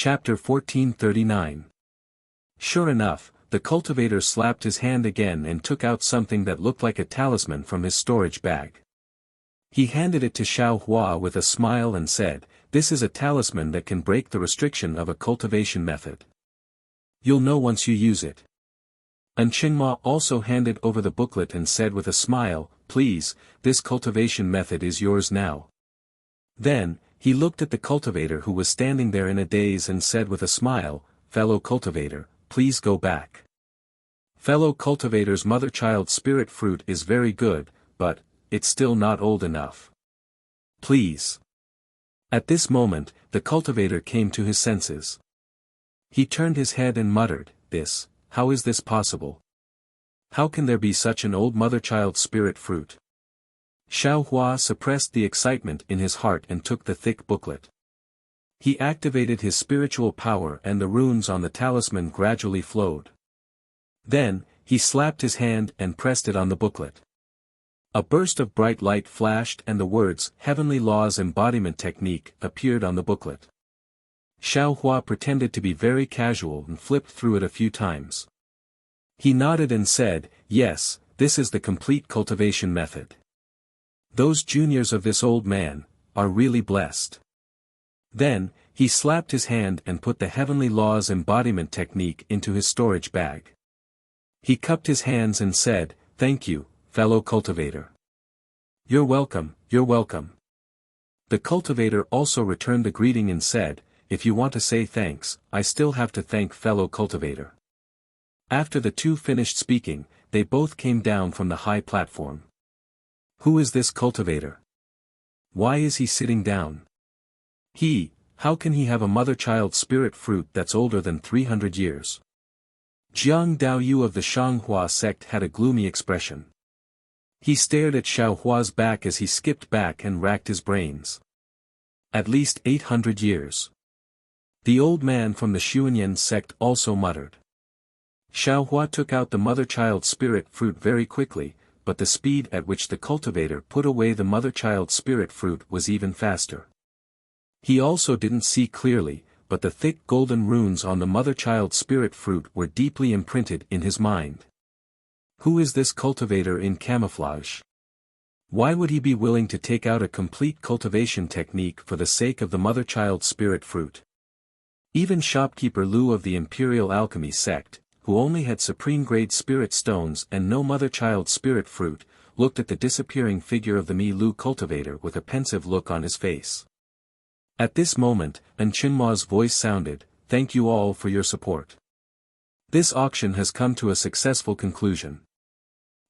Chapter 1439. Sure enough, the cultivator slapped his hand again and took out something that looked like a talisman from his storage bag. He handed it to Xiao Hua with a smile and said, "This is a talisman that can break the restriction of a cultivation method. You'll know once you use it." And Qingma also handed over the booklet and said with a smile, "Please, this cultivation method is yours now." Then, he looked at the cultivator who was standing there in a daze and said with a smile, "Fellow cultivator, please go back. Fellow cultivator's mother-child spirit fruit is very good, but it's still not old enough. Please." At this moment, the cultivator came to his senses. He turned his head and muttered, How is this possible? How can there be such an old mother-child spirit fruit?" Xiao Hua suppressed the excitement in his heart and took the thick booklet. He activated his spiritual power and the runes on the talisman gradually flowed. Then, he slapped his hand and pressed it on the booklet. A burst of bright light flashed and the words, "Heavenly Laws Embodiment Technique," appeared on the booklet. Xiao Hua pretended to be very casual and flipped through it a few times. He nodded and said, "Yes, this is the complete cultivation method. Those juniors of this old man are really blessed." Then, he slapped his hand and put the Heavenly Laws Embodiment Technique into his storage bag. He cupped his hands and said, "Thank you, fellow cultivator." You're welcome, you're welcome." The cultivator also returned the greeting and said, "If you want to say thanks, I still have to thank fellow cultivator." After the two finished speaking, they both came down from the high platform. Who is this cultivator? Why is he sitting down? How can he have a mother-child spirit fruit that's older than 300 years? Jiang Daoyu of the Shanghua sect had a gloomy expression. He stared at Xiao Hua's back as he skipped back and racked his brains. At least 800 years. The old man from the Xuanyan sect also muttered. Xiao Hua took out the mother-child spirit fruit very quickly, but the speed at which the cultivator put away the mother-child spirit fruit was even faster. He also didn't see clearly, but the thick golden runes on the mother-child spirit fruit were deeply imprinted in his mind. Who is this cultivator in camouflage? Why would he be willing to take out a complete cultivation technique for the sake of the mother-child spirit fruit? Even shopkeeper Lu of the Imperial Alchemy sect, who only had supreme-grade spirit stones and no mother-child spirit fruit, looked at the disappearing figure of the Mi Lu cultivator with a pensive look on his face. At this moment, Qingma's voice sounded, "Thank you all for your support. This auction has come to a successful conclusion.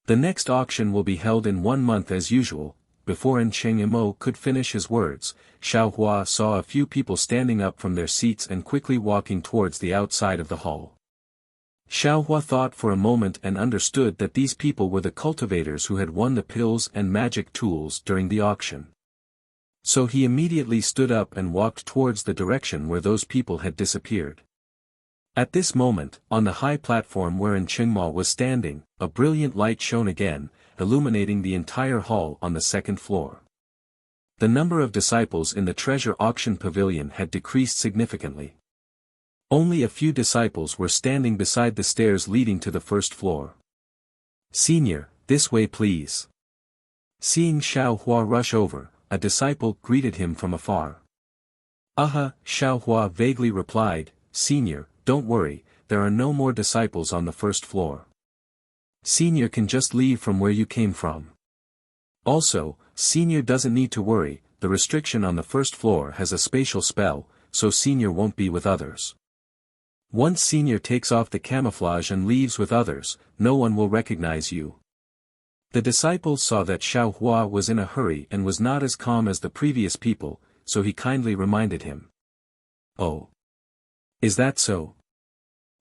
The next auction will be held in 1 month as usual." Before Chengmo could finish his words, Xiao Hua saw a few people standing up from their seats and quickly walking towards the outside of the hall. Xiao Hua thought for a moment and understood that these people were the cultivators who had won the pills and magic tools during the auction. So he immediately stood up and walked towards the direction where those people had disappeared. At this moment, on the high platform wherein Qingma was standing, a brilliant light shone again, illuminating the entire hall on the second floor. The number of disciples in the treasure auction pavilion had decreased significantly. Only a few disciples were standing beside the stairs leading to the first floor. "Senior, this way please." Seeing Xiao Hua rush over, a disciple greeted him from afar. Xiao Hua vaguely replied, "Senior, don't worry, there are no more disciples on the first floor. Senior can just leave from where you came from. Also, Senior doesn't need to worry, the restriction on the first floor has a spatial spell, so Senior won't be with others. Once Senior takes off the camouflage and leaves with others, no one will recognize you." The disciple saw that Xiao Hua was in a hurry and was not as calm as the previous people, so he kindly reminded him. "Oh. Is that so?"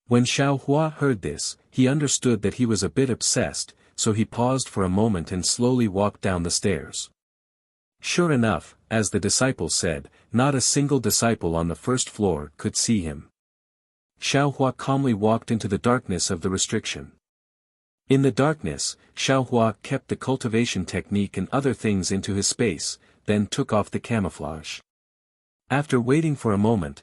When Xiao Hua heard this, he understood that he was a bit obsessed, so he paused for a moment and slowly walked down the stairs. Sure enough, as the disciple said, not a single disciple on the first floor could see him. Xiao Hua calmly walked into the darkness of the restriction. In the darkness, Xiao Hua kept the cultivation technique and other things into his space, then took off the camouflage. After waiting for a moment,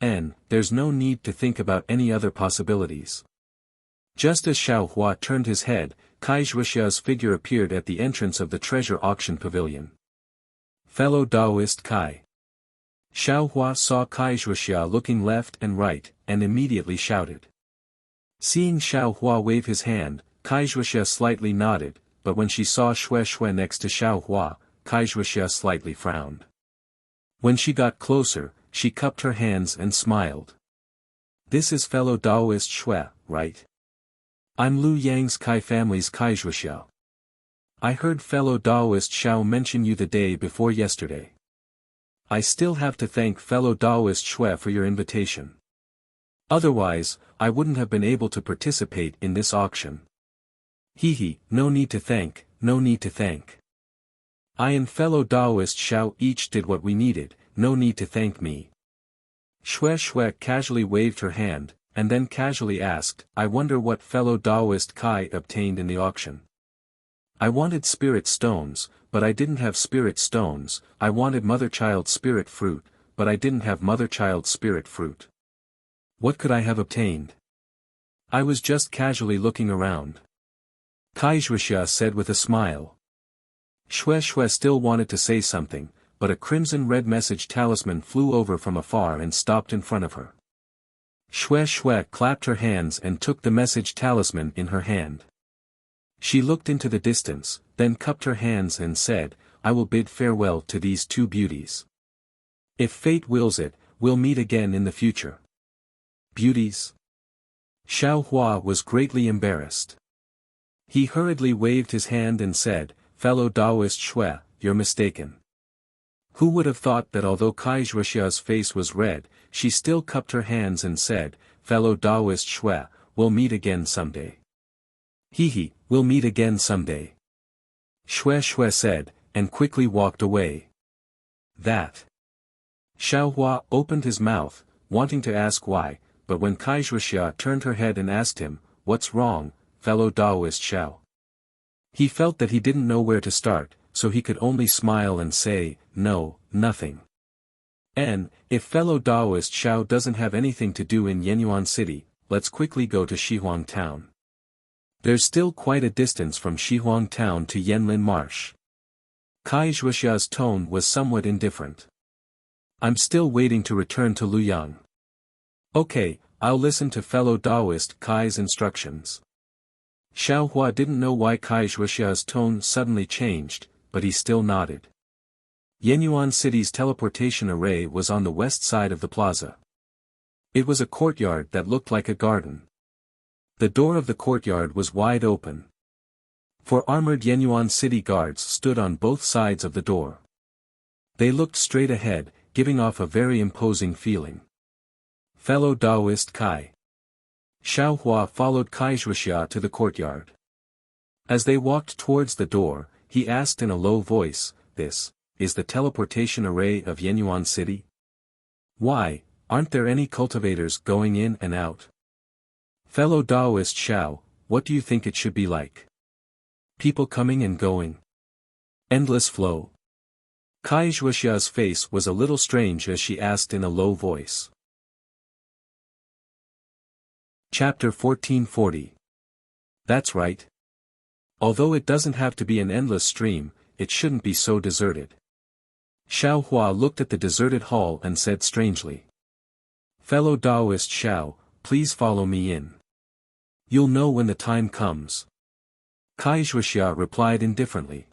and there's no need to think about any other possibilities. Just as Xiao Hua turned his head, Kai Zhuxia's figure appeared at the entrance of the treasure auction pavilion. Fellow Taoist Kai. Xiao Hua saw Kai Zhuxia looking left and right, and immediately shouted. Seeing Xiao Hua wave his hand, Kai Zhuxia slightly nodded, but when she saw Xue Xue next to Xiao Hua, Kai Zhuxia slightly frowned. When she got closer, she cupped her hands and smiled. This is fellow Taoist Xue, right? I'm Lu Yang's Kai family's Kai Zhuxia. I heard fellow Taoist Xiao mention you the day before yesterday. I still have to thank fellow Taoist Xue for your invitation. Otherwise, I wouldn't have been able to participate in this auction. No need to thank, no need to thank. I and fellow Taoist Xiao each did what we needed, no need to thank me. Xue Xue casually waved her hand, and then casually asked, I wonder what fellow Taoist Kai obtained in the auction. I wanted spirit stones, but I didn't have spirit stones. I wanted mother-child spirit fruit, but I didn't have mother-child spirit fruit. What could I have obtained? I was just casually looking around. Kai Zhuxia said with a smile. Xue Xue still wanted to say something, but a crimson-red message talisman flew over from afar and stopped in front of her. Xue Xue clapped her hands and took the message talisman in her hand. She looked into the distance, then cupped her hands and said, I will bid farewell to these two beauties. If fate wills it, we'll meet again in the future. Beauties? Xiao Hua was greatly embarrassed. He hurriedly waved his hand and said, Fellow Taoist Xue, you're mistaken. Who would have thought that although Kai Zhuxia's face was red, she still cupped her hands and said, Fellow Taoist Xue, we'll meet again someday. We'll meet again someday. Xue Xue said, and quickly walked away. That. Xiao Hua opened his mouth, wanting to ask why, but when Kai Zhuxia turned her head and asked him, What's wrong, fellow Taoist Xiao? He felt that he didn't know where to start, so he could only smile and say, No, nothing. And, if fellow Taoist Xiao doesn't have anything to do in Yenyuan City, let's quickly go to Shihuang Town. There's still quite a distance from Shihuang Town to Yanlin Marsh. Kai Zhuxia's tone was somewhat indifferent. I'm still waiting to return to Luyang. Okay, I'll listen to fellow Taoist Kai's instructions. Xiao Hua didn't know why Kai Zhuxia's tone suddenly changed, but he still nodded. Yenyuan City's teleportation array was on the west side of the plaza. It was a courtyard that looked like a garden. The door of the courtyard was wide open. Four armored Yenyuan City guards stood on both sides of the door. They looked straight ahead, giving off a very imposing feeling. Fellow Taoist Kai. Xiao Hua followed Kai Zhuxia to the courtyard. As they walked towards the door, he asked in a low voice, This is the teleportation array of Yenyuan City? Why, aren't there any cultivators going in and out? Fellow Taoist Xiao, what do you think it should be like? People coming and going? Endless flow? Kai Zhuxia's face was a little strange as she asked in a low voice. Chapter 1440. That's right. Although it doesn't have to be an endless stream, it shouldn't be so deserted. Xiao Hua looked at the deserted hall and said strangely. Fellow Taoist Xiao, please follow me in. You'll know when the time comes. Kai Zhuxia replied indifferently.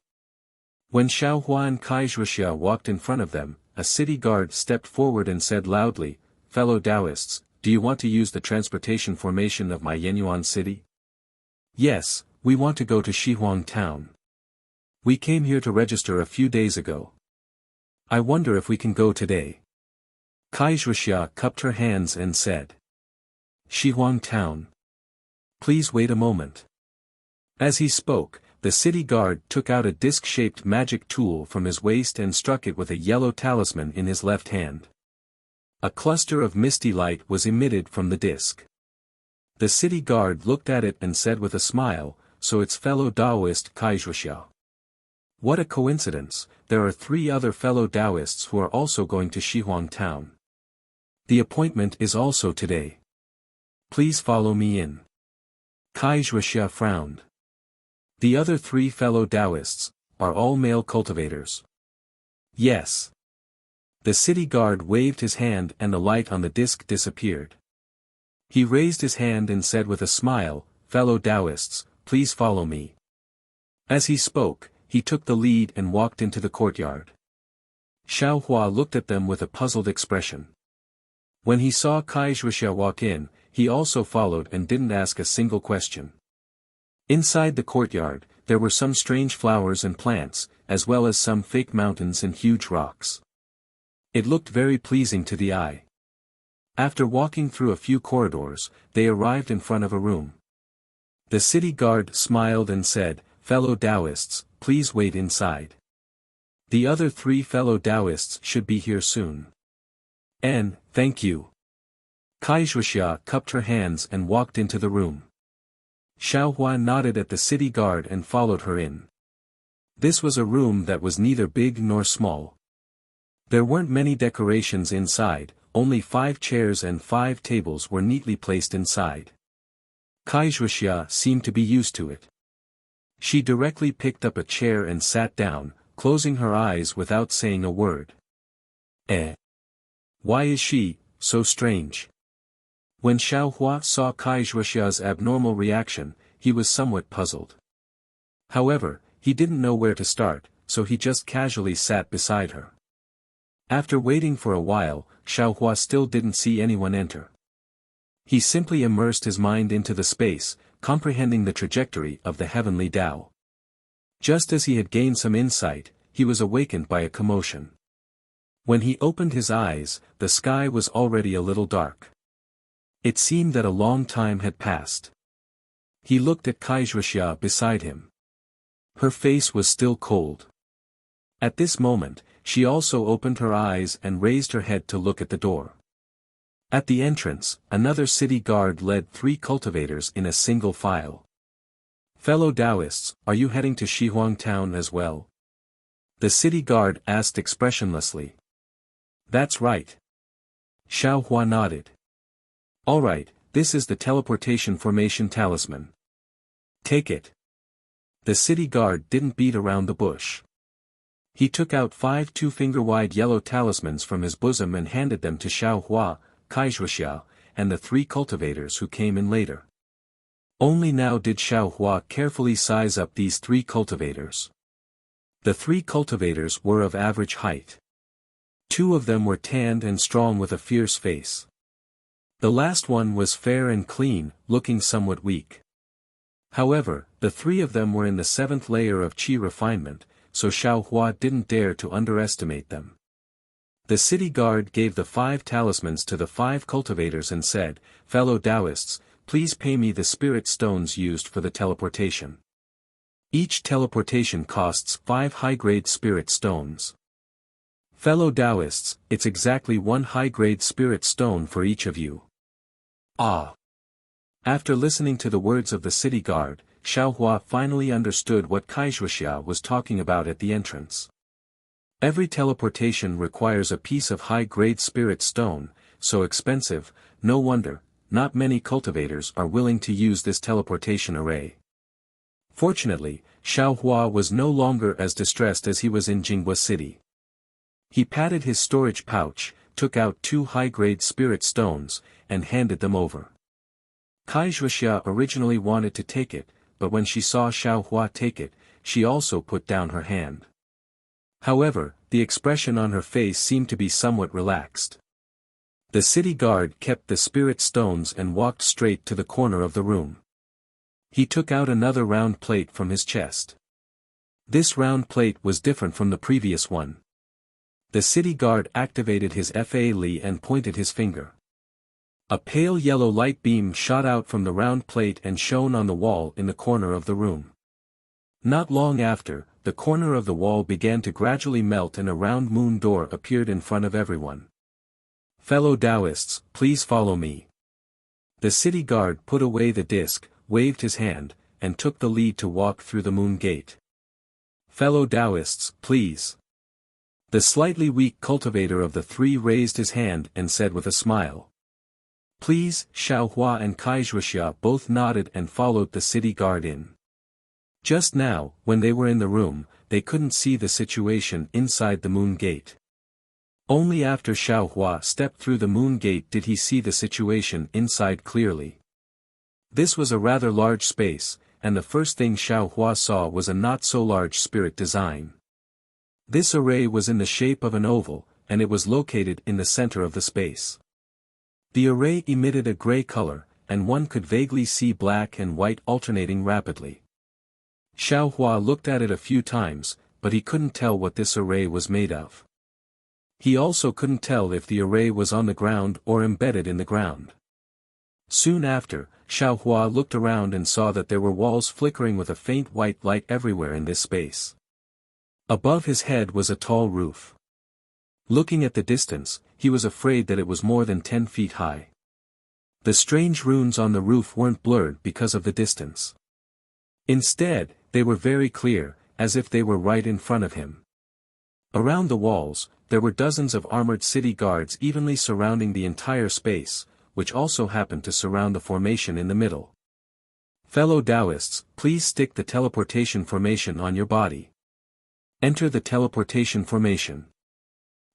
When Xiao Hua and Kai Zhuxia walked in front of them, a city guard stepped forward and said loudly, Fellow Taoists, do you want to use the transportation formation of my Yenyuan City? Yes, we want to go to Shihuang Town. We came here to register a few days ago. I wonder if we can go today. Kai Zhuxia cupped her hands and said. Shihuang Town. Please wait a moment. As he spoke, the city guard took out a disc-shaped magic tool from his waist and struck it with a yellow talisman in his left hand. A cluster of misty light was emitted from the disc. The city guard looked at it and said with a smile, So it's fellow Taoist Kai Zhuxia. What a coincidence, there are 3 other fellow Taoists who are also going to Shihuang Town. The appointment is also today. Please follow me in. Wuxia frowned. The other 3 fellow Taoists are all male cultivators. Yes. The city guard waved his hand and the light on the disc disappeared. He raised his hand and said with a smile, "Fellow Taoists, please follow me." As he spoke, he took the lead and walked into the courtyard. Xiao Hua looked at them with a puzzled expression. When he saw Wuxia walk in, he also followed and didn't ask a single question. Inside the courtyard, there were some strange flowers and plants, as well as some fake mountains and huge rocks. It looked very pleasing to the eye. After walking through a few corridors, they arrived in front of a room. The city guard smiled and said, "Fellow Taoists, please wait inside. The other 3 fellow Taoists should be here soon." Thank you." Wuxia cupped her hands and walked into the room. Xiao Hua nodded at the city guard and followed her in. This was a room that was neither big nor small. There weren't many decorations inside, only 5 chairs and 5 tables were neatly placed inside. Wuxia seemed to be used to it. She directly picked up a chair and sat down, closing her eyes without saying a word. Why is she so strange? When Xiao Hua saw Wuxia's abnormal reaction, he was somewhat puzzled. However, he didn't know where to start, so he just casually sat beside her. After waiting for a while, Xiao Hua still didn't see anyone enter. He simply immersed his mind into the space, comprehending the trajectory of the heavenly Tao. Just as he had gained some insight, he was awakened by a commotion. When he opened his eyes, the sky was already a little dark. It seemed that a long time had passed. He looked at Wuxia beside him. Her face was still cold. At this moment, she also opened her eyes and raised her head to look at the door. At the entrance, another city guard led 3 cultivators in a single file. "Fellow Taoists, are you heading to Shihuang town as well?" The city guard asked expressionlessly. "That's right." Xiao Hua nodded. "Alright, this is the teleportation formation talisman. Take it." The city guard didn't beat around the bush. He took out 5 2-finger-wide yellow talismans from his bosom and handed them to Xiao Hua, Wuxia, and the 3 cultivators who came in later. Only now did Xiao Hua carefully size up these 3 cultivators. The 3 cultivators were of average height. 2 of them were tanned and strong with a fierce face. The last one was fair and clean, looking somewhat weak. However, the 3 of them were in the 7th layer of qi refinement, so Xiao Hua didn't dare to underestimate them. The city guard gave the 5 talismans to the 5 cultivators and said, "Fellow Taoists, please pay me the spirit stones used for the teleportation. Each teleportation costs 5 high-grade spirit stones. Fellow Taoists, it's exactly 1 high-grade spirit stone for each of you." Ah! After listening to the words of the city guard, Xiao Hua finally understood what Wuxia was talking about at the entrance. Every teleportation requires a piece of high-grade spirit stone, so expensive, no wonder, not many cultivators are willing to use this teleportation array. Fortunately, Xiao Hua was no longer as distressed as he was in Jinghua City. He patted his storage pouch, took out 2 high-grade spirit stones, and handed them over. Wuxia originally wanted to take it, but when she saw Xiao Hua take it, she also put down her hand. However, the expression on her face seemed to be somewhat relaxed. The city guard kept the spirit stones and walked straight to the corner of the room. He took out another round plate from his chest. This round plate was different from the previous one. The city guard activated his Fa Li and pointed his finger. A pale yellow light beam shot out from the round plate and shone on the wall in the corner of the room. Not long after, the corner of the wall began to gradually melt and a round moon door appeared in front of everyone. "Fellow Taoists, please follow me." The city guard put away the disc, waved his hand, and took the lead to walk through the moon gate. "Fellow Taoists, please." The slightly weak cultivator of the three raised his hand and said with a smile. Please. Xiaohua and Kaizhuxia both nodded and followed the city guard in. Just now, when they were in the room, they couldn't see the situation inside the moon gate. Only after Xiaohua stepped through the moon gate did he see the situation inside clearly. This was a rather large space, and the first thing Xiaohua saw was a not-so-large spirit design. This array was in the shape of an oval, and it was located in the center of the space. The array emitted a gray color, and one could vaguely see black and white alternating rapidly. Xiaohua looked at it a few times, but he couldn't tell what this array was made of. He also couldn't tell if the array was on the ground or embedded in the ground. Soon after, Xiaohua looked around and saw that there were walls flickering with a faint white light everywhere in this space. Above his head was a tall roof. Looking at the distance, he was afraid that it was more than 10 feet high. The strange runes on the roof weren't blurred because of the distance. Instead, they were very clear, as if they were right in front of him. Around the walls, there were dozens of armored city guards evenly surrounding the entire space, which also happened to surround the formation in the middle. Fellow Taoists, please stick the teleportation formation on your body. Enter the teleportation formation.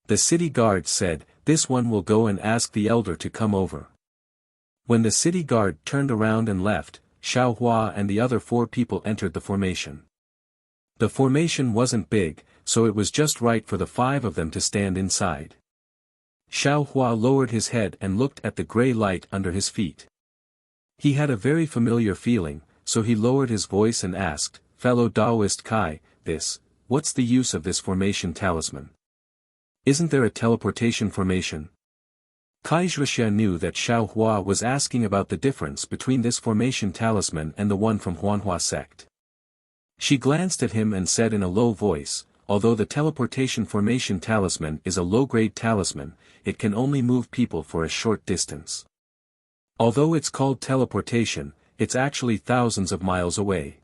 The city guard said, this one will go and ask the elder to come over. When the city guard turned around and left, Xiaohua and the other 4 people entered the formation. The formation wasn't big, so it was just right for the 5 of them to stand inside. Xiaohua lowered his head and looked at the gray light under his feet. He had a very familiar feeling, so he lowered his voice and asked, fellow Taoist Kai, what's the use of this formation talisman? Isn't there a teleportation formation? Kaizhuxia knew that Xiaohua was asking about the difference between this formation talisman and the one from Huanhua sect. She glanced at him and said in a low voice, although the teleportation formation talisman is a low-grade talisman, it can only move people for a short distance. Although it's called teleportation, it's actually thousands of miles away.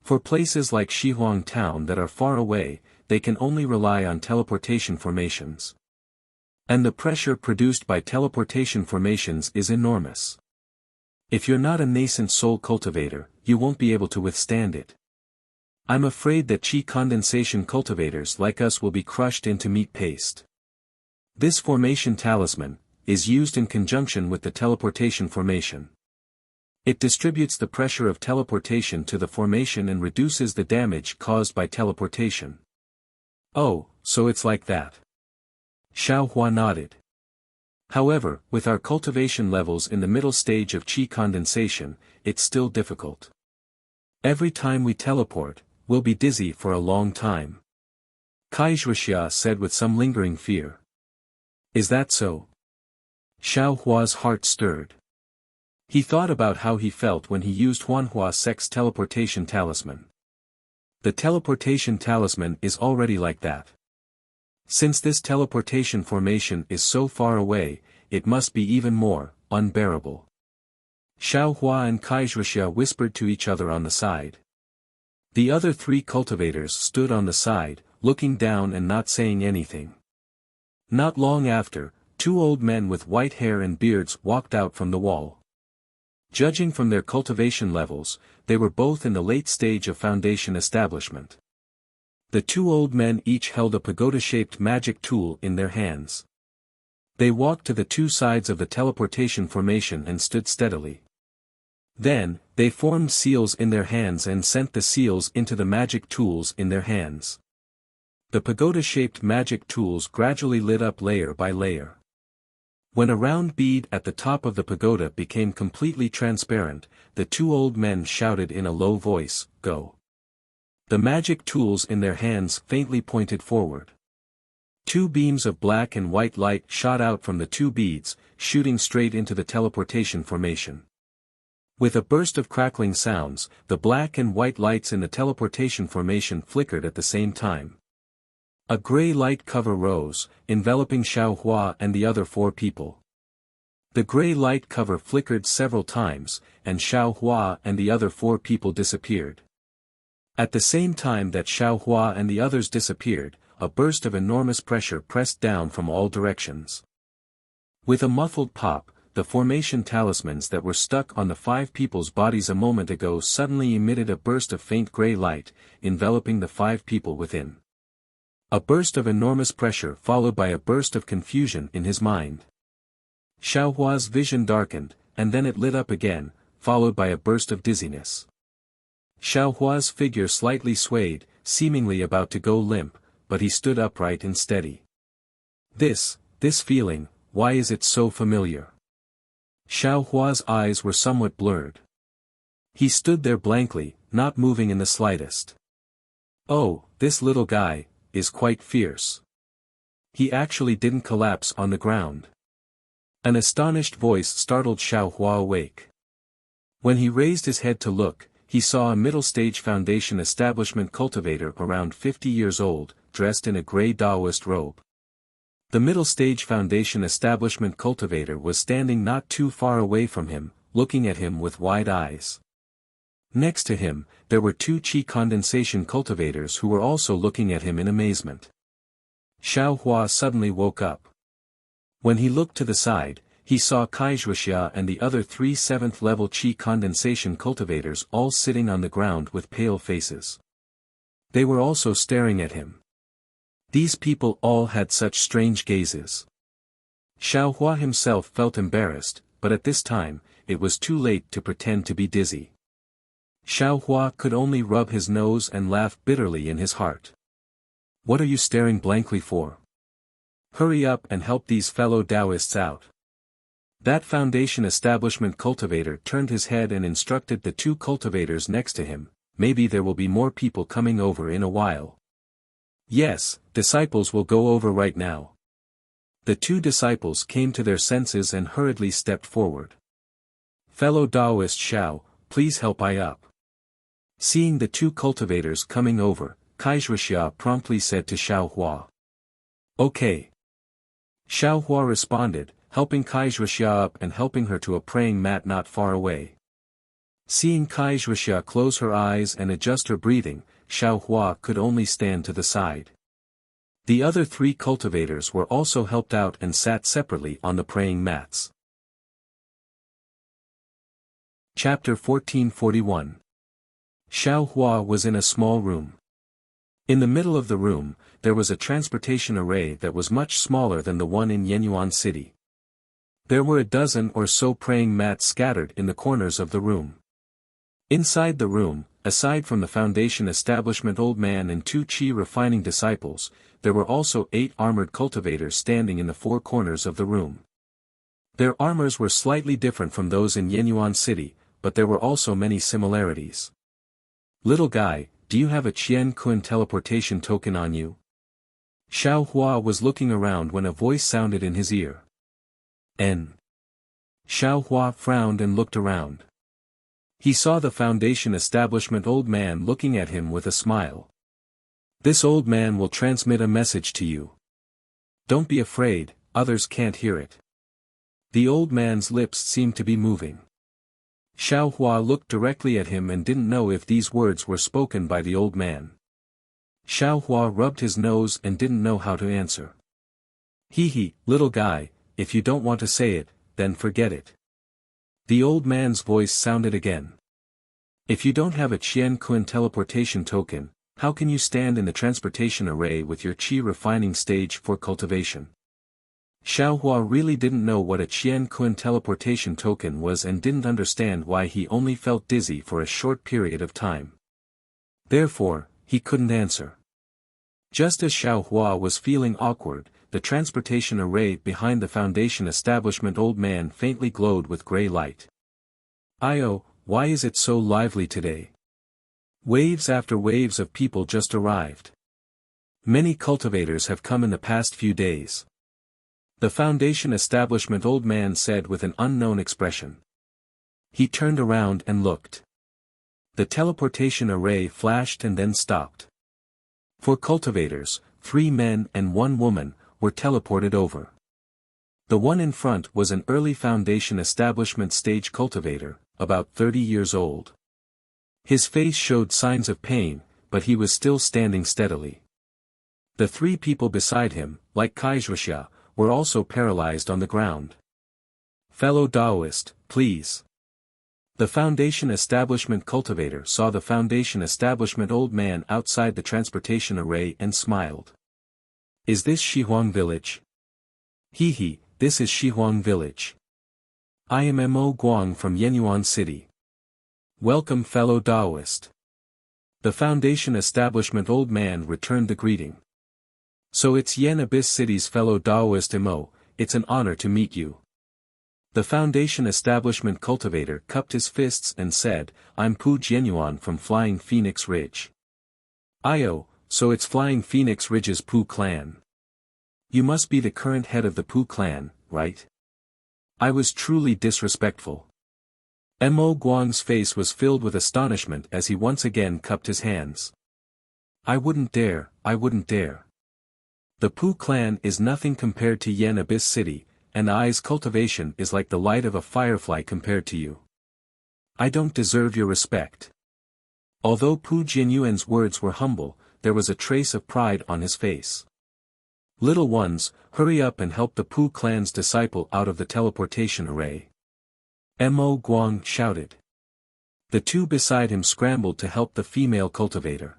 For places like Shihuang town that are far away, they can only rely on teleportation formations. And the pressure produced by teleportation formations is enormous. If you're not a nascent soul cultivator, you won't be able to withstand it. I'm afraid that chi condensation cultivators like us will be crushed into meat paste. This formation talisman is used in conjunction with the teleportation formation. It distributes the pressure of teleportation to the formation and reduces the damage caused by teleportation. Oh, so it's like that. Xiaohua nodded. However, with our cultivation levels in the middle stage of chi condensation, it's still difficult. Every time we teleport, we'll be dizzy for a long time. Kaizhuxia said with some lingering fear. Is that so? Xiaohua's heart stirred. He thought about how he felt when he used Huanhua sect's teleportation talisman. The teleportation talisman is already like that. Since this teleportation formation is so far away, it must be even more unbearable. Xiaohua and Kaizhuxia whispered to each other on the side. The other 3 cultivators stood on the side, looking down and not saying anything. Not long after, 2 old men with white hair and beards walked out from the wall. Judging from their cultivation levels, they were both in the late stage of foundation establishment. The 2 old men each held a pagoda-shaped magic tool in their hands. They walked to the 2 sides of the teleportation formation and stood steadily. Then, they formed seals in their hands and sent the seals into the magic tools in their hands. The pagoda-shaped magic tools gradually lit up layer by layer. When a round bead at the top of the pagoda became completely transparent, the 2 old men shouted in a low voice, "Go!" The magic tools in their hands faintly pointed forward. 2 beams of black and white light shot out from the 2 beads, shooting straight into the teleportation formation. With a burst of crackling sounds, the black and white lights in the teleportation formation flickered at the same time. A gray light cover rose, enveloping Xiaohua and the other 4 people. The gray light cover flickered several times, and Xiaohua and the other 4 people disappeared. At the same time that Xiaohua and the others disappeared, a burst of enormous pressure pressed down from all directions. With a muffled pop, the formation talismans that were stuck on the 5 people's bodies a moment ago suddenly emitted a burst of faint gray light, enveloping the 5 people within. A burst of enormous pressure followed by a burst of confusion in his mind. Xiaohua's vision darkened, and then it lit up again, followed by a burst of dizziness. Xiaohua's figure slightly swayed, seemingly about to go limp, but he stood upright and steady. This feeling, why is it so familiar? Xiaohua's eyes were somewhat blurred. He stood there blankly, not moving in the slightest. Oh, this little guy is quite fierce. He actually didn't collapse on the ground. An astonished voice startled Xiaohua awake. When he raised his head to look, he saw a middle-stage Foundation establishment cultivator around 50 years old, dressed in a grey Taoist robe. The middle-stage Foundation establishment cultivator was standing not too far away from him, looking at him with wide eyes. Next to him, there were 2 qi condensation cultivators who were also looking at him in amazement. Xiaohua suddenly woke up. When he looked to the side, he saw Wuxia and the other 3 7th-level qi condensation cultivators all sitting on the ground with pale faces. They were also staring at him. These people all had such strange gazes. Xiaohua himself felt embarrassed, but at this time, it was too late to pretend to be dizzy. Xiaohua could only rub his nose and laugh bitterly in his heart. What are you staring blankly for? Hurry up and help these fellow Taoists out. That Foundation establishment cultivator turned his head and instructed the 2 cultivators next to him, maybe there will be more people coming over in a while. Yes, disciples will go over right now. The 2 disciples came to their senses and hurriedly stepped forward. Fellow Taoist Xiao, please help I up. Seeing the 2 cultivators coming over, Wuxia promptly said to Xiaohua. Okay. Xiaohua responded, helping Wuxia up and helping her to a praying mat not far away. Seeing Wuxia close her eyes and adjust her breathing, Xiaohua could only stand to the side. The other 3 cultivators were also helped out and sat separately on the praying mats. Chapter 1441. Xiaohua was in a small room. In the middle of the room, there was a transportation array that was much smaller than the one in Yenyuan City. There were a dozen or so praying mats scattered in the corners of the room. Inside the room, aside from the Foundation establishment old man and 2 qi refining disciples, there were also 8 armored cultivators standing in the 4 corners of the room. Their armors were slightly different from those in Yenyuan City, but there were also many similarities. Little guy, do you have a Qian Kun teleportation token on you? Xiaohua was looking around when a voice sounded in his ear. N. Xiaohua frowned and looked around. He saw the Foundation establishment old man looking at him with a smile. This old man will transmit a message to you. Don't be afraid, others can't hear it. The old man's lips seemed to be moving. Xiaohua looked directly at him and didn't know if these words were spoken by the old man. Xiaohua rubbed his nose and didn't know how to answer. Hee, little guy, if you don't want to say it, then forget it. The old man's voice sounded again. If you don't have a Qian Kun teleportation token, how can you stand in the transportation array with your qi refining stage for cultivation? Xiaohua really didn't know what a Qian Kun teleportation token was and didn't understand why he only felt dizzy for a short period of time. Therefore, he couldn't answer. Just as Xiaohua was feeling awkward, the transportation array behind the Foundation establishment old man faintly glowed with gray light. Io, why is it so lively today? Waves after waves of people just arrived. Many cultivators have come in the past few days. The Foundation establishment old man said with an unknown expression. He turned around and looked. The teleportation array flashed and then stopped. 4 cultivators, 3 men and 1 woman, were teleported over. The one in front was an early Foundation establishment stage cultivator, about 30 years old. His face showed signs of pain, but he was still standing steadily. The three people beside him, like Wuxia, were also paralyzed on the ground. Fellow Taoist, please. The Foundation Establishment cultivator saw the Foundation Establishment old man outside the transportation array and smiled. Is this Shihuang village? He, this is Shihuang village. I am Mo Guang from Yenyuan City. Welcome fellow Taoist. The Foundation Establishment old man returned the greeting. So it's Yen Abyss City's fellow Taoist Mo, it's an honor to meet you. The Foundation Establishment cultivator cupped his fists and said, I'm Pu Genuan from Flying Phoenix Ridge. Io, so it's Flying Phoenix Ridge's Pu clan. You must be the current head of the Pu clan, right? I was truly disrespectful. Mo Guang's face was filled with astonishment as he once again cupped his hands. I wouldn't dare. The Pu clan is nothing compared to Yen Abyss City, and I's cultivation is like the light of a firefly compared to you. I don't deserve your respect. Although Pu Jianyuan's words were humble, there was a trace of pride on his face. Little ones, hurry up and help the Pu clan's disciple out of the teleportation array. Mo Guang shouted. The two beside him scrambled to help the female cultivator.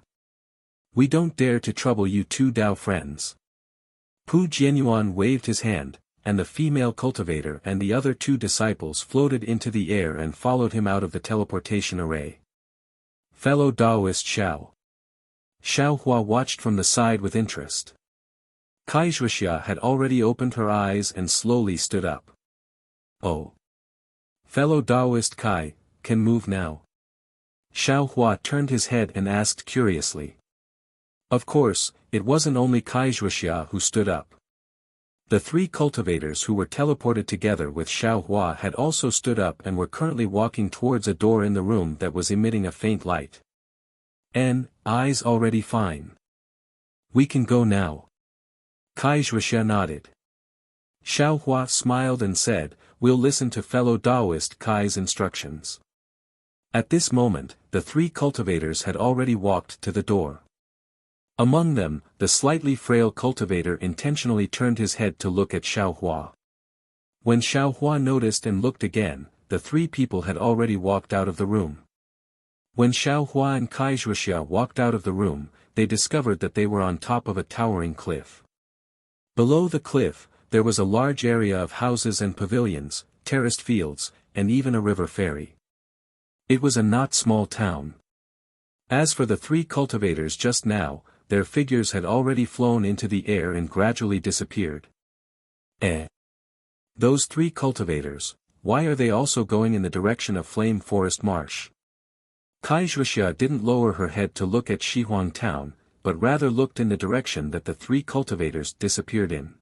We don't dare to trouble you two Dao friends. Pu Jianyuan waved his hand, and the female cultivator and the other two disciples floated into the air and followed him out of the teleportation array. Fellow Taoist Xiao. Xiao Hua watched from the side with interest. Wuxia had already opened her eyes and slowly stood up. Oh. Fellow Taoist Kai, can move now? Xiao Hua turned his head and asked curiously. Of course, it wasn't only Wuxia who stood up. The three cultivators who were teleported together with Xiao Hua had also stood up and were currently walking towards a door in the room that was emitting a faint light. Eyes already fine. We can go now. Wuxia nodded. Xiao Hua smiled and said, we'll listen to fellow Taoist Kai's instructions. At this moment, the three cultivators had already walked to the door. Among them, the slightly frail cultivator intentionally turned his head to look at Xiao Hua. When Xiao Hua noticed and looked again, the three people had already walked out of the room. When Xiao Hua and Wuxia walked out of the room, they discovered that they were on top of a towering cliff. Below the cliff, there was a large area of houses and pavilions, terraced fields, and even a river ferry. It was a not small town. As for the three cultivators just now, their figures had already flown into the air and gradually disappeared. Those three cultivators, why are they also going in the direction of Flame Forest Marsh? Wuxia didn't lower her head to look at Shihuang Town, but rather looked in the direction that the three cultivators disappeared in.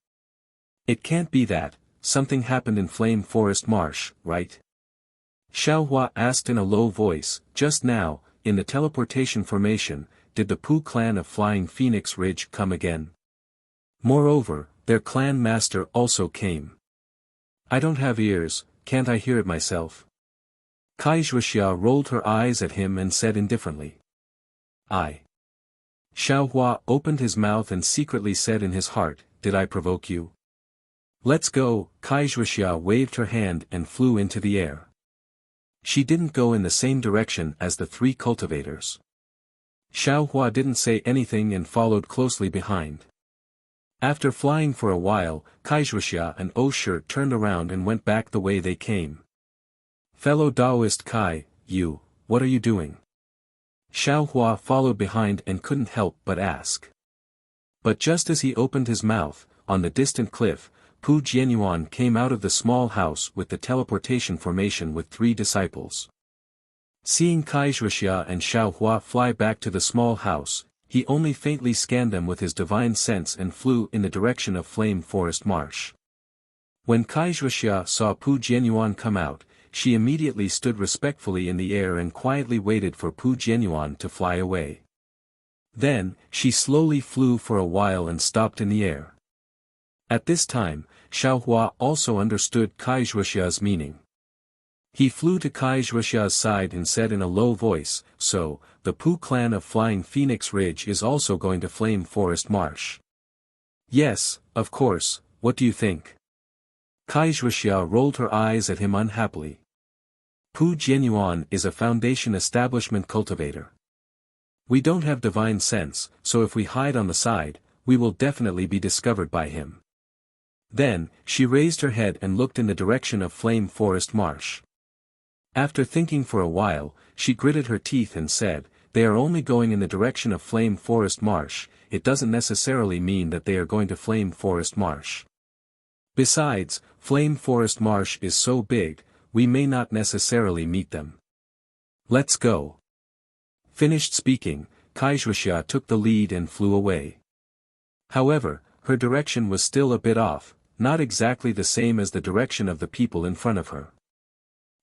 It can't be that, something happened in Flame Forest Marsh, right? Xiao Hua asked in a low voice, just now, in the teleportation formation, did the Pu clan of Flying Phoenix Ridge come again? Moreover, their clan master also came. I don't have ears, can't I hear it myself? Wuxia rolled her eyes at him and said indifferently. Xiao Hua opened his mouth and secretly said in his heart, did I provoke you? Let's go, Wuxia waved her hand and flew into the air. She didn't go in the same direction as the three cultivators. Xiao Hua didn't say anything and followed closely behind. After flying for a while, Wuxia and Oshir turned around and went back the way they came. Fellow Taoist Kai, what are you doing? Xiao Hua followed behind and couldn't help but ask. But just as he opened his mouth, on the distant cliff, Pu Jianyuan came out of the small house with the teleportation formation with three disciples. Seeing Wuxia and Xiao Hua fly back to the small house, he only faintly scanned them with his divine sense and flew in the direction of Flame Forest Marsh. When Wuxia saw Pu Jianyuan come out, she immediately stood respectfully in the air and quietly waited for Pu Jianyuan to fly away. Then, she slowly flew for a while and stopped in the air. At this time, Xiao Hua also understood Wuxia's meaning. He flew to Wuxia's side and said in a low voice, so, the Pu clan of Flying Phoenix Ridge is also going to Flame Forest Marsh. Yes, of course, what do you think? Wuxia rolled her eyes at him unhappily. Pu Jianyuan is a foundation establishment cultivator. We don't have divine sense, so if we hide on the side, we will definitely be discovered by him. Then, she raised her head and looked in the direction of Flame Forest Marsh. After thinking for a while, she gritted her teeth and said, they are only going in the direction of Flame Forest Marsh, it doesn't necessarily mean that they are going to Flame Forest Marsh. Besides, Flame Forest Marsh is so big, we may not necessarily meet them. Let's go. Finished speaking, Wuxia took the lead and flew away. However, her direction was still a bit off, not exactly the same as the direction of the people in front of her.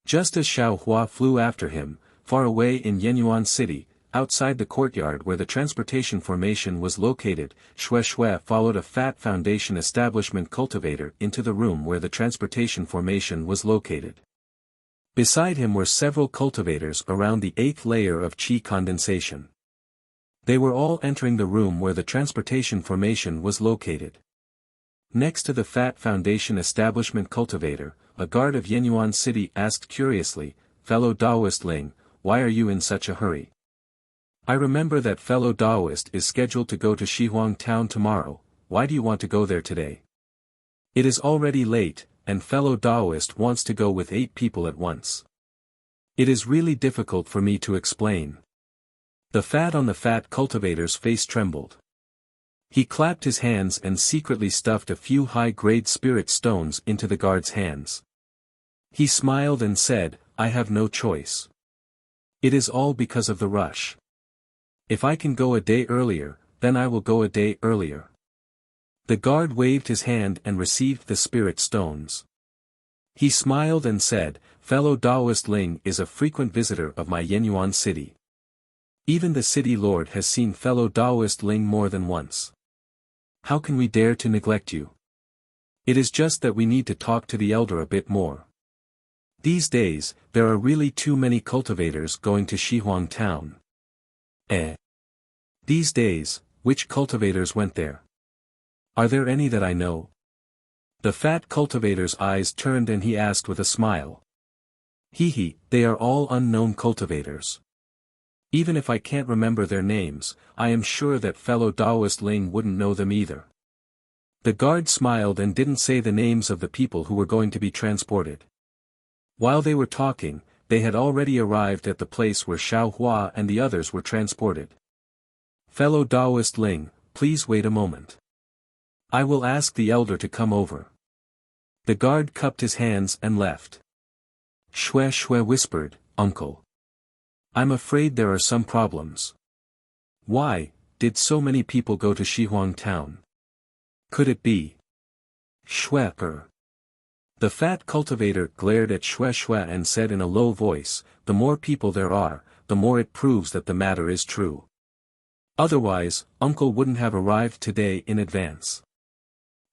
Just as Xiaohua flew after him, far away in Yenyuan City, outside the courtyard where the transportation formation was located, Shui followed a fat foundation establishment cultivator into the room where the transportation formation was located. Beside him were several cultivators around the 8th layer of qi condensation. They were all entering the room where the transportation formation was located. Next to the fat foundation establishment cultivator, a guard of Yenyuan City asked curiously, "Fellow Daoist Ling, why are you in such a hurry? I remember that fellow Daoist is scheduled to go to Shihuang Town tomorrow, why do you want to go there today? It is already late, and fellow Daoist wants to go with 8 people at once. It is really difficult for me to explain." The fat on the fat cultivator's face trembled. He clapped his hands and secretly stuffed a few high-grade spirit stones into the guard's hands. He smiled and said, "I have no choice. It is all because of the rush. If I can go a day earlier, then I will go a day earlier." The guard waved his hand and received the spirit stones. He smiled and said, "Fellow Daoist Ling is a frequent visitor of my Yenyuan City. Even the city lord has seen fellow Daoist Ling more than once. How can we dare to neglect you? It is just that we need to talk to the elder a bit more. These days, there are really too many cultivators going to Shihuang Town." These days, which cultivators went there? Are there any that I know? The fat cultivator's eyes turned and he asked with a smile. They are all unknown cultivators. Even if I can't remember their names, I am sure that fellow Daoist Ling wouldn't know them either. The guard smiled and didn't say the names of the people who were going to be transported. While they were talking, they had already arrived at the place where Xiaohua and the others were transported. "Fellow Daoist Ling, please wait a moment. I will ask the elder to come over." The guard cupped his hands and left. Shui whispered, "Uncle. I'm afraid there are some problems." "Why, did so many people go to Shihuang Town? Could it be?" The fat cultivator glared at Shui and said in a low voice, "The more people there are, the more it proves that the matter is true. Otherwise, Uncle wouldn't have arrived today in advance.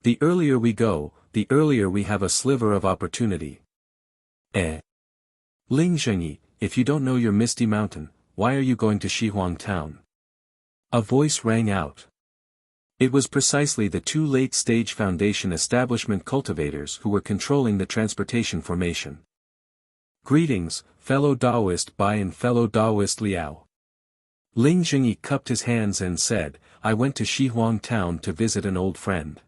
The earlier we go, the earlier we have a sliver of opportunity." Ling Zhengyi, if you don't know your Misty Mountain, why are you going to Shihuang Town?" A voice rang out. It was precisely the 2 late-stage foundation establishment cultivators who were controlling the transportation formation. "Greetings, fellow Daoist Bai and fellow Daoist Liao." Ling Zhengyi cupped his hands and said, "I went to Shihuang Town to visit an old friend.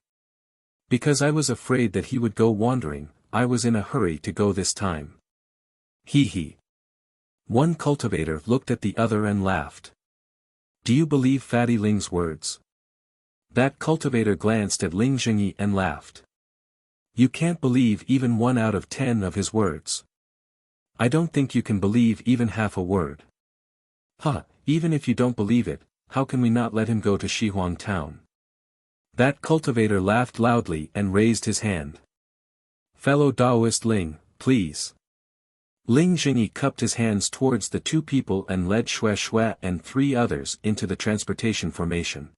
Because I was afraid that he would go wandering, I was in a hurry to go this time." One cultivator looked at the other and laughed. "Do you believe Fatty Ling's words?" That cultivator glanced at Ling Zhengyi and laughed. "You can't believe even 1 out of 10 of his words. I don't think you can believe even half a word." Even if you don't believe it, how can we not let him go to Shihuang Town?" That cultivator laughed loudly and raised his hand. "Fellow Daoist Ling, please." Ling Zhengyi cupped his hands towards the 2 people and led Shui and 3 others into the transportation formation.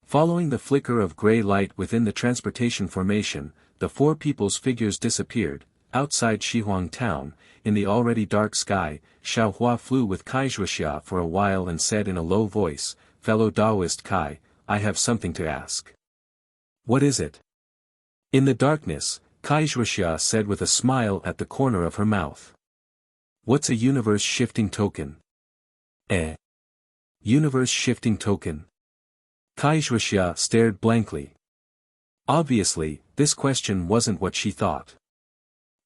Following the flicker of gray light within the transportation formation, the 4 people's figures disappeared. Outside Shihuang Town, in the already dark sky, Xiaohua flew with Wuxia for a while and said in a low voice, "Fellow Daoist Kai, I have something to ask." What is it? In the darkness, Wuxia said with a smile at the corner of her mouth. What's a universe-shifting token? Universe-shifting token? Wuxia stared blankly. Obviously, this question wasn't what she thought.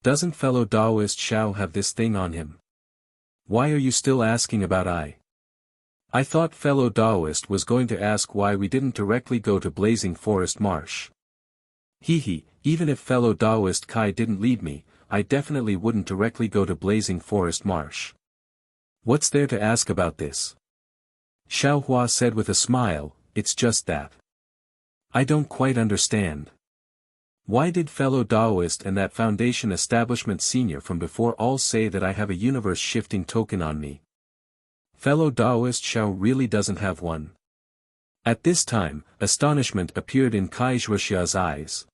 Doesn't fellow Taoist Xiao have this thing on him? Why are you still asking about I thought fellow Taoist was going to ask why we didn't directly go to Blazing Forest Marsh. Even if fellow Taoist Kai didn't lead me, I definitely wouldn't directly go to Blazing Forest Marsh. What's there to ask about this? Xiao Hua said with a smile, it's just that. I don't quite understand. Why did fellow Taoist and that Foundation establishment senior from before all say that I have a universe-shifting token on me? Fellow Taoist Xiao really doesn't have one. At this time, astonishment appeared in Wuxia's eyes.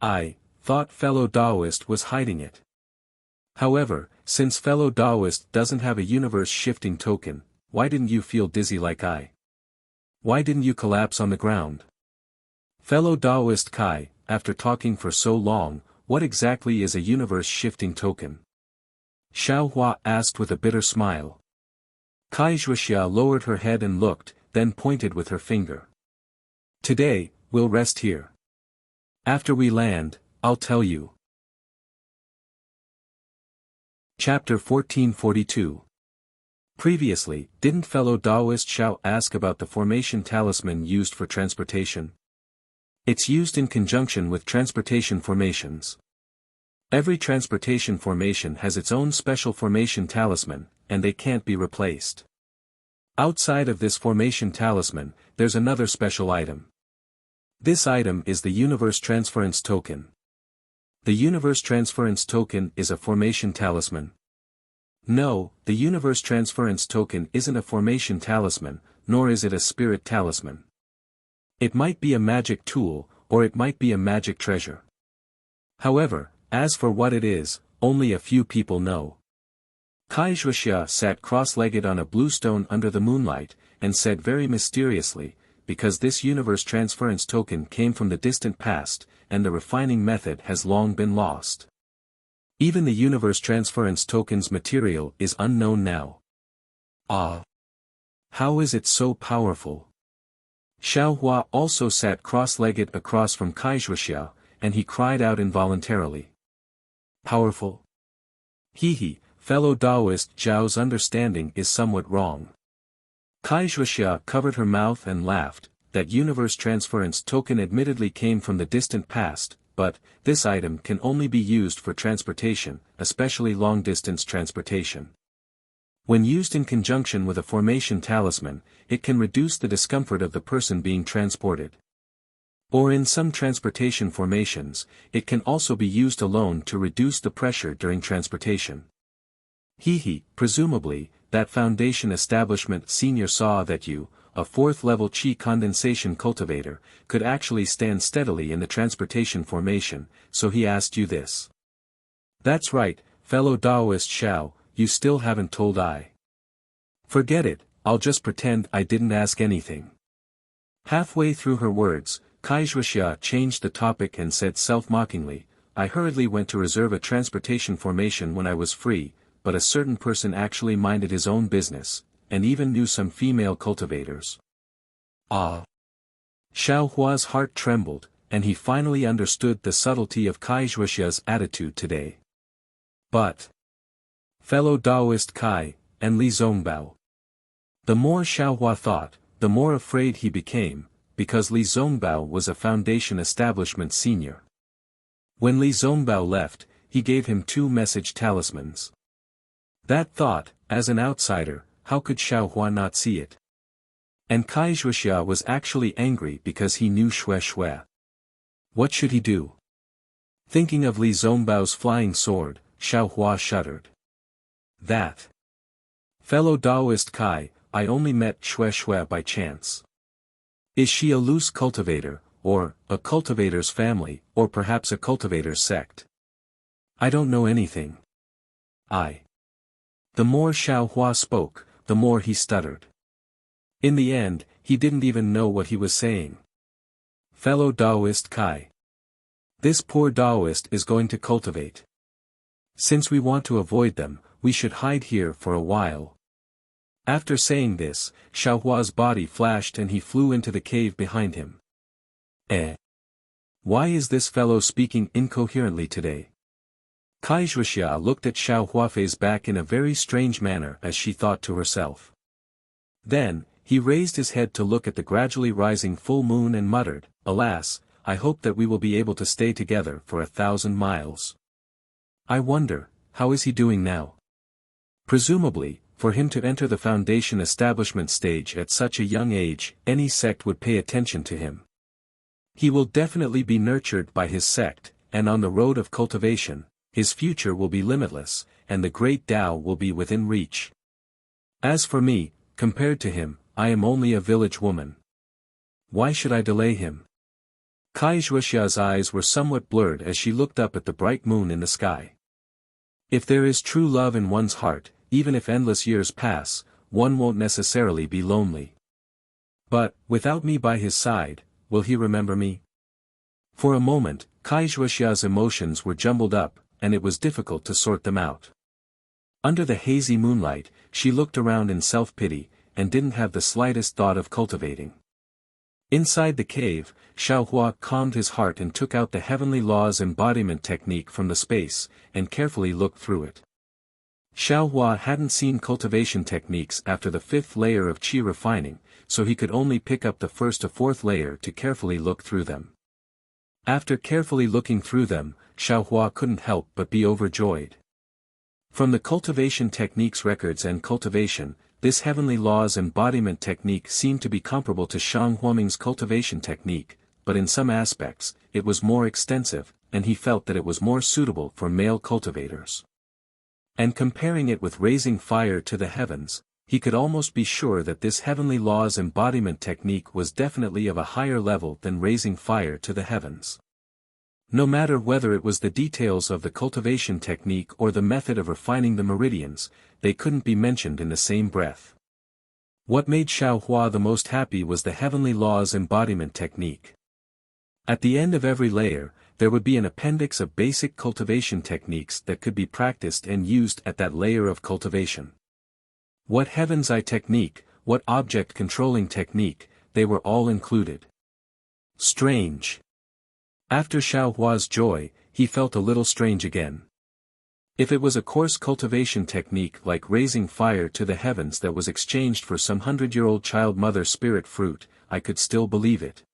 I thought fellow Taoist was hiding it. However, since fellow Taoist doesn't have a universe-shifting token, why didn't you feel dizzy like I? Why didn't you collapse on the ground? Fellow Taoist Kai, after talking for so long, what exactly is a universe-shifting token? Xiao Hua asked with a bitter smile. Wuxia lowered her head and looked, then pointed with her finger. Today, we'll rest here. After we land, I'll tell you. Chapter 1442. Previously, didn't fellow Taoist Xiao ask about the formation talisman used for transportation? It's used in conjunction with transportation formations. Every transportation formation has its own special formation talisman, and they can't be replaced. Outside of this formation talisman, there's another special item. This item is the Universe Transference Token. The Universe Transference Token is a formation talisman. No, the Universe Transference Token isn't a formation talisman, nor is it a spirit talisman. It might be a magic tool, or it might be a magic treasure. However, as for what it is, only a few people know. Wuxia sat cross-legged on a blue stone under the moonlight, and said very mysteriously, because this universe transference token came from the distant past, and the refining method has long been lost. Even the universe transference token's material is unknown now. How is it so powerful? Xiao Hua also sat cross-legged across from Wuxia, and he cried out involuntarily. Powerful? Fellow Taoist Zhao's understanding is somewhat wrong. Wuxia covered her mouth and laughed. That universe transference token admittedly came from the distant past, but this item can only be used for transportation, especially long-distance transportation. When used in conjunction with a formation talisman, it can reduce the discomfort of the person being transported. Or in some transportation formations, it can also be used alone to reduce the pressure during transportation. Presumably, that Foundation establishment senior saw that you, a fourth-level Qi condensation cultivator, could actually stand steadily in the transportation formation, so he asked you this. That's right, fellow Taoist Xiao, you still haven't told I. Forget it, I'll just pretend I didn't ask anything. Halfway through her words, Wuxia changed the topic and said self-mockingly, I hurriedly went to reserve a transportation formation when I was free, but a certain person actually minded his own business, and even knew some female cultivators. Xiao Hua's heart trembled, and he finally understood the subtlety of Wuxia's attitude today. But fellow Taoist Kai, and Li Zongbao. The more Xiao Hua thought, the more afraid he became, because Li Zongbao was a Foundation establishment senior. When Li Zongbao left, he gave him 2 message talismans. That thought, as an outsider, how could Xiao Hua not see it? And Wuxia was actually angry because he knew Shui. What should he do? Thinking of Li Zongbao's flying sword, Xiao Hua shuddered. That fellow Taoist Kai, I only met Shui by chance. Is she a loose cultivator, or a cultivator's family, or perhaps a cultivator's sect? I don't know anything. The more Xiao Hua spoke, the more he stuttered. In the end, he didn't even know what he was saying. fellow Taoist Kai. This poor Taoist is going to cultivate. Since we want to avoid them, we should hide here for a while. After saying this, Xiaohua's body flashed and he flew into the cave behind him. Why is this fellow speaking incoherently today? Kai Wuxia looked at Xiaohuafei's back in a very strange manner as she thought to herself. Then, he raised his head to look at the gradually rising full moon and muttered, "Alas, I hope that we will be able to stay together for 1,000 miles. I wonder, how is he doing now?" Presumably, for him to enter the foundation establishment stage at such a young age, any sect would pay attention to him. He will definitely be nurtured by his sect, and on the road of cultivation, his future will be limitless, and the great Tao will be within reach. As for me, compared to him, I am only a village woman. Why should I delay him? Kai Wuxia's eyes were somewhat blurred as she looked up at the bright moon in the sky. If there is true love in one's heart, even if endless years pass, one won't necessarily be lonely. But, without me by his side, will he remember me? For a moment, Kai Wuxia's emotions were jumbled up, and it was difficult to sort them out. Under the hazy moonlight, she looked around in self-pity, and didn't have the slightest thought of cultivating. Inside the cave, Xiaohua calmed his heart and took out the Heavenly Laws embodiment technique from the space, and carefully looked through it. Xiaohua hadn't seen cultivation techniques after the 5th layer of qi refining, so he could only pick up the 1st to 4th layer to carefully look through them. After carefully looking through them, Xiaohua couldn't help but be overjoyed. From the cultivation techniques records and cultivation, this Heavenly Laws embodiment technique seemed to be comparable to Shang Huoming's cultivation technique, but in some aspects, it was more extensive, and he felt that it was more suitable for male cultivators. And comparing it with raising fire to the heavens, he could almost be sure that this Heavenly Laws embodiment technique was definitely of a higher level than raising fire to the heavens. No matter whether it was the details of the cultivation technique or the method of refining the meridians, they couldn't be mentioned in the same breath. What made Xiaohua the most happy was the Heavenly Laws embodiment technique. At the end of every layer, there would be an appendix of basic cultivation techniques that could be practiced and used at that layer of cultivation. What Heaven's Eye technique, what object controlling technique, they were all included. Strange. After Xiaohua's joy, he felt a little strange again. If it was a coarse cultivation technique like raising fire to the heavens that was exchanged for some 100-year-old child mother spirit fruit, I could still believe it.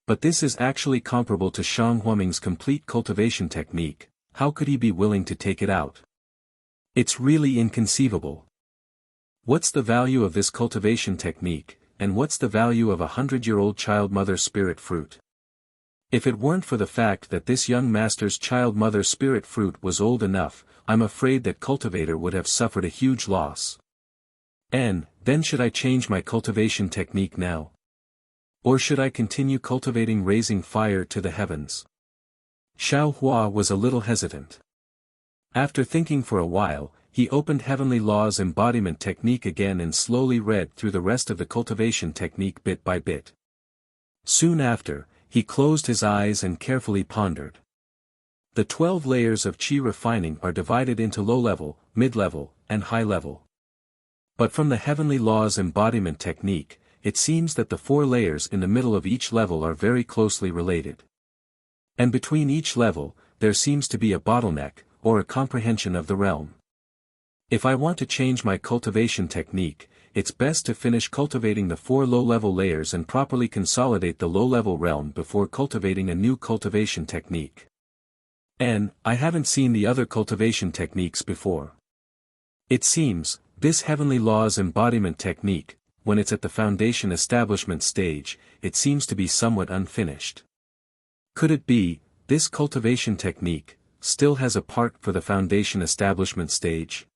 But this is actually comparable to Shang Huoming's complete cultivation technique. How could he be willing to take it out? It's really inconceivable. What's the value of this cultivation technique, and what's the value of a 100-year-old child mother spirit fruit? If it weren't for the fact that this young master's child mother spirit fruit was old enough, I'm afraid that cultivator would have suffered a huge loss. And, then should I change my cultivation technique now? Or should I continue cultivating raising fire to the heavens? Xiaohua was a little hesitant. After thinking for a while, he opened Heavenly Laws embodiment technique again and slowly read through the rest of the cultivation technique bit by bit. Soon after, he closed his eyes and carefully pondered. The 12 layers of qi refining are divided into low-level, mid-level, and high-level. But from the Heavenly Laws embodiment technique, it seems that the 4 layers in the middle of each level are very closely related. And between each level, there seems to be a bottleneck, or a comprehension of the realm. If I want to change my cultivation technique, it's best to finish cultivating the 4 low-level layers and properly consolidate the low-level realm before cultivating a new cultivation technique. And, I haven't seen the other cultivation techniques before. It seems, this Heavenly Laws embodiment technique, when it's at the foundation establishment stage, it seems to be somewhat unfinished. Could it be, this cultivation technique, still has a part for the foundation establishment stage?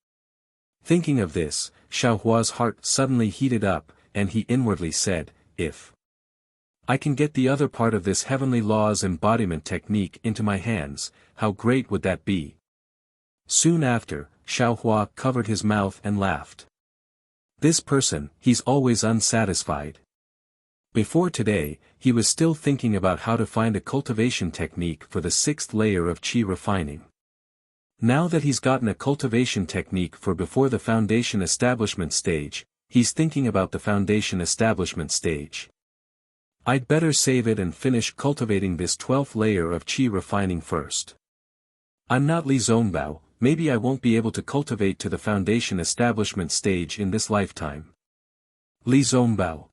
Thinking of this, Xiaohua's heart suddenly heated up, and he inwardly said, if I can get the other part of this Heavenly Laws embodiment technique into my hands, how great would that be? Soon after, Xiaohua covered his mouth and laughed. This person, he's always unsatisfied. Before today, he was still thinking about how to find a cultivation technique for the 6th layer of qi refining. Now that he's gotten a cultivation technique for before the foundation establishment stage, he's thinking about the foundation establishment stage. I'd better save it and finish cultivating this 12th layer of qi refining first. I'm not Li Zongbao, maybe I won't be able to cultivate to the foundation establishment stage in this lifetime. Li Zongbao.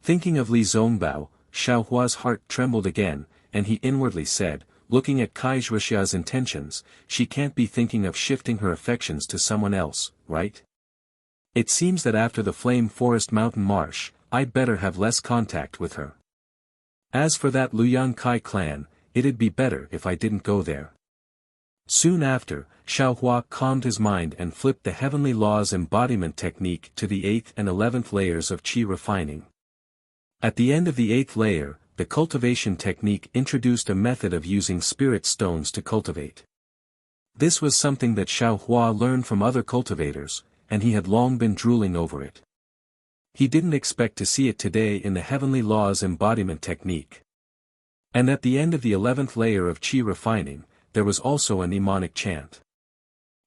Thinking of Li Zongbao, Xiaohua's heart trembled again, and he inwardly said, looking at Kai Zhuxia's intentions, she can't be thinking of shifting her affections to someone else, right? It seems that after the Flame Forest Mountain Marsh, I'd better have less contact with her. As for that Luyan Kai clan, it'd be better if I didn't go there. Soon after, Xiaohua calmed his mind and flipped the Heavenly Law's embodiment technique to the 8th and 11th layers of qi refining. At the end of the 8th layer, the cultivation technique introduced a method of using spirit stones to cultivate. This was something that Xiaohua learned from other cultivators, and he had long been drooling over it. He didn't expect to see it today in the Heavenly Law's embodiment technique. And at the end of the 11th layer of qi refining, there was also a mnemonic chant.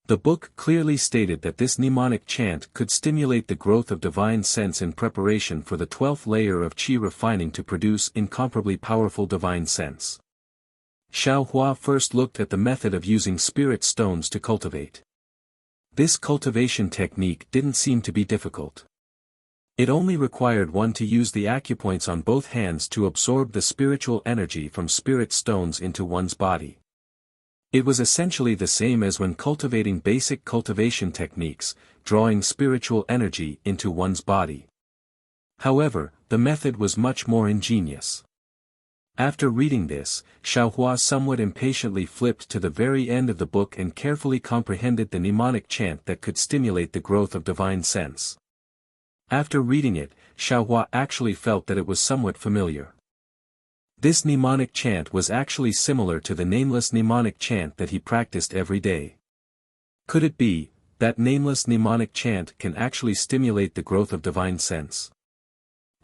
The book clearly stated that this mnemonic chant could stimulate the growth of divine sense in preparation for the 12th layer of qi refining to produce incomparably powerful divine sense. Xiaohua first looked at the method of using spirit stones to cultivate. This cultivation technique didn't seem to be difficult. It only required one to use the acupoints on both hands to absorb the spiritual energy from spirit stones into one's body. It was essentially the same as when cultivating basic cultivation techniques, drawing spiritual energy into one's body. However, the method was much more ingenious. After reading this, Xiaohua somewhat impatiently flipped to the very end of the book and carefully comprehended the mnemonic chant that could stimulate the growth of divine sense. After reading it, Xiaohua actually felt that it was somewhat familiar. This mnemonic chant was actually similar to the nameless mnemonic chant that he practiced every day. Could it be that nameless mnemonic chant can actually stimulate the growth of divine sense?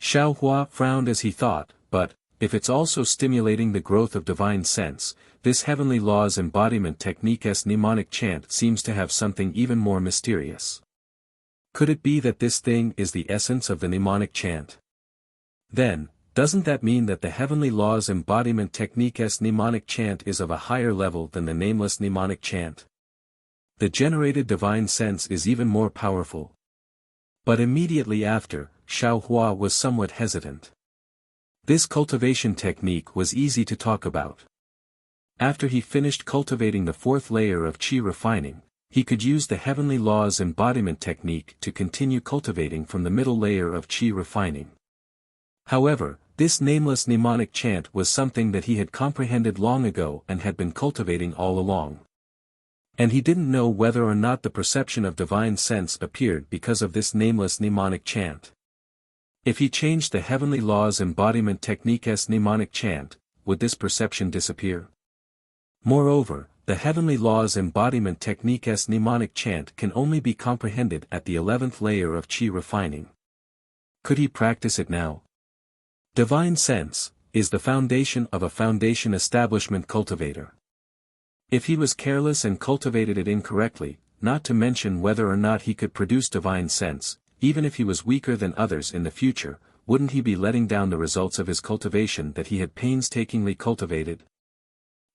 Xiaohua frowned as he thought, but, if it's also stimulating the growth of divine sense, this Heavenly Law's embodiment technique's mnemonic chant seems to have something even more mysterious. Could it be that this thing is the essence of the mnemonic chant? Then, doesn't that mean that the Heavenly Law's embodiment technique's mnemonic chant is of a higher level than the nameless mnemonic chant? The generated divine sense is even more powerful. But immediately after, Xiaohua was somewhat hesitant. This cultivation technique was easy to talk about. After he finished cultivating the 4th layer of qi refining, he could use the Heavenly Law's embodiment technique to continue cultivating from the middle layer of qi refining. However, this nameless mnemonic chant was something that he had comprehended long ago and had been cultivating all along. And he didn't know whether or not the perception of divine sense appeared because of this nameless mnemonic chant. If he changed the Heavenly Law's embodiment technique's mnemonic chant, would this perception disappear? Moreover, the Heavenly Law's embodiment technique's mnemonic chant can only be comprehended at the 11th layer of qi refining. Could he practice it now? Divine sense is the foundation of a foundation establishment cultivator. If he was careless and cultivated it incorrectly, not to mention whether or not he could produce divine sense, even if he was weaker than others in the future, wouldn't he be letting down the results of his cultivation that he had painstakingly cultivated?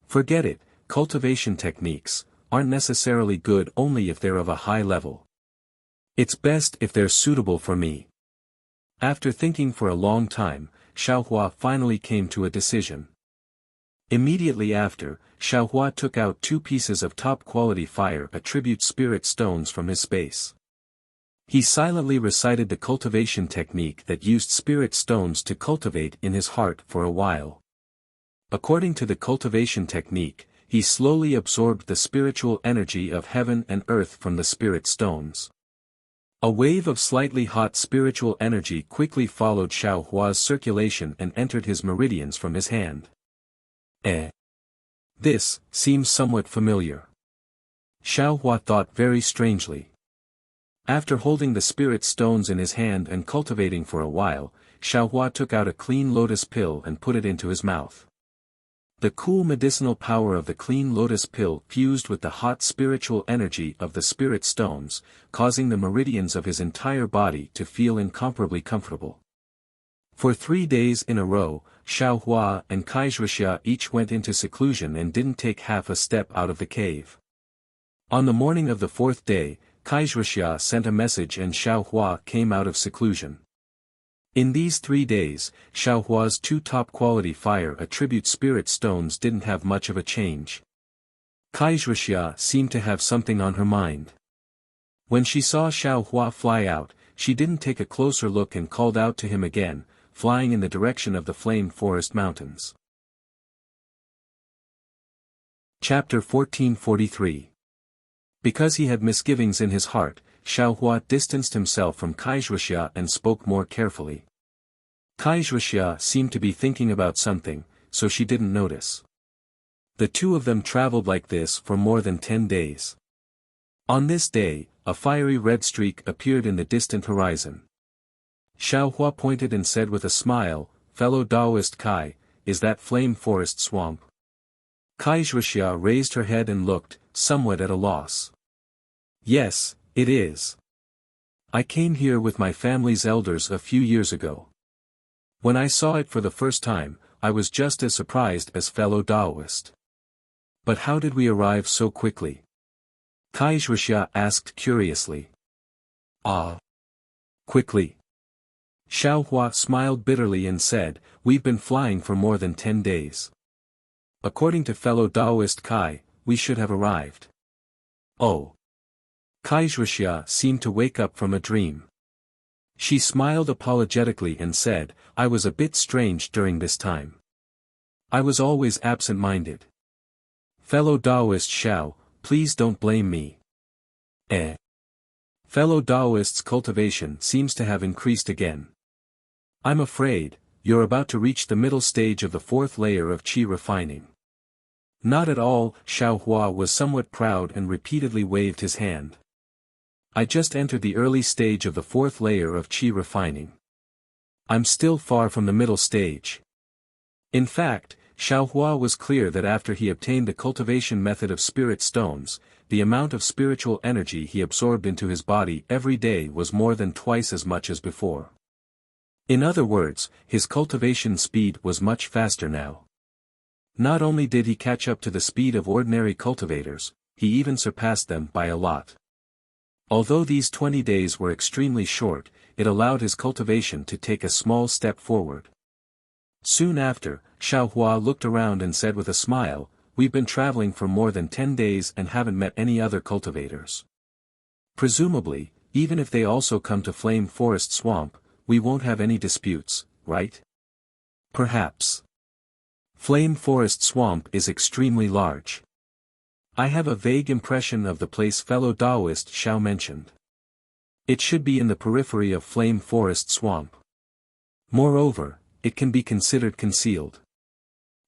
Forget it, cultivation techniques aren't necessarily good only if they're of a high level. It's best if they're suitable for me. After thinking for a long time, Xiaohua finally came to a decision. Immediately after, Xiaohua took out 2 pieces of top-quality fire attribute spirit stones from his space. He silently recited the cultivation technique that used spirit stones to cultivate in his heart for a while. According to the cultivation technique, he slowly absorbed the spiritual energy of heaven and earth from the spirit stones. A wave of slightly hot spiritual energy quickly followed Xiaohua's circulation and entered his meridians from his hand. This seems somewhat familiar. Xiaohua thought very strangely. After holding the spirit stones in his hand and cultivating for a while, Xiaohua took out a clean lotus pill and put it into his mouth. The cool medicinal power of the clean lotus pill fused with the hot spiritual energy of the spirit stones, causing the meridians of his entire body to feel incomparably comfortable. For 3 days in a row, Xiaohua and Kaizhuxia each went into seclusion and didn't take half a step out of the cave. On the morning of the 4th day, Kaizhuxia sent a message and Xiaohua came out of seclusion. In these 3 days, Xiaohua's 2 top-quality fire attribute spirit stones didn't have much of a change. Kaizhuxia seemed to have something on her mind. When she saw Xiaohua fly out, she didn't take a closer look and called out to him again, flying in the direction of the Flame Forest Mountains. Chapter 1443. Because he had misgivings in his heart, Xiaohua distanced himself from Kaizhuxia and spoke more carefully. Kaizhuxia seemed to be thinking about something, so she didn't notice. The two of them traveled like this for more than 10 days. On this day, a fiery red streak appeared in the distant horizon. Xiaohua pointed and said with a smile, "Fellow Taoist Kai, is that Flame Forest Swamp?" Kaizhuxia raised her head and looked, somewhat at a loss. "Yes, it is. I came here with my family's elders a few years ago. When I saw it for the first time, I was just as surprised as fellow Taoist. But how did we arrive so quickly?" Kaizhuxia asked curiously. Quickly. Xiaohua smiled bitterly and said, "We've been flying for more than 10 days. According to fellow Taoist Kai, we should have arrived." "Oh." Kaizhuxia seemed to wake up from a dream. She smiled apologetically and said, "I was a bit strange during this time. I was always absent-minded. Fellow Taoist Xiao, please don't blame me." Fellow Taoist's cultivation seems to have increased again. "I'm afraid, you're about to reach the middle stage of the 4th layer of qi refining." "Not at all," Xiaohua was somewhat proud and repeatedly waved his hand. "I just entered the early stage of the 4th layer of qi refining. I'm still far from the middle stage." In fact, Xiaohua was clear that after he obtained the cultivation method of spirit stones, the amount of spiritual energy he absorbed into his body every day was more than twice as much as before. In other words, his cultivation speed was much faster now. Not only did he catch up to the speed of ordinary cultivators, he even surpassed them by a lot. Although these 20 days were extremely short, it allowed his cultivation to take a small step forward. Soon after, Xiaohua looked around and said with a smile, "We've been traveling for more than 10 days and haven't met any other cultivators. Presumably, even if they also come to Flame Forest Swamp, we won't have any disputes, right?" "Perhaps. Flame Forest Swamp is extremely large. I have a vague impression of the place fellow Taoist Xiao mentioned. It should be in the periphery of Flame Forest Swamp. Moreover, it can be considered concealed.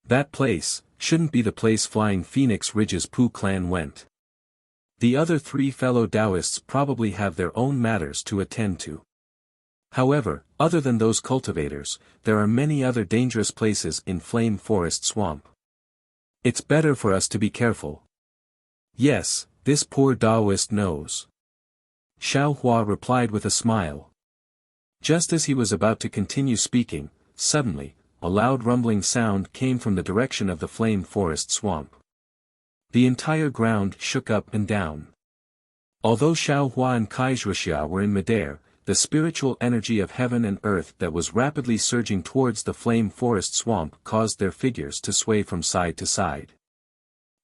That place shouldn't be the place Flying Phoenix Ridge's Pu clan went. The other 3 fellow Taoists probably have their own matters to attend to. However, other than those cultivators, there are many other dangerous places in Flame Forest Swamp. It's better for us to be careful." "Yes, this poor Taoist knows." Xiaohua replied with a smile. Just as he was about to continue speaking, suddenly, a loud rumbling sound came from the direction of the Flame Forest Swamp. The entire ground shook up and down. Although Xiaohua and Kaizhuxia were in midair, the spiritual energy of heaven and earth that was rapidly surging towards the Flame Forest Swamp caused their figures to sway from side to side.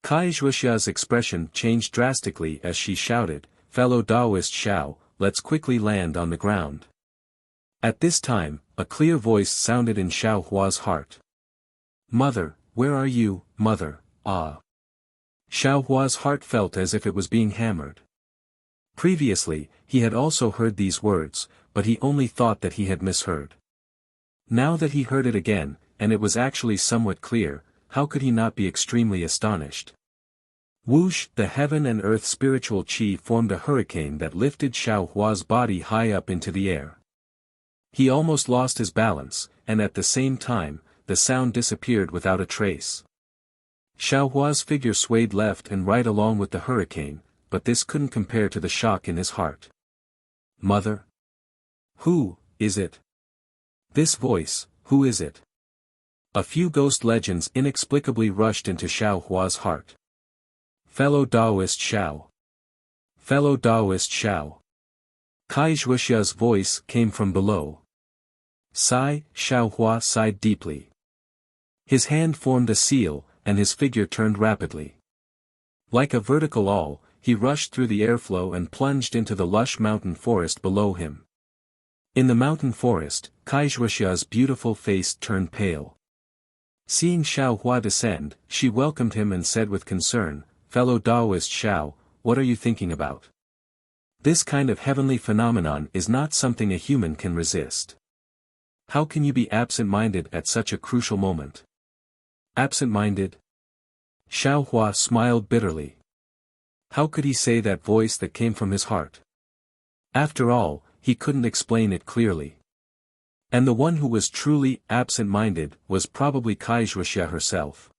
Kaizhuxia's expression changed drastically as she shouted, "Fellow Taoist Xiao, let's quickly land on the ground." At this time, a clear voice sounded in Xiaohua's heart. "Mother, where are you, mother, ah?" Xiaohua's heart felt as if it was being hammered. Previously, he had also heard these words, but he only thought that he had misheard. Now that he heard it again, and it was actually somewhat clear, how could he not be extremely astonished? Whoosh! The heaven and earth spiritual chi formed a hurricane that lifted Xiao Hua's body high up into the air. He almost lost his balance, and at the same time, the sound disappeared without a trace. Xiao Hua's figure swayed left and right along with the hurricane, but this couldn't compare to the shock in his heart. Mother? Who is it? This voice, who is it? A few ghost legends inexplicably rushed into Xiao Hua's heart. Fellow Taoist Xiao. Fellow Taoist Xiao. Kai Wuxia's voice came from below. Sigh, Xiao Hua sighed deeply. His hand formed a seal, and his figure turned rapidly. Like a vertical awl, he rushed through the airflow and plunged into the lush mountain forest below him. In the mountain forest, Kai Wuxia's beautiful face turned pale. Seeing Xiao Hua descend, she welcomed him and said with concern, "Fellow Taoist Xiao, what are you thinking about? This kind of heavenly phenomenon is not something a human can resist. How can you be absent-minded at such a crucial moment?" Absent-minded? Xiao Hua smiled bitterly. How could he say that voice that came from his heart? After all, he couldn't explain it clearly. And the one who was truly absent-minded was probably Kai Wuxia herself.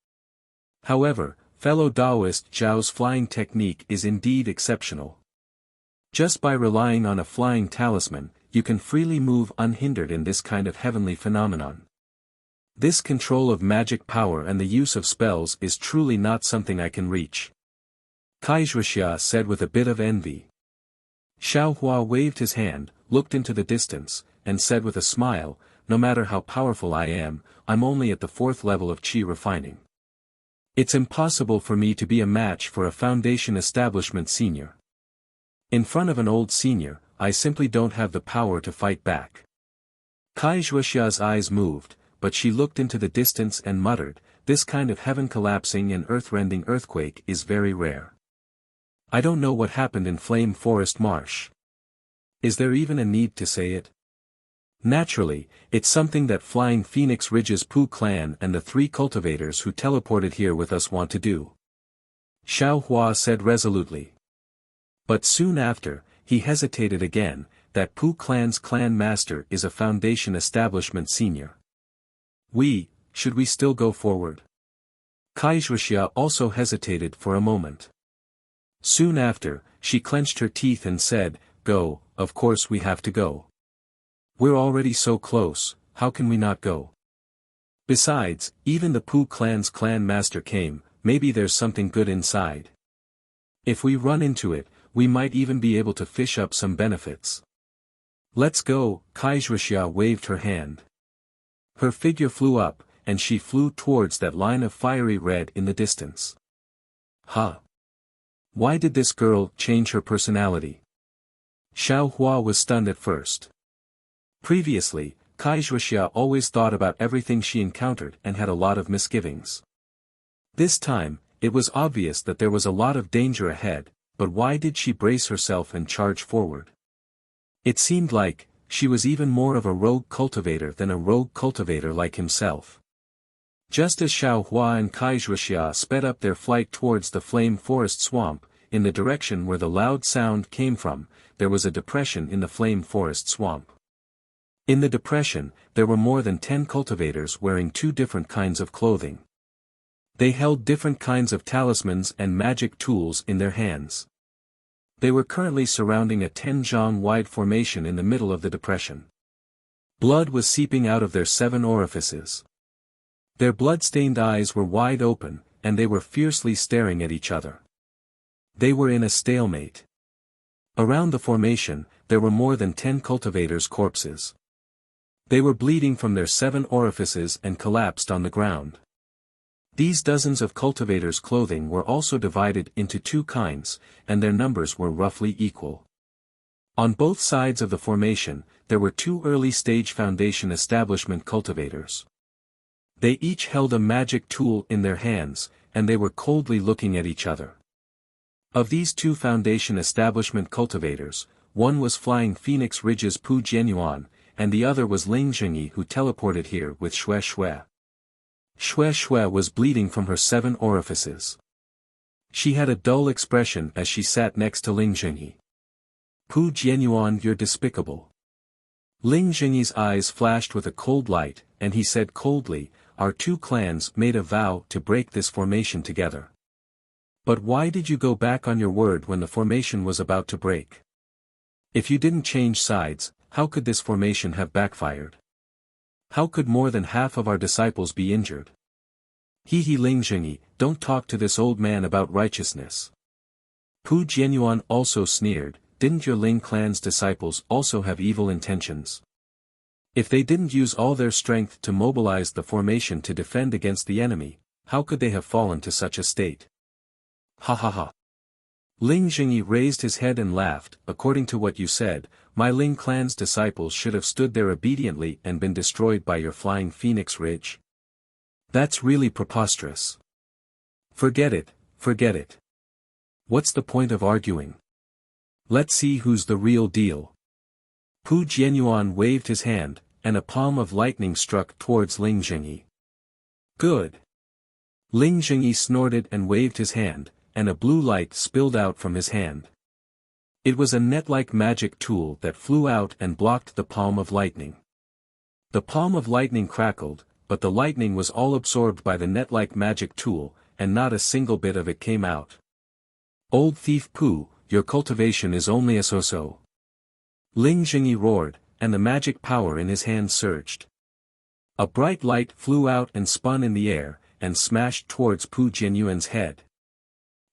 However, fellow Taoist Zhao's flying technique is indeed exceptional. Just by relying on a flying talisman, you can freely move unhindered in this kind of heavenly phenomenon. This control of magic power and the use of spells is truly not something I can reach. Kai Wuxia said with a bit of envy. Xiao Hua waved his hand, looked into the distance, and said with a smile, "No matter how powerful I am, I'm only at the 4th level of chi refining. It's impossible for me to be a match for a foundation establishment senior. In front of an old senior, I simply don't have the power to fight back." Kai Wuxia's eyes moved, but she looked into the distance and muttered, "This kind of heaven collapsing and earth-rending earthquake is very rare. I don't know what happened in Flame Forest Marsh. Is there even a need to say it? Naturally, it's something that Flying Phoenix Ridge's Pooh clan and the 3 cultivators who teleported here with us want to do," Xiao Hua said resolutely. But soon after, he hesitated again, that Pooh clan's clan master is a foundation establishment senior. Should we still go forward? Kai Wuxia also hesitated for a moment. Soon after, she clenched her teeth and said, "Go, of course we have to go. We're already so close, how can we not go? Besides, even the Pooh clan's clan master came, maybe there's something good inside. If we run into it, we might even be able to fish up some benefits. Let's go." Kai Wuxia waved her hand. Her figure flew up, and she flew towards that line of fiery red in the distance. Huh? Why did this girl change her personality? Xiao Hua was stunned at first. Previously, Kai Wuxia always thought about everything she encountered and had a lot of misgivings. This time, it was obvious that there was a lot of danger ahead, but why did she brace herself and charge forward? It seemed like, she was even more of a rogue cultivator than a rogue cultivator like himself. Just as Xiao Hua and Kai Wuxia sped up their flight towards the Flame Forest Swamp, in the direction where the loud sound came from, there was a depression in the Flame Forest Swamp. In the depression, there were more than 10 cultivators wearing 2 different kinds of clothing. They held different kinds of talismans and magic tools in their hands. They were currently surrounding a 10-zhang-wide formation in the middle of the depression. Blood was seeping out of their 7 orifices. Their blood-stained eyes were wide open, and they were fiercely staring at each other. They were in a stalemate. Around the formation, there were more than 10 cultivators' corpses. They were bleeding from their 7 orifices and collapsed on the ground. These dozens of cultivators' clothing were also divided into 2 kinds, and their numbers were roughly equal. On both sides of the formation, there were 2 early-stage foundation establishment cultivators. They each held a magic tool in their hands, and they were coldly looking at each other. Of these 2 foundation establishment cultivators, one was Flying Phoenix Ridge's Pu Jianyuan, and the other was Ling Zhengyi, who teleported here with Xue Xue. Xue Xue was bleeding from her 7 orifices. She had a dull expression as she sat next to Ling Zhengyi. Pu Jianyuan, you're despicable. Ling Zhengyi's eyes flashed with a cold light, and he said coldly, our two clans made a vow to break this formation together. But why did you go back on your word when the formation was about to break? If you didn't change sides, how could this formation have backfired? How could more than half of our disciples be injured? He Ling Zhengyi, don't talk to this old man about righteousness. Pu Jianyuan also sneered, didn't your Ling clan's disciples also have evil intentions? If they didn't use all their strength to mobilize the formation to defend against the enemy, how could they have fallen to such a state? Ha ha ha. Ling Zhengyi raised his head and laughed, according to what you said, my Ling clan's disciples should have stood there obediently and been destroyed by your flying phoenix ridge. That's really preposterous. Forget it, forget it. What's the point of arguing? Let's see who's the real deal. Pu Jianyuan waved his hand, and a palm of lightning struck towards Ling Zhengyi. Good. Ling Zhengyi snorted and waved his hand, and a blue light spilled out from his hand. It was a net-like magic tool that flew out and blocked the palm of lightning. The palm of lightning crackled, but the lightning was all absorbed by the net-like magic tool, and not a single bit of it came out. Old thief Pu, your cultivation is only a so-so. Ling Zhengyi roared, and the magic power in his hand surged. A bright light flew out and spun in the air, and smashed towards Pu Jianyuan's head.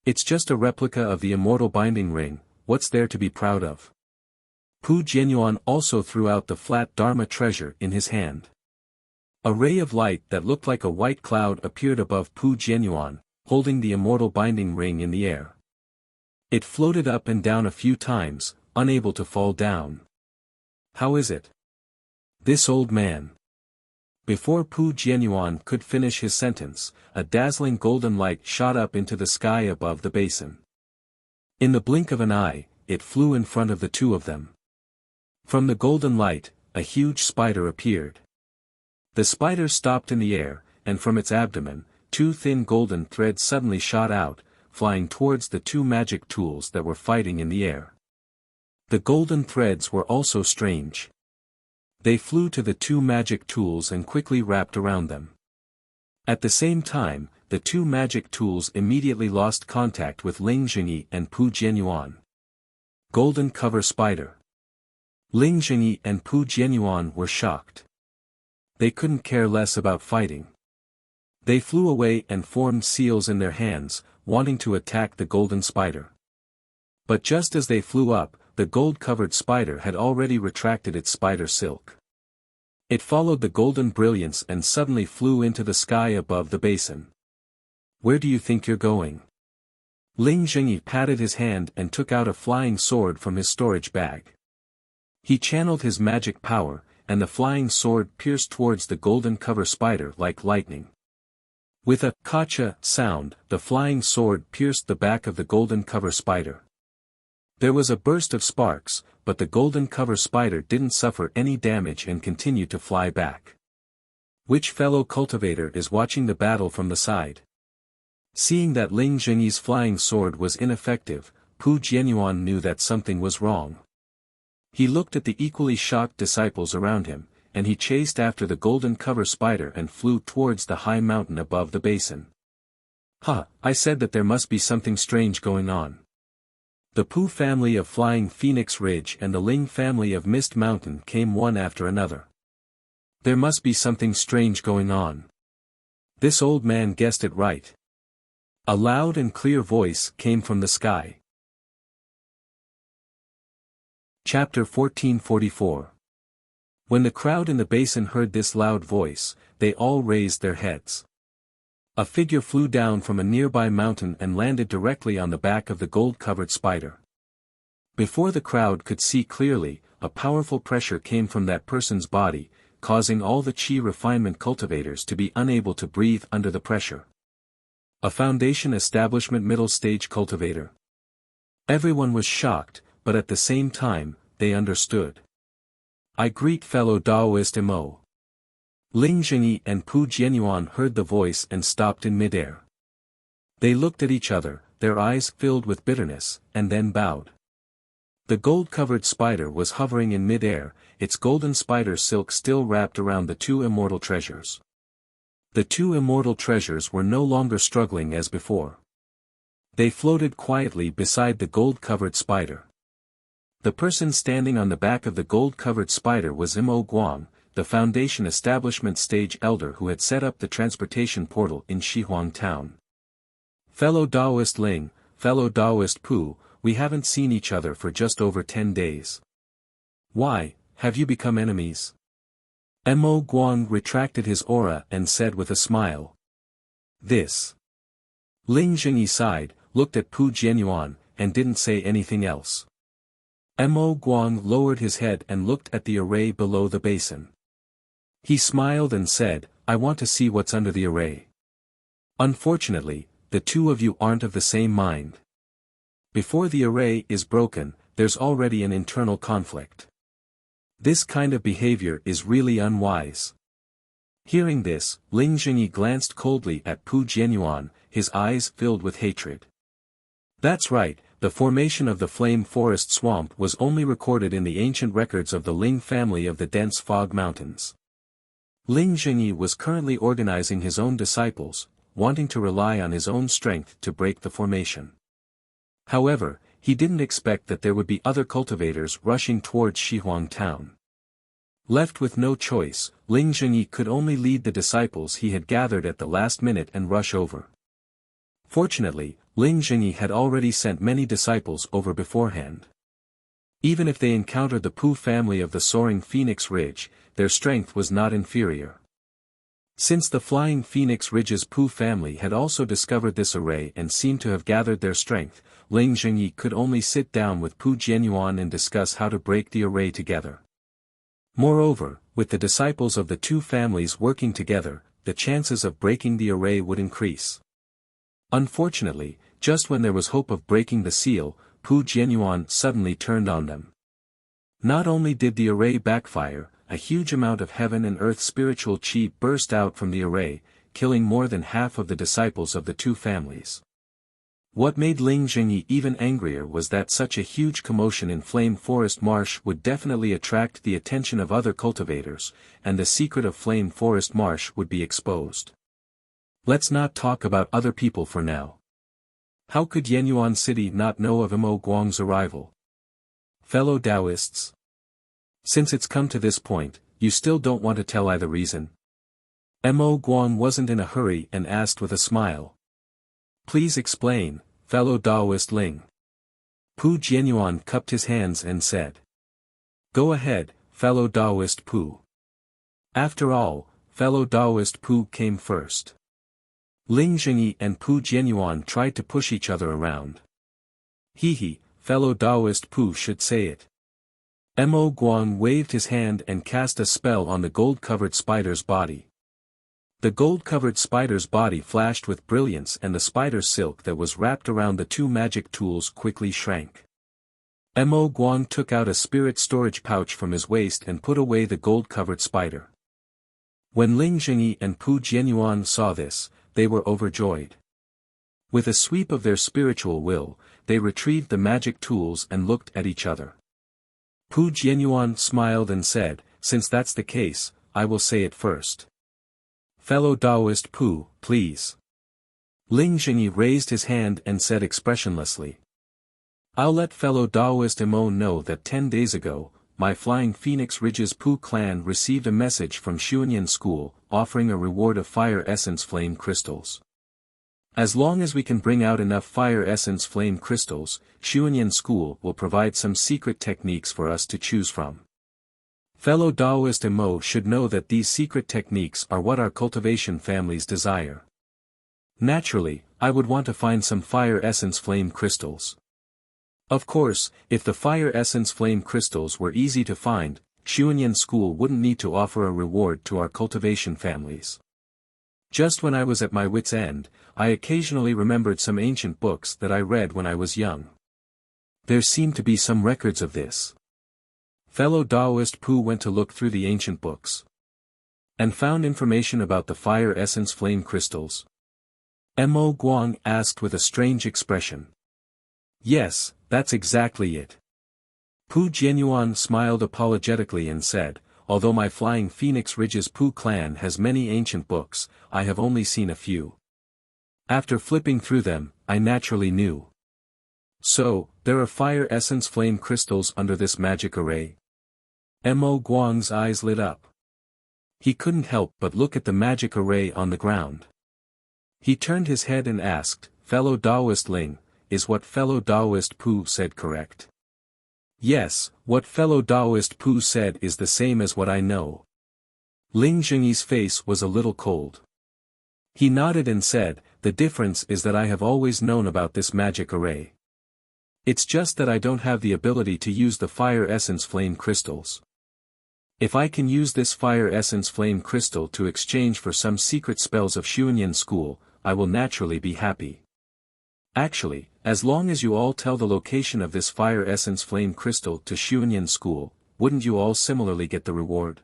It's just a replica of the immortal binding ring, what's there to be proud of? Pu Jianyuan also threw out the flat Dharma treasure in his hand. A ray of light that looked like a white cloud appeared above Pu Jianyuan, holding the immortal binding ring in the air. It floated up and down a few times, unable to fall down. How is it? This old man. Before Pu Jianyuan could finish his sentence, a dazzling golden light shot up into the sky above the basin. In the blink of an eye, it flew in front of the two of them. From the golden light, a huge spider appeared. The spider stopped in the air, and from its abdomen, two thin golden threads suddenly shot out, flying towards the two magic tools that were fighting in the air. The golden threads were also strange. They flew to the two magic tools and quickly wrapped around them. At the same time, the two magic tools immediately lost contact with Ling Zhengyi and Pu Jianyuan. Golden cover spider. Ling Zhengyi and Pu Jianyuan were shocked. They couldn't care less about fighting. They flew away and formed seals in their hands, wanting to attack the golden spider. But just as they flew up, the gold-covered spider had already retracted its spider silk. It followed the golden brilliance and suddenly flew into the sky above the basin. Where do you think you're going? Ling Zhengyi patted his hand and took out a flying sword from his storage bag. He channeled his magic power, and the flying sword pierced towards the golden cover spider like lightning. With a "kacha" sound, the flying sword pierced the back of the golden cover spider. There was a burst of sparks, but the golden cover spider didn't suffer any damage and continued to fly back. Which fellow cultivator is watching the battle from the side? Seeing that Ling Zhengyi's flying sword was ineffective, Pu Jianyuan knew that something was wrong. He looked at the equally shocked disciples around him, and he chased after the golden cover spider and flew towards the high mountain above the basin. I said that there must be something strange going on. The Pu family of Flying Phoenix Ridge and the Ling family of Mist Mountain came one after another. There must be something strange going on. This old man guessed it right. A loud and clear voice came from the sky. Chapter 1444. When the crowd in the basin heard this loud voice, they all raised their heads. A figure flew down from a nearby mountain and landed directly on the back of the gold-covered spider. Before the crowd could see clearly, a powerful pressure came from that person's body, causing all the Qi refinement cultivators to be unable to breathe under the pressure. A Foundation Establishment Middle Stage Cultivator. Everyone was shocked, but at the same time, they understood. I greet fellow Daoist Mo. Ling Zhengyi and Pu Jianyuan heard the voice and stopped in midair. They looked at each other, their eyes filled with bitterness, and then bowed. The gold-covered spider was hovering in mid-air, its golden spider silk still wrapped around the two immortal treasures. The two immortal treasures were no longer struggling as before. They floated quietly beside the gold-covered spider. The person standing on the back of the gold-covered spider was Mo Guang, the Foundation Establishment Stage Elder who had set up the transportation portal in Shihuang Town. Fellow Taoist Ling, fellow Taoist Pu, we haven't seen each other for just over 10 days. Why, have you become enemies? Mo Guang retracted his aura and said with a smile. This. Ling Jingyi sighed, looked at Pu Jianyuan, and didn't say anything else. Mo Guang lowered his head and looked at the array below the basin. He smiled and said, I want to see what's under the array. Unfortunately, the two of you aren't of the same mind. Before the array is broken, there's already an internal conflict. This kind of behavior is really unwise. Hearing this, Ling Jingyi glanced coldly at Pu Jianyuan, his eyes filled with hatred. That's right, the formation of the Flame Forest Swamp was only recorded in the ancient records of the Ling family of the dense fog mountains. Ling Jingyi was currently organizing his own disciples, wanting to rely on his own strength to break the formation. However, he didn't expect that there would be other cultivators rushing towards Shihuang Town. Left with no choice, Ling Jingyi could only lead the disciples he had gathered at the last minute and rush over. Fortunately, Ling Jingyi had already sent many disciples over beforehand. Even if they encountered the Pu family of the soaring Phoenix Ridge, their strength was not inferior. Since the Flying Phoenix Ridge's Pu family had also discovered this array and seemed to have gathered their strength, Ling Jingyi could only sit down with Pu Jianyuan and discuss how to break the array together. Moreover, with the disciples of the two families working together, the chances of breaking the array would increase. Unfortunately, just when there was hope of breaking the seal, Pu Jianyuan suddenly turned on them. Not only did the array backfire, a huge amount of heaven and earth spiritual chi burst out from the array, killing more than half of the disciples of the two families. What made Ling Jingyi even angrier was that such a huge commotion in Flame Forest Marsh would definitely attract the attention of other cultivators, and the secret of Flame Forest Marsh would be exposed. Let's not talk about other people for now. How could Yenyuan City not know of Mo Guang's arrival? Fellow Taoists. Since it's come to this point, you still don't want to tell I the reason? Mo Guang wasn't in a hurry and asked with a smile. Please explain, fellow Taoist Ling. Pu Jianyuan cupped his hands and said. Go ahead, fellow Taoist Pu. After all, fellow Taoist Pu came first. Ling Jingyi and Pu Jianyuan tried to push each other around. Fellow Taoist Pu should say it. Mo Guang waved his hand and cast a spell on the gold-covered spider's body. The gold-covered spider's body flashed with brilliance and the spider silk that was wrapped around the two magic tools quickly shrank. Mo Guang took out a spirit storage pouch from his waist and put away the gold-covered spider. When Ling Jingyi and Pu Jianyuan saw this, they were overjoyed. With a sweep of their spiritual will, they retrieved the magic tools and looked at each other. Pu Jianyuan smiled and said, since that's the case, I will say it first. Fellow Taoist Pu, please. Ling Jingyi raised his hand and said expressionlessly. I'll let fellow Taoist Mo know that 10 days ago, my Flying Phoenix Ridge's Pu clan received a message from Xuanyan School, offering a reward of fire essence flame crystals. As long as we can bring out enough fire essence flame crystals, Xuanyan School will provide some secret techniques for us to choose from. Fellow Taoist Mo should know that these secret techniques are what our cultivation families desire. Naturally, I would want to find some fire essence flame crystals. Of course, if the fire essence flame crystals were easy to find, Xuanyan School wouldn't need to offer a reward to our cultivation families. Just when I was at my wit's end, I occasionally remembered some ancient books that I read when I was young. There seemed to be some records of this. Fellow Taoist Pu went to look through the ancient books. And found information about the fire essence flame crystals. Mo Guang asked with a strange expression. Yes, that's exactly it. Pu Jianyuan smiled apologetically and said, although my Flying Phoenix Ridge's Pu clan has many ancient books, I have only seen a few. After flipping through them, I naturally knew. So, there are fire essence flame crystals under this magic array? Mo Guang's eyes lit up. He couldn't help but look at the magic array on the ground. He turned his head and asked, fellow Taoist Ling, is what fellow Taoist Pu said correct? Yes, what fellow Taoist Pu said is the same as what I know. Ling Zhengyi's face was a little cold. He nodded and said, the difference is that I have always known about this magic array. It's just that I don't have the ability to use the fire essence flame crystals. If I can use this fire essence flame crystal to exchange for some secret spells of Xuanyan school, I will naturally be happy. Actually, as long as you all tell the location of this fire essence flame crystal to Xuanyan school, wouldn't you all similarly get the reward?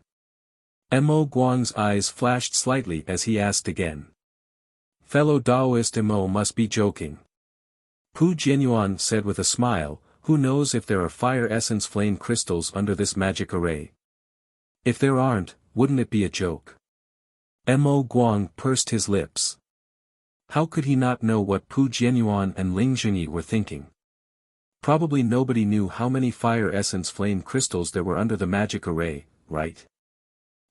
Mo Guang's eyes flashed slightly as he asked again. Fellow Taoist Mo must be joking. Pu Jianyuan said with a smile, who knows if there are fire essence flame crystals under this magic array? If there aren't, wouldn't it be a joke? Mo Guang pursed his lips. How could he not know what Pu Jianyuan and Ling Zhengyi were thinking? Probably nobody knew how many fire essence flame crystals there were under the magic array, right?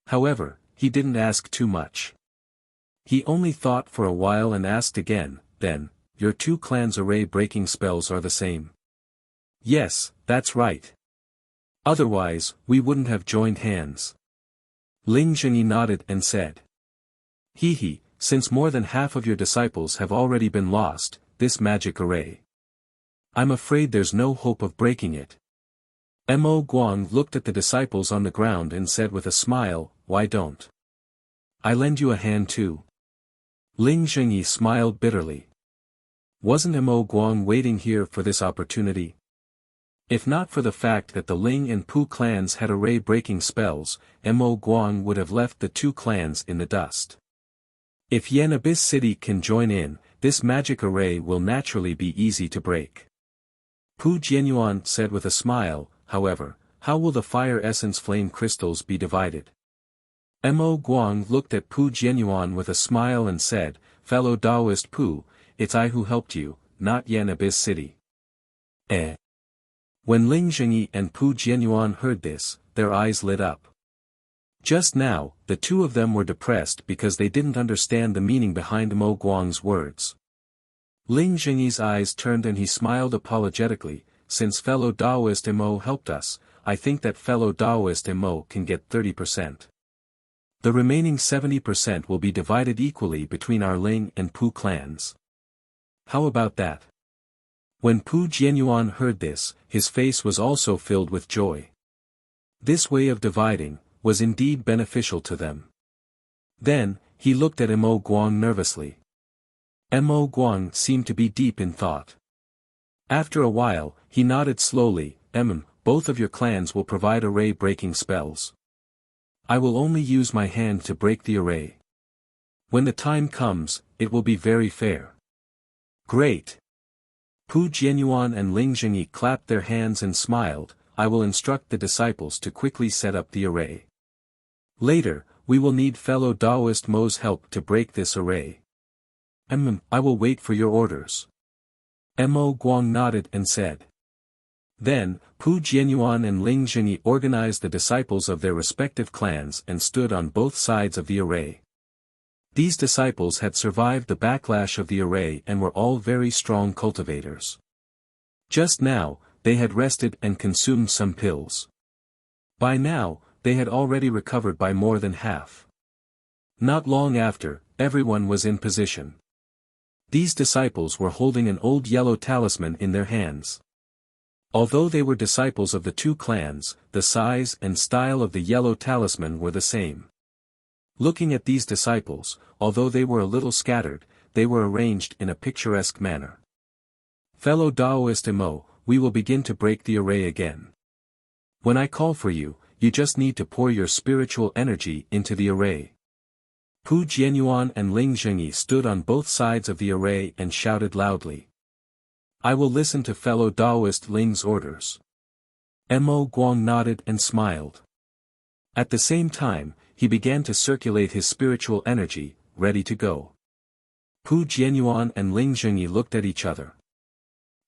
However, he didn't ask too much. He only thought for a while and asked again, then, your two clans' array-breaking spells are the same? Yes, that's right. Otherwise, we wouldn't have joined hands. Ling Zhengyi nodded and said. He, since more than half of your disciples have already been lost, this magic array. I'm afraid there's no hope of breaking it. Mo Guang looked at the disciples on the ground and said with a smile, why don't I lend you a hand too? Ling Zhengyi smiled bitterly. Wasn't Mo Guang waiting here for this opportunity? If not for the fact that the Ling and Pu clans had array-breaking spells, Mo Guang would have left the two clans in the dust. If Yen Abyss City can join in, this magic array will naturally be easy to break. Pu Jianyuan said with a smile, however, how will the fire essence flame crystals be divided? Mo Guang looked at Pu Jianyuan with a smile and said, fellow Taoist Pu, it's I who helped you, not Yen Abyss City. When Ling Zhengyi and Pu Jianyuan heard this, their eyes lit up. Just now, the two of them were depressed because they didn't understand the meaning behind Mo Guang's words. Ling Zhengyi's eyes turned and he smiled apologetically, since fellow Taoist Mo helped us, I think that fellow Taoist Mo can get 30%. The remaining 70% will be divided equally between our Ling and Pu clans. How about that? When Pu Jianyuan heard this, his face was also filled with joy. This way of dividing was indeed beneficial to them. Then, he looked at Mo Guang nervously. Mo Guang seemed to be deep in thought. After a while, he nodded slowly, both of your clans will provide array-breaking spells. I will only use my hand to break the array. When the time comes, it will be very fair. Great! Pu Jianyuan and Ling Zhengyi clapped their hands and smiled, I will instruct the disciples to quickly set up the array. Later, we will need fellow Taoist Mo's help to break this array. I will wait for your orders. Mo Guang nodded and said. Then, Pu Jianyuan and Ling Zhengyi organized the disciples of their respective clans and stood on both sides of the array. These disciples had survived the backlash of the array and were all very strong cultivators. Just now, they had rested and consumed some pills. By now, they had already recovered by more than half. Not long after, everyone was in position. These disciples were holding an old yellow talisman in their hands. Although they were disciples of the two clans, the size and style of the yellow talisman were the same. Looking at these disciples, although they were a little scattered, they were arranged in a picturesque manner. Fellow Taoist Mo, we will begin to break the array again. When I call for you, you just need to pour your spiritual energy into the array. Pu Jianyuan and Ling Zhengyi stood on both sides of the array and shouted loudly. I will listen to fellow Daoist Ling's orders. Mo Guang nodded and smiled. At the same time, he began to circulate his spiritual energy, ready to go. Pu Jianyuan and Ling Zhengyi looked at each other.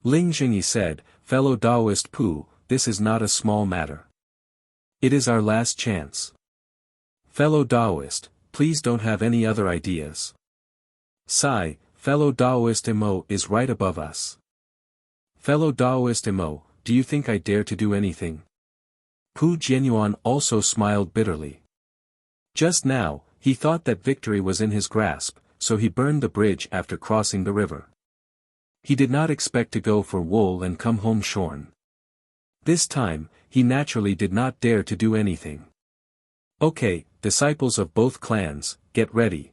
Ling Zhengyi said, Fellow Daoist Pu, this is not a small matter. It is our last chance. Fellow Daoist, please don't have any other ideas. Sigh, fellow Daoist Mo is right above us. Fellow Daoist Mo, do you think I dare to do anything? Pu Jianyuan also smiled bitterly. Just now, he thought that victory was in his grasp, so he burned the bridge after crossing the river. He did not expect to go for wool and come home shorn. This time, he naturally did not dare to do anything. Okay, disciples of both clans, get ready.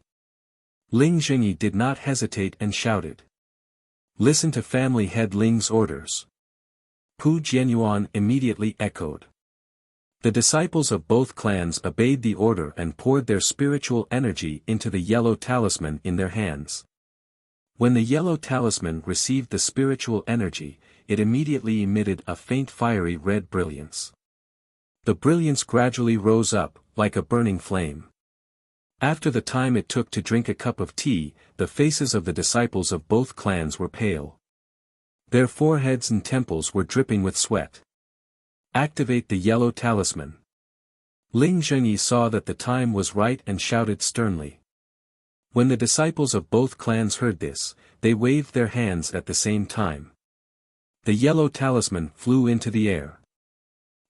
Ling Zhengyi did not hesitate and shouted. Listen to family head Ling's orders. Pu Jianyuan immediately echoed. The disciples of both clans obeyed the order and poured their spiritual energy into the yellow talisman in their hands. When the yellow talisman received the spiritual energy, it immediately emitted a faint fiery red brilliance. The brilliance gradually rose up, like a burning flame. After the time it took to drink a cup of tea, the faces of the disciples of both clans were pale. Their foreheads and temples were dripping with sweat. Activate the yellow talisman. Ling Zhengyi saw that the time was right and shouted sternly. When the disciples of both clans heard this, they waved their hands at the same time. The yellow talisman flew into the air.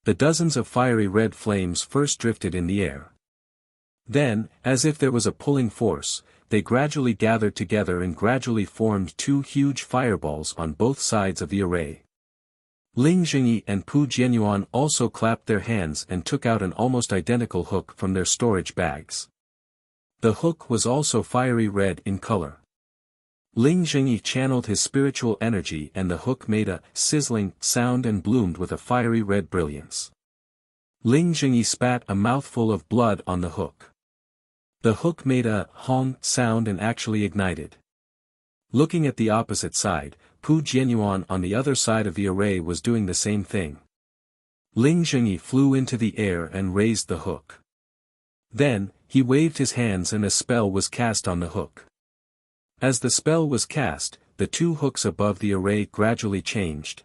The dozens of fiery red flames first drifted in the air. Then, as if there was a pulling force, they gradually gathered together and gradually formed two huge fireballs on both sides of the array. Ling Zhengyi and Pu Jianyuan also clapped their hands and took out an almost identical hook from their storage bags. The hook was also fiery red in color. Ling Zhengyi channeled his spiritual energy and the hook made a sizzling sound and bloomed with a fiery red brilliance. Ling Zhengyi spat a mouthful of blood on the hook. The hook made a hong sound and actually ignited. Looking at the opposite side, Pu Jianyuan on the other side of the array was doing the same thing. Ling Zhengyi flew into the air and raised the hook. Then, he waved his hands and a spell was cast on the hook. As the spell was cast, the two hooks above the array gradually changed.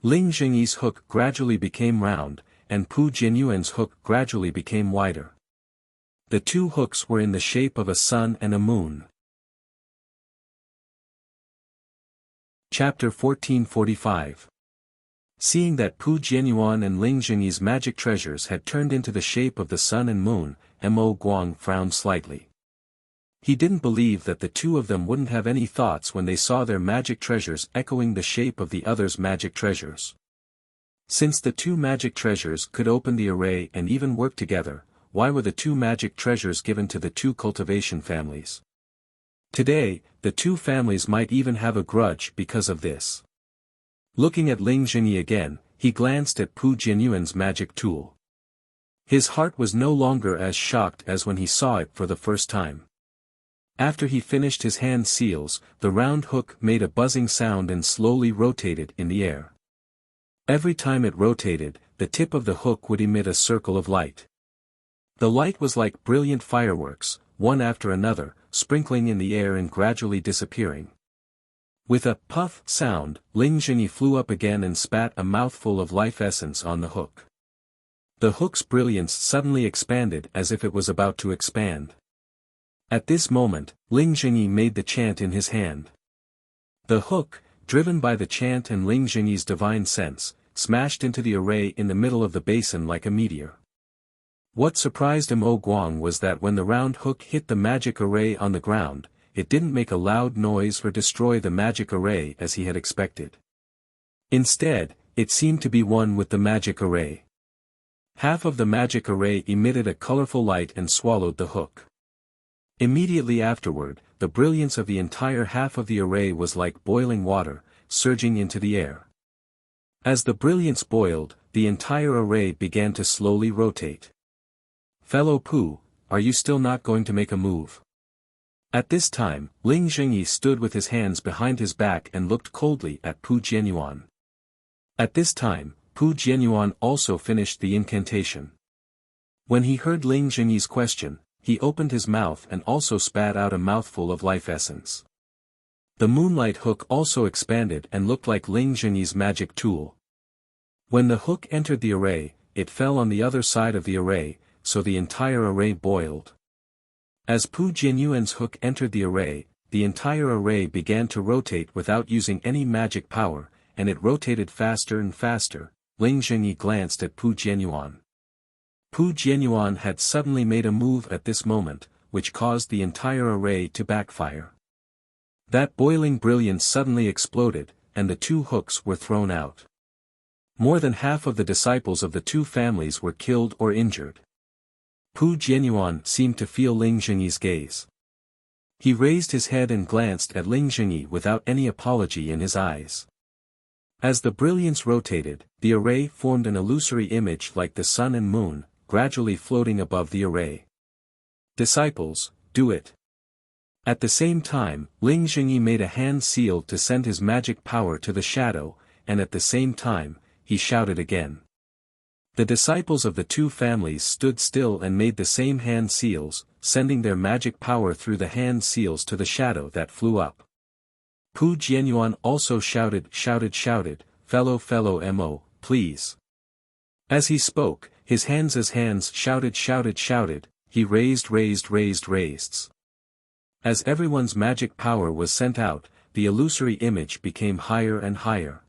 Ling Zhengyi's hook gradually became round, and Pu Jianyuan's hook gradually became wider. The two hooks were in the shape of a sun and a moon. Chapter 1445. Seeing that Pu Jianyuan and Ling Zhengyi's magic treasures had turned into the shape of the sun and moon, Mo Guang frowned slightly. He didn't believe that the two of them wouldn't have any thoughts when they saw their magic treasures echoing the shape of the other's magic treasures. Since the two magic treasures could open the array and even work together, why were the two magic treasures given to the two cultivation families? Today, the two families might even have a grudge because of this. Looking at Ling Zhengyi again, he glanced at Pu Jianyuan's magic tool. His heart was no longer as shocked as when he saw it for the first time. After he finished his hand seals, the round hook made a buzzing sound and slowly rotated in the air. Every time it rotated, the tip of the hook would emit a circle of light. The light was like brilliant fireworks, one after another, sprinkling in the air and gradually disappearing. With a puff sound, Ling Zhengyi flew up again and spat a mouthful of life essence on the hook. The hook's brilliance suddenly expanded as if it was about to expand. At this moment, Ling Zhengyi made the chant in his hand. The hook, driven by the chant and Ling Zhengyi's divine sense, smashed into the array in the middle of the basin like a meteor. What surprised Mo Guang was that when the round hook hit the magic array on the ground, it didn't make a loud noise or destroy the magic array as he had expected. Instead, it seemed to be one with the magic array. Half of the magic array emitted a colorful light and swallowed the hook. Immediately afterward, the brilliance of the entire half of the array was like boiling water, surging into the air. As the brilliance boiled, the entire array began to slowly rotate. Fellow Pu, are you still not going to make a move? At this time, Ling Zhengyi stood with his hands behind his back and looked coldly at Pu Jianyuan. At this time, Pu Jianyuan also finished the incantation. When he heard Ling Zhengyi's question, he opened his mouth and also spat out a mouthful of life essence. The moonlight hook also expanded and looked like Ling Zhengyi's magic tool. When the hook entered the array, it fell on the other side of the array, so the entire array boiled. As Pu Jianyuan's hook entered the entire array began to rotate without using any magic power, and it rotated faster and faster. Ling Zhengyi glanced at Pu Jianyuan. Pu Jianyuan had suddenly made a move at this moment, which caused the entire array to backfire. That boiling brilliance suddenly exploded, and the two hooks were thrown out. More than half of the disciples of the two families were killed or injured. Pu Jianyuan seemed to feel Ling Zhengyi's gaze. He raised his head and glanced at Ling Zhengyi without any apology in his eyes. As the brilliance rotated, the array formed an illusory image like the sun and moon, gradually floating above the array. Disciples, do it. At the same time, Ling Zhengyi made a hand seal to send his magic power to the shadow, and at the same time, he shouted again. The disciples of the two families stood still and made the same hand seals, sending their magic power through the hand seals to the shadow that flew up. Pu Jianyuan also shouted, fellow Mo, please. As he spoke, his hands shouted, he raised. As everyone's magic power was sent out, the illusory image became higher and higher.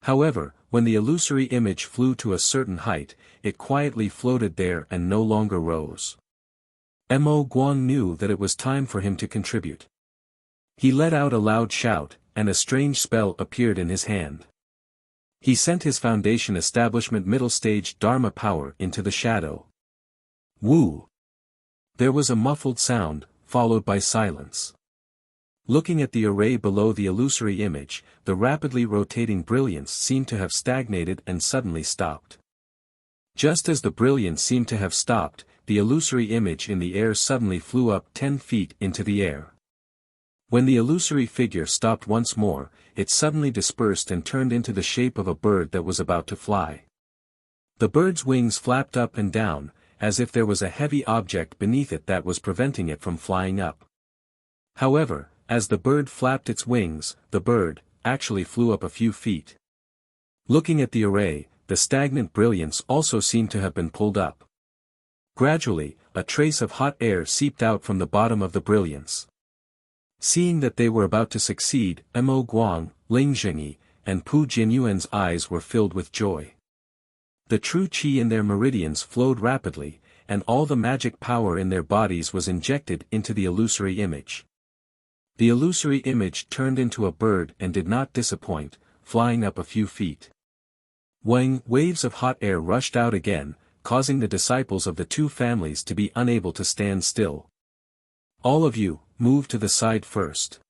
However, when the illusory image flew to a certain height, it quietly floated there and no longer rose. Mo Guang knew that it was time for him to contribute. He let out a loud shout, and a strange spell appeared in his hand. He sent his foundation establishment middle stage Dharma power into the shadow. Woo! There was a muffled sound, followed by silence. Looking at the array below the illusory image, the rapidly rotating brilliance seemed to have stagnated and suddenly stopped. Just as the brilliance seemed to have stopped, the illusory image in the air suddenly flew up 10 feet into the air. When the illusory figure stopped once more, it suddenly dispersed and turned into the shape of a bird that was about to fly. The bird's wings flapped up and down, as if there was a heavy object beneath it that was preventing it from flying up. However, as the bird flapped its wings, the bird actually flew up a few feet. Looking at the array, the stagnant brilliance also seemed to have been pulled up. Gradually, a trace of hot air seeped out from the bottom of the brilliance. Seeing that they were about to succeed, Mo Guang, Ling Zhengyi, and Pu Jianyuan's eyes were filled with joy. The true qi in their meridians flowed rapidly, and all the magic power in their bodies was injected into the illusory image. The illusory image turned into a bird and did not disappoint, flying up a few feet. Waves of hot air rushed out again, causing the disciples of the two families to be unable to stand still. All of you, move to the side first.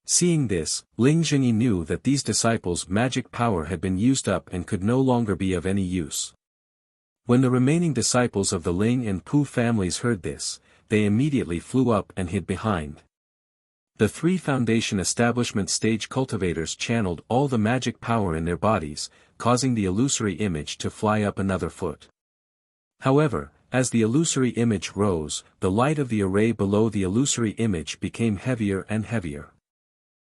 Seeing this, Ling Zhengyi knew that these disciples' magic power had been used up and could no longer be of any use. When the remaining disciples of the Ling and Pu families heard this, they immediately flew up and hid behind. The three foundation establishment stage cultivators channeled all the magic power in their bodies, causing the illusory image to fly up another foot. However, as the illusory image rose, the light of the array below the illusory image became heavier and heavier.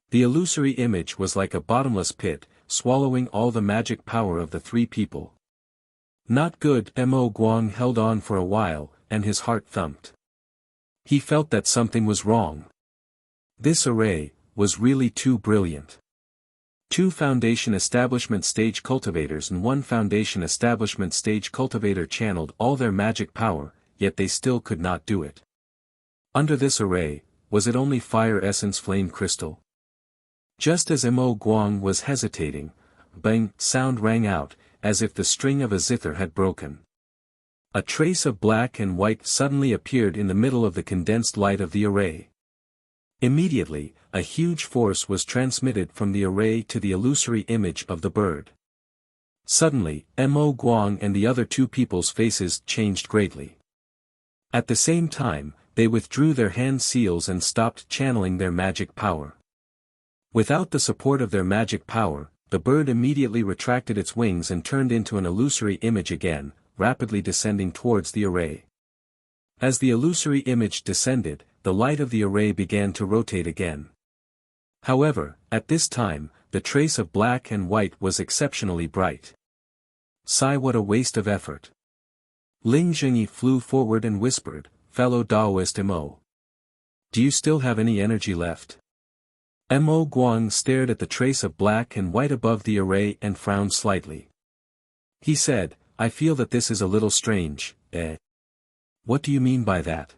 The illusory image was like a bottomless pit, swallowing all the magic power of the three people. Not good. Mo Guang held on for a while, and his heart thumped. He felt that something was wrong. This array was really too brilliant. 2 foundation establishment stage cultivators and 1 foundation establishment stage cultivator channeled all their magic power, yet they still could not do it. Under this array, was it only fire essence flame crystal? Just as Mo Guang was hesitating, bang sound rang out, as if the string of a zither had broken. A trace of black and white suddenly appeared in the middle of the condensed light of the array. Immediately, a huge force was transmitted from the array to the illusory image of the bird. Suddenly, Mo Guang and the other 2 people's faces changed greatly. At the same time, they withdrew their hand seals and stopped channeling their magic power. Without the support of their magic power, the bird immediately retracted its wings and turned into an illusory image again, rapidly descending towards the array. As the illusory image descended, the light of the array began to rotate again. However, at this time, the trace of black and white was exceptionally bright. Sigh, what a waste of effort. Ling Jingyi flew forward and whispered, "Fellow Taoist Mo. Do you still have any energy left?" Mo Guang stared at the trace of black and white above the array and frowned slightly. He said, "I feel that this is a little strange, eh? What do you mean by that?"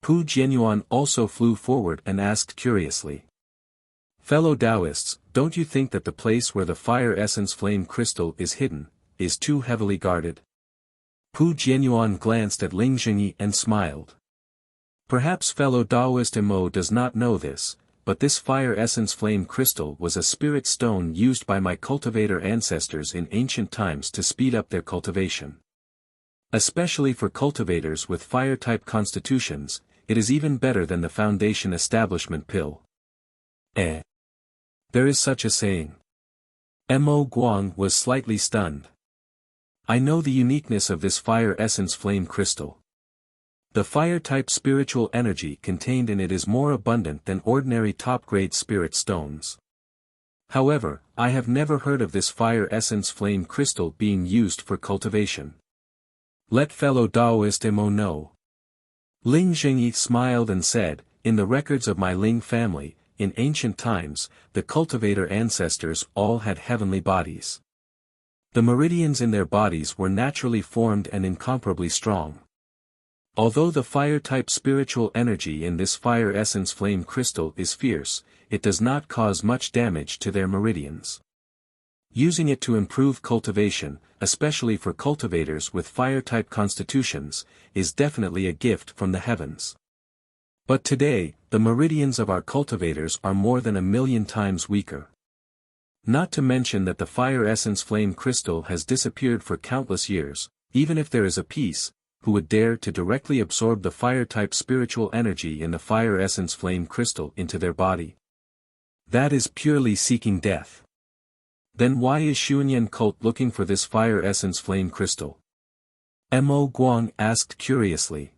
Pu Jianyuan also flew forward and asked curiously. "Fellow Taoists, don't you think that the place where the fire essence flame crystal is hidden, is too heavily guarded?" Pu Jianyuan glanced at Ling Jingyi and smiled. Perhaps fellow Taoist Mo does not know this, but this fire essence flame crystal was a spirit stone used by my cultivator ancestors in ancient times to speed up their cultivation. Especially for cultivators with fire-type constitutions, it is even better than the foundation establishment pill. Eh? There is such a saying. Mo Guang was slightly stunned. I know the uniqueness of this fire essence flame crystal. The fire-type spiritual energy contained in it is more abundant than ordinary top-grade spirit stones. However, I have never heard of this fire essence flame crystal being used for cultivation. Let fellow Taoist Mo know. Ling Jingyi smiled and said, in the records of my Ling family, in ancient times, the cultivator ancestors all had heavenly bodies. The meridians in their bodies were naturally formed and incomparably strong. Although the fire-type spiritual energy in this fire essence flame crystal is fierce, it does not cause much damage to their meridians. Using it to improve cultivation, especially for cultivators with fire-type constitutions, is definitely a gift from the heavens. But today, the meridians of our cultivators are more than 1,000,000 times weaker. Not to mention that the fire essence flame crystal has disappeared for countless years. Even if there is a piece, who would dare to directly absorb the fire-type spiritual energy in the fire essence flame crystal into their body? That is purely seeking death. Then why is Xuanyan cult looking for this fire essence flame crystal? Mo Guang asked curiously.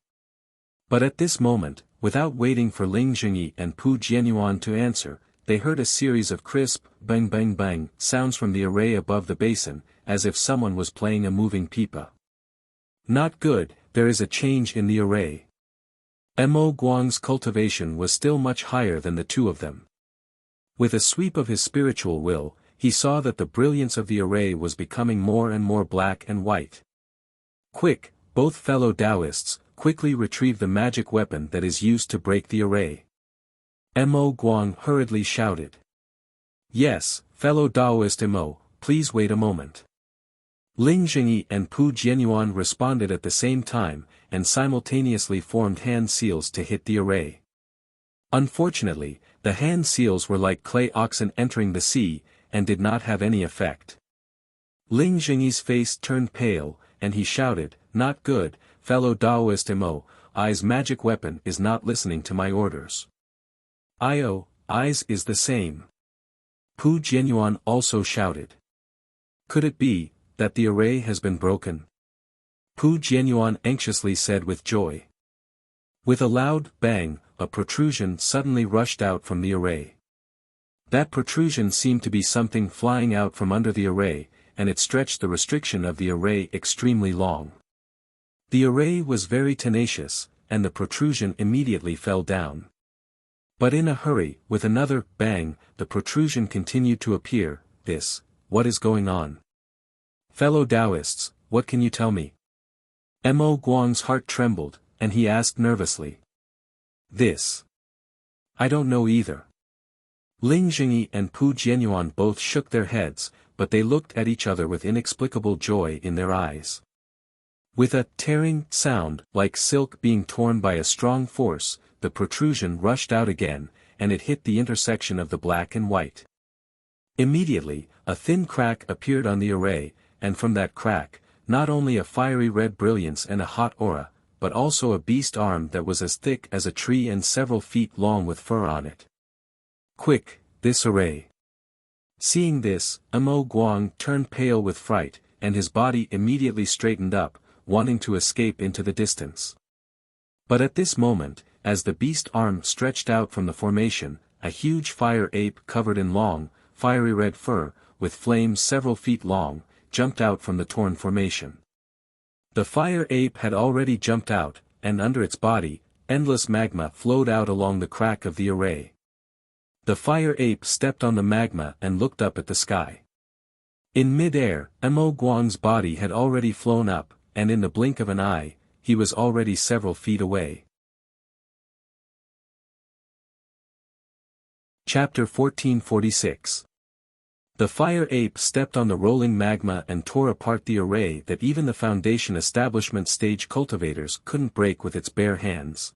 But at this moment, without waiting for Ling Jingyi and Pu Jianyuan to answer, they heard a series of crisp, bang bang bang, sounds from the array above the basin, as if someone was playing a moving pipa. Not good, there is a change in the array. Mo Guang's cultivation was still much higher than the two of them. With a sweep of his spiritual will, he saw that the brilliance of the array was becoming more and more black and white. Quick, both fellow Taoists, quickly retrieve the magic weapon that is used to break the array. Mo Guang hurriedly shouted. Yes, fellow Taoist Mo, please wait a moment. Ling Jingyi and Pu Jianyuan responded at the same time, and simultaneously formed hand seals to hit the array. Unfortunately, the hand seals were like clay oxen entering the sea, and did not have any effect. Ling Jingyi's face turned pale, and he shouted, "Not good, fellow Taoist Mo, I's magic weapon is not listening to my orders." I's is the same. Pu Jianyuan also shouted. Could it be that the array has been broken? Pu Jianyuan anxiously said with joy. With a loud bang, a protrusion suddenly rushed out from the array. That protrusion seemed to be something flying out from under the array, and it stretched the restriction of the array extremely long. The array was very tenacious, and the protrusion immediately fell down. But in a hurry, with another bang, the protrusion continued to appear. What is going on? Fellow Taoists, what can you tell me? Mo Guang's heart trembled, and he asked nervously. I don't know either. Ling Jingyi and Pu Jianyuan both shook their heads, but they looked at each other with inexplicable joy in their eyes. With a tearing sound, like silk being torn by a strong force, the protrusion rushed out again, and it hit the intersection of the black and white. Immediately, a thin crack appeared on the array, and from that crack, not only a fiery red brilliance and a hot aura, but also a beast arm that was as thick as a tree and several feet long with fur on it. Quick, this array. Seeing this, Mo Guang turned pale with fright, and his body immediately straightened up, wanting to escape into the distance. But at this moment, as the beast arm stretched out from the formation, a huge fire ape covered in long, fiery red fur, with flames several feet long, jumped out from the torn formation. The fire ape had already jumped out, and under its body, endless magma flowed out along the crack of the array. The fire ape stepped on the magma and looked up at the sky. In mid-air, Mo Guang's body had already flown up, and in the blink of an eye, he was already several feet away. Chapter 1446. The fire ape stepped on the rolling magma and tore apart the array that even the Foundation establishment stage cultivators couldn't break with its bare hands.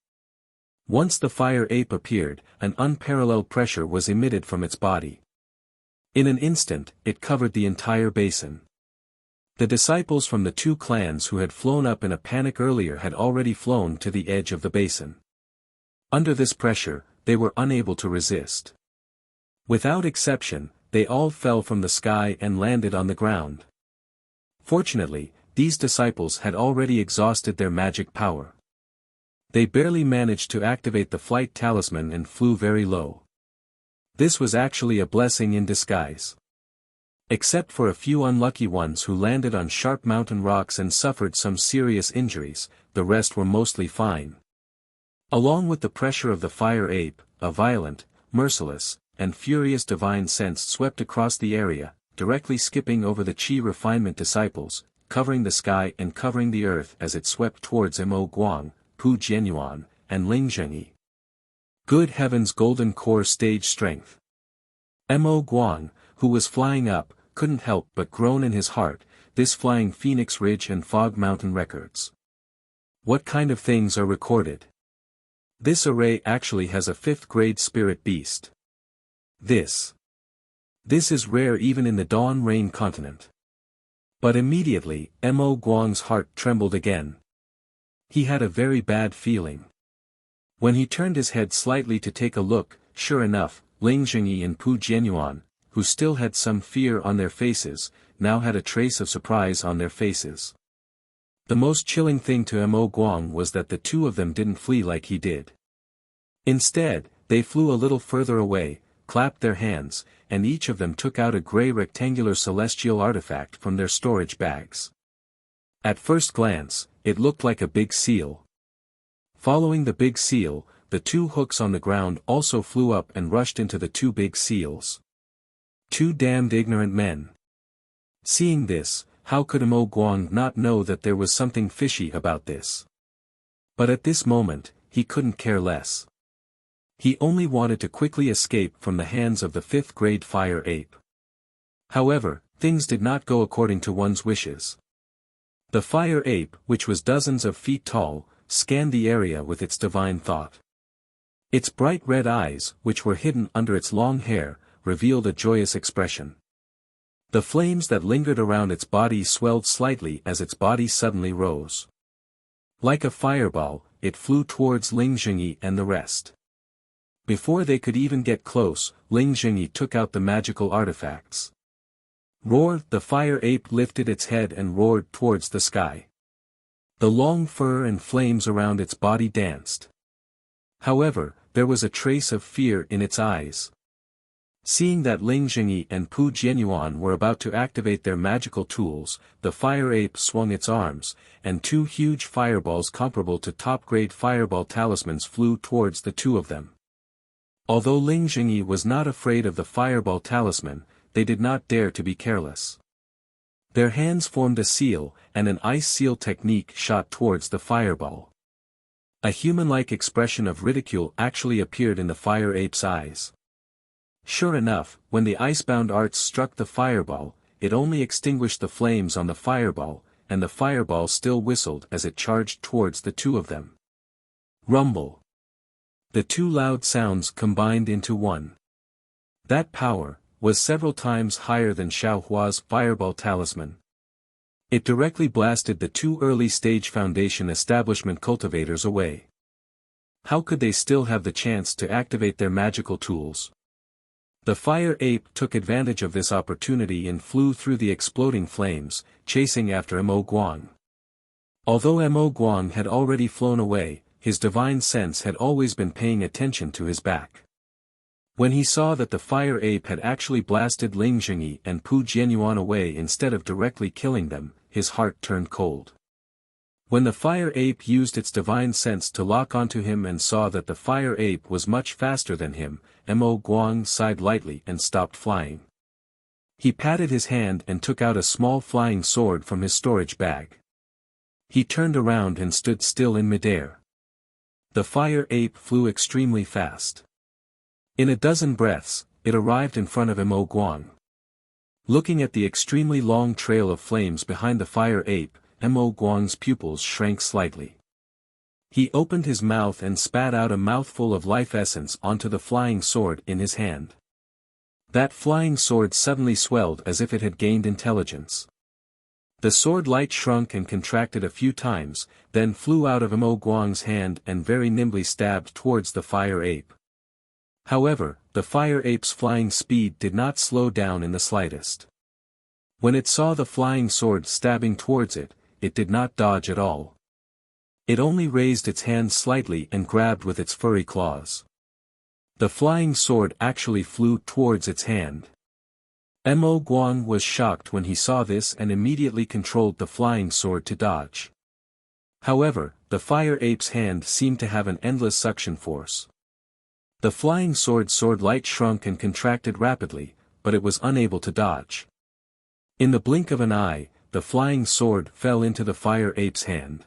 Once the fire ape appeared, an unparalleled pressure was emitted from its body. In an instant, it covered the entire basin. The disciples from the two clans who had flown up in a panic earlier had already flown to the edge of the basin. Under this pressure, they were unable to resist. Without exception, they all fell from the sky and landed on the ground. Fortunately, these disciples had already exhausted their magic power. They barely managed to activate the flight talisman and flew very low. This was actually a blessing in disguise. Except for a few unlucky ones who landed on sharp mountain rocks and suffered some serious injuries, the rest were mostly fine. Along with the pressure of the fire ape, a violent, merciless, and furious divine sense swept across the area, directly skipping over the Qi refinement disciples, covering the sky and covering the earth as it swept towards Mo Guang, Pu Jianyuan, and Ling Zhengyi. Good heavens, golden core stage strength. Mo Guang, who was flying up, couldn't help but groan in his heart, this flying Phoenix Ridge and Fog Mountain records. What kind of things are recorded? This array actually has a 5th grade spirit beast. This is rare even in the Dawn Rain continent. But immediately, Mo Guang's heart trembled again. He had a very bad feeling. When he turned his head slightly to take a look, sure enough, Ling Zhengyi and Pu Jianyuan, who still had some fear on their faces, now had a trace of surprise on their faces. The most chilling thing to Mo Guang was that the two of them didn't flee like he did. Instead, they flew a little further away, clapped their hands, and each of them took out a gray rectangular celestial artifact from their storage bags. At first glance, it looked like a big seal. Following the big seal, the two hooks on the ground also flew up and rushed into the two big seals. Two damned ignorant men. Seeing this, how could Mo Guang not know that there was something fishy about this? But at this moment, he couldn't care less. He only wanted to quickly escape from the hands of the 5th grade fire ape. However, things did not go according to one's wishes. The fire ape, which was dozens of feet tall, scanned the area with its divine thought. Its bright red eyes, which were hidden under its long hair, revealed a joyous expression. The flames that lingered around its body swelled slightly as its body suddenly rose. Like a fireball, it flew towards Ling Zhengyi and the rest. Before they could even get close, Ling Zhengyi took out the magical artifacts. Roar! The fire ape lifted its head and roared towards the sky. The long fur and flames around its body danced. However, there was a trace of fear in its eyes. Seeing that Ling Zhengyi and Pu Jianyuan were about to activate their magical tools, the fire ape swung its arms, and two huge fireballs comparable to top-grade fireball talismans flew towards the two of them. Although Ling Zhengyi was not afraid of the fireball talisman, they did not dare to be careless. Their hands formed a seal, and an ice seal technique shot towards the fireball. A human-like expression of ridicule actually appeared in the fire ape's eyes. Sure enough, when the icebound arts struck the fireball, it only extinguished the flames on the fireball, and the fireball still whistled as it charged towards the two of them. Rumble. The two loud sounds combined into one. That power was several times higher than Xiao Hua's fireball talisman. It directly blasted the two early-stage Foundation establishment cultivators away. How could they still have the chance to activate their magical tools? The fire ape took advantage of this opportunity and flew through the exploding flames, chasing after Mo Guang. Although Mo Guang had already flown away, his divine sense had always been paying attention to his back. When he saw that the fire ape had actually blasted Ling Jingyi and Pu Jianyuan away instead of directly killing them, his heart turned cold. When the fire ape used its divine sense to lock onto him and saw that the fire ape was much faster than him, Mo Guang sighed lightly and stopped flying. He patted his hand and took out a small flying sword from his storage bag. He turned around and stood still in midair. The fire ape flew extremely fast. In a dozen breaths, it arrived in front of Mo Guang. Looking at the extremely long trail of flames behind the fire ape, Mo Guang's pupils shrank slightly. He opened his mouth and spat out a mouthful of life essence onto the flying sword in his hand. That flying sword suddenly swelled as if it had gained intelligence. The sword light shrunk and contracted a few times, then flew out of Mo Guang's hand and very nimbly stabbed towards the fire ape. However, the fire ape's flying speed did not slow down in the slightest. When it saw the flying sword stabbing towards it, it did not dodge at all. It only raised its hand slightly and grabbed with its furry claws. The flying sword actually flew towards its hand. Mo Guang was shocked when he saw this and immediately controlled the flying sword to dodge. However, the fire ape's hand seemed to have an endless suction force. The flying sword light shrunk and contracted rapidly, but it was unable to dodge. In the blink of an eye, the flying sword fell into the fire ape's hand.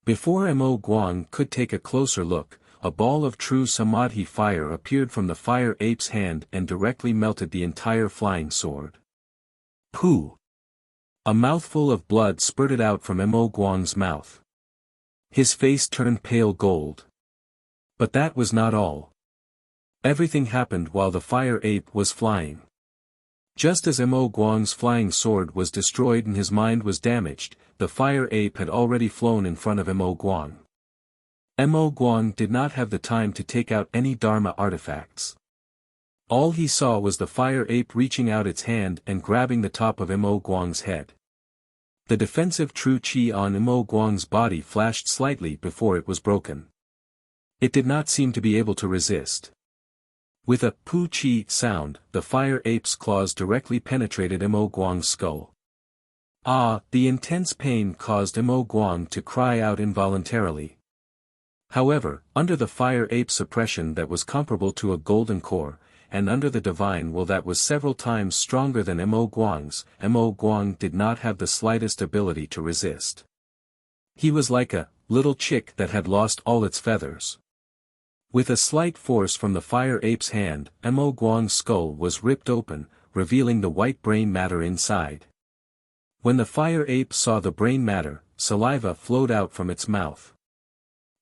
Before Mo Guang could take a closer look, a ball of true samadhi fire appeared from the fire ape's hand and directly melted the entire flying sword. Pooh! A mouthful of blood spurted out from Mo Guang's mouth. His face turned pale gold. But that was not all. Everything happened while the fire ape was flying. Just as Mo Guang's flying sword was destroyed and his mind was damaged, the fire ape had already flown in front of Mo Guang. Mo Guang did not have the time to take out any Dharma artifacts. All he saw was the fire ape reaching out its hand and grabbing the top of Mo Guang's head. The defensive true chi on Mo Guang's body flashed slightly before it was broken. It did not seem to be able to resist. With a pu chi sound, the fire ape's claws directly penetrated Mo Guang's skull. Ah! The intense pain caused Mo Guang to cry out involuntarily. However, under the fire ape's suppression that was comparable to a golden core, and under the divine will that was several times stronger than Mo Guang's, Mo Guang did not have the slightest ability to resist. He was like a little chick that had lost all its feathers. With a slight force from the fire ape's hand, Mo Guang's skull was ripped open, revealing the white brain matter inside. When the fire ape saw the brain matter, saliva flowed out from its mouth.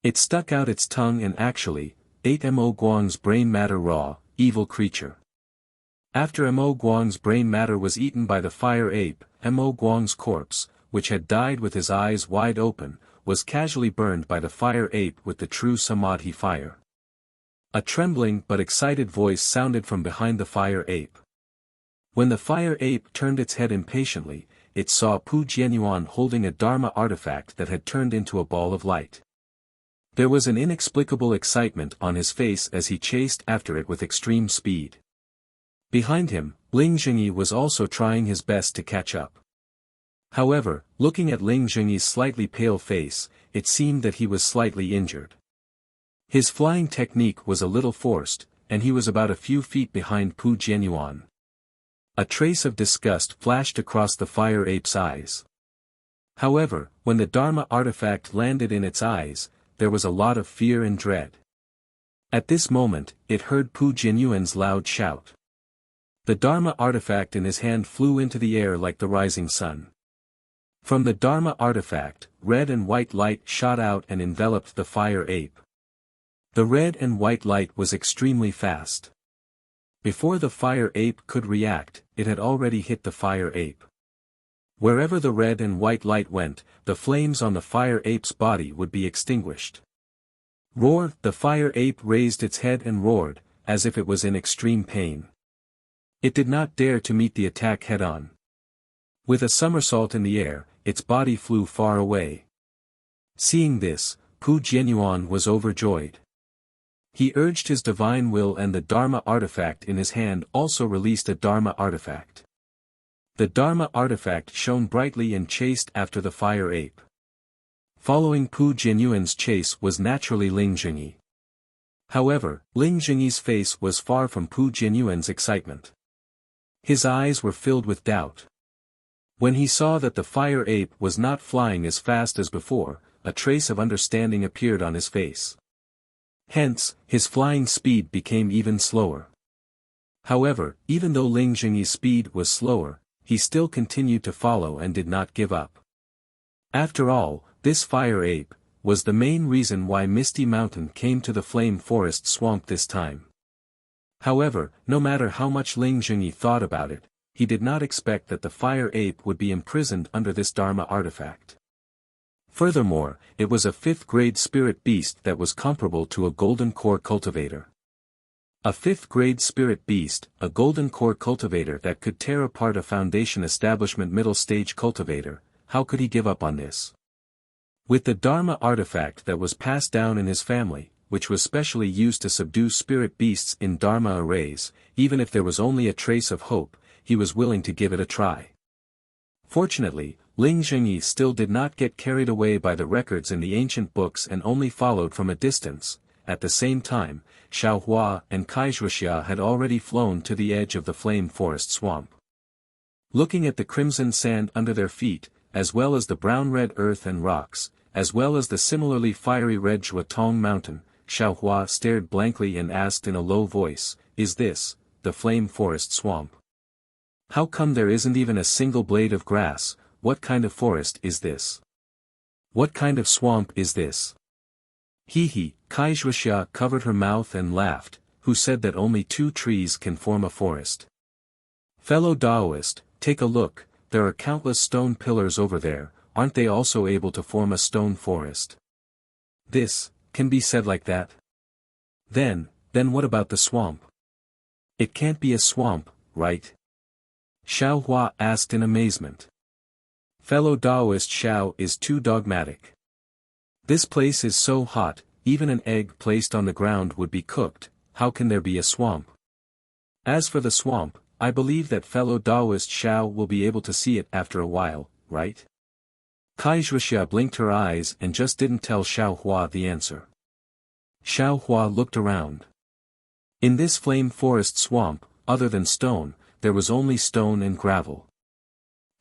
It stuck out its tongue and actually ate Mo Guang's brain matter raw, evil creature. After Mo Guang's brain matter was eaten by the fire ape, Mo Guang's corpse, which had died with his eyes wide open, was casually burned by the fire ape with the true samadhi fire. A trembling but excited voice sounded from behind the fire ape. When the fire ape turned its head impatiently, it saw Pu Jianyuan holding a Dharma artifact that had turned into a ball of light. There was an inexplicable excitement on his face as he chased after it with extreme speed. Behind him, Ling Jingyi was also trying his best to catch up. However, looking at Ling Jingyi's slightly pale face, it seemed that he was slightly injured. His flying technique was a little forced, and he was about a few feet behind Pu Jianyuan. A trace of disgust flashed across the fire ape's eyes. However, when the Dharma artifact landed in its eyes, there was a lot of fear and dread. At this moment, it heard Pu Jianyuan's loud shout. The Dharma artifact in his hand flew into the air like the rising sun. From the Dharma artifact, red and white light shot out and enveloped the fire ape. The red and white light was extremely fast. Before the fire ape could react, it had already hit the fire ape. Wherever the red and white light went, the flames on the fire ape's body would be extinguished. Roar! The fire ape raised its head and roared, as if it was in extreme pain. It did not dare to meet the attack head-on. With a somersault in the air, its body flew far away. Seeing this, Pu Jianyuan was overjoyed. He urged his divine will, and the Dharma artifact in his hand also released a Dharma artifact. The Dharma artifact shone brightly and chased after the fire ape. Following Pu Jianyuan's chase was naturally Ling Jingyi. However, Ling Jingyi's face was far from Pu Jianyuan's excitement. His eyes were filled with doubt. When he saw that the fire ape was not flying as fast as before, a trace of understanding appeared on his face. Hence, his flying speed became even slower. However, even though Ling Jingyi's speed was slower, he still continued to follow and did not give up. After all, this fire ape was the main reason why Misty Mountain came to the Flame Forest Swamp this time. However, no matter how much Ling Jingyi thought about it, he did not expect that the fire ape would be imprisoned under this Dharma artifact. Furthermore, it was a 5th-grade spirit beast that was comparable to a golden core cultivator. A 5th-grade spirit beast, a golden core cultivator that could tear apart a Foundation Establishment middle-stage cultivator. How could he give up on this? With the Dharma artifact that was passed down in his family, which was specially used to subdue spirit beasts in Dharma arrays, even if there was only a trace of hope, he was willing to give it a try. Fortunately, Ling Jingyi still did not get carried away by the records in the ancient books and only followed from a distance. At the same time, Xiaohua and Kaizhuxia had already flown to the edge of the Flame Forest Swamp. Looking at the crimson sand under their feet, as well as the brown-red earth and rocks, as well as the similarly fiery red Zhuotong Mountain, Xiaohua stared blankly and asked in a low voice, "Is this, the Flame Forest Swamp? How come there isn't even a single blade of grass? What kind of forest is this? What kind of swamp is this?" Hee, Kaizhuxia covered her mouth and laughed, who said that only 2 trees can form a forest. Fellow Taoist, take a look, there are countless stone pillars over there, aren't they also able to form a stone forest? This, can be said like that? Then what about the swamp? It can't be a swamp, right? Xiaohua asked in amazement. Fellow Taoist Xiao is too dogmatic. This place is so hot, even an egg placed on the ground would be cooked, how can there be a swamp? As for the swamp, I believe that fellow Taoist Xiao will be able to see it after a while, right? Kaizhuxia blinked her eyes and just didn't tell Xiaohua the answer. Xiaohua looked around. In this Flame Forest Swamp, other than stone, there was only stone and gravel.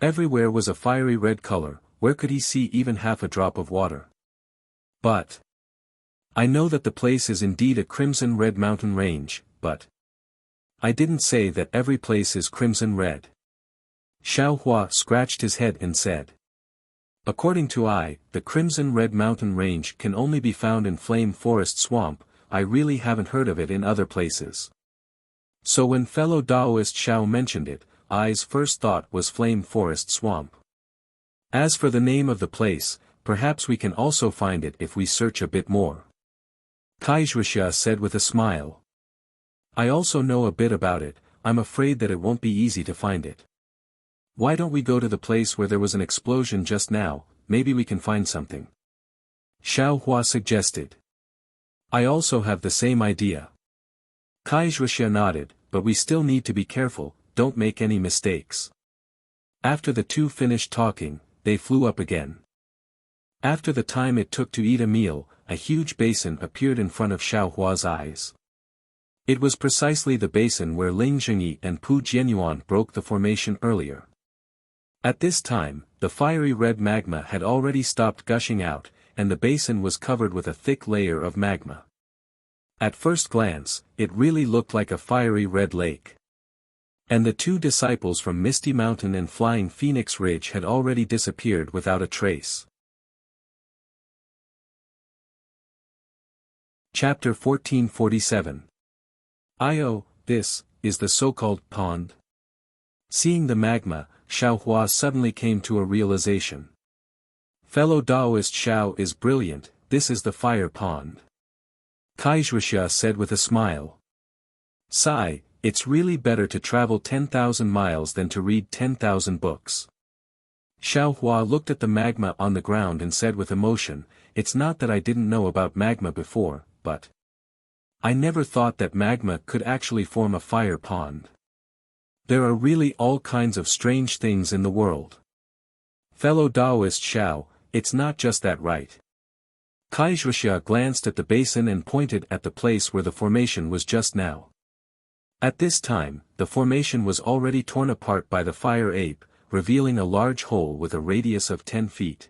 Everywhere was a fiery red color, where could he see even half a drop of water? But I know that the place is indeed a crimson red mountain range, but I didn't say that every place is crimson red. Xiaohua scratched his head and said. According to I, the crimson red mountain range can only be found in Flame Forest Swamp, I really haven't heard of it in other places. So when fellow Taoist Xiao mentioned it, I's first thought was Flame Forest Swamp. As for the name of the place, perhaps we can also find it if we search a bit more. Kaizhuxia said with a smile. I also know a bit about it, I'm afraid that it won't be easy to find it. Why don't we go to the place where there was an explosion just now, maybe we can find something. Xiaohua suggested. I also have the same idea. Kaizhuxia nodded, but we still need to be careful, don't make any mistakes. After the two finished talking, they flew up again. After the time it took to eat a meal, a huge basin appeared in front of Xiaohua's eyes. It was precisely the basin where Ling Jingyi and Pu Jianyuan broke the formation earlier. At this time, the fiery red magma had already stopped gushing out, and the basin was covered with a thick layer of magma. At first glance, it really looked like a fiery red lake. And the 2 disciples from Misty Mountain and Flying Phoenix Ridge had already disappeared without a trace. Chapter 1447. This is the so-called pond. Seeing the magma, Xiaohua suddenly came to a realization. Fellow Taoist Xiao is brilliant, this is the fire pond. Wuxia said with a smile. Sigh, it's really better to travel 10,000 miles than to read 10,000 books. Xiaohua looked at the magma on the ground and said with emotion, it's not that I didn't know about magma before, but I never thought that magma could actually form a fire pond. There are really all kinds of strange things in the world. Fellow Taoist Xiao, it's not just that, right? Wuxia glanced at the basin and pointed at the place where the formation was just now. At this time, the formation was already torn apart by the fire ape, revealing a large hole with a radius of 10 feet.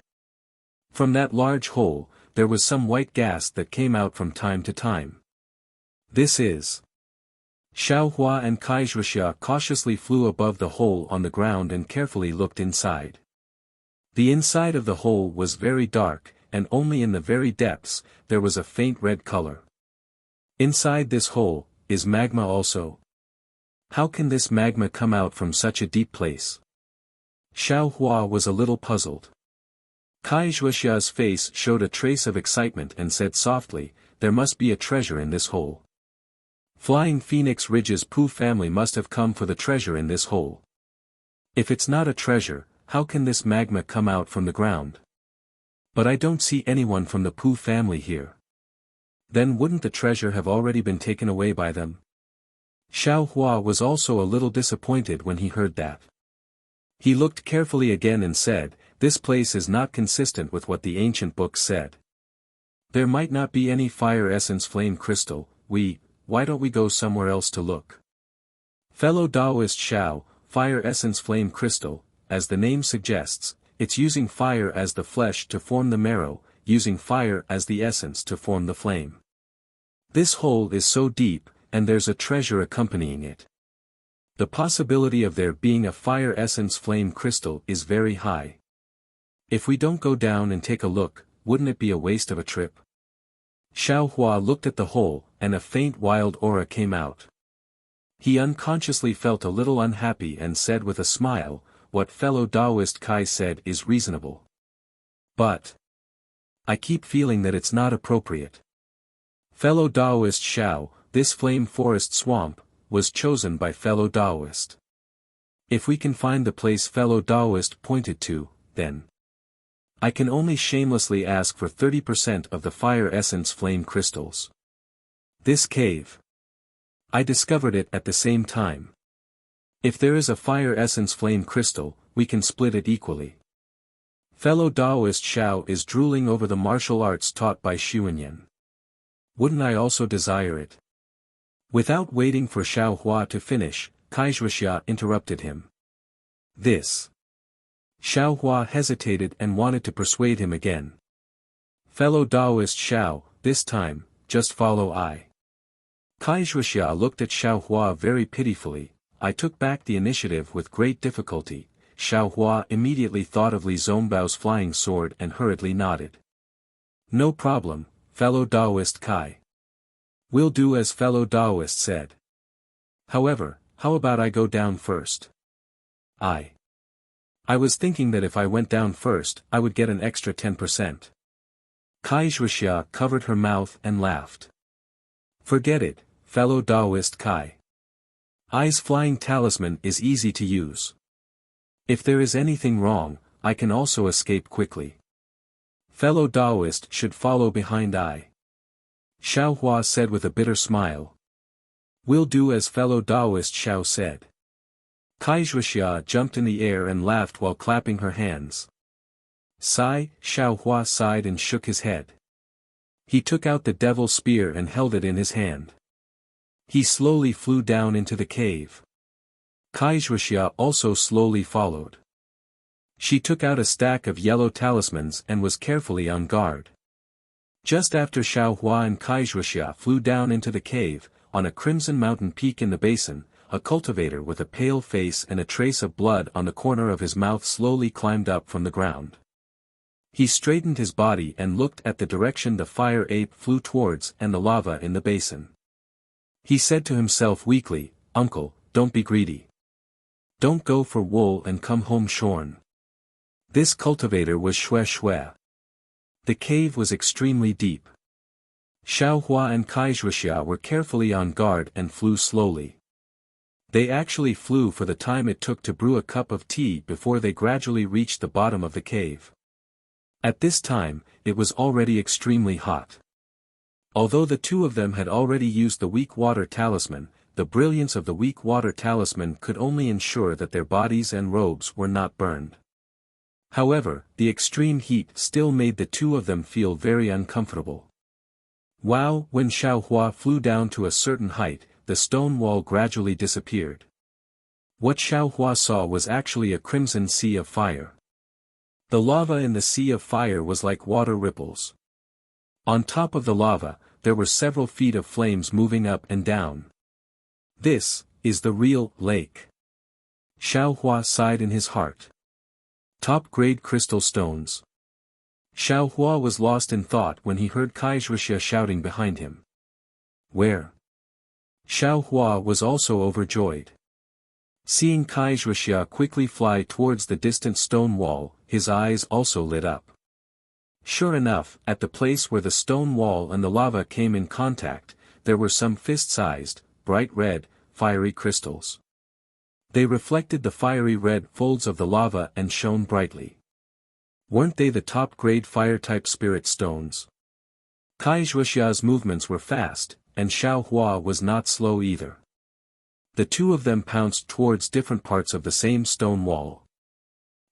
From that large hole, there was some white gas that came out from time to time. This is. Xiaohua and Wuxia cautiously flew above the hole on the ground and carefully looked inside. The inside of the hole was very dark, and only in the very depths, there was a faint red color. Inside this hole, is magma also? How can this magma come out from such a deep place? Xiaohua was a little puzzled. Wuxia's face showed a trace of excitement and said softly, there must be a treasure in this hole. Flying Phoenix Ridge's Pooh family must have come for the treasure in this hole. If it's not a treasure, how can this magma come out from the ground? But I don't see anyone from the Pooh family here. Then wouldn't the treasure have already been taken away by them? Xiaohua was also a little disappointed when he heard that. He looked carefully again and said, this place is not consistent with what the ancient books said. There might not be any fire essence flame crystal, why don't we go somewhere else to look? Fellow Taoist Xiao, fire essence flame crystal, as the name suggests, it's using fire as the flesh to form the marrow, using fire as the essence to form the flame. This hole is so deep, and there's a treasure accompanying it. The possibility of there being a fire essence flame crystal is very high. If we don't go down and take a look, wouldn't it be a waste of a trip? Xiaohua looked at the hole, and a faint wild aura came out. He unconsciously felt a little unhappy and said with a smile, what fellow Taoist Kai said is reasonable. But I keep feeling that it's not appropriate. Fellow Taoist Xiao, this flame forest swamp, was chosen by fellow Taoist. If we can find the place fellow Taoist pointed to, then I can only shamelessly ask for 30% of the fire essence flame crystals. This cave. I discovered it at the same time. If there is a fire essence flame crystal, we can split it equally. Fellow Taoist Xiao is drooling over the martial arts taught by Xuanyan. Wouldn't I also desire it? Without waiting for Xiaohua to finish, Wuxia interrupted him. This. Xiaohua hesitated and wanted to persuade him again. Fellow Taoist Xiao, this time, just follow I. Wuxia looked at Xiaohua very pitifully. I took back the initiative with great difficulty. Xiaohua immediately thought of Li Zongbao's flying sword and hurriedly nodded. No problem, fellow Taoist Kai. We'll do as fellow Taoist said. However, how about I go down first? I was thinking that if I went down first, I would get an extra 10%. Wuxia covered her mouth and laughed. Forget it, fellow Taoist Kai. I's flying talisman is easy to use. If there is anything wrong, I can also escape quickly. Fellow Taoist should follow behind I. Xiaohua said with a bitter smile. We'll do as fellow Taoist Xiao said. Wuxia jumped in the air and laughed while clapping her hands. Sigh, Xiaohua sighed and shook his head. He took out the devil spear and held it in his hand. He slowly flew down into the cave. Wuxia also slowly followed. She took out a stack of yellow talismans and was carefully on guard. Just after Xiaohua and Wuxia flew down into the cave, on a crimson mountain peak in the basin, a cultivator with a pale face and a trace of blood on the corner of his mouth slowly climbed up from the ground. He straightened his body and looked at the direction the fire ape flew towards and the lava in the basin. He said to himself weakly, Uncle, don't be greedy. Don't go for wool and come home shorn. This cultivator was Xue Xue. The cave was extremely deep. Xiao Hua and Kaizhuxia were carefully on guard and flew slowly. They actually flew for the time it took to brew a cup of tea before they gradually reached the bottom of the cave. At this time, it was already extremely hot. Although the two of them had already used the weak water talisman, the brilliance of the weak water talisman could only ensure that their bodies and robes were not burned. However, the extreme heat still made the two of them feel very uncomfortable. Wow! When Xiao Hua flew down to a certain height, the stone wall gradually disappeared. What Xiao Hua saw was actually a crimson sea of fire. The lava in the sea of fire was like water ripples. On top of the lava, there were several feet of flames moving up and down. This is the real lake. Xiao Hua sighed in his heart. Top-grade crystal stones. Xiao Hua was lost in thought when he heard Kaizhuxia shouting behind him. Where? Xiao Hua was also overjoyed. Seeing Kaizhuxia quickly fly towards the distant stone wall, his eyes also lit up. Sure enough, at the place where the stone wall and the lava came in contact, there were some fist-sized, bright red, fiery crystals. They reflected the fiery red folds of the lava and shone brightly. Weren't they the top-grade fire-type spirit stones? Kaizhuxia's movements were fast, and Xiao Hua was not slow either. The two of them pounced towards different parts of the same stone wall.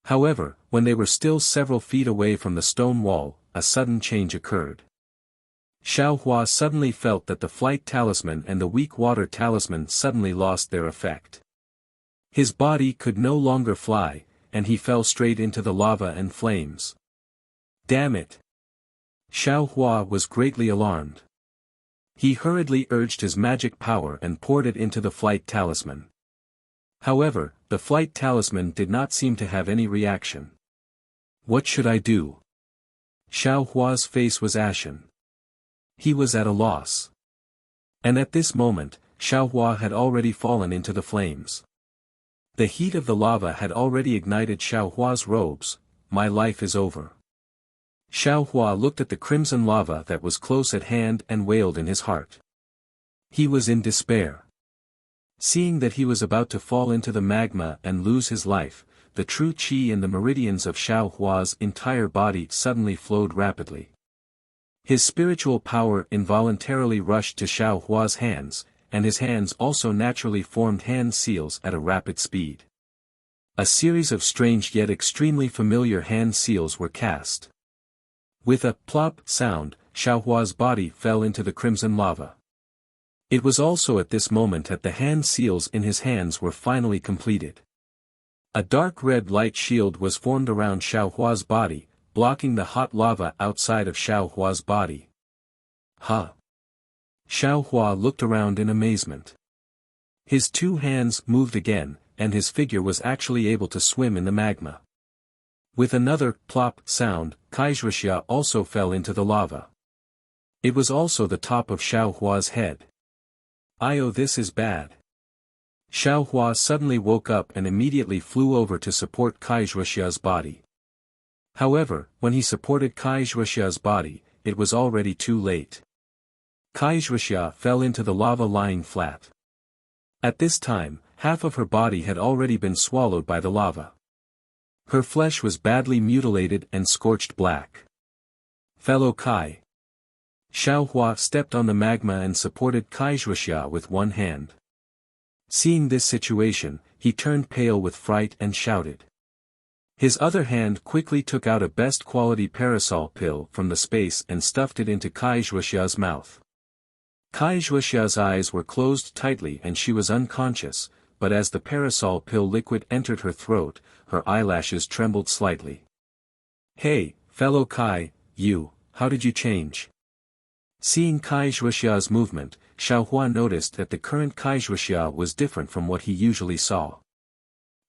However, when they were still several feet away from the stone wall, a sudden change occurred. Xiao Hua suddenly felt that the flight talisman and the weak water talisman suddenly lost their effect. His body could no longer fly, and he fell straight into the lava and flames. Damn it! Xiao Hua was greatly alarmed. He hurriedly urged his magic power and poured it into the flight talisman. However, the flight talisman did not seem to have any reaction. What should I do? Xiao Hua's face was ashen. He was at a loss. And at this moment, Xiao Hua had already fallen into the flames. The heat of the lava had already ignited Xiao Hua's robes. My life is over. Xiao Hua looked at the crimson lava that was close at hand and wailed in his heart. He was in despair. Seeing that he was about to fall into the magma and lose his life, the true qi in the meridians of Xiao Hua's entire body suddenly flowed rapidly. His spiritual power involuntarily rushed to Xiao Hua's hands, and his hands also naturally formed hand seals at a rapid speed. A series of strange yet extremely familiar hand seals were cast. With a plop sound, Xiao Hua's body fell into the crimson lava. It was also at this moment that the hand seals in his hands were finally completed. A dark red light shield was formed around Xiao Hua's body, blocking the hot lava outside of Xiao Hua's body. Huh! Xiao Hua looked around in amazement. His two hands moved again, and his figure was actually able to swim in the magma. With another plop sound, Kaizhuxia also fell into the lava. It was also the top of Xiao Hua's head. Oh, this is bad. Xiao Hua suddenly woke up and immediately flew over to support Kaizhuxia's body. However, when he supported Kaizhuxia's body, it was already too late. Kaizhuxia fell into the lava lying flat. At this time, half of her body had already been swallowed by the lava. Her flesh was badly mutilated and scorched black. Fellow Kai. Xiao Hua stepped on the magma and supported Kaizhuxia with one hand. Seeing this situation, he turned pale with fright and shouted. His other hand quickly took out a best quality parasol pill from the space and stuffed it into Kaizhuxia's mouth. Kaizhuxia's eyes were closed tightly and she was unconscious, but as the parasol pill liquid entered her throat, her eyelashes trembled slightly. Hey, fellow Kai, how did you change? Seeing Kaizhuxia's movement, Xiao Hua noticed that the current Kaizhuxia was different from what he usually saw.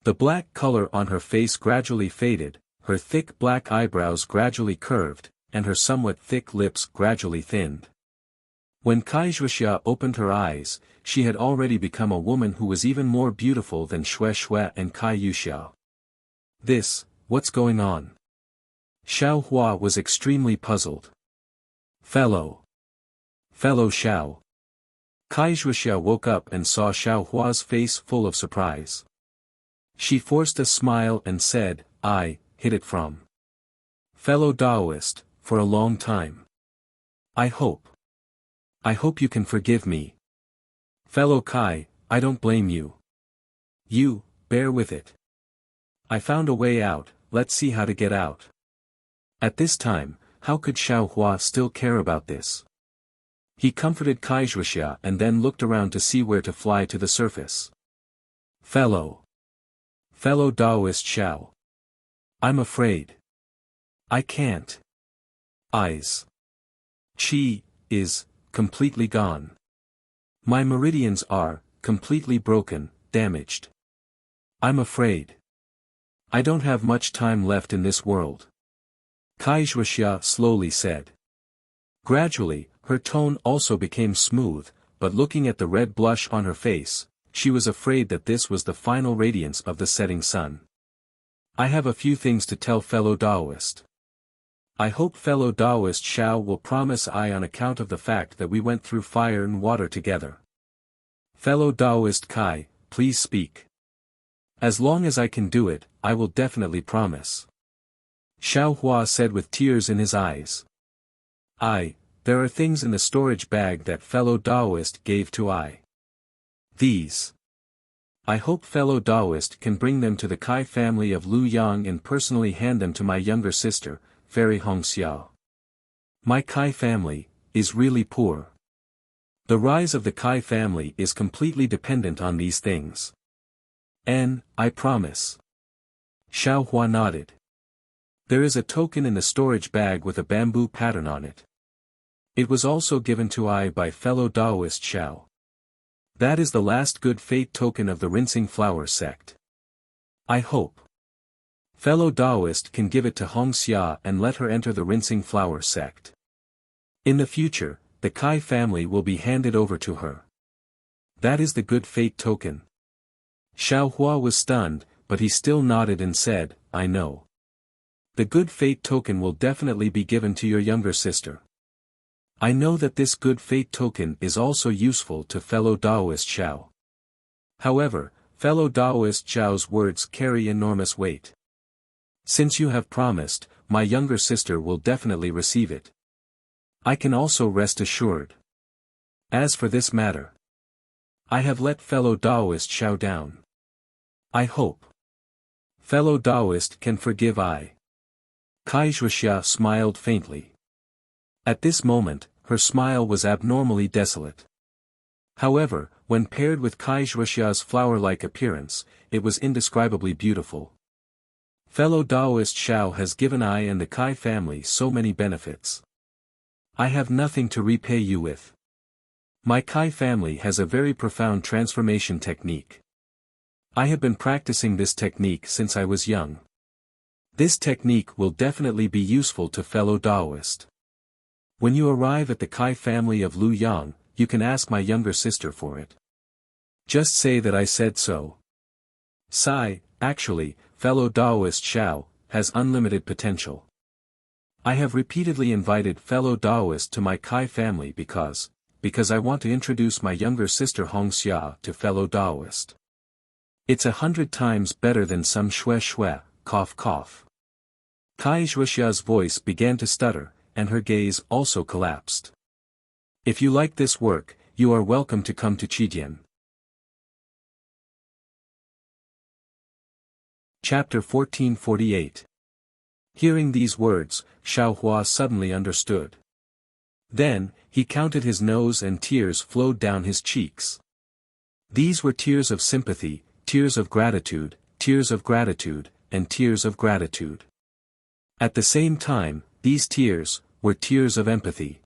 The black color on her face gradually faded, her thick black eyebrows gradually curved, and her somewhat thick lips gradually thinned. When Wuxia opened her eyes, she had already become a woman who was even more beautiful than Xue Xue and Yuxiao. What's going on? Xiao Hua was extremely puzzled. Fellow Xiao. Wuxia woke up and saw Xiao Hua's face full of surprise. She forced a smile and said, I hid it from fellow Taoist, for a long time. I hope you can forgive me. Fellow Kai, I don't blame you. You, bear with it. I found a way out, let's see how to get out. At this time, how could Xiao Hua still care about this? He comforted Wuxia and then looked around to see where to fly to the surface. Fellow Taoist Xiao. I'm afraid. I can't. Eyes. Qi is completely gone. My meridians are completely broken, damaged. I'm afraid. I don't have much time left in this world. Wuxia slowly said. Gradually, her tone also became smooth, but looking at the red blush on her face, she was afraid that this was the final radiance of the setting sun. I have a few things to tell fellow Taoist. I hope fellow Taoist Xiao will promise I on account of the fact that we went through fire and water together. Fellow Taoist Kai, please speak. As long as I can do it, I will definitely promise. Xiao Hua said with tears in his eyes. There are things in the storage bag that fellow Taoist gave to I. These. I hope fellow Taoist can bring them to the Kai family of Lu Yang and personally hand them to my younger sister, Fairy Hongxiao. My Kai family is really poor. The rise of the Kai family is completely dependent on these things. I promise. Xiao Hua nodded. There is a token in the storage bag with a bamboo pattern on it. It was also given to I by fellow Taoist Xiao. That is the last good fate token of the Rinsing Flower sect. I hope fellow Taoist can give it to Hongxia and let her enter the Rinsing Flower sect. In the future, the Kai family will be handed over to her. That is the good fate token. Xiao Hua was stunned, but he still nodded and said, I know. The good fate token will definitely be given to your younger sister. I know that this good fate token is also useful to fellow Taoist Xiao. However, fellow Taoist Xiao's words carry enormous weight. Since you have promised, my younger sister will definitely receive it. I can also rest assured. As for this matter, I have let fellow Taoist Xiao down. I hope fellow Taoist can forgive I. Wuxia smiled faintly. At this moment, her smile was abnormally desolate. However, when paired with Wuxia's flower-like appearance, it was indescribably beautiful. Fellow Taoist Xiao has given I and the Kai family so many benefits. I have nothing to repay you with. My Kai family has a very profound transformation technique. I have been practicing this technique since I was young. This technique will definitely be useful to fellow Taoist. When you arrive at the Kai family of Lu Yang, you can ask my younger sister for it. Just say that I said so. Actually, fellow Taoist Xiao has unlimited potential. I have repeatedly invited fellow Taoist to my Kai family because I want to introduce my younger sister Hongxia to fellow Taoist. It's 100 times better than some Xue Xue, cough cough. Wuxia's voice began to stutter, and her gaze also collapsed. If you like this work, you are welcome to come to Qidian. Chapter 1448. Hearing these words, Xiao Hua suddenly understood. Then, he counted his nose and tears flowed down his cheeks. These were tears of sympathy, tears of gratitude, and tears of gratitude. At the same time, these tears were tears of empathy.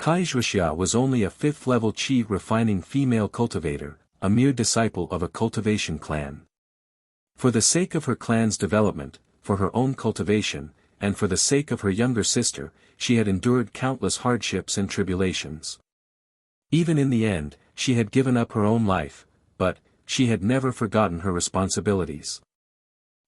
Wuxia was only a 5th level Qi refining female cultivator, a mere disciple of a cultivation clan. For the sake of her clan's development, for her own cultivation, and for the sake of her younger sister, she had endured countless hardships and tribulations. Even in the end, she had given up her own life, but, she had never forgotten her responsibilities.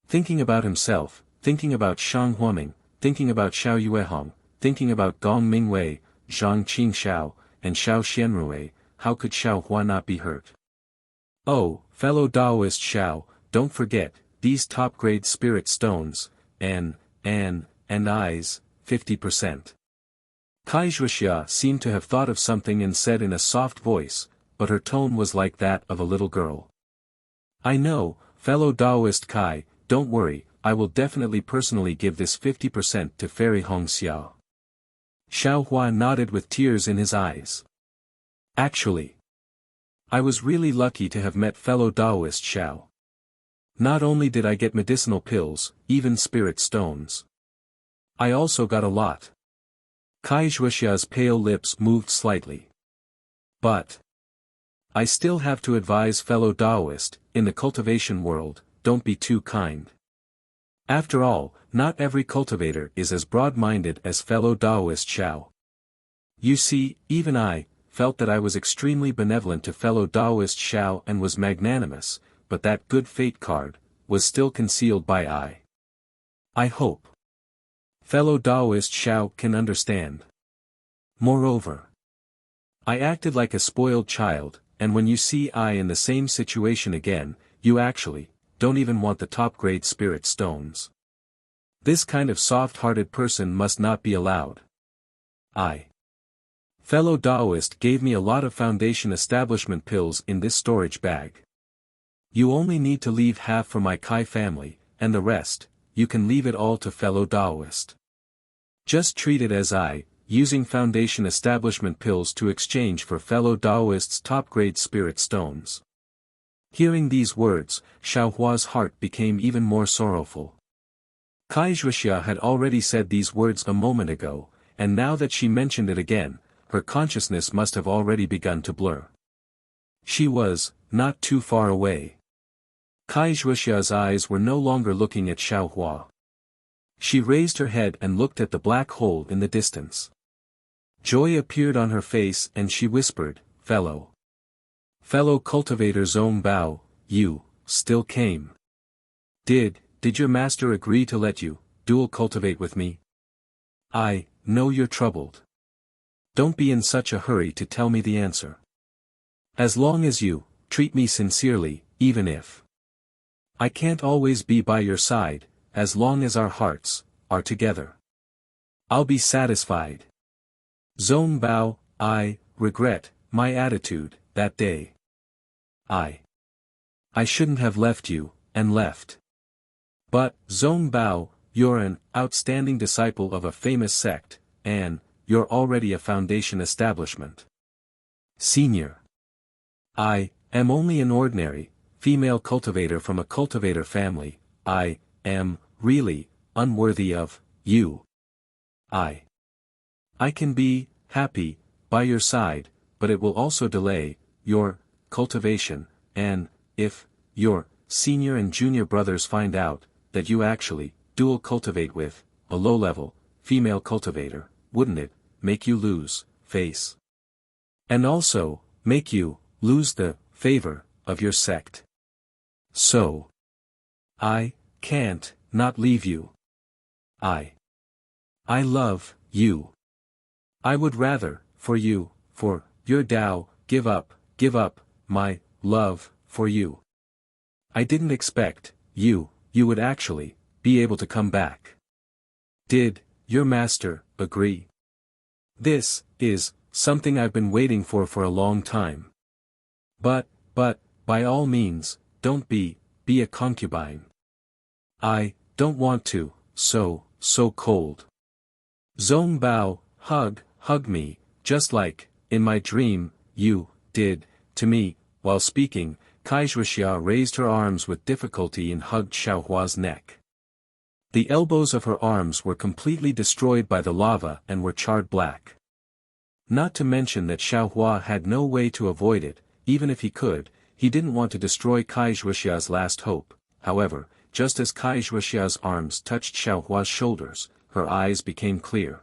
Thinking about himself, thinking about Shang Huaming, thinking about Xiao Yuehong, thinking about Gong Mingwei, Zhang Qingxiao, and Xiao Xianrui, how could Xiao Hua not be hurt? Oh, fellow Taoist Xiao, don't forget, these top-grade spirit stones, and eyes, 50%. Wuxia seemed to have thought of something and said in a soft voice, but her tone was like that of a little girl. I know, fellow Taoist Kai, don't worry, I will definitely personally give this 50% to Fairy Hong Xiao. Xiao Hua nodded with tears in his eyes. Actually, I was really lucky to have met fellow Taoist Xiao. Not only did I get medicinal pills, even spirit stones. I also got a lot. Kai Wuxia's pale lips moved slightly. But I still have to advise fellow Taoist, in the cultivation world, don't be too kind. After all, not every cultivator is as broad-minded as fellow Taoist Xiao. You see, even I felt that I was extremely benevolent to fellow Taoist Xiao and was magnanimous, but that good fate card was still concealed by I hope fellow Taoist Xiao can understand. Moreover, I acted like a spoiled child, and when you see I in the same situation again, you actually don't even want the top-grade spirit stones. This kind of soft-hearted person must not be allowed. Fellow Taoist gave me a lot of foundation establishment pills in this storage bag. You only need to leave half for my Kai family, and the rest, you can leave it all to fellow Taoist. Just treat it as using foundation establishment pills to exchange for fellow Taoist's top-grade spirit stones. Hearing these words, Xiao Hua's heart became even more sorrowful. Kai Wuxia had already said these words a moment ago, and now that she mentioned it again, her consciousness must have already begun to blur. She was not too far away. Kai Wuxia's eyes were no longer looking at Xiao Hua. She raised her head and looked at the black hole in the distance. Joy appeared on her face and she whispered, Fellow cultivator Zong Bao, you still came. Did your master agree to let you dual cultivate with me? I know you're troubled. Don't be in such a hurry to tell me the answer. As long as you treat me sincerely, even if I can't always be by your side, as long as our hearts are together, I'll be satisfied. Zong Bao, I regret my attitude that day. I shouldn't have left you, and left. But, Zong Bao, you're an outstanding disciple of a famous sect, and you're already a foundation establishment. Senior. I am only an ordinary, female cultivator from a cultivator family. I am really unworthy of you. I can be happy by your side, but it will also delay your cultivation, and if your senior and junior brothers find out that you actually dual cultivate with a low-level female cultivator, wouldn't it make you lose face? And also make you lose the favor of your sect. So I can't not leave you. I love you. I would rather, for you, for your Tao, give up my love for you. I didn't expect you would actually be able to come back. Did your master agree? This is something I've been waiting for a long time. But, by all means, don't be a concubine. I don't want to, so cold. Zong Bao, hug me, just like, in my dream, you did to me. While speaking, Kai Wuxia raised her arms with difficulty and hugged Xiao Hua's neck. The elbows of her arms were completely destroyed by the lava and were charred black. Not to mention that Xiao Hua had no way to avoid it, even if he could, he didn't want to destroy Kai Wuxia's last hope. However, just as Kai Wuxia's arms touched Xiao Hua's shoulders, her eyes became clear.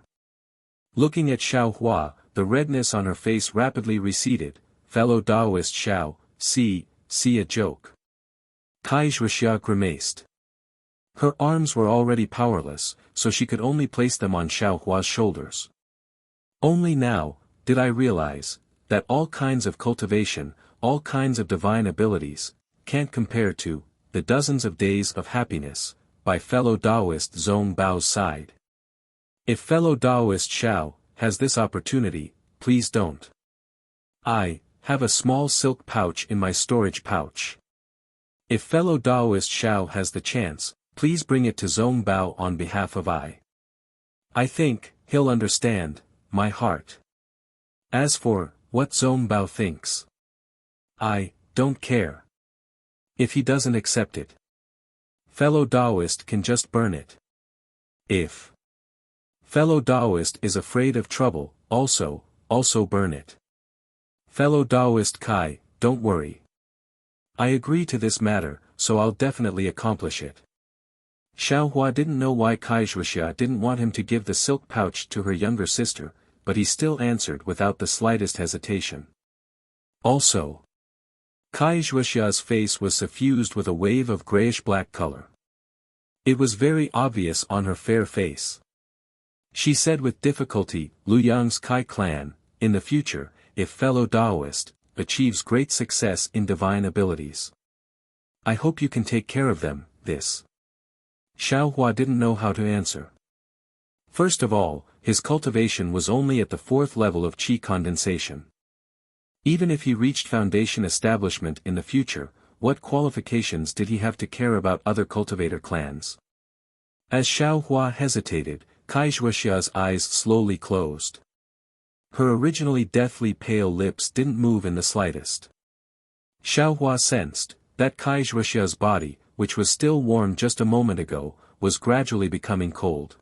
Looking at Xiao Hua, the redness on her face rapidly receded. Fellow Taoist Xiao, see a joke. Kai Wuxia grimaced. Her arms were already powerless, so she could only place them on Xiao Hua's shoulders. Only now, did I realize, that all kinds of cultivation, all kinds of divine abilities, can't compare to, the dozens of days of happiness, by fellow Taoist Zhong Bao's side. If fellow Taoist Xiao, has this opportunity, please don't. I have a small silk pouch in my storage pouch. If fellow Taoist Xiao has the chance, please bring it to Zhong Bao on behalf of I. I think, he'll understand, my heart. As for, what Zhong Bao thinks, I don't care. If he doesn't accept it, fellow Taoist can just burn it. If fellow Taoist is afraid of trouble, also burn it. Fellow Taoist Kai, don't worry. I agree to this matter, so I'll definitely accomplish it. Xiao Hua didn't know why Kai Wuxia didn't want him to give the silk pouch to her younger sister, but he still answered without the slightest hesitation. Also, Kai Wuxia's face was suffused with a wave of grayish-black color. It was very obvious on her fair face. She said with difficulty, Lu Yang's Kai clan, in the future, if fellow Taoist, achieves great success in divine abilities. I hope you can take care of them, this. Xiao Hua didn't know how to answer. First of all, his cultivation was only at the 4th level of qi condensation. Even if he reached foundation establishment in the future, what qualifications did he have to care about other cultivator clans? As Xiao Hua hesitated, Kai Wuxia's eyes slowly closed. Her originally deathly pale lips didn't move in the slightest. Xiao Hua sensed that Kai Wuxia's body, which was still warm just a moment ago, was gradually becoming cold.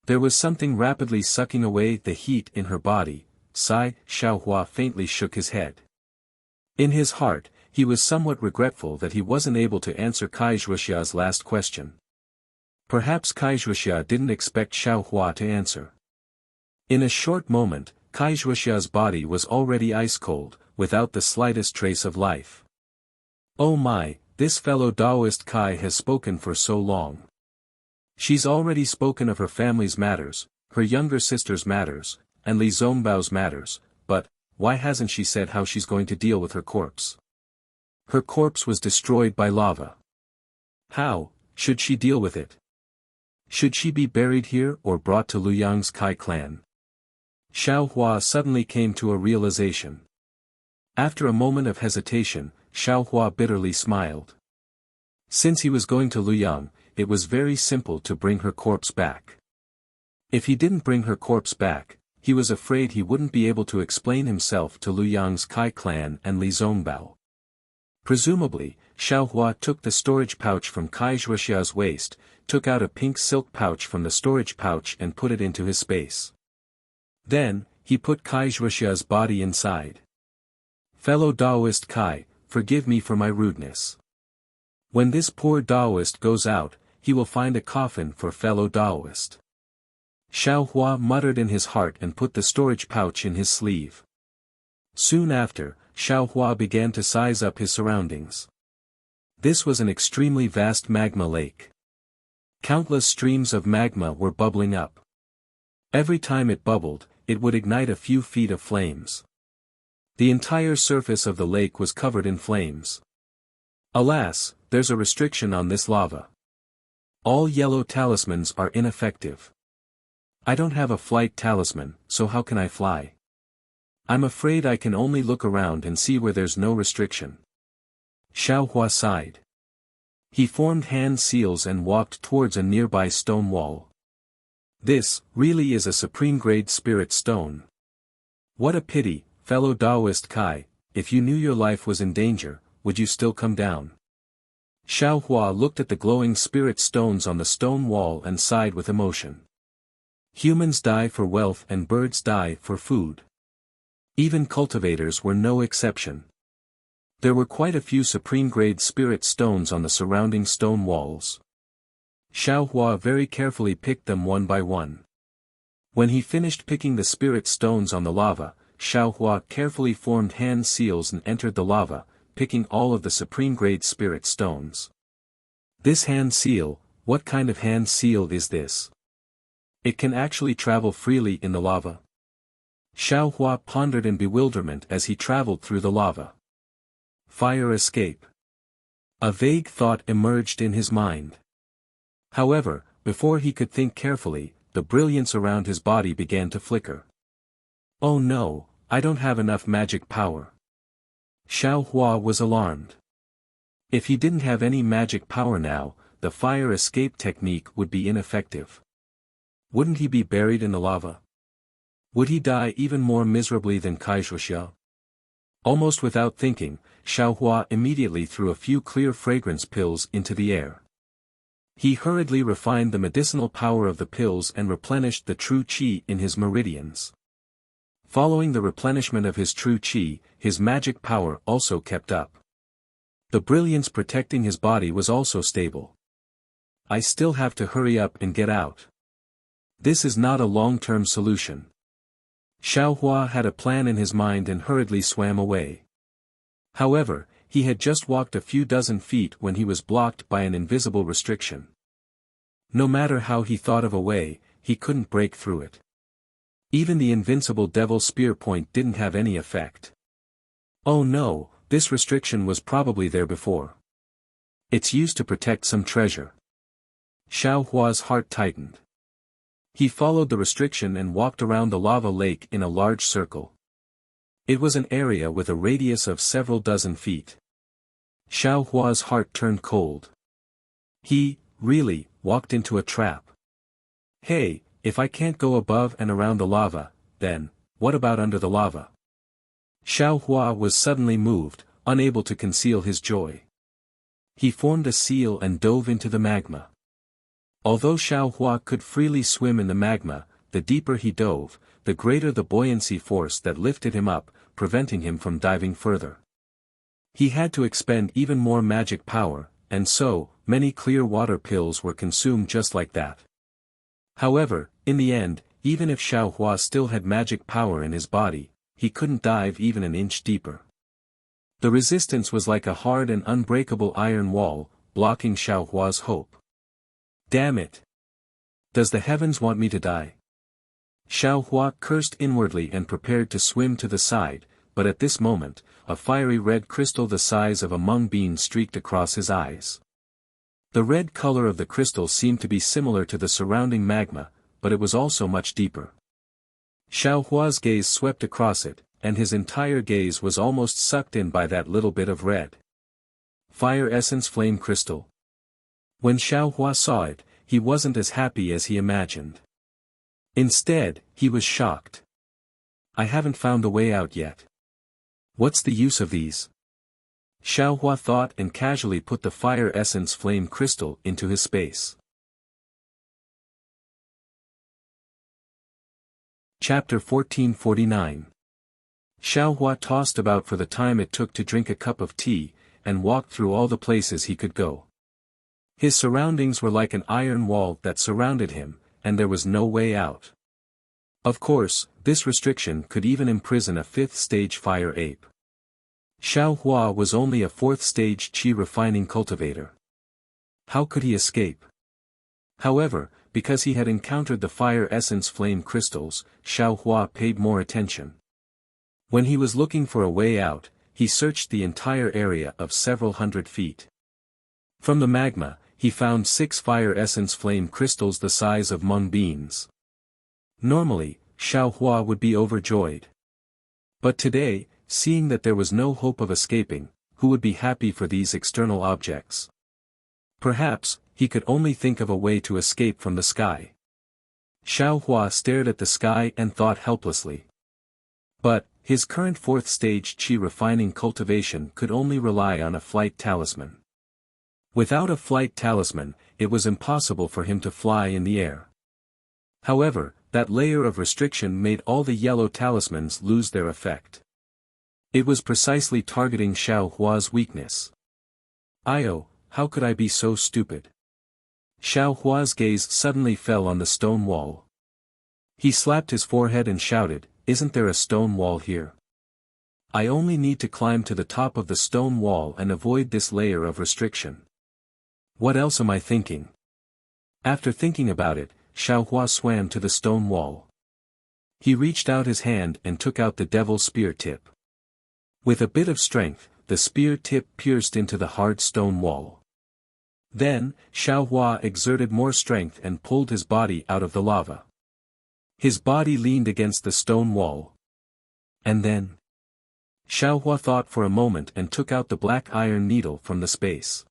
There was something rapidly sucking away the heat in her body. Sigh, Xiao Hua faintly shook his head. In his heart, he was somewhat regretful that he wasn't able to answer Kai Wuxia's last question. Perhaps Kai Wuxia didn't expect Xiao Hua to answer. In a short moment, Kai Wuxia's body was already ice-cold, without the slightest trace of life. Oh my, this fellow Taoist Kai has spoken for so long. She's already spoken of her family's matters, her younger sister's matters, and Li Zhongbao's matters, but, why hasn't she said how she's going to deal with her corpse? Her corpse was destroyed by lava. How should she deal with it? Should she be buried here or brought to Lu Yang's Kai clan? Xiao Hua suddenly came to a realization. After a moment of hesitation, Xiao Hua bitterly smiled. Since he was going to Lu Yang, it was very simple to bring her corpse back. If he didn't bring her corpse back, he was afraid he wouldn't be able to explain himself to Lu Yang's Kai clan and Li Zhongbao. Presumably, Xiao Hua took the storage pouch from Kai Wuxia's waist, took out a pink silk pouch from the storage pouch and put it into his space. Then, he put Kai Wuxia's body inside. Fellow Taoist Kai, forgive me for my rudeness. When this poor Taoist goes out, he will find a coffin for fellow Taoist. Xiao Hua muttered in his heart and put the storage pouch in his sleeve. Soon after, Xiao Hua began to size up his surroundings. This was an extremely vast magma lake. Countless streams of magma were bubbling up. Every time it bubbled, it would ignite a few feet of flames. The entire surface of the lake was covered in flames. Alas, there's a restriction on this lava. All yellow talismans are ineffective. I don't have a flight talisman, so how can I fly? I'm afraid I can only look around and see where there's no restriction. Xiao Hua sighed. He formed hand seals and walked towards a nearby stone wall. This, really is a supreme-grade spirit stone. What a pity, fellow Taoist Kai, if you knew your life was in danger, would you still come down? Xiao Hua looked at the glowing spirit stones on the stone wall and sighed with emotion. Humans die for wealth and birds die for food. Even cultivators were no exception. There were quite a few supreme-grade spirit stones on the surrounding stone walls. Xiao Hua very carefully picked them one by one. When he finished picking the spirit stones on the lava, Xiao Hua carefully formed hand seals and entered the lava, picking all of the supreme-grade spirit stones. This hand seal, what kind of hand seal is this? It can actually travel freely in the lava? Xiao Hua pondered in bewilderment as he traveled through the lava. Fire escape. A vague thought emerged in his mind. However, before he could think carefully, the brilliance around his body began to flicker. Oh no, I don't have enough magic power. Xiao Hua was alarmed. If he didn't have any magic power now, the fire escape technique would be ineffective. Wouldn't he be buried in the lava? Would he die even more miserably than Kaixuxia? Almost without thinking, Xiao Hua immediately threw a few clear fragrance pills into the air. He hurriedly refined the medicinal power of the pills and replenished the true qi in his meridians. Following the replenishment of his true qi, his magic power also kept up. The brilliance protecting his body was also stable. I still have to hurry up and get out. This is not a long-term solution. Xiao Hua had a plan in his mind and hurriedly swam away. However, he had just walked a few dozen feet when he was blocked by an invisible restriction. No matter how he thought of a way, he couldn't break through it. Even the invincible devil spear point didn't have any effect. Oh no, this restriction was probably there before. It's used to protect some treasure. Xiao Hua's heart tightened. He followed the restriction and walked around the lava lake in a large circle. It was an area with a radius of several dozen feet. Xiao Hua's heart turned cold. He, really, walked into a trap. Hey, if I can't go above and around the lava, then, what about under the lava? Xiao Hua was suddenly moved, unable to conceal his joy. He formed a seal and dove into the magma. Although Xiao Hua could freely swim in the magma, the deeper he dove, the greater the buoyancy force that lifted him up, preventing him from diving further. He had to expend even more magic power, and so, many clear water pills were consumed just like that. However, in the end, even if Xiao Hua still had magic power in his body, he couldn't dive even an inch deeper. The resistance was like a hard and unbreakable iron wall, blocking Xiao Hua's hope. Damn it! Does the heavens want me to die? Xiao Hua cursed inwardly and prepared to swim to the side, but at this moment, a fiery red crystal the size of a mung bean streaked across his eyes. The red color of the crystal seemed to be similar to the surrounding magma, but it was also much deeper. Xiao Hua's gaze swept across it, and his entire gaze was almost sucked in by that little bit of red. Fire Essence Flame Crystal. When Xiao Hua saw it, he wasn't as happy as he imagined. Instead, he was shocked. I haven't found a way out yet. What's the use of these? Xiao Hua thought and casually put the Fire Essence Flame Crystal into his space. Chapter 1449. Xiao Hua tossed about for the time it took to drink a cup of tea, and walked through all the places he could go. His surroundings were like an iron wall that surrounded him, and there was no way out. Of course, this restriction could even imprison a 5th-stage fire ape. Xiao Hua was only a 4th-stage qi refining cultivator. How could he escape? However, because he had encountered the Fire Essence Flame Crystals, Xiao Hua paid more attention. When he was looking for a way out, he searched the entire area of several hundred feet. From the magma, he found 6 Fire Essence Flame Crystals the size of mung beans. Normally, Xiao Hua would be overjoyed. But today, seeing that there was no hope of escaping, who would be happy for these external objects? Perhaps, he could only think of a way to escape from the sky. Xiao Hua stared at the sky and thought helplessly. But, his current 4th-stage qi refining cultivation could only rely on a flight talisman. Without a flight talisman, it was impossible for him to fly in the air. However, that layer of restriction made all the yellow talismans lose their effect. It was precisely targeting Xiao Hua's weakness. Io, how could I be so stupid? Xiao Hua's gaze suddenly fell on the stone wall. He slapped his forehead and shouted, "Isn't there a stone wall here? I only need to climb to the top of the stone wall and avoid this layer of restriction. What else am I thinking?" After thinking about it, Xiaohua swam to the stone wall. He reached out his hand and took out the devil's spear tip. With a bit of strength, the spear tip pierced into the hard stone wall. Then, Xiaohua exerted more strength and pulled his body out of the lava. His body leaned against the stone wall. And then, Xiaohua thought for a moment and took out the black iron needle from the space.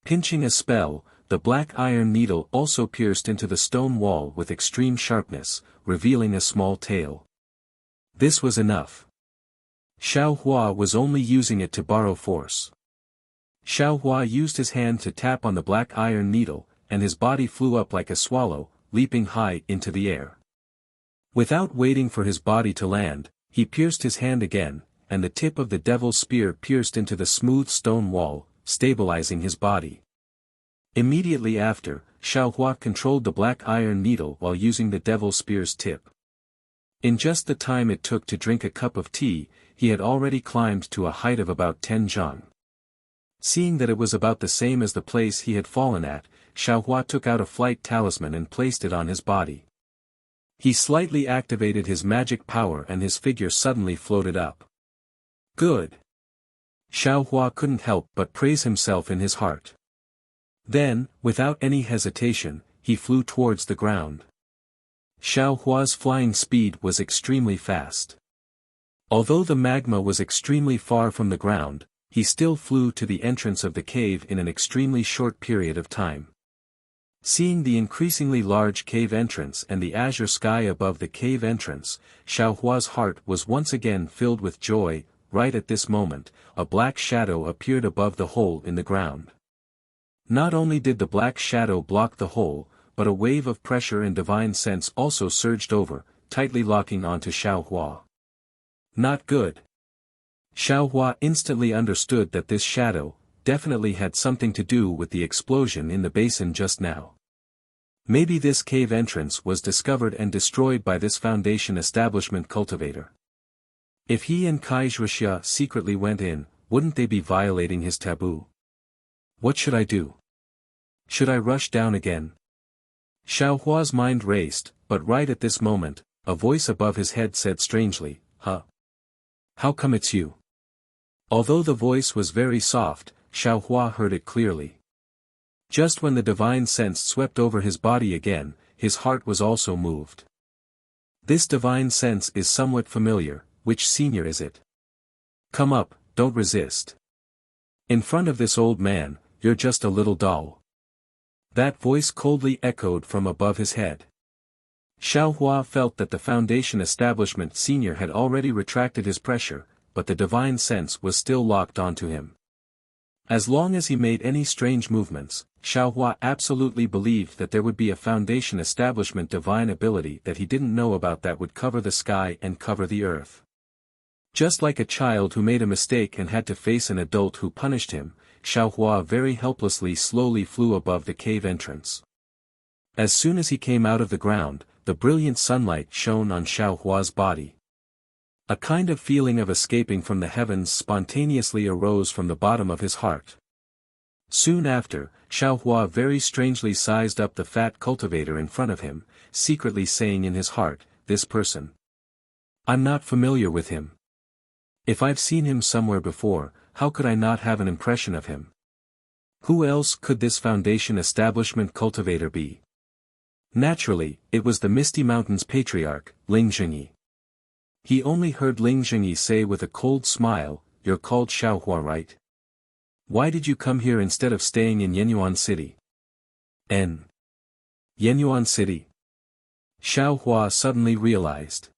Pinching a spell, the black iron needle also pierced into the stone wall with extreme sharpness, revealing a small tail. This was enough. Xiaohua was only using it to borrow force. Xiaohua used his hand to tap on the black iron needle, and his body flew up like a swallow, leaping high into the air. Without waiting for his body to land, he pierced his hand again, and the tip of the devil's spear pierced into the smooth stone wall, stabilizing his body. Immediately after, Xiaohua controlled the black iron needle while using the devil's spear's tip. In just the time it took to drink a cup of tea, he had already climbed to a height of about 10 zhang. Seeing that it was about the same as the place he had fallen at, Xiaohua took out a flight talisman and placed it on his body. He slightly activated his magic power and his figure suddenly floated up. Good. Xiaohua couldn't help but praise himself in his heart. Then, without any hesitation, he flew towards the ground. Xiaohua's flying speed was extremely fast. Although the magma was extremely far from the ground, he still flew to the entrance of the cave in an extremely short period of time. Seeing the increasingly large cave entrance and the azure sky above the cave entrance, Xiaohua's heart was once again filled with joy. Right at this moment, a black shadow appeared above the hole in the ground. Not only did the black shadow block the hole, but a wave of pressure and divine sense also surged over, tightly locking onto Xiaohua. Not good. Xiaohua instantly understood that this shadow definitely had something to do with the explosion in the basin just now. Maybe this cave entrance was discovered and destroyed by this Foundation establishment cultivator. If he and Kai Wuxia secretly went in, wouldn't they be violating his taboo? What should I do? Should I rush down again? Xiaohua's mind raced, but right at this moment, a voice above his head said strangely, "Huh? How come it's you?" Although the voice was very soft, Xiaohua heard it clearly. Just when the divine sense swept over his body again, his heart was also moved. This divine sense is somewhat familiar. Which senior is it? Come up, don't resist. In front of this old man, you're just a little doll. That voice coldly echoed from above his head. Xiaohua felt that the Foundation establishment senior had already retracted his pressure, but the divine sense was still locked onto him. As long as he made any strange movements, Xiaohua absolutely believed that there would be a Foundation establishment divine ability that he didn't know about that would cover the sky and cover the earth. Just like a child who made a mistake and had to face an adult who punished him, Xiaohua very helplessly slowly flew above the cave entrance. As soon as he came out of the ground, the brilliant sunlight shone on Xiaohua's body. A kind of feeling of escaping from the heavens spontaneously arose from the bottom of his heart. Soon after, Xiaohua very strangely sized up the fat cultivator in front of him, secretly saying in his heart, "This person. I'm not familiar with him. If I've seen him somewhere before, how could I not have an impression of him? Who else could this Foundation establishment cultivator be?" Naturally, it was the Misty Mountains patriarch, Ling Zhengyi. He only heard Ling Zhengyi say with a cold smile, "You're called Xiaohua, right? Why did you come here instead of staying in Yenyuan City?" Yenyuan City? Xiaohua suddenly realized.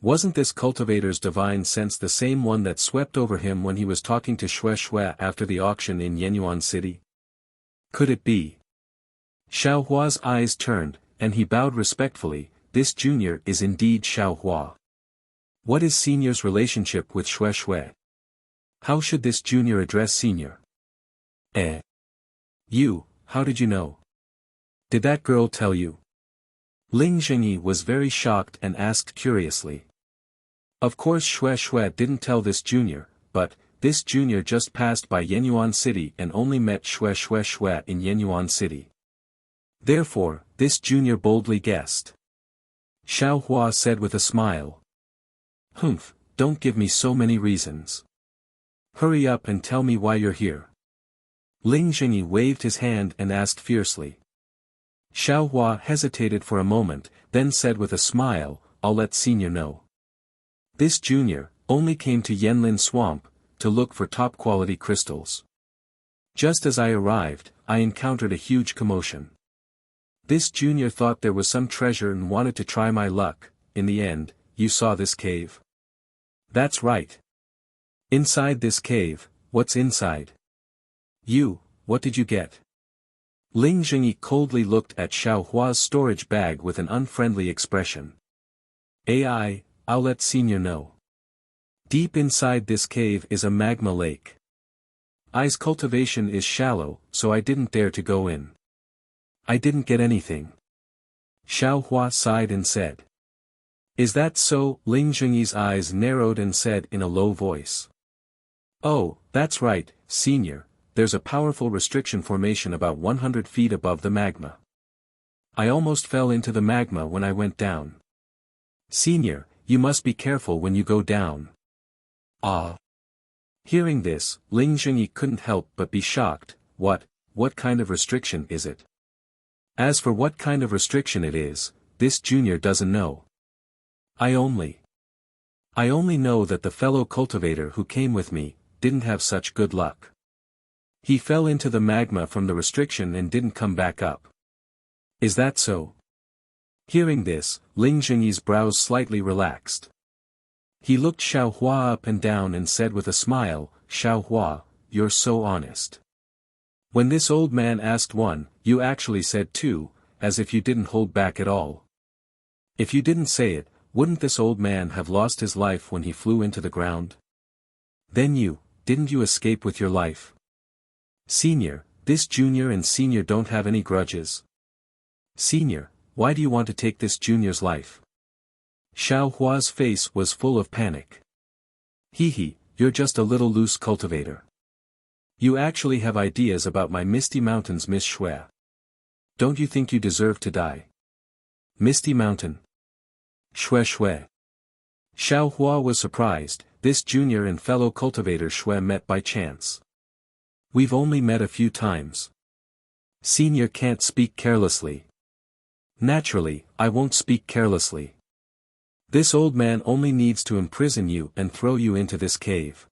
Wasn't this cultivator's divine sense the same one that swept over him when he was talking to Shui after the auction in Yenyuan City? Could it be? Xiaohua's eyes turned, and he bowed respectfully. This junior is indeed Xiaohua. What is senior's relationship with Shui? How should this junior address senior? You, how did you know? Did that girl tell you? Ling Zhengyi was very shocked and asked curiously. Of course Xue Xue didn't tell this junior, but, this junior just passed by Yenyuan City and only met Xue Xue Xue in Yenyuan City. Therefore, this junior boldly guessed. Xiao Hua said with a smile. Humph, don't give me so many reasons. Hurry up and tell me why you're here. Ling Zhengyi waved his hand and asked fiercely. Xiao Hua hesitated for a moment, then said with a smile, I'll let senior know. This junior only came to Yanlin Swamp to look for top-quality crystals. Just as I arrived, I encountered a huge commotion. This junior thought there was some treasure and wanted to try my luck. In the end, you saw this cave. That's right. Inside this cave, what's inside? You, what did you get? Ling Zhengyi coldly looked at Xiao Hua's storage bag with an unfriendly expression. I'll let senior know. Deep inside this cave is a magma lake. I's cultivation is shallow, so I didn't dare to go in. I didn't get anything. Xiao Hua sighed and said. Is that so? Ling Zhengyi's eyes narrowed and said in a low voice. Oh, that's right, senior, there's a powerful restriction formation about 100 feet above the magma. I almost fell into the magma when I went down. Senior, you must be careful when you go down. Ah. Hearing this, Ling Zhengyi couldn't help but be shocked. What kind of restriction is it? As for what kind of restriction it is, this junior doesn't know. I only know that the fellow cultivator who came with me didn't have such good luck. He fell into the magma from the restriction and didn't come back up. Is that so? Hearing this, Ling Zhengyi's brows slightly relaxed. He looked Xiao Hua up and down and said with a smile, Xiao Hua, you're so honest. When this old man asked one, you actually said two, as if you didn't hold back at all. If you didn't say it, wouldn't this old man have lost his life when he flew into the ground? Then didn't you escape with your life? Senior, this junior and senior don't have any grudges. Senior, why do you want to take this junior's life? Xiao Hua's face was full of panic. You're just a little loose cultivator. You actually have ideas about my Misty Mountains, Miss Xue. Don't you think you deserve to die? Misty Mountain. Xue Xue. Xiao Hua was surprised. This junior and fellow cultivator Xue met by chance. We've only met a few times. Senior can't speak carelessly. Naturally, I won't speak carelessly. This old man only needs to imprison you and throw you into this cave.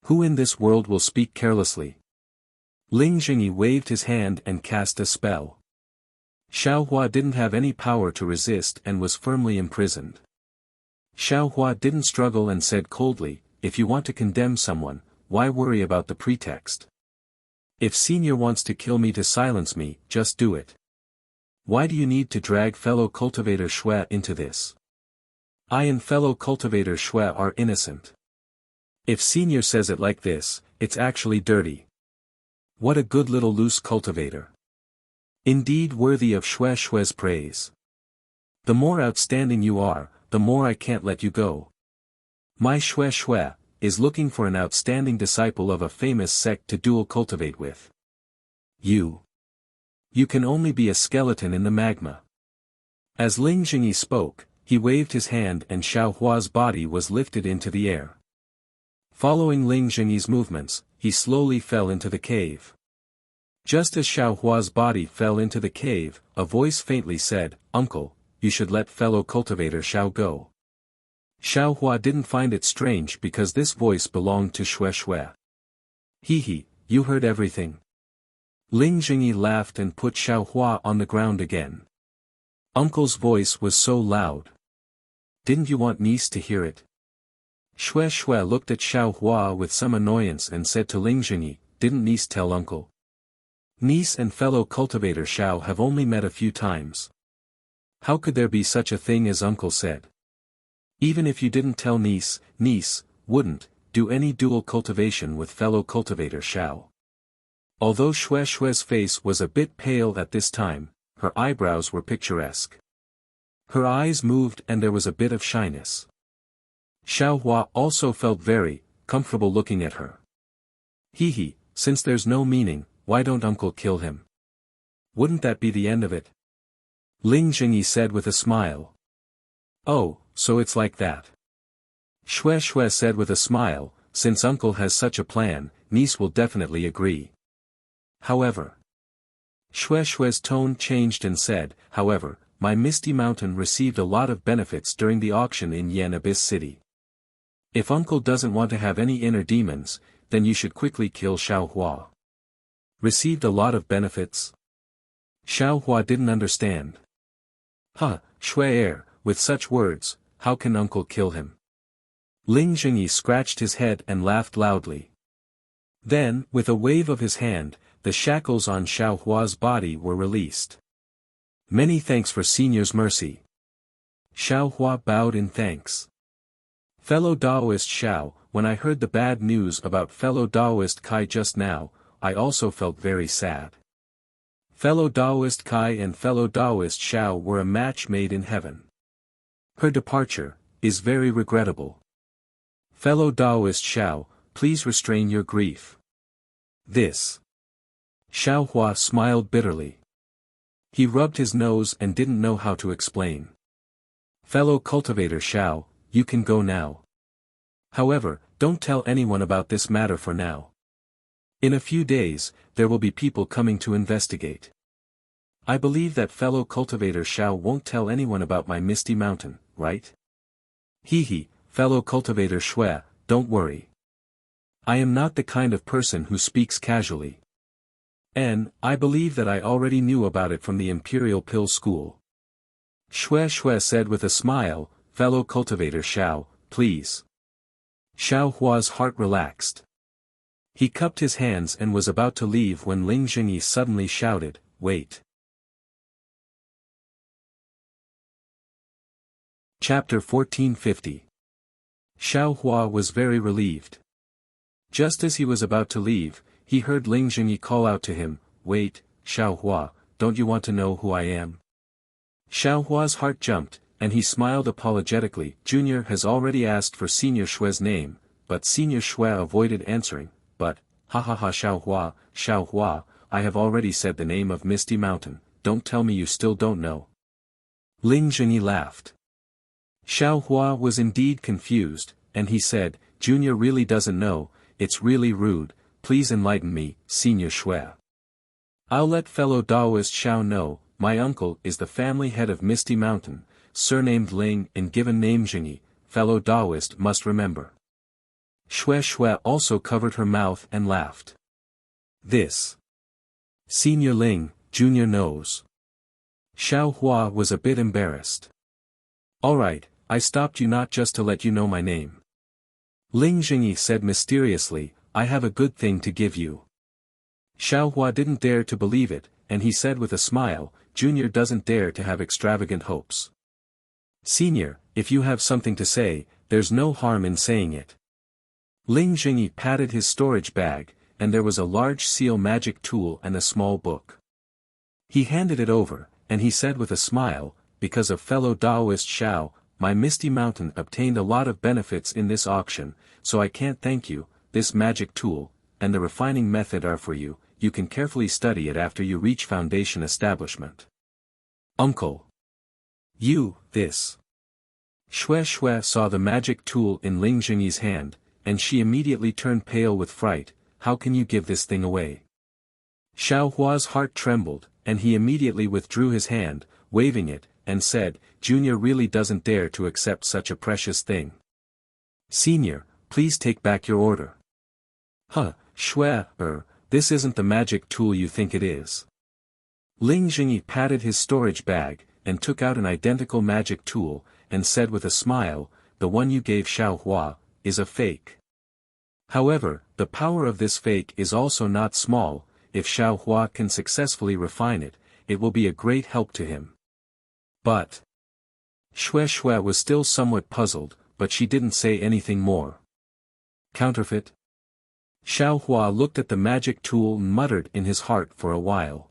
Who in this world will speak carelessly? Ling Zhengyi waved his hand and cast a spell. Xiao Hua didn't have any power to resist and was firmly imprisoned. Xiao Hua didn't struggle and said coldly, if you want to condemn someone, why worry about the pretext? If senior wants to kill me to silence me, just do it. Why do you need to drag fellow cultivator Xue into this? I and fellow cultivator Xue are innocent. If senior says it like this, it's actually dirty. What a good little loose cultivator. Indeed worthy of Xue Xue's praise. The more outstanding you are, the more I can't let you go. My Xue Xue is looking for an outstanding disciple of a famous sect to dual cultivate with. You can only be a skeleton in the magma. As Ling Zhengyi spoke, he waved his hand and Xiao Hua's body was lifted into the air. Following Ling Zhengyi's movements, he slowly fell into the cave. Just as Xiao Hua's body fell into the cave, a voice faintly said, Uncle, you should let fellow cultivator Xiao go. Xiao Hua didn't find it strange because this voice belonged to Xue Xue. You heard everything. Ling Zhengyi laughed and put Xiao Hua on the ground again. Uncle's voice was so loud. Didn't you want niece to hear it? Xue Xue looked at Xiao Hua with some annoyance and said to Ling Zhengyi, didn't niece tell uncle? Niece and fellow cultivator Xiao have only met a few times. How could there be such a thing as uncle said? Even if you didn't tell niece wouldn't do any dual cultivation with fellow cultivator Xiao. Although Xue Xue's face was a bit pale at this time, her eyebrows were picturesque. Her eyes moved and there was a bit of shyness. Xiaohua also felt very comfortable looking at her. Hee, since there's no meaning, why don't uncle kill him? Wouldn't that be the end of it? Ling Jingyi said with a smile. Oh, so it's like that. Xue said with a smile, since uncle has such a plan, niece will definitely agree. However. Xue's tone changed and said, however, my Misty Mountain received a lot of benefits during the auction in Yen Abyss City. If uncle doesn't want to have any inner demons, then you should quickly kill Xiaohua. Received a lot of benefits? Xiaohua didn't understand. Xue, with such words, how can uncle kill him? Ling Jingyi scratched his head and laughed loudly. Then, with a wave of his hand, the shackles on Xiaohua's body were released. Many thanks for Senior's mercy. Xiaohua bowed in thanks. Fellow Daoist Xiao, when I heard the bad news about fellow Daoist Kai just now, I also felt very sad. Fellow Daoist Kai and fellow Daoist Xiao were a match made in heaven. Her departure is very regrettable. Fellow Daoist Xiao, please restrain your grief. This. Xiaohua smiled bitterly. He rubbed his nose and didn't know how to explain. Fellow cultivator Xiao, you can go now. However, don't tell anyone about this matter for now. In a few days, there will be people coming to investigate. I believe that fellow cultivator Xiao won't tell anyone about my Misty Mountain, right? Hee, fellow cultivator Xue, don't worry. I am not the kind of person who speaks casually. And, I believe that I already knew about it from the Imperial Pill School. Xue said with a smile, fellow cultivator Xiao, please. Xiaohua's heart relaxed. He cupped his hands and was about to leave when Ling Jingyi suddenly shouted, wait. Chapter 1450. Xiaohua was very relieved. Just as he was about to leave, he heard Ling Jingyi call out to him, wait, Xiaohua, don't you want to know who I am? Xiaohua's heart jumped, and he smiled apologetically. Junior has already asked for Senior Xue's name, but Senior Xue avoided answering, but, Xiaohua, I have already said the name of Misty Mountain, don't tell me you still don't know. Ling Jingyi laughed. Xiaohua was indeed confused, and he said, Junior really doesn't know, it's really rude, please enlighten me, Senior Xue. I'll let fellow Daoist Xiao know, my uncle is the family head of Misty Mountain, surnamed Ling and given name Jingyi, fellow Daoist must remember. Xue also covered her mouth and laughed. This. Senior Ling, Junior knows. Xiaohua was a bit embarrassed. Alright, I stopped you not just to let you know my name. Ling Jingyi said mysteriously, I have a good thing to give you. Xiaohua didn't dare to believe it, and he said with a smile, Junior doesn't dare to have extravagant hopes. Senior, if you have something to say, there's no harm in saying it. Ling Jingyi patted his storage bag, and there was a large seal magic tool and a small book. He handed it over, and he said with a smile, because of fellow Daoist Xiao, my Misty Mountain obtained a lot of benefits in this auction, so I can't thank you, this magic tool, and the refining method are for you, you can carefully study it after you reach foundation establishment. Uncle. You, this. Xue saw the magic tool in Ling Jingyi's hand, and she immediately turned pale with fright, how can you give this thing away? Xiaohua's heart trembled, and he immediately withdrew his hand, waving it, and said, Junior really doesn't dare to accept such a precious thing. Senior, please take back your order. Xue, this isn't the magic tool you think it is. Ling Jingyi patted his storage bag, and took out an identical magic tool, and said with a smile, the one you gave Xiaohua, is a fake. However, the power of this fake is also not small, if Xiaohua can successfully refine it, it will be a great help to him. But. Xue was still somewhat puzzled, but she didn't say anything more. Counterfeit? Xiaohua looked at the magic tool and muttered in his heart for a while.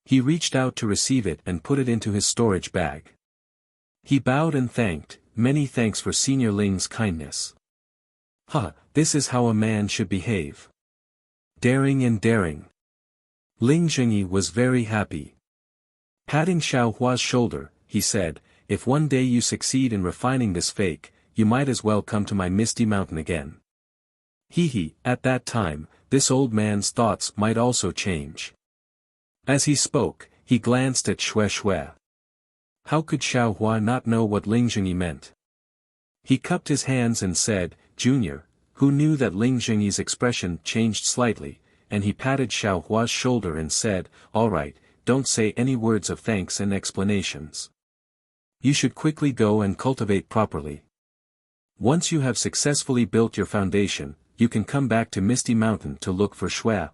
He reached out to receive it and put it into his storage bag. He bowed and thanked, "Many thanks for Senior Ling's kindness. This is how a man should behave. Daring and daring." Ling Jingyi was very happy. Patting Xiao Hua's shoulder, he said, "If one day you succeed in refining this fake, you might as well come to my Misty Mountain again." At that time, this old man's thoughts might also change. As he spoke, he glanced at Xue Xue. How could Xiao Hua not know what Ling Jingyi meant? He cupped his hands and said, "Junior," who knew that Ling Jingyi's expression changed slightly, and he patted Xiao Hua's shoulder and said, "All right, don't say any words of thanks and explanations. You should quickly go and cultivate properly. Once you have successfully built your foundation, you can come back to Misty Mountain to look for Xue."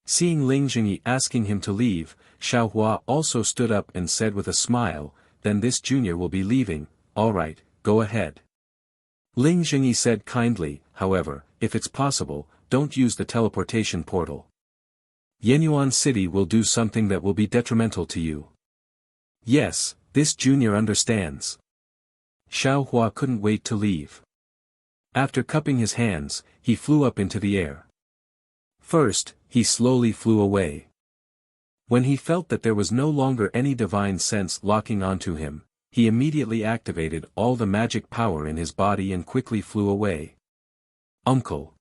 Seeing Ling Jingyi asking him to leave, Xiao Hua also stood up and said with a smile, "Then this junior will be leaving, all right, go ahead." Ling Jingyi said kindly, "However, if it's possible, don't use the teleportation portal. Yenyuan City will do something that will be detrimental to you." "Yes, this junior understands." Xiao Hua couldn't wait to leave. After cupping his hands, he flew up into the air. First, he slowly flew away. When he felt that there was no longer any divine sense locking onto him, he immediately activated all the magic power in his body and quickly flew away. "Uncle.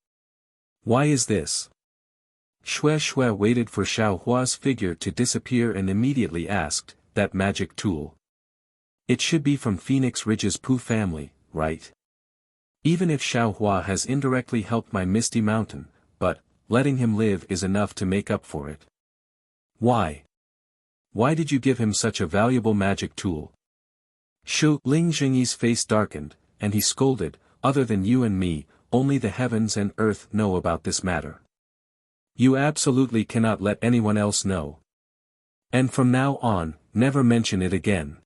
Why is this?" Xue Xue waited for Xiao Hua's figure to disappear and immediately asked, "That magic tool? It should be from Phoenix Ridge's Pooh family, right? Even if Xiao Hua has indirectly helped my Misty Mountain, but letting him live is enough to make up for it. Why? Why did you give him such a valuable magic tool?" Ling Jingyi's face darkened, and he scolded, "Other than you and me, only the heavens and earth know about this matter. You absolutely cannot let anyone else know. And from now on, never mention it again."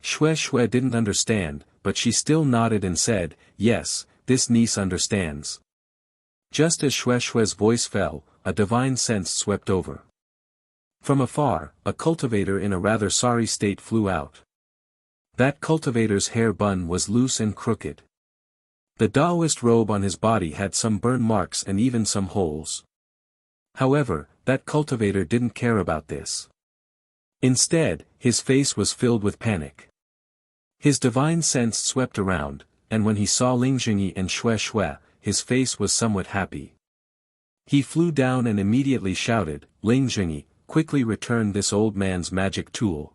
Xue Xue didn't understand, but she still nodded and said, "Yes, this niece understands." Just as Xue Xue's voice fell, a divine sense swept over. From afar, a cultivator in a rather sorry state flew out. That cultivator's hair bun was loose and crooked. The Taoist robe on his body had some burn marks and even some holes. However, that cultivator didn't care about this. Instead, his face was filled with panic. His divine sense swept around, and when he saw Ling Jingyi and Xue Xue, his face was somewhat happy. He flew down and immediately shouted, "Ling Jingyi, quickly return this old man's magic tool."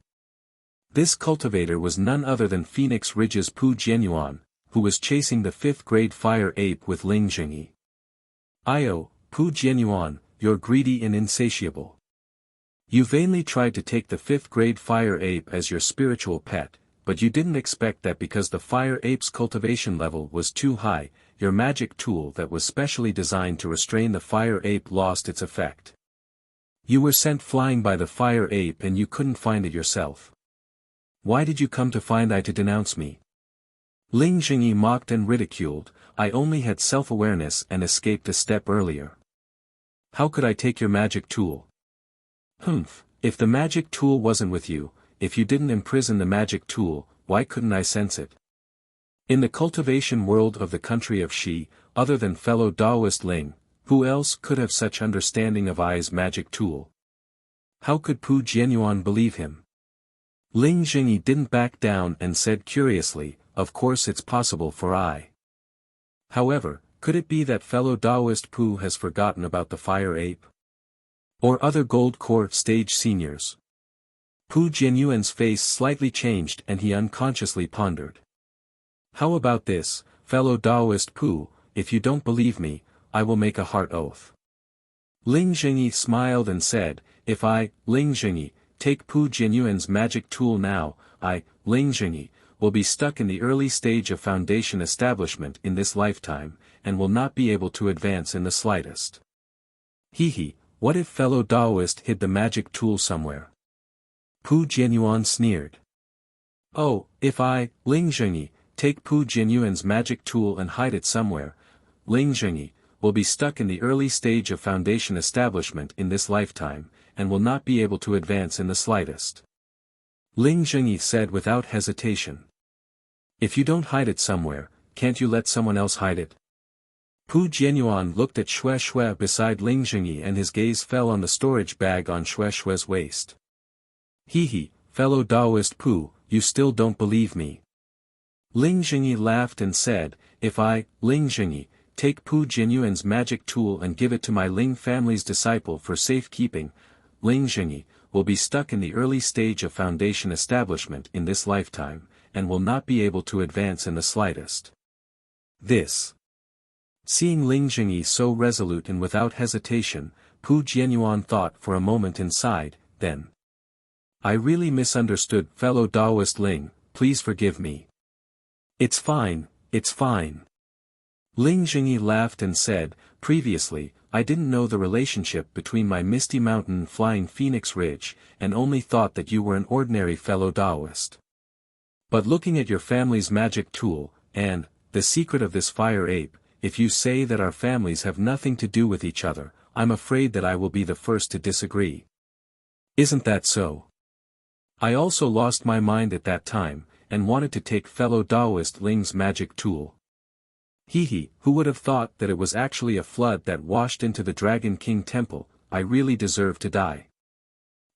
This cultivator was none other than Phoenix Ridge's Pu Jianyuan, who was chasing the 5th grade fire ape with Ling Jingyi. "Io, Pu Jianyuan, you're greedy and insatiable. You vainly tried to take the 5th grade fire ape as your spiritual pet, but you didn't expect that because the fire ape's cultivation level was too high, your magic tool that was specially designed to restrain the fire ape lost its effect. You were sent flying by the fire ape and you couldn't find it yourself. Why did you come to find I to denounce me?" Ling Jingyi mocked and ridiculed, "I only had self-awareness and escaped a step earlier. How could I take your magic tool?" If the magic tool wasn't with you, if you didn't imprison the magic tool, why couldn't I sense it? In the cultivation world of the country of Shi, other than fellow Taoist Ling, who else could have such understanding of I's magic tool? How could Pu Jianyuan believe him? Ling Jingyi didn't back down and said curiously, "Of course it's possible for I. However, could it be that fellow Taoist Pu has forgotten about the fire ape? Or other Gold Core stage seniors?" Pu Jianyuan's face slightly changed and he unconsciously pondered. "How about this, fellow Taoist Pu, if you don't believe me, I will make a heart oath." Ling Jingyi smiled and said, "If I, Ling Jingyi, take Pu Jianyuan's magic tool now, I, Ling Jingyi, will be stuck in the early stage of foundation establishment in this lifetime, and will not be able to advance in the slightest." What if fellow Taoist hid the magic tool somewhere? Pu Jianyuan sneered. "Oh, if I, Ling Jingyi, take Pu Jianyuan's magic tool and hide it somewhere, Ling Jingyi, will be stuck in the early stage of foundation establishment in this lifetime, and will not be able to advance in the slightest." Ling Zhengyi said without hesitation. If you don't hide it somewhere, can't you let someone else hide it? Pu Jianyuan looked at Xue Xue beside Ling Zhengyi and his gaze fell on the storage bag on Xue Xue's waist. He, fellow Taoist Pu, you still don't believe me. Ling Zhengyi laughed and said, if I, Ling Zhengyi, take Pu Jianyuan's magic tool and give it to my Ling family's disciple for safekeeping, Ling Zhengyi will be stuck in the early stage of foundation establishment in this lifetime, and will not be able to advance in the slightest. This. Seeing Ling Zhengyi so resolute and without hesitation, Pu Jianyuan thought for a moment and sighed, then. I really misunderstood, fellow Taoist Ling, please forgive me. It's fine, it's fine. Ling Zhengyi laughed and said, previously, I didn't know the relationship between my Misty Mountain and Flying Phoenix Ridge, and only thought that you were an ordinary fellow Taoist. But looking at your family's magic tool, and, the secret of this fire ape, if you say that our families have nothing to do with each other, I'm afraid that I will be the first to disagree. Isn't that so? I also lost my mind at that time, and wanted to take fellow Taoist Ling's magic tool. Who would have thought that it was actually a flood that washed into the Dragon King temple, I really deserve to die.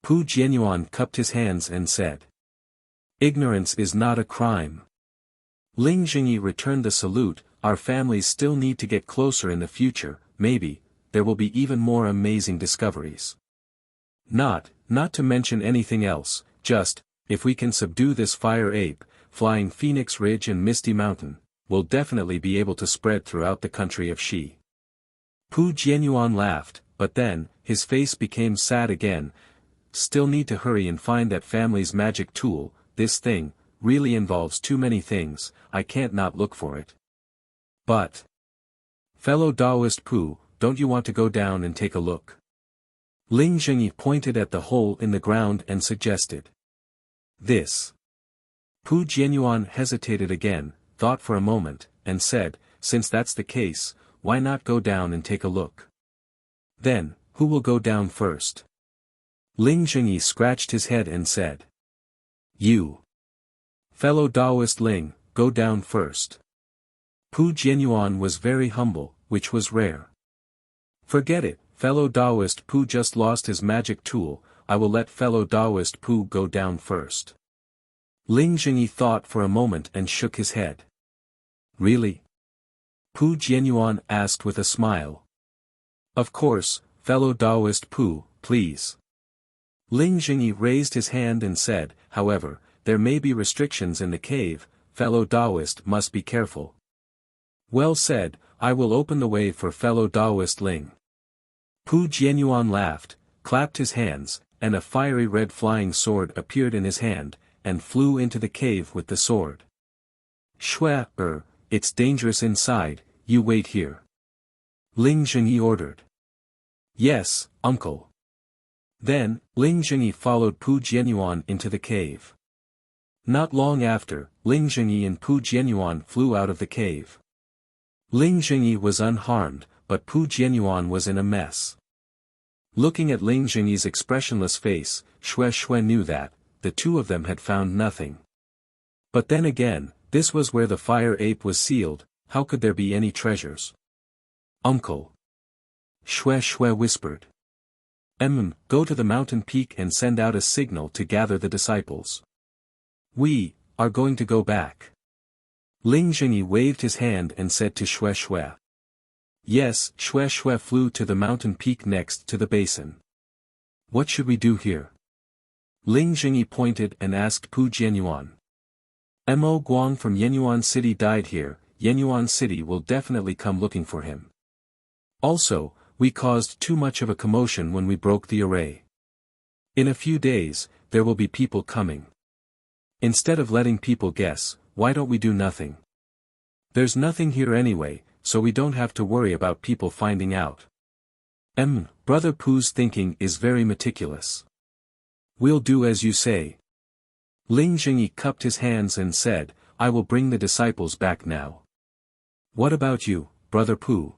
Pu Jianyuan cupped his hands and said. Ignorance is not a crime. Ling Zhengyi returned the salute, our families still need to get closer in the future, maybe, there will be even more amazing discoveries. Not to mention anything else, just, if we can subdue this fire ape, Flying Phoenix Ridge and Misty Mountain, we'll definitely be able to spread throughout the country of Xi. Pu Jianyuan laughed, but then, his face became sad again. Still need to hurry and find that family's magic tool, this thing, really involves too many things, I can't not look for it. But. Fellow Taoist Pu, don't you want to go down and take a look? Ling Zhengyi pointed at the hole in the ground and suggested. This. Pu Jianyuan hesitated again, thought for a moment, and said, since that's the case, why not go down and take a look? Then, who will go down first? Ling Zhengyi scratched his head and said. You. Fellow Taoist Ling, go down first. Pu Jianyuan was very humble, which was rare. Forget it, fellow Taoist Pu just lost his magic tool, I will let fellow Taoist Pu go down first. Ling Zhengyi thought for a moment and shook his head. Really? Pu Jianyuan asked with a smile. Of course, fellow Taoist Pu, please. Ling Zhengyi raised his hand and said, however, there may be restrictions in the cave, fellow Taoist must be careful. Well said, I will open the way for fellow Taoist Ling. Pu Jianyuan laughed, clapped his hands, and a fiery red flying sword appeared in his hand, and flew into the cave with the sword. Xue, it's dangerous inside, you wait here. Ling Zhengyi ordered. Yes, uncle. Then, Ling Zhengyi followed Pu Jianyuan into the cave. Not long after, Ling Zhengyi and Pu Jianyuan flew out of the cave. Ling Zhengyi was unharmed, but Pu Jianyuan was in a mess. Looking at Ling Zhengyi's expressionless face, Xue Xue knew that, the two of them had found nothing. But then again, this was where the fire ape was sealed, how could there be any treasures? Uncle. Xue Xue whispered. Go to the mountain peak and send out a signal to gather the disciples. We are going to go back. Ling Zhengyi waved his hand and said to Xue Xue. Yes, Xue Xue flew to the mountain peak next to the basin. What should we do here? Ling Zhengyi pointed and asked Pu Jianyuan. Mo Guang from Yenyuan City died here, Yenyuan City will definitely come looking for him. Also, we caused too much of a commotion when we broke the array. In a few days, there will be people coming. Instead of letting people guess, why don't we do nothing? There's nothing here anyway, so we don't have to worry about people finding out. Brother Pu's thinking is very meticulous. We'll do as you say. Ling Zhengyi cupped his hands and said, I will bring the disciples back now. What about you, Brother Pu?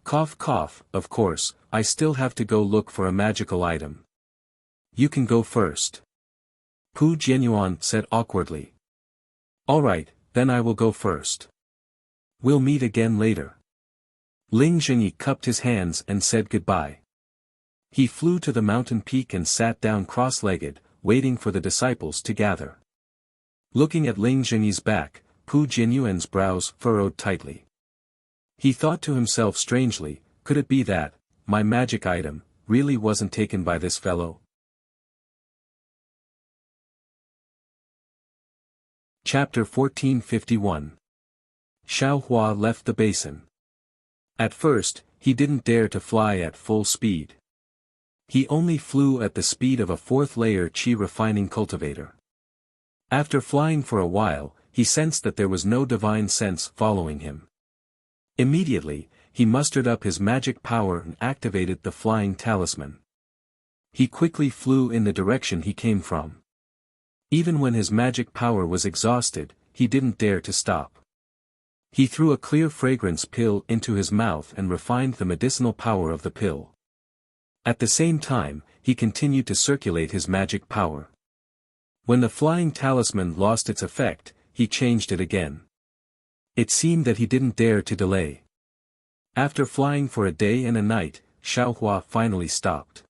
Cough cough, of course, I still have to go look for a magical item. You can go first. Pu Jianyuan said awkwardly. All right, then I will go first. We'll meet again later. Ling Zhengyi cupped his hands and said goodbye. He flew to the mountain peak and sat down cross-legged, waiting for the disciples to gather. Looking at Ling Zhengyi's back, Pu Jianyuan's brows furrowed tightly. He thought to himself strangely, could it be that, my magic item, really wasn't taken by this fellow? Chapter 1451. Xiao Hua left the basin. At first, he didn't dare to fly at full speed. He only flew at the speed of a fourth-layer qi refining cultivator. After flying for a while, he sensed that there was no divine sense following him. Immediately, he mustered up his magic power and activated the flying talisman. He quickly flew in the direction he came from. Even when his magic power was exhausted, he didn't dare to stop. He threw a clear fragrance pill into his mouth and refined the medicinal power of the pill. At the same time, he continued to circulate his magic power. When the flying talisman lost its effect, he changed it again. It seemed that he didn't dare to delay. After flying for a day and a night, Xiao Hua finally stopped.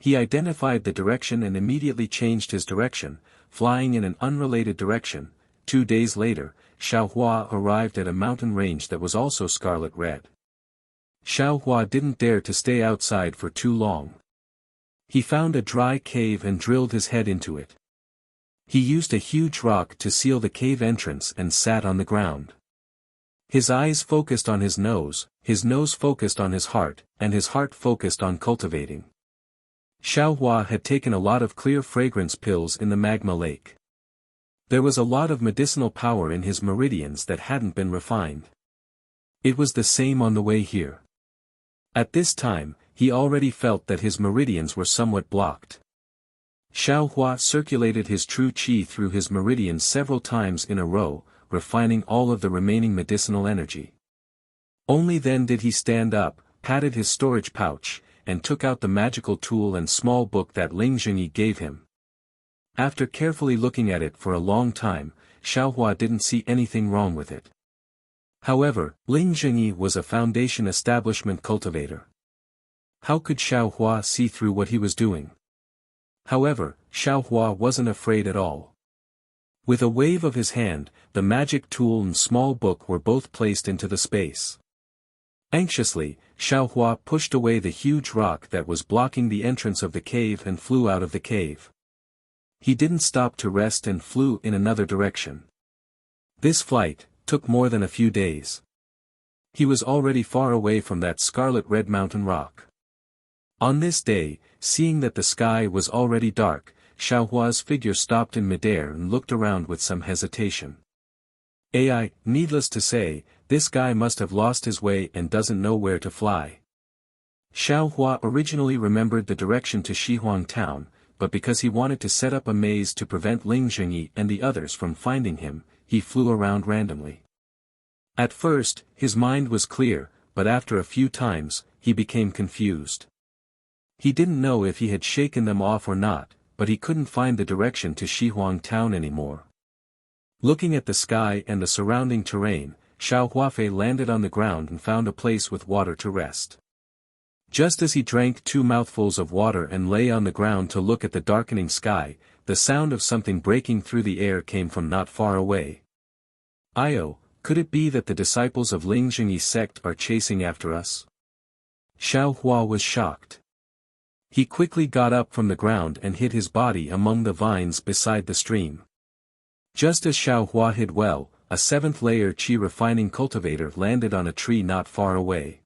He identified the direction and immediately changed his direction, flying in an unrelated direction. 2 days later, Xiao Hua arrived at a mountain range that was also scarlet red. Xiao Hua didn't dare to stay outside for too long. He found a dry cave and drilled his head into it. He used a huge rock to seal the cave entrance and sat on the ground. His eyes focused on his nose focused on his heart, and his heart focused on cultivating. Xiao Hua had taken a lot of clear fragrance pills in the magma lake. There was a lot of medicinal power in his meridians that hadn't been refined. It was the same on the way here. At this time, he already felt that his meridians were somewhat blocked. Xiao Hua circulated his true qi through his meridians several times in a row, refining all of the remaining medicinal energy. Only then did he stand up, patted his storage pouch, and took out the magical tool and small book that Ling Zhengyi gave him. After carefully looking at it for a long time, Xiao Hua didn't see anything wrong with it. However, Ling Zhengyi was a foundation establishment cultivator. How could Xiao Hua see through what he was doing? However, Xiao Hua wasn't afraid at all. With a wave of his hand, the magic tool and small book were both placed into the space. Anxiously, Xiao Hua pushed away the huge rock that was blocking the entrance of the cave and flew out of the cave. He didn't stop to rest and flew in another direction. This flight took more than a few days. He was already far away from that scarlet red mountain rock. On this day, seeing that the sky was already dark, Xiao Hua's figure stopped in midair and looked around with some hesitation. Needless to say, this guy must have lost his way and doesn't know where to fly. Xiao Hua originally remembered the direction to Shihuang town, but because he wanted to set up a maze to prevent Ling Zhengyi and the others from finding him, he flew around randomly. At first, his mind was clear, but after a few times, he became confused. He didn't know if he had shaken them off or not, but he couldn't find the direction to Shihuang town anymore. Looking at the sky and the surrounding terrain, Xiao Huafei landed on the ground and found a place with water to rest. Just as he drank 2 mouthfuls of water and lay on the ground to look at the darkening sky, the sound of something breaking through the air came from not far away. Could it be that the disciples of Ling Zhengyi's sect are chasing after us? Xiao Hua was shocked. He quickly got up from the ground and hid his body among the vines beside the stream. Just as Xiao Hua hid well, a 7th-layer qi refining cultivator landed on a tree not far away.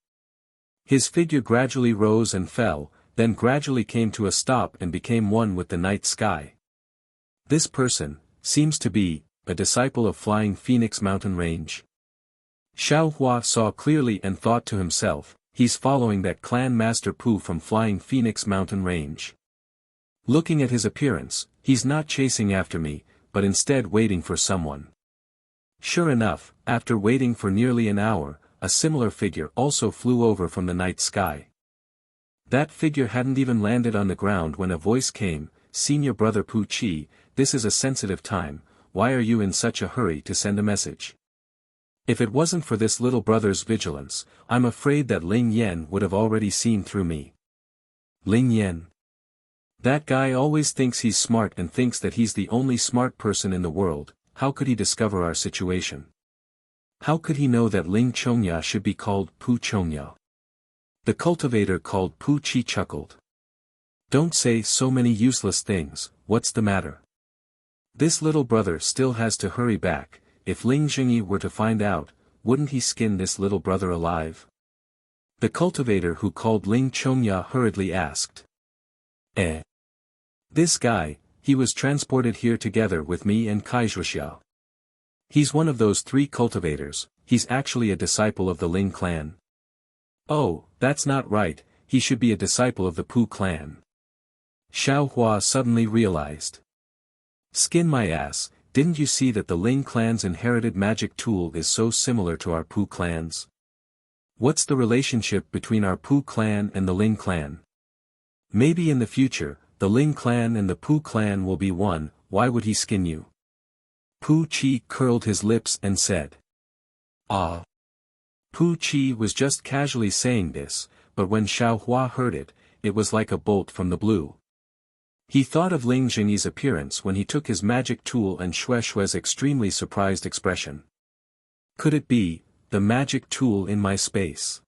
His figure gradually rose and fell, then gradually came to a stop and became one with the night sky. This person seems to be a disciple of Flying Phoenix Mountain Range. Xiao Hua saw clearly and thought to himself, he's following that clan master Pu from Flying Phoenix Mountain Range. Looking at his appearance, he's not chasing after me, but instead waiting for someone. Sure enough, after waiting for nearly an hour, a similar figure also flew over from the night sky. That figure hadn't even landed on the ground when a voice came, "Senior Brother Pu Chi, this is a sensitive time, why are you in such a hurry to send a message? If it wasn't for this little brother's vigilance, I'm afraid that Ling Yan would have already seen through me. Ling Yan. That guy always thinks he's smart and thinks that he's the only smart person in the world. How could he discover our situation? How could he know that Ling Chongya should be called Pu Chongya? The cultivator called Pu Chi chuckled. Don't say so many useless things, what's the matter? This little brother still has to hurry back. If Ling Jingyi were to find out, wouldn't he skin this little brother alive? The cultivator who called Ling Chongya hurriedly asked. This guy, he was transported here together with me and Kaizhuxiao. He's one of those 3 cultivators, he's actually a disciple of the Ling clan. Oh, that's not right, he should be a disciple of the Pu clan. Xiao Hua suddenly realized. Skin my ass. Didn't you see that the Ling clan's inherited magic tool is so similar to our Pu clan's? What's the relationship between our Pu clan and the Ling clan? Maybe in the future, the Ling clan and the Pu clan will be one. Why would he skin you? Pu Chi curled his lips and said. Ah. Pu Chi was just casually saying this, but when Xiao Hua heard it, it was like a bolt from the blue. He thought of Ling Jingyi's appearance when he took his magic tool and Xue Xue's extremely surprised expression. Could it be, the magic tool in my space?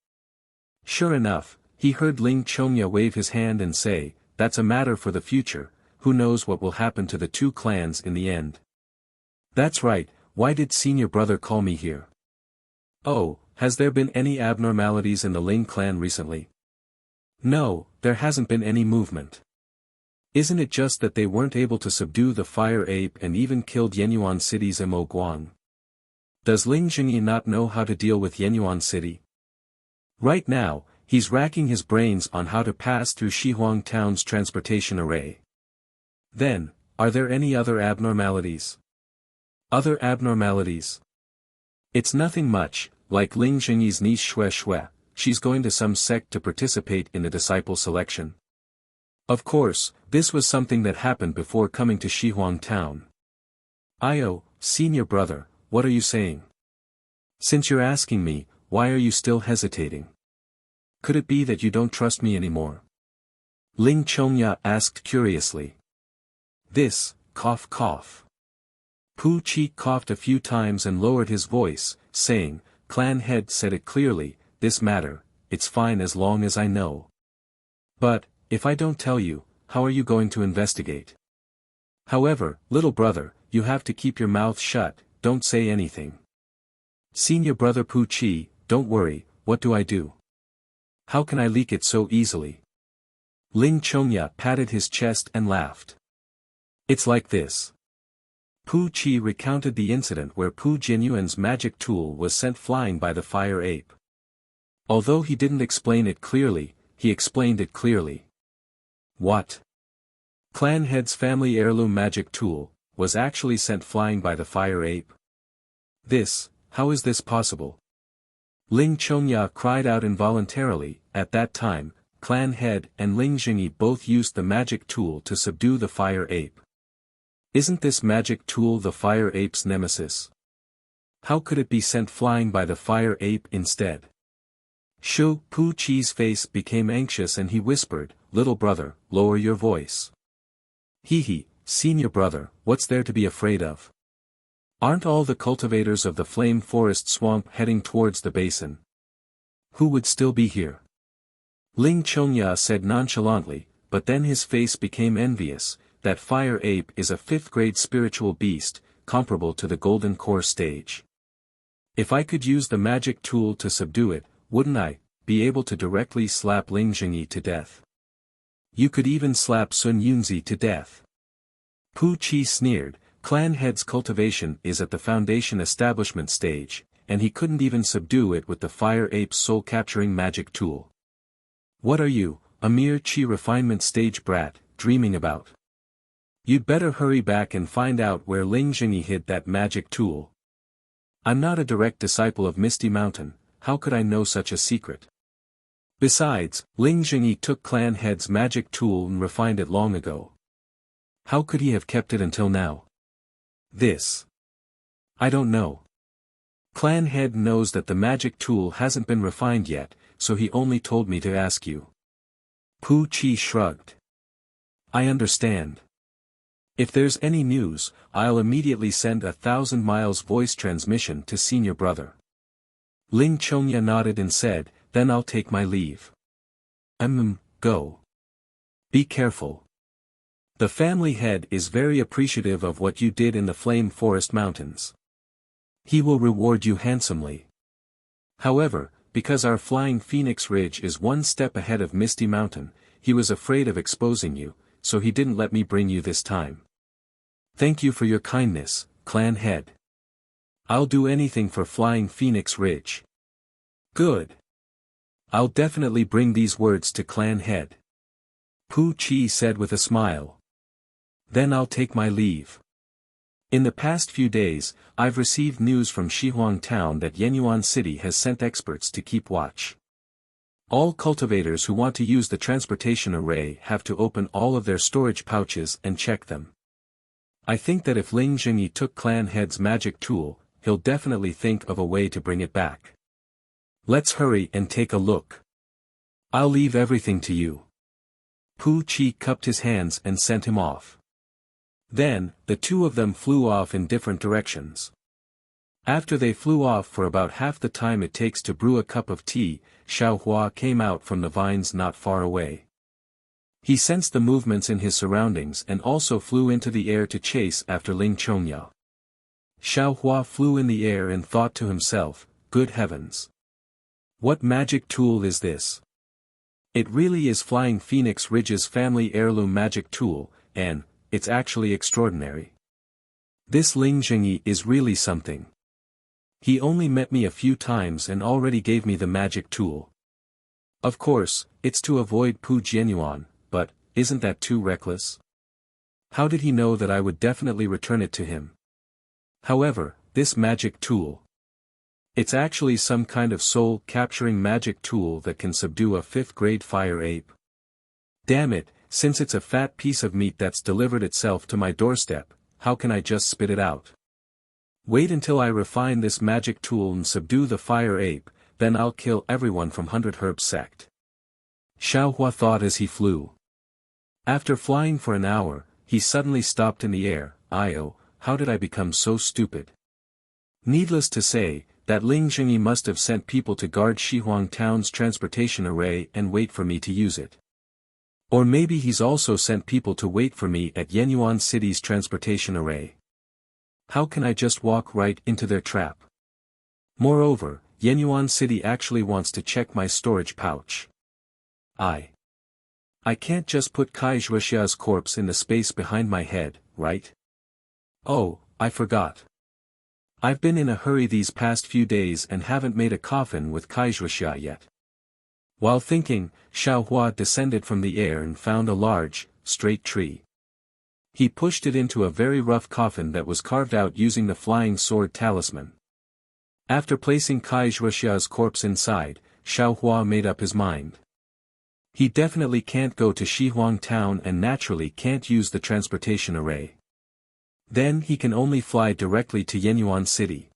Sure enough, he heard Ling Chongya wave his hand and say, that's a matter for the future, who knows what will happen to the 2 clans in the end. That's right, why did senior brother call me here? Oh, has there been any abnormalities in the Ling clan recently? No, there hasn't been any movement. Isn't it just that they weren't able to subdue the fire ape and even killed Yenyuan City's Mo Guang? Does Ling Jingyi not know how to deal with Yenyuan City? Right now, he's racking his brains on how to pass through Shihuang Town's transportation array. Then, are there any other abnormalities? Other abnormalities? It's nothing much, like Ling Jingyi's niece Xue Xue, she's going to some sect to participate in the disciple selection. Of course, this was something that happened before coming to Shihuang Town. Io, senior brother, what are you saying? Since you're asking me, why are you still hesitating? Could it be that you don't trust me anymore? Ling Chongya asked curiously. This, cough cough. Pu Chi coughed a few times and lowered his voice, saying, Clan head said it clearly, this matter, it's fine as long as I know. But, if I don't tell you, how are you going to investigate? However, little brother, you have to keep your mouth shut, don't say anything. Senior brother Pu Chi, don't worry, what do I do? How can I leak it so easily? Ling Chongya patted his chest and laughed. It's like this. Pu Chi recounted the incident where Pu Jinyuan's magic tool was sent flying by the fire ape. Although he didn't explain it clearly, he explained it clearly. What? Clan head's family heirloom magic tool, was actually sent flying by the fire ape? How is this possible? Ling Chongya cried out involuntarily. At that time, Clan head and Ling Jingyi both used the magic tool to subdue the fire ape. Isn't this magic tool the fire ape's nemesis? How could it be sent flying by the fire ape instead? Shu Pu Chi's face became anxious and he whispered, little brother, lower your voice. Hee, senior brother, what's there to be afraid of? Aren't all the cultivators of the Flame Forest Swamp heading towards the basin? Who would still be here? Ling Chongya said nonchalantly, but then his face became envious. That fire ape is a 5th-grade spiritual beast, comparable to the Golden Core stage. If I could use the magic tool to subdue it, wouldn't I be able to directly slap Ling Jingyi to death? You could even slap Sun Yunzi to death. Pu Chi sneered, Clan head's cultivation is at the foundation establishment stage, and he couldn't even subdue it with the fire ape's soul-capturing magic tool. What are you, a mere chi refinement stage brat, dreaming about? You'd better hurry back and find out where Ling Jingyi hid that magic tool. I'm not a direct disciple of Misty Mountain, how could I know such a secret? Besides, Ling Jingyi took Clan head's magic tool and refined it long ago. How could he have kept it until now? This. I don't know. Clan head knows that the magic tool hasn't been refined yet, so he only told me to ask you. Pu Chi shrugged. I understand. If there's any news, I'll immediately send 1,000 miles voice transmission to senior brother. Ling Chongya nodded and said, then I'll take my leave. Go. Be careful. The family head is very appreciative of what you did in the Flame Forest Mountains. He will reward you handsomely. However, because our Flying Phoenix Ridge is one step ahead of Misty Mountain, he was afraid of exposing you, so he didn't let me bring you this time. Thank you for your kindness, clan head. I'll do anything for Flying Phoenix Ridge. Good. I'll definitely bring these words to clan head. Pu Chi said with a smile. Then I'll take my leave. In the past few days, I've received news from Shihuang Town that Yenyuan City has sent experts to keep watch. All cultivators who want to use the transportation array have to open all of their storage pouches and check them. I think that if Ling Jingyi took clan head's magic tool, he'll definitely think of a way to bring it back. Let's hurry and take a look. I'll leave everything to you. Pu Chi cupped his hands and sent him off. Then, the two of them flew off in different directions. After they flew off for about half the time it takes to brew a cup of tea, Xiaohua came out from the vines not far away. He sensed the movements in his surroundings and also flew into the air to chase after Ling Chongya. Xiaohua flew in the air and thought to himself, good heavens! What magic tool is this? It really is Flying Phoenix Ridge's family heirloom magic tool, and it's actually extraordinary. This Ling Jingyi is really something. He only met me a few times and already gave me the magic tool. Of course, it's to avoid Pu Jianyuan, but, isn't that too reckless? How did he know that I would definitely return it to him? However, this magic tool. It's actually some kind of soul-capturing magic tool that can subdue a 5th-grade fire ape. Damn it, since it's a fat piece of meat that's delivered itself to my doorstep, how can I just spit it out? Wait until I refine this magic tool and subdue the fire ape, then I'll kill everyone from 100 Herb sect. Xiaohua thought as he flew. After flying for an hour, he suddenly stopped in the air. How did I become so stupid? Needless to say, that Ling Jingyi must have sent people to guard Shihuang Town's transportation array and wait for me to use it. Or maybe he's also sent people to wait for me at Yenyuan City's transportation array. How can I just walk right into their trap? Moreover, Yenyuan City actually wants to check my storage pouch. I can't just put Kai Zhuoxia's corpse in the space behind my head, right? Oh, I forgot. I've been in a hurry these past few days and haven't made a coffin with Kai Zhuoxia yet. While thinking, Xiaohua descended from the air and found a large, straight tree. He pushed it into a very rough coffin that was carved out using the flying sword talisman. After placing Kai Zhuoxia's corpse inside, Xiaohua made up his mind. He definitely can't go to Shihuang Town and naturally can't use the transportation array. Then he can only fly directly to Yenyuan City.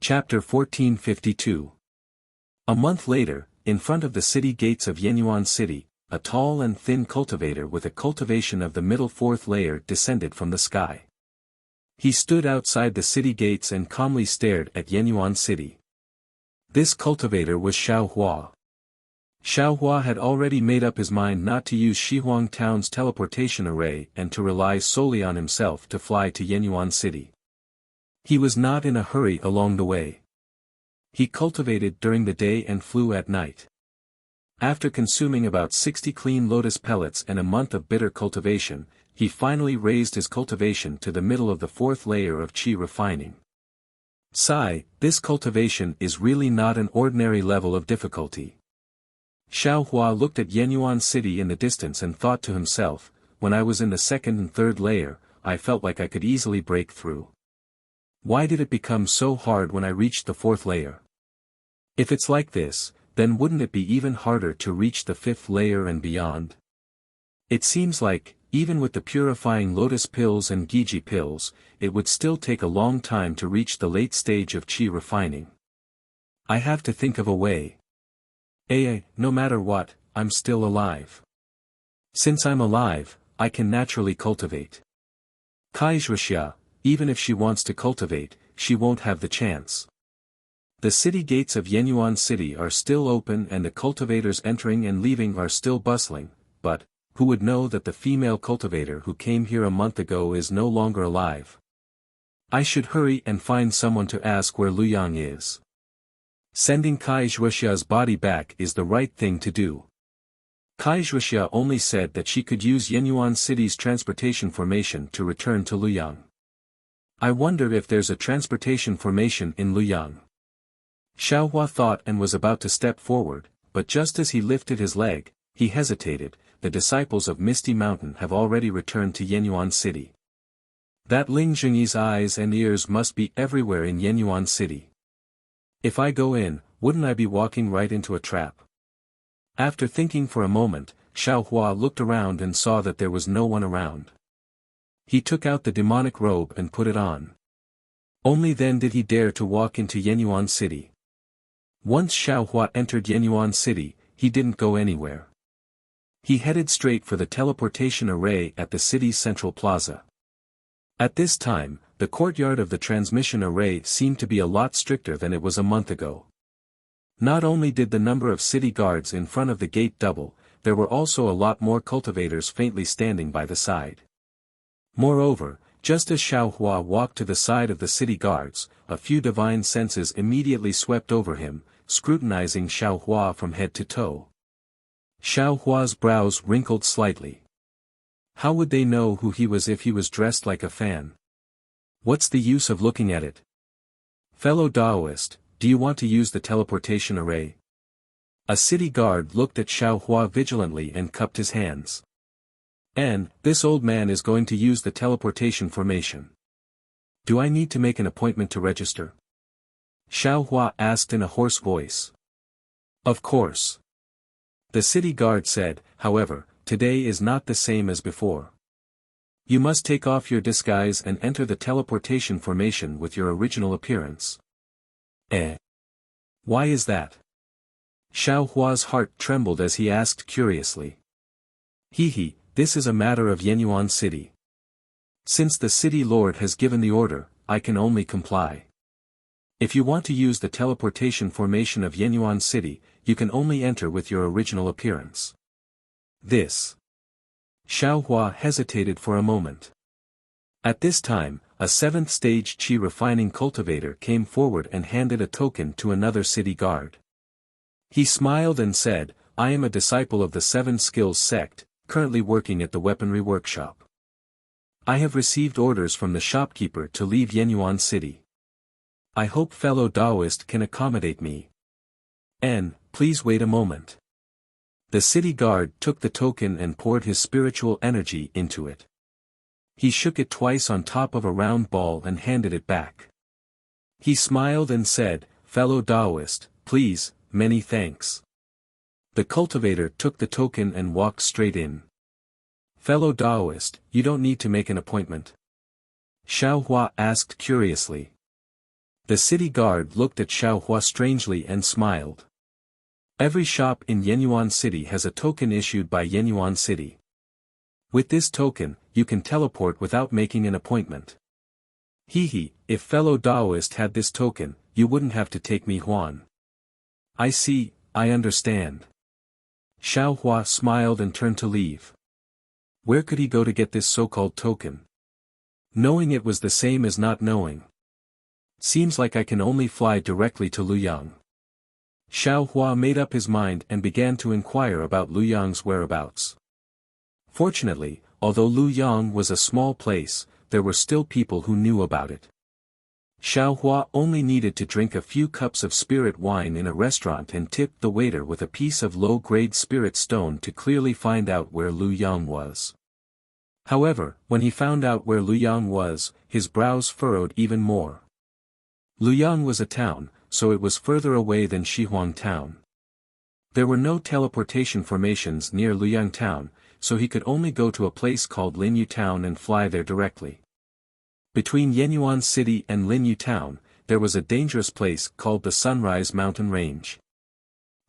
Chapter 1452. A month later, in front of the city gates of Yenyuan City, a tall and thin cultivator with a cultivation of the middle 4th layer descended from the sky. He stood outside the city gates and calmly stared at Yenyuan City. This cultivator was Xiaohua. Xiaohua had already made up his mind not to use Shihuang Town's teleportation array and to rely solely on himself to fly to Yenyuan City. He was not in a hurry along the way. He cultivated during the day and flew at night. After consuming about 60 clean lotus pellets and a month of bitter cultivation, he finally raised his cultivation to the middle of the 4th layer of qi refining. This cultivation is really not an ordinary level of difficulty. Xiaohua looked at Yenyuan City in the distance and thought to himself, when I was in the 2nd and 3rd layer, I felt like I could easily break through. Why did it become so hard when I reached the 4th layer? If it's like this, then wouldn't it be even harder to reach the 5th layer and beyond? It seems like, even with the purifying lotus pills and Giji pills, it would still take a long time to reach the late stage of chi refining. I have to think of a way. No matter what, I'm still alive. Since I'm alive, I can naturally cultivate. Kaijrashya, even if she wants to cultivate, she won't have the chance. The city gates of Yenyuan City are still open and the cultivators entering and leaving are still bustling, but, who would know that the female cultivator who came here a month ago is no longer alive? I should hurry and find someone to ask where Luyang is. Sending Kaijrashya's body back is the right thing to do. Kaijrashya only said that she could use Yenyuan City's transportation formation to return to Luyang. I wonder if there's a transportation formation in Luyang. Xiaohua thought and was about to step forward, but just as he lifted his leg, he hesitated. The disciples of Misty Mountain have already returned to Yenyuan City. That Ling Zhengyi's eyes and ears must be everywhere in Yenyuan City. If I go in, wouldn't I be walking right into a trap? After thinking for a moment, Xiaohua looked around and saw that there was no one around. He took out the demonic robe and put it on. Only then did he dare to walk into Yenyuan City. Once Xiaohua entered Yenyuan City, he didn't go anywhere. He headed straight for the teleportation array at the city's central plaza. At this time, the courtyard of the transmission array seemed to be a lot stricter than it was a month ago. Not only did the number of city guards in front of the gate double, there were also a lot more cultivators faintly standing by the side. Moreover, just as Xiaohua walked to the side of the city guards, a few divine senses immediately swept over him, scrutinizing Xiaohua from head to toe. Xiaohua's brows wrinkled slightly. How would they know who he was if he was dressed like a fan? What's the use of looking at it? Fellow Daoist, do you want to use the teleportation array? A city guard looked at Xiaohua vigilantly and cupped his hands. And, this old man is going to use the teleportation formation. Do I need to make an appointment to register? Xiaohua asked in a hoarse voice. Of course. The city guard said, however, today is not the same as before. You must take off your disguise and enter the teleportation formation with your original appearance. Why is that? Xiaohua's heart trembled as he asked curiously. This is a matter of Yenyuan City. Since the city lord has given the order, I can only comply. If you want to use the teleportation formation of Yenyuan City, you can only enter with your original appearance. This. Xiaohua hesitated for a moment. At this time, a 7th stage chi refining cultivator came forward and handed a token to another city guard. He smiled and said, I am a disciple of the 7 Skills sect, currently working at the weaponry workshop. I have received orders from the shopkeeper to leave Yenyuan City. I hope fellow Daoist can accommodate me. Please wait a moment. The city guard took the token and poured his spiritual energy into it. He shook it twice on top of a round ball and handed it back. He smiled and said, fellow Daoist, please, many thanks. The cultivator took the token and walked straight in. Fellow Daoist, you don't need to make an appointment. Xiaohua asked curiously. The city guard looked at Xiaohua strangely and smiled. Every shop in Yenyuan City has a token issued by Yenyuan City. With this token, you can teleport without making an appointment. If fellow Daoist had this token, you wouldn't have to take me Huan. I see, I understand. Xiaohua smiled and turned to leave. Where could he go to get this so-called token? Knowing it was the same as not knowing. Seems like I can only fly directly to Luyang. Xiaohua made up his mind and began to inquire about Luyang's whereabouts. Fortunately, although Luyang was a small place, there were still people who knew about it. Xiaohua only needed to drink a few cups of spirit wine in a restaurant and tip the waiter with a piece of low-grade spirit stone to clearly find out where Luyang was. However, when he found out where Luyang was, his brows furrowed even more. Luyang was a town, so it was further away than Shihuang town. There were no teleportation formations near Luoyang town, so he could only go to a place called Linyu town and fly there directly. Between Yenyuan City and Linyu town, there was a dangerous place called the Sunrise Mountain Range.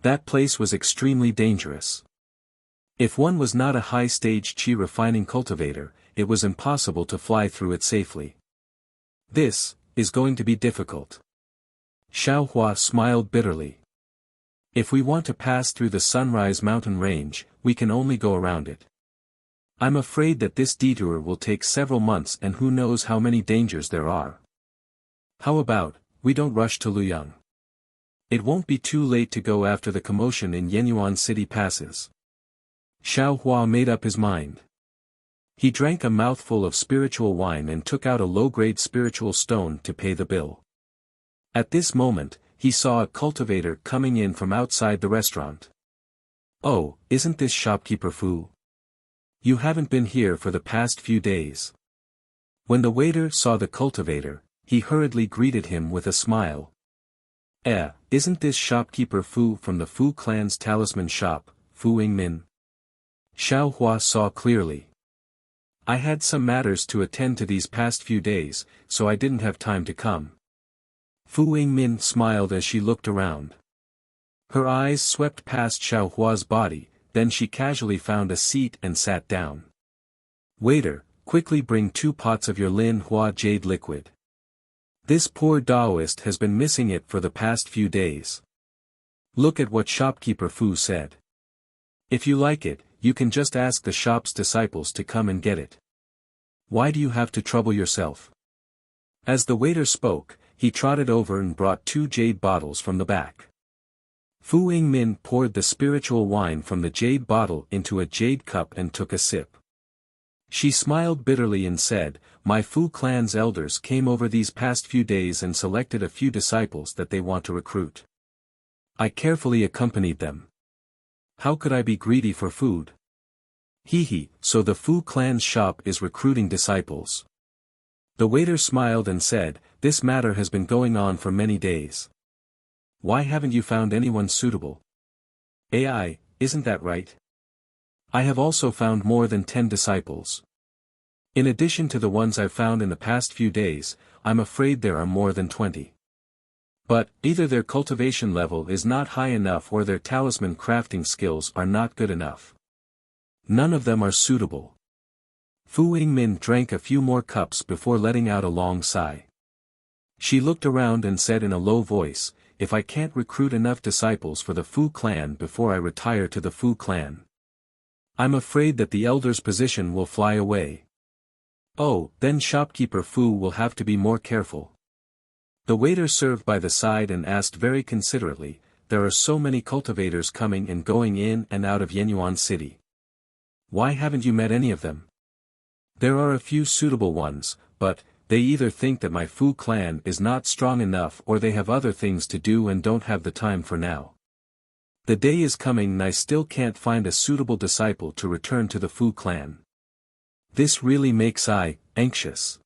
That place was extremely dangerous. If one was not a high-stage qi refining cultivator, it was impossible to fly through it safely. This is going to be difficult. Xiao Hua smiled bitterly. If we want to pass through the Sunrise Mountain Range, we can only go around it. I'm afraid that this detour will take several months and who knows how many dangers there are. How about, we don't rush to Luoyang? It won't be too late to go after the commotion in Yenyuan City passes. Xiao Hua made up his mind. He drank a mouthful of spiritual wine and took out a low-grade spiritual stone to pay the bill. At this moment, he saw a cultivator coming in from outside the restaurant. Oh, isn't this shopkeeper Fu? You haven't been here for the past few days. When the waiter saw the cultivator, he hurriedly greeted him with a smile. Isn't this shopkeeper Fu from the Fu clan's talisman shop, Fu Yingmin? Xiao Hua saw clearly. I had some matters to attend to these past few days, so I didn't have time to come. Fu Yingmin smiled as she looked around. Her eyes swept past Xiao Hua's body, then she casually found a seat and sat down. Waiter, quickly bring 2 pots of your Lin Hua jade liquid. This poor Taoist has been missing it for the past few days. Look at what shopkeeper Fu said. If you like it, you can just ask the shop's disciples to come and get it. Why do you have to trouble yourself? As the waiter spoke, he trotted over and brought 2 jade bottles from the back. Fu Yingmin poured the spiritual wine from the jade bottle into a jade cup and took a sip. She smiled bitterly and said, My Fu clan's elders came over these past few days and selected a few disciples that they want to recruit. I carefully accompanied them. How could I be greedy for food? So the Fu clan's shop is recruiting disciples. The waiter smiled and said, This matter has been going on for many days. Why haven't you found anyone suitable? Isn't that right? I have also found more than 10 disciples. In addition to the ones I've found in the past few days, I'm afraid there are more than 20. But, either their cultivation level is not high enough or their talisman crafting skills are not good enough. None of them are suitable. Fu Yingmin drank a few more cups before letting out a long sigh. She looked around and said in a low voice, If I can't recruit enough disciples for the Fu clan before I retire to the Fu clan, I'm afraid that the elder's position will fly away. Oh, then shopkeeper Fu will have to be more careful. The waiter served by the side and asked very considerately, There are so many cultivators coming and going in and out of Yenyuan City. Why haven't you met any of them? There are a few suitable ones, but they either think that my Fu clan is not strong enough or they have other things to do and don't have the time for now. The day is coming and I still can't find a suitable disciple to return to the Fu clan. This really makes I anxious.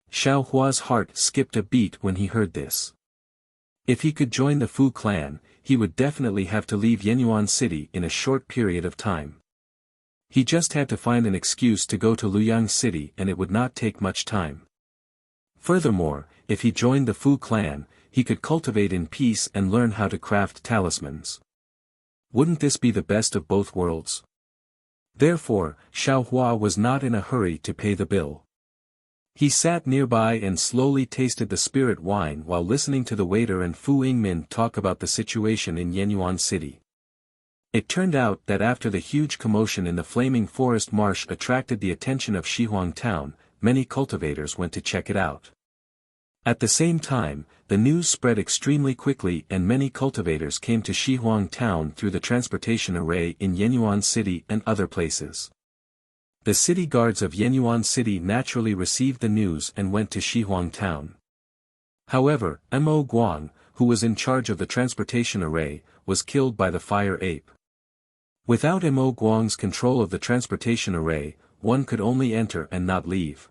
Xiao Hua's heart skipped a beat when he heard this. If he could join the Fu clan, he would definitely have to leave Yenyuan City in a short period of time. He just had to find an excuse to go to Luoyang City and it would not take much time. Furthermore, if he joined the Fu clan, he could cultivate in peace and learn how to craft talismans. Wouldn't this be the best of both worlds? Therefore, Xiao Hua was not in a hurry to pay the bill. He sat nearby and slowly tasted the spirit wine while listening to the waiter and Fu Yingmin talk about the situation in Yenyuan City. It turned out that after the huge commotion in the Flaming Forest Marsh attracted the attention of Shihuang Town, many cultivators went to check it out. At the same time, the news spread extremely quickly and many cultivators came to Shihuang Town through the transportation array in Yenyuan City and other places. The city guards of Yenyuan City naturally received the news and went to Shihuang Town. However, Mo Guang, who was in charge of the transportation array, was killed by the fire ape. Without Mo Guang's control of the transportation array, one could only enter and not leave.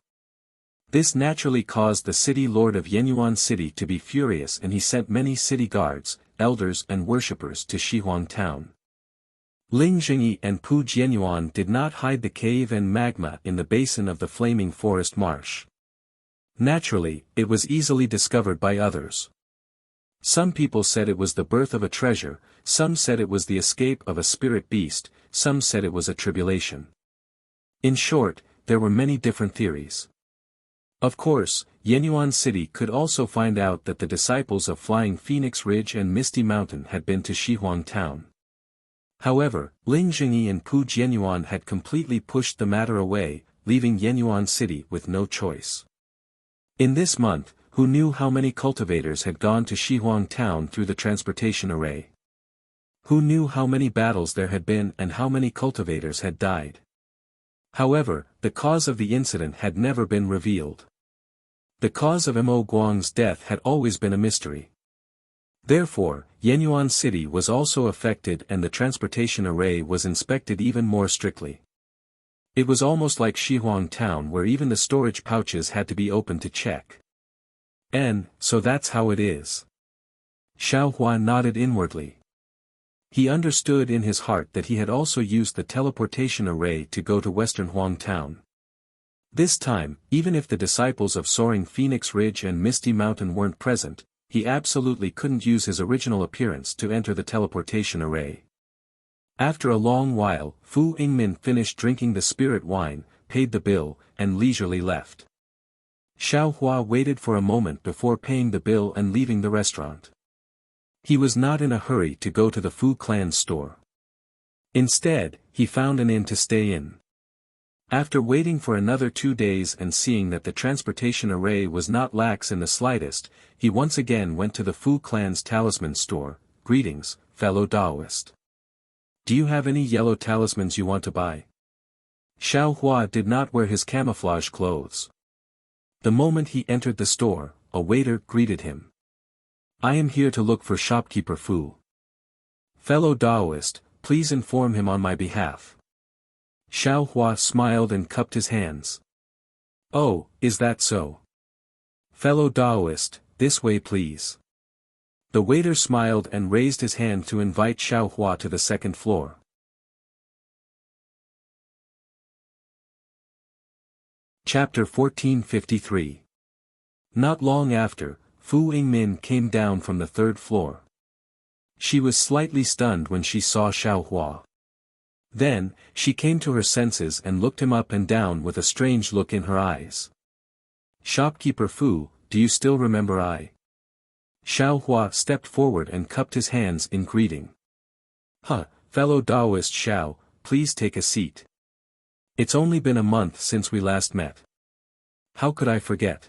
This naturally caused the city lord of Yenyuan City to be furious and he sent many city guards, elders and worshippers to Shihuang town. Ling Jingyi and Pu Jianyuan did not hide the cave and magma in the basin of the flaming forest marsh. Naturally, it was easily discovered by others. Some people said it was the birth of a treasure, some said it was the escape of a spirit beast, some said it was a tribulation. In short, there were many different theories. Of course, Yenyuan City could also find out that the disciples of Flying Phoenix Ridge and Misty Mountain had been to Shihuang town. However, Ling Jingyi and Pu Jianyuan had completely pushed the matter away, leaving Yenyuan City with no choice. In this month, who knew how many cultivators had gone to Shihuang town through the transportation array? Who knew how many battles there had been and how many cultivators had died? However, the cause of the incident had never been revealed. The cause of Mo Guang's death had always been a mystery. Therefore, Yenyuan City was also affected and the transportation array was inspected even more strictly. It was almost like Shihuang town where even the storage pouches had to be opened to check. And, so that's how it is. Xiao Hua nodded inwardly. He understood in his heart that he had also used the teleportation array to go to Western Huang town. This time, even if the disciples of Soaring Phoenix Ridge and Misty Mountain weren't present, he absolutely couldn't use his original appearance to enter the teleportation array. After a long while, Fu Yingmin finished drinking the spirit wine, paid the bill, and leisurely left. Xiao Hua waited for a moment before paying the bill and leaving the restaurant. He was not in a hurry to go to the Fu clan's store. Instead, he found an inn to stay in. After waiting for another 2 days and seeing that the transportation array was not lax in the slightest, he once again went to the Fu clan's talisman store. Greetings, fellow Taoist. Do you have any yellow talismans you want to buy? Xiao Hua did not wear his camouflage clothes. The moment he entered the store, a waiter greeted him. I am here to look for shopkeeper Fu. Fellow Taoist, please inform him on my behalf. Xiao Hua smiled and cupped his hands. Oh, is that so? Fellow Taoist, this way please. The waiter smiled and raised his hand to invite Xiao Hua to the second floor. Chapter 1453. Not long after, Fu Yingmin came down from the third floor. She was slightly stunned when she saw Xiao Hua. Then, she came to her senses and looked him up and down with a strange look in her eyes. Shopkeeper Fu, do you still remember I? Xiao Hua stepped forward and cupped his hands in greeting. Fellow Taoist Xiao, please take a seat. It's only been a month since we last met. How could I forget?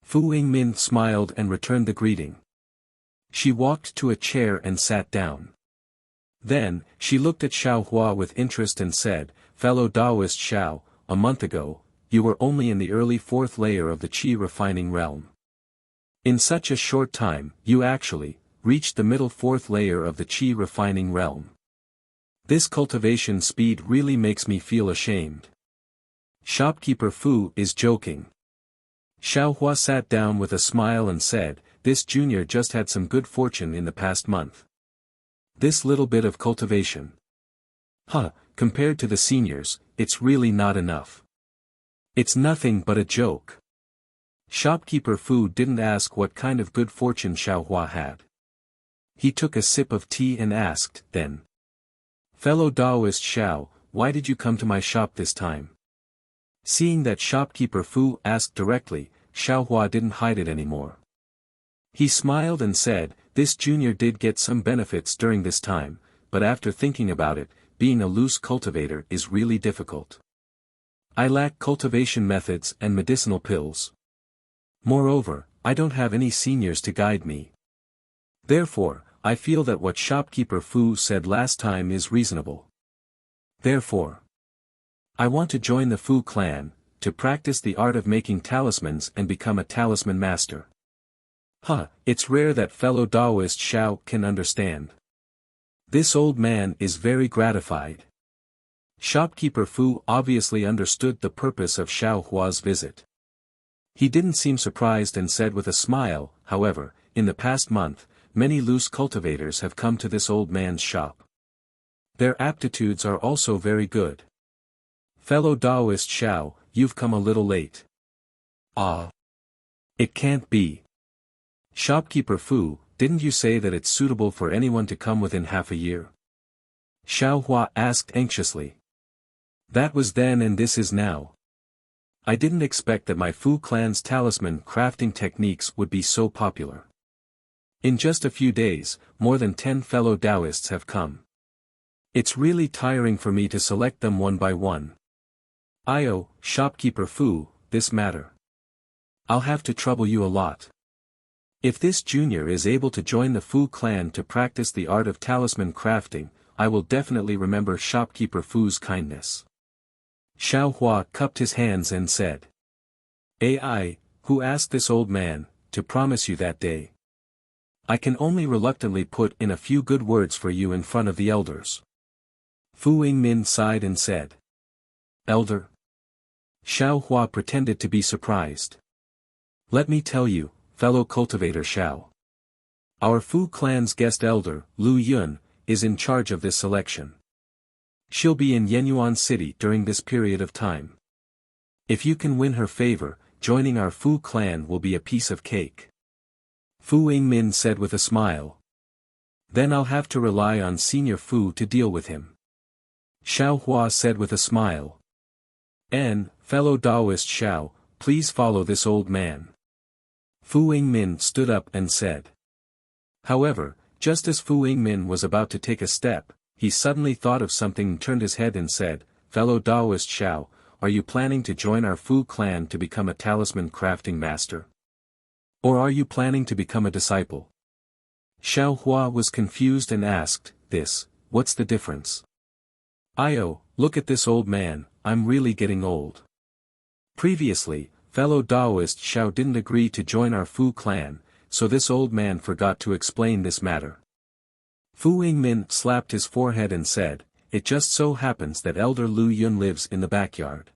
Fu Yingmin smiled and returned the greeting. She walked to a chair and sat down. Then, she looked at Xiao Hua with interest and said, Fellow Taoist Xiao, a month ago, you were only in the early 4th layer of the qi refining realm. In such a short time, you actually reached the middle 4th layer of the qi refining realm. This cultivation speed really makes me feel ashamed. Shopkeeper Fu is joking. Xiao Hua sat down with a smile and said, this junior just had some good fortune in the past month. This little bit of cultivation. Compared to the seniors, it's really not enough. It's nothing but a joke. Shopkeeper Fu didn't ask what kind of good fortune Xiao Hua had. He took a sip of tea and asked, then. Fellow Taoist Xiao, why did you come to my shop this time? Seeing that shopkeeper Fu asked directly, Xiao Hua didn't hide it anymore. He smiled and said, this junior did get some benefits during this time, but after thinking about it, being a loose cultivator is really difficult. I lack cultivation methods and medicinal pills. Moreover, I don't have any seniors to guide me. Therefore, I feel that what shopkeeper Fu said last time is reasonable. Therefore, I want to join the Fu clan, to practice the art of making talismans and become a talisman master. It's rare that fellow Taoist Xiao can understand. This old man is very gratified. Shopkeeper Fu obviously understood the purpose of Xiao Hua's visit. He didn't seem surprised and said with a smile, however, in the past month, many loose cultivators have come to this old man's shop. Their aptitudes are also very good. Fellow Taoist Xiao, you've come a little late. Ah. It can't be. Shopkeeper Fu, didn't you say that it's suitable for anyone to come within half a year? Xiao Hua asked anxiously. That was then and this is now. I didn't expect that my Fu clan's talisman crafting techniques would be so popular. In just a few days, more than 10 fellow Taoists have come. It's really tiring for me to select them one by one. Shopkeeper Fu, this matter. I'll have to trouble you a lot. If this junior is able to join the Fu clan to practice the art of talisman crafting, I will definitely remember Shopkeeper Fu's kindness. Xiao Hua cupped his hands and said. Who asked this old man, to promise you that day? I can only reluctantly put in a few good words for you in front of the elders. Fu Yingmin sighed and said. Elder? Xiao Hua pretended to be surprised. Let me tell you, fellow cultivator Xiao. Our Fu clan's guest elder, Lu Yun, is in charge of this selection. She'll be in Yenyuan City during this period of time. If you can win her favor, joining our Fu clan will be a piece of cake. Fu Yingmin said with a smile. Then I'll have to rely on Senior Fu to deal with him. Xiao Hua said with a smile. Fellow Taoist Xiao, please follow this old man. Fu Yingmin stood up and said. However, just as Fu Yingmin was about to take a step, he suddenly thought of something and turned his head and said, Fellow Taoist Xiao, are you planning to join our Fu clan to become a talisman crafting master? Or are you planning to become a disciple? Xiao Hua was confused and asked, what's the difference? Look at this old man, I'm really getting old. Previously, fellow Taoist Xiao didn't agree to join our Fu clan, so this old man forgot to explain this matter. Fu Yingmin slapped his forehead and said, it just so happens that Elder Lu Yun lives in the backyard.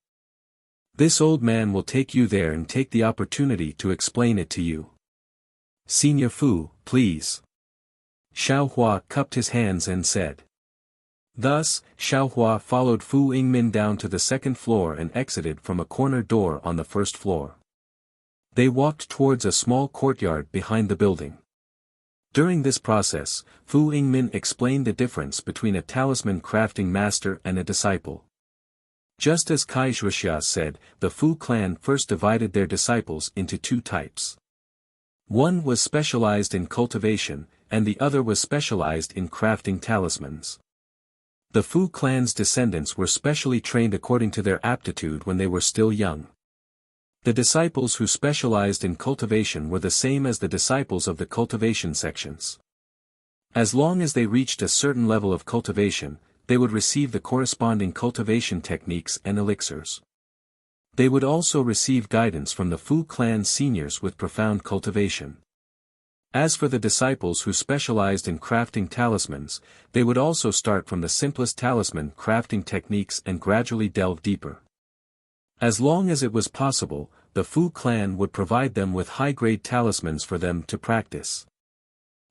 This old man will take you there and take the opportunity to explain it to you. Senior Fu, please. Xiao Hua cupped his hands and said. Thus, Xiao Hua followed Fu Yingmin down to the second floor and exited from a corner door on the first floor. They walked towards a small courtyard behind the building. During this process, Fu Yingmin explained the difference between a talisman crafting master and a disciple. Just as Kai Zhuxia said, the Fu clan first divided their disciples into two types. One was specialized in cultivation, and the other was specialized in crafting talismans. The Fu clan's descendants were specially trained according to their aptitude when they were still young. The disciples who specialized in cultivation were the same as the disciples of the cultivation sections. As long as they reached a certain level of cultivation, they would receive the corresponding cultivation techniques and elixirs. They would also receive guidance from the Fu clan seniors with profound cultivation. As for the disciples who specialized in crafting talismans, they would also start from the simplest talisman crafting techniques and gradually delve deeper. As long as it was possible, the Fu clan would provide them with high-grade talismans for them to practice.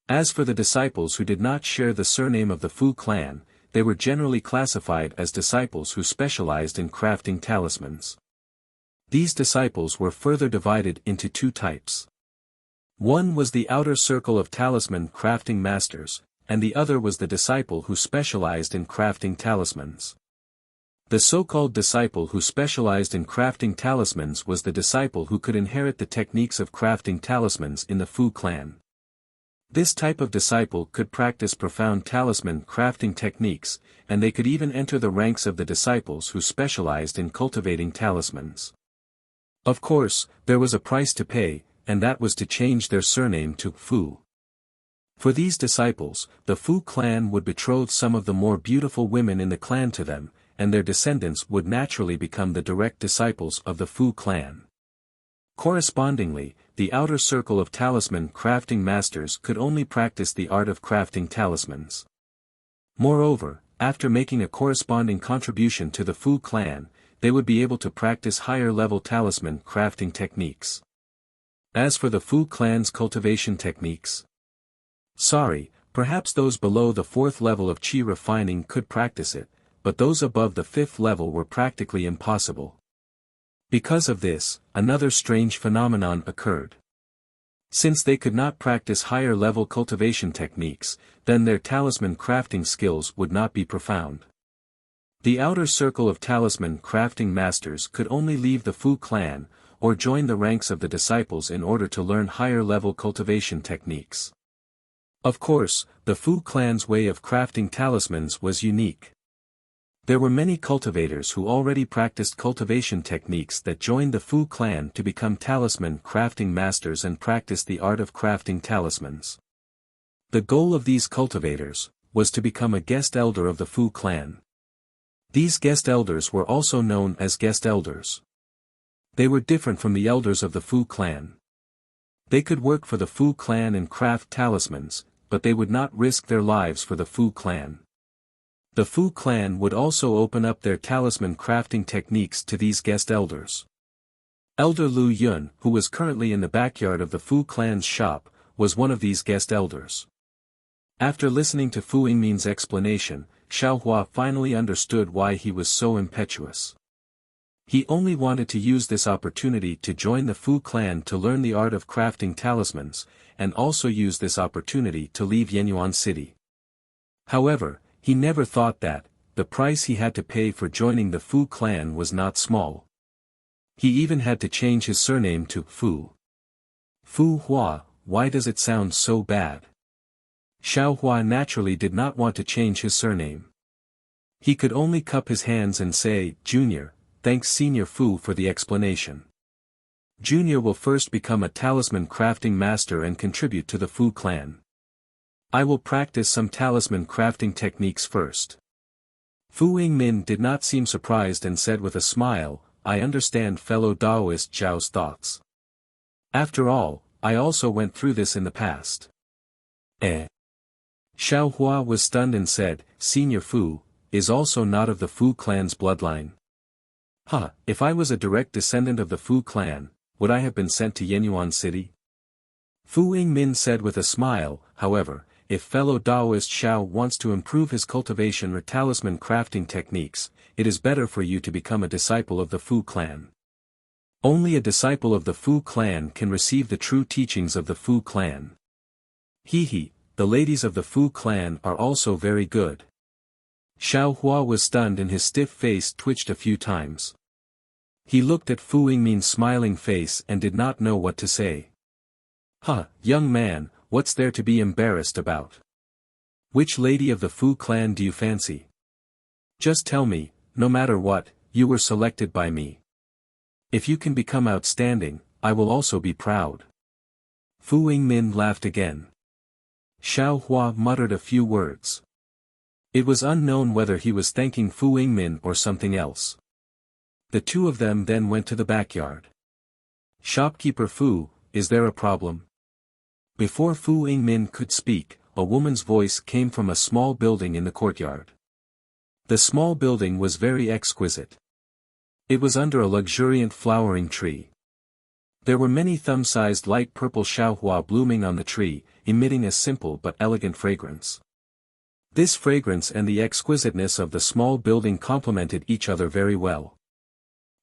As for the disciples who did not share the surname of the Fu clan, they were generally classified as disciples who specialized in crafting talismans. These disciples were further divided into two types. One was the outer circle of talisman crafting masters, and the other was the disciple who specialized in crafting talismans. The so-called disciple who specialized in crafting talismans was the disciple who could inherit the techniques of crafting talismans in the Fu clan. This type of disciple could practice profound talisman crafting techniques, and they could even enter the ranks of the disciples who specialized in cultivating talismans. Of course, there was a price to pay, and that was to change their surname to Fu. For these disciples, the Fu clan would betroth some of the more beautiful women in the clan to them, and their descendants would naturally become the direct disciples of the Fu clan. Correspondingly, the outer circle of talisman crafting masters could only practice the art of crafting talismans. Moreover, after making a corresponding contribution to the Fu clan, they would be able to practice higher-level talisman crafting techniques. As for the Fu clan's cultivation techniques, Sorry, perhaps those below the 4th level of Qi refining could practice it, but those above the 5th level were practically impossible. Because of this, another strange phenomenon occurred. Since they could not practice higher-level cultivation techniques, then their talisman crafting skills would not be profound. The outer circle of talisman crafting masters could only leave the Fu clan, or join the ranks of the disciples in order to learn higher-level cultivation techniques. Of course, the Fu clan's way of crafting talismans was unique. There were many cultivators who already practiced cultivation techniques that joined the Fu clan to become talisman crafting masters and practice the art of crafting talismans. The goal of these cultivators was to become a guest elder of the Fu clan. These guest elders were also known as guest elders. They were different from the elders of the Fu clan. They could work for the Fu clan and craft talismans, but they would not risk their lives for the Fu clan. The Fu clan would also open up their talisman crafting techniques to these guest elders. Elder Lu Yun, who was currently in the backyard of the Fu clan's shop, was one of these guest elders. After listening to Fu Yingmin's explanation, Xiaohua finally understood why he was so impetuous. He only wanted to use this opportunity to join the Fu clan to learn the art of crafting talismans, and also use this opportunity to leave Yenyuan City. However, he never thought that, the price he had to pay for joining the Fu clan was not small. He even had to change his surname to Fu. Fu Hua, why does it sound so bad? Xiaohua naturally did not want to change his surname. He could only cup his hands and say, Junior, thanks Senior Fu for the explanation. Junior will first become a talisman crafting master and contribute to the Fu clan. I will practice some talisman crafting techniques first. Fu Yingmin did not seem surprised and said with a smile, I understand fellow Taoist Zhao's thoughts. After all, I also went through this in the past. Xiaohua was stunned and said, Senior Fu, is also not of the Fu clan's bloodline. If I was a direct descendant of the Fu clan, would I have been sent to Yenyuan City? Fu Yingmin said with a smile, however, if fellow Taoist Xiao wants to improve his cultivation or talisman crafting techniques, it is better for you to become a disciple of the Fu clan. Only a disciple of the Fu clan can receive the true teachings of the Fu clan. The ladies of the Fu clan are also very good. Xiaohua was stunned and his stiff face twitched a few times. He looked at Fu Yingmin's smiling face and did not know what to say. Young man, what's there to be embarrassed about? Which lady of the Fu clan do you fancy? Just tell me, no matter what, you were selected by me. If you can become outstanding, I will also be proud. Fu Yingmin laughed again. Xiaohua muttered a few words. It was unknown whether he was thanking Fu Yingmin or something else. The two of them then went to the backyard. Shopkeeper Fu, is there a problem? Before Fu Yingmin could speak, a woman's voice came from a small building in the courtyard. The small building was very exquisite. It was under a luxuriant flowering tree. There were many thumb-sized light purple xiaohua blooming on the tree, emitting a simple but elegant fragrance. This fragrance and the exquisiteness of the small building complemented each other very well.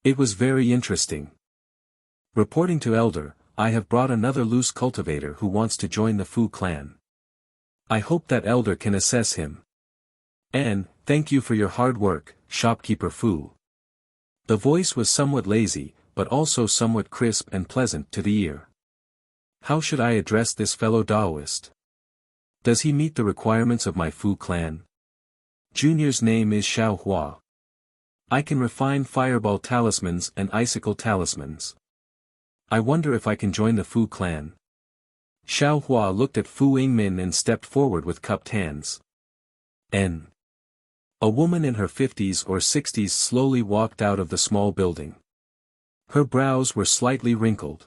It was very interesting. Reporting to Elder, I have brought another loose cultivator who wants to join the Fu clan. I hope that Elder can assess him. And, thank you for your hard work, Shopkeeper Fu. The voice was somewhat lazy, but also somewhat crisp and pleasant to the ear. How should I address this fellow Taoist? Does he meet the requirements of my Fu clan? Junior's name is Xiaohua. I can refine fireball talismans and icicle talismans. I wonder if I can join the Fu clan. Xiaohua looked at Fu Yingmin and stepped forward with cupped hands. A woman in her 50s or 60s slowly walked out of the small building. Her brows were slightly wrinkled.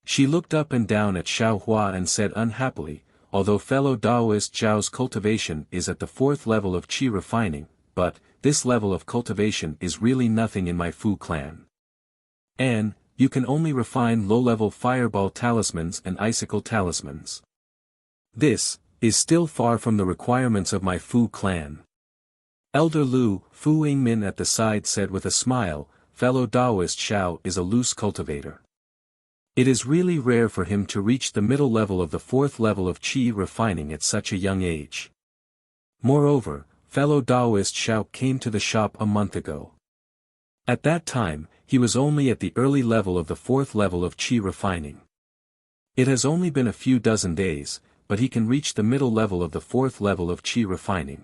She looked up and down at Xiaohua and said unhappily, although fellow Taoist Zhao's cultivation is at the 4th level of Qi refining, but, this level of cultivation is really nothing in my Fu clan. You can only refine low-level fireball talismans and icicle talismans. This is still far from the requirements of my Fu clan. Elder Lu, Fu Yingmin at the side said with a smile, fellow Taoist Xiao is a loose cultivator. It is really rare for him to reach the middle level of the fourth level of qi refining at such a young age. Moreover, fellow Taoist Xiao came to the shop a month ago. At that time, he was only at the early level of the fourth level of qi refining. It has only been a few dozen days, but he can reach the middle level of the fourth level of qi refining.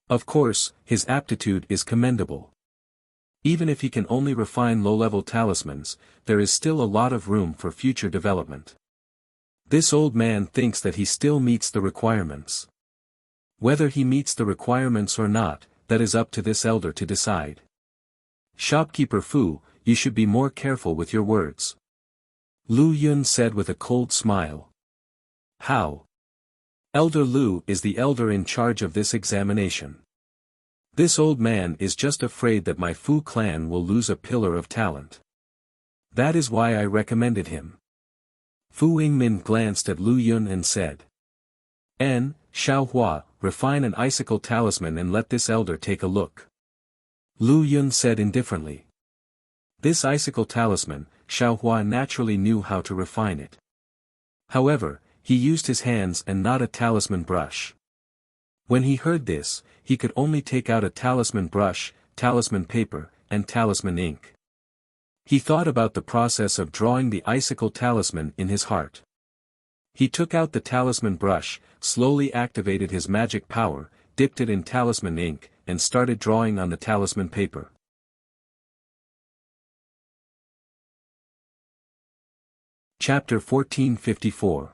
Of course, his aptitude is commendable. Even if he can only refine low-level talismans, there is still a lot of room for future development. This old man thinks that he still meets the requirements. Whether he meets the requirements or not, that is up to this elder to decide. Shopkeeper Fu, you should be more careful with your words. Lu Yun said with a cold smile. How? Elder Lu is the elder in charge of this examination. This old man is just afraid that my Fu clan will lose a pillar of talent. That is why I recommended him. Fu Yingmin glanced at Lu Yun and said. Xiao Hua, refine an icicle talisman and let this elder take a look. Lu Yun said indifferently. This icicle talisman, Xiao Hua naturally knew how to refine it. However, he used his hands and not a talisman brush. When he heard this, he could only take out a talisman brush, talisman paper, and talisman ink. He thought about the process of drawing the icicle talisman in his heart. He took out the talisman brush, slowly activated his magic power, dipped it in talisman ink, and started drawing on the talisman paper. Chapter 1454.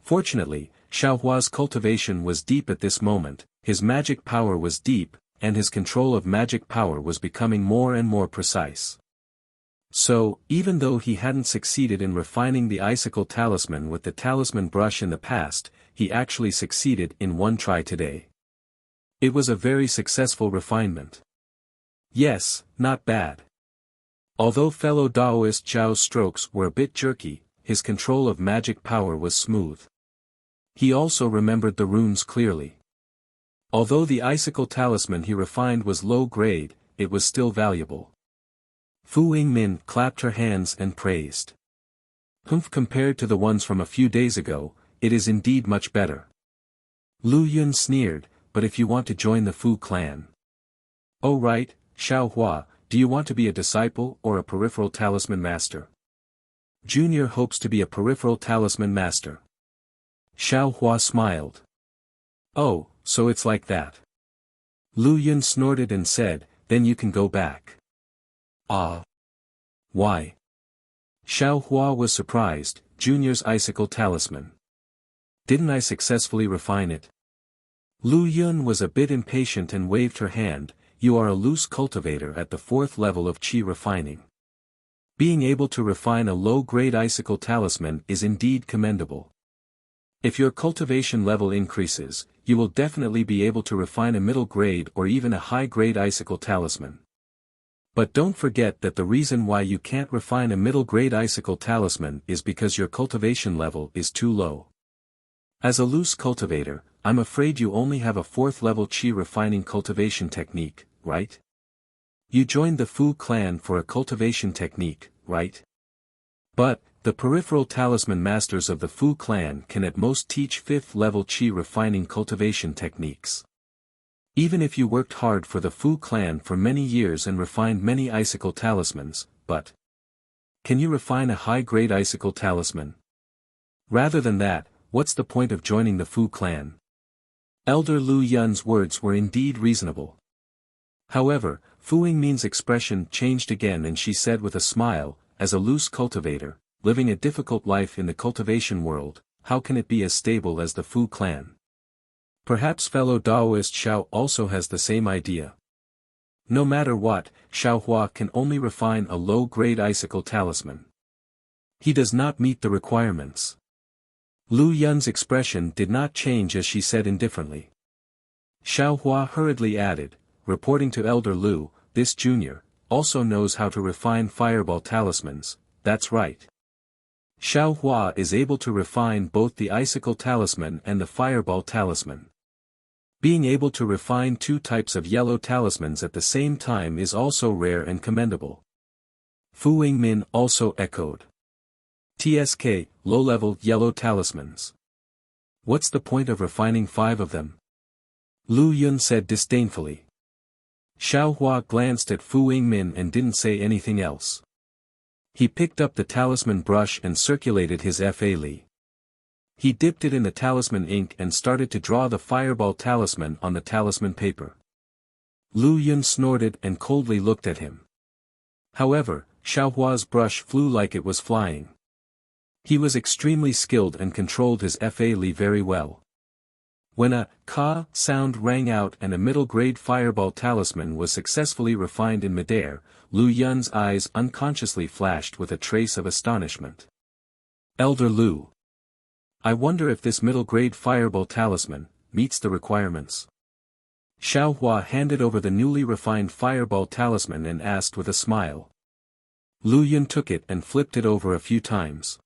Fortunately, Xiao Hua's cultivation was deep at this moment, his magic power was deep, and his control of magic power was becoming more and more precise. So, even though he hadn't succeeded in refining the icicle talisman with the talisman brush in the past, he actually succeeded in one try today. It was a very successful refinement. Yes, not bad. Although fellow Taoist Zhao's strokes were a bit jerky, his control of magic power was smooth. He also remembered the runes clearly. Although the icicle talisman he refined was low grade, it was still valuable. Fu Yingmin clapped her hands and praised. Compared to the ones from a few days ago, it is indeed much better. Lu Yun sneered, but if you want to join the Fu clan. Oh right, Xiao Hua, do you want to be a disciple or a peripheral talisman master? Junior hopes to be a peripheral talisman master. Xiao Hua smiled. Oh, so it's like that. Lu Yun snorted and said, then you can go back. Ah. Why? Xiao Hua was surprised, Junior's icicle talisman. Didn't I successfully refine it? Lu Yun was a bit impatient and waved her hand, you are a loose cultivator at the fourth level of qi refining. Being able to refine a low-grade icicle talisman is indeed commendable. If your cultivation level increases, you will definitely be able to refine a middle grade or even a high grade icicle talisman. But don't forget that the reason why you can't refine a middle grade icicle talisman is because your cultivation level is too low. As a loose cultivator, I'm afraid you only have a fourth level qi refining cultivation technique, right? You joined the Fu clan for a cultivation technique, right? But, the peripheral talisman masters of the Fu clan can at most teach 5th level qi refining cultivation techniques. Even if you worked hard for the Fu clan for many years and refined many icicle talismans, but can you refine a high-grade icicle talisman? Rather than that, what's the point of joining the Fu clan? Elder Lu Yun's words were indeed reasonable. However, Fu Yingmin's expression changed again and she said with a smile, as a loose cultivator, living a difficult life in the cultivation world, how can it be as stable as the Fu clan? Perhaps fellow Taoist Xiao also has the same idea. No matter what, Xiao Hua can only refine a low-grade icicle talisman. He does not meet the requirements. Lu Yun's expression did not change as she said indifferently. Xiao Hua hurriedly added, reporting to Elder Lu, this junior, also knows how to refine fireball talismans, that's right. Xiao Hua is able to refine both the icicle talisman and the fireball talisman. Being able to refine two types of yellow talismans at the same time is also rare and commendable. Fu Yingmin also echoed. TSK, low-level yellow talismans. What's the point of refining 5 of them? Lu Yun said disdainfully. Xiao Hua glanced at Fu Yingmin and didn't say anything else. He picked up the talisman brush and circulated his Fa Li. He dipped it in the talisman ink and started to draw the fireball talisman on the talisman paper. Lu Yun snorted and coldly looked at him. However, Xiao Hua's brush flew like it was flying. He was extremely skilled and controlled his Fa Li very well. When a ka sound rang out and a middle-grade fireball talisman was successfully refined in midair, Lu Yun's eyes unconsciously flashed with a trace of astonishment. Elder Lu. I wonder if this middle-grade fireball talisman meets the requirements. Xiao Hua handed over the newly refined fireball talisman and asked with a smile. Lu Yun took it and flipped it over a few times.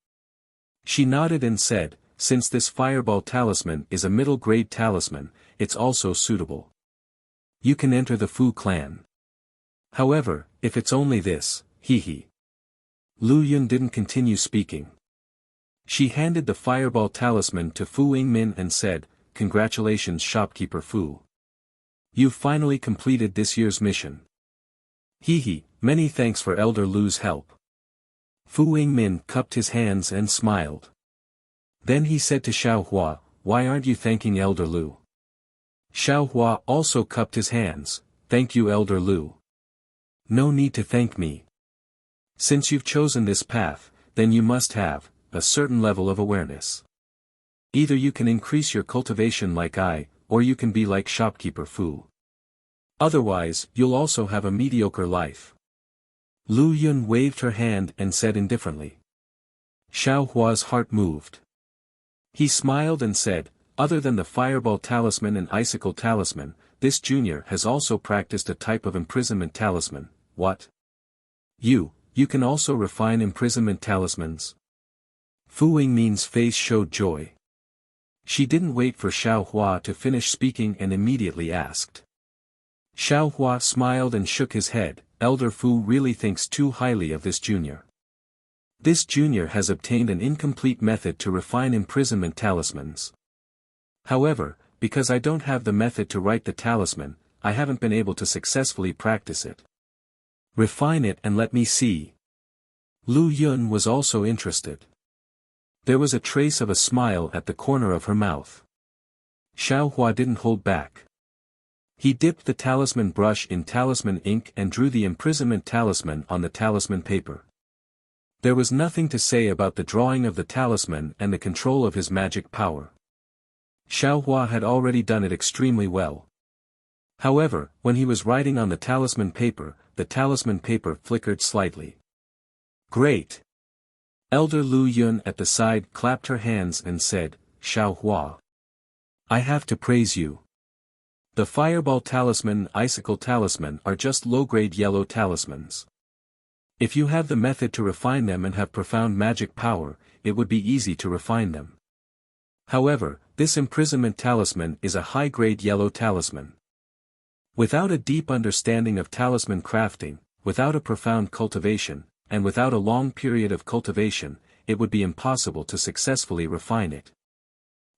She nodded and said, since this fireball talisman is a middle-grade talisman, it's also suitable. You can enter the Fu clan. However, if it's only this, hee. Lu Yun didn't continue speaking. She handed the fireball talisman to Fu Yingmin and said, congratulations shopkeeper Fu. You've finally completed this year's mission. Hee, many thanks for Elder Lu's help. Fu Yingmin cupped his hands and smiled. Then he said to Xiao Hua, why aren't you thanking Elder Lu? Xiao Hua also cupped his hands, thank you Elder Lu. No need to thank me. Since you've chosen this path, then you must have a certain level of awareness. Either you can increase your cultivation like I, or you can be like shopkeeper Fu. Otherwise, you'll also have a mediocre life. Lu Yun waved her hand and said indifferently. Xiao Hua's heart moved. He smiled and said, other than the fireball talisman and icicle talisman, this junior has also practiced a type of imprisonment talisman. What? You can also refine imprisonment talismans? Fu Yingmin's face showed joy. She didn't wait for Xiao Hua to finish speaking and immediately asked. Xiao Hua smiled and shook his head, Elder Fu really thinks too highly of this junior. This junior has obtained an incomplete method to refine imprisonment talismans. However, because I don't have the method to write the talisman, I haven't been able to successfully practice it. Refine it and let me see. Lu Yun was also interested. There was a trace of a smile at the corner of her mouth. Xiao Hua didn't hold back. He dipped the talisman brush in talisman ink and drew the imprisonment talisman on the talisman paper. There was nothing to say about the drawing of the talisman and the control of his magic power. Xiao Hua had already done it extremely well. However, when he was writing on the talisman paper flickered slightly. Great! Elder Lu Yun at the side clapped her hands and said, Xiao Hua. I have to praise you. The fireball talisman and icicle talisman are just low-grade yellow talismans. If you have the method to refine them and have profound magic power, it would be easy to refine them. However, this imprisonment talisman is a high-grade yellow talisman. Without a deep understanding of talisman crafting, without a profound cultivation, and without a long period of cultivation, it would be impossible to successfully refine it.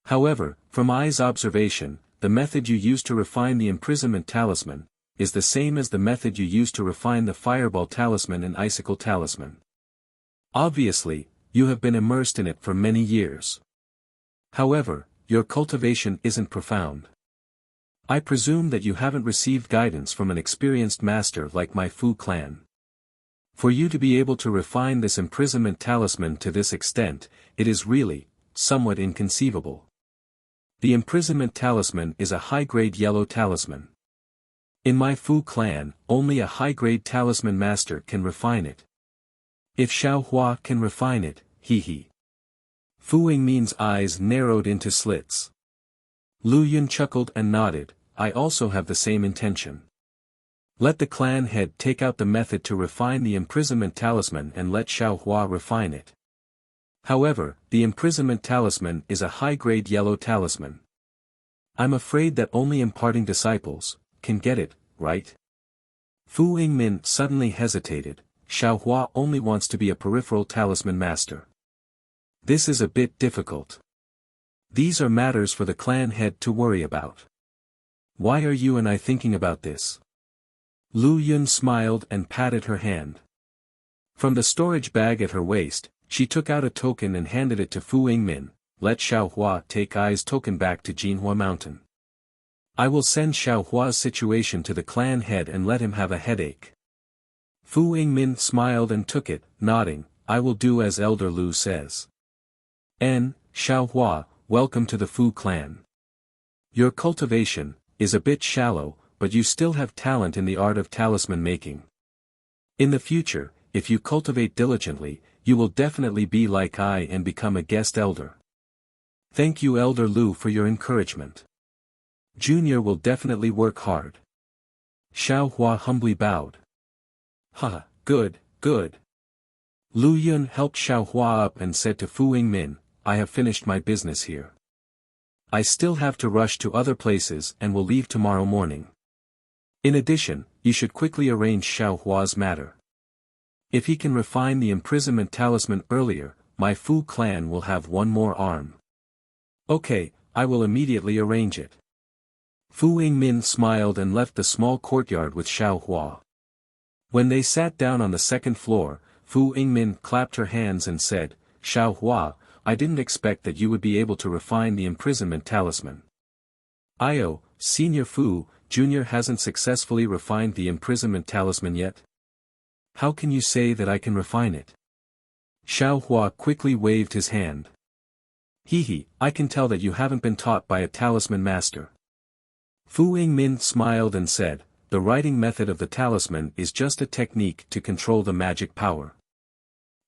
However, from I's observation, the method you use to refine the imprisonment talisman is the same as the method you use to refine the fireball talisman and icicle talisman. Obviously, you have been immersed in it for many years. However, your cultivation isn't profound. I presume that you haven't received guidance from an experienced master like my Fu clan. For you to be able to refine this imprisonment talisman to this extent, it is really somewhat inconceivable. The imprisonment talisman is a high-grade yellow talisman. In my Fu clan, only a high-grade talisman master can refine it. If Xiao Hua can refine it, hee. Fu Yingmin's eyes narrowed into slits. Lu Yun chuckled and nodded, I also have the same intention. Let the clan head take out the method to refine the imprisonment talisman and let Xiao Hua refine it. However, the imprisonment talisman is a high-grade yellow talisman. I'm afraid that only imparting disciples can get it, right? Fu Yingmin suddenly hesitated. Xiaohua only wants to be a peripheral talisman master. This is a bit difficult. These are matters for the clan head to worry about. Why are you and I thinking about this? Lu Yun smiled and patted her hand. From the storage bag at her waist, she took out a token and handed it to Fu Yingmin. Let Xiaohua take Ai's token back to Jinhua Mountain. I will send Xiaohua's situation to the clan head and let him have a headache. Fu Yingmin smiled and took it, nodding, I will do as Elder Lu says. Xiaohua, welcome to the Fu clan. Your cultivation is a bit shallow, but you still have talent in the art of talisman making. In the future, if you cultivate diligently, you will definitely be like I and become a guest elder. Thank you Elder Lu for your encouragement. Junior will definitely work hard. Xiaohua humbly bowed. Good. Lu Yun helped Xiaohua up and said to Fu Yingmin, I have finished my business here. I still have to rush to other places and will leave tomorrow morning. In addition, you should quickly arrange Xiaohua's matter. If he can refine the imprisonment talisman earlier, my Fu clan will have one more arm. Okay, I will immediately arrange it. Fu Yingmin smiled and left the small courtyard with Xiaohua. When they sat down on the second floor, Fu Yingmin clapped her hands and said, Xiaohua, I didn't expect that you would be able to refine the imprisonment talisman. Senior Fu, Junior hasn't successfully refined the imprisonment talisman yet? How can you say that I can refine it? Xiaohua quickly waved his hand. I can tell that you haven't been taught by a talisman master. Fu Yingmin smiled and said, the writing method of the talisman is just a technique to control the magic power.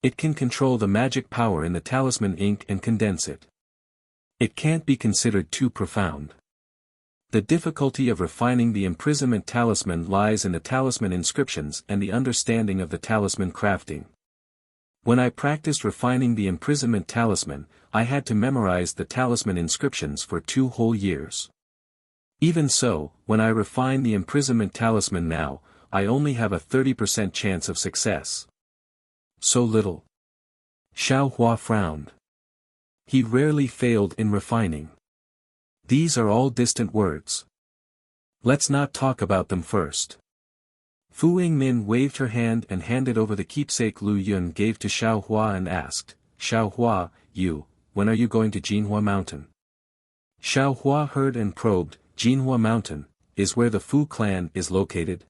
It can control the magic power in the talisman ink and condense it. It can't be considered too profound. The difficulty of refining the imprisonment talisman lies in the talisman inscriptions and the understanding of the talisman crafting. When I practiced refining the imprisonment talisman, I had to memorize the talisman inscriptions for 2 whole years. Even so, when I refine the imprisonment talisman now, I only have a 30% chance of success. So little. Xiaohua frowned. He rarely failed in refining. These are all distant words. Let's not talk about them first. Fu Yingmin waved her hand and handed over the keepsake Lu Yun gave to Xiaohua and asked, Xiaohua, when are you going to Jinhua Mountain? Xiaohua heard and probed. Jinhua Mountain is where the Fu clan is located.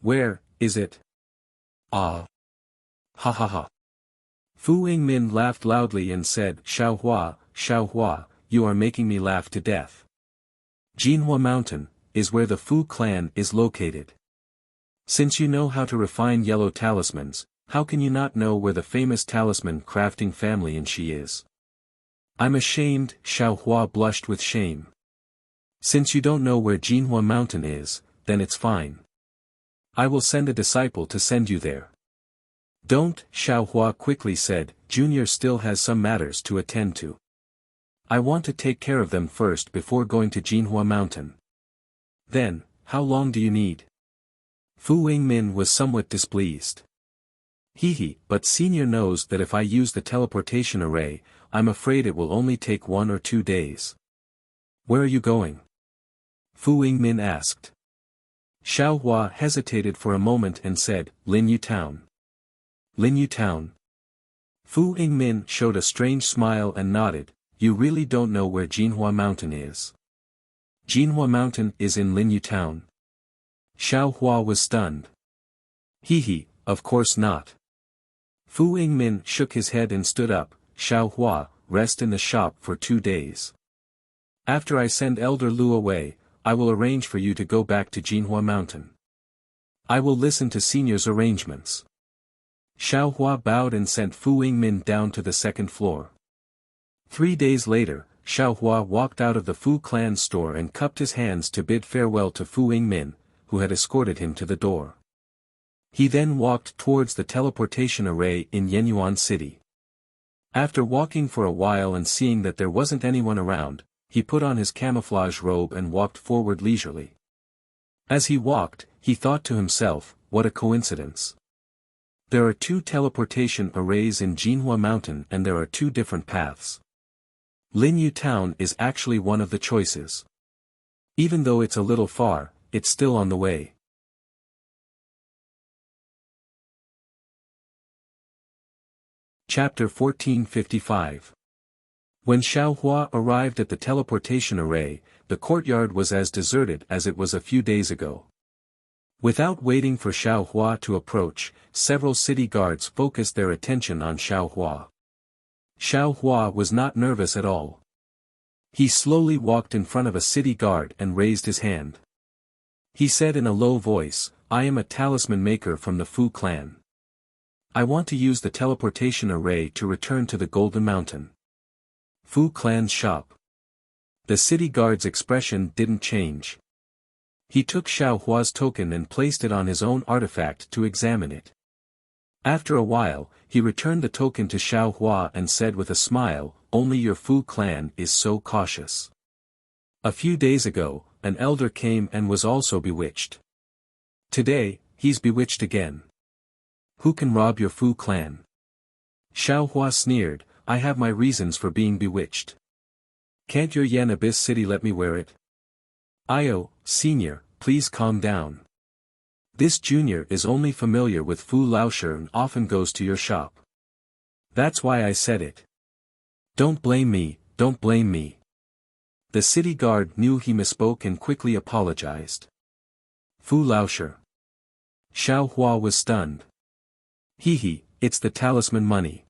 Where is it? Ha. Fu Yingmin laughed loudly and said, Xiaohua, you are making me laugh to death. Jinhua Mountain is where the Fu clan is located. Since you know how to refine yellow talismans, how can you not know where the famous talisman crafting family in Shi is? I'm ashamed. Xiaohua blushed with shame. Since you don't know where Jinhua Mountain is, then it's fine. I will send a disciple to send you there. Don't, Xiaohua quickly said, Junior still has some matters to attend to. I want to take care of them first before going to Jinhua Mountain. Then, how long do you need? Fu Yingmin was somewhat displeased. But Senior knows that if I use the teleportation array, I'm afraid it will only take 1 or 2 days. Where are you going? Fu Yingmin asked. Xiaohua hesitated for a moment and said, Linyu Town. Linyu Town. Fu Yingmin showed a strange smile and nodded, you really don't know where Jinhua Mountain is. Jinhua Mountain is in Linyu Town. Xiaohua was stunned. Of course not. Fu Yingmin shook his head and stood up, Xiaohua, rest in the shop for 2 days. After I send Elder Lu away, I will arrange for you to go back to Jinhua Mountain. I will listen to Senior's arrangements. Xiaohua bowed and sent Fu Yingmin down to the second floor. 3 days later, Xiaohua walked out of the Fu clan store and cupped his hands to bid farewell to Fu Yingmin, who had escorted him to the door. He then walked towards the teleportation array in Yenyuan City. After walking for a while and seeing that there wasn't anyone around, he put on his camouflage robe and walked forward leisurely. As he walked, he thought to himself, what a coincidence. There are 2 teleportation arrays in Jinhua Mountain and there are 2 different paths. Linyu Town is actually one of the choices. Even though it's a little far, it's still on the way. Chapter 1455. When Xiaohua arrived at the teleportation array, the courtyard was as deserted as it was a few days ago. Without waiting for Xiaohua to approach, several city guards focused their attention on Xiaohua. Xiaohua was not nervous at all. He slowly walked in front of a city guard and raised his hand. He said in a low voice, I am a talisman maker from the Fu clan. I want to use the teleportation array to return to the Golden Mountain. Fu clan's shop. The city guard's expression didn't change. He took Xiaohua's token and placed it on his own artifact to examine it. After a while, he returned the token to Xiaohua and said with a smile, only your Fu clan is so cautious. A few days ago, an elder came and was also bewitched. Today, he's bewitched again. Who can rob your Fu clan? Xiaohua sneered, I have my reasons for being bewitched. Can't your Yen Abyss city let me wear it? Io, senior, please calm down. This junior is only familiar with Fu Laoshe and often goes to your shop. That's why I said it. Don't blame me, don't blame me. The city guard knew he misspoke and quickly apologized. Fu Laoshe. Xiaohua was stunned. Hehe, it's the talisman money.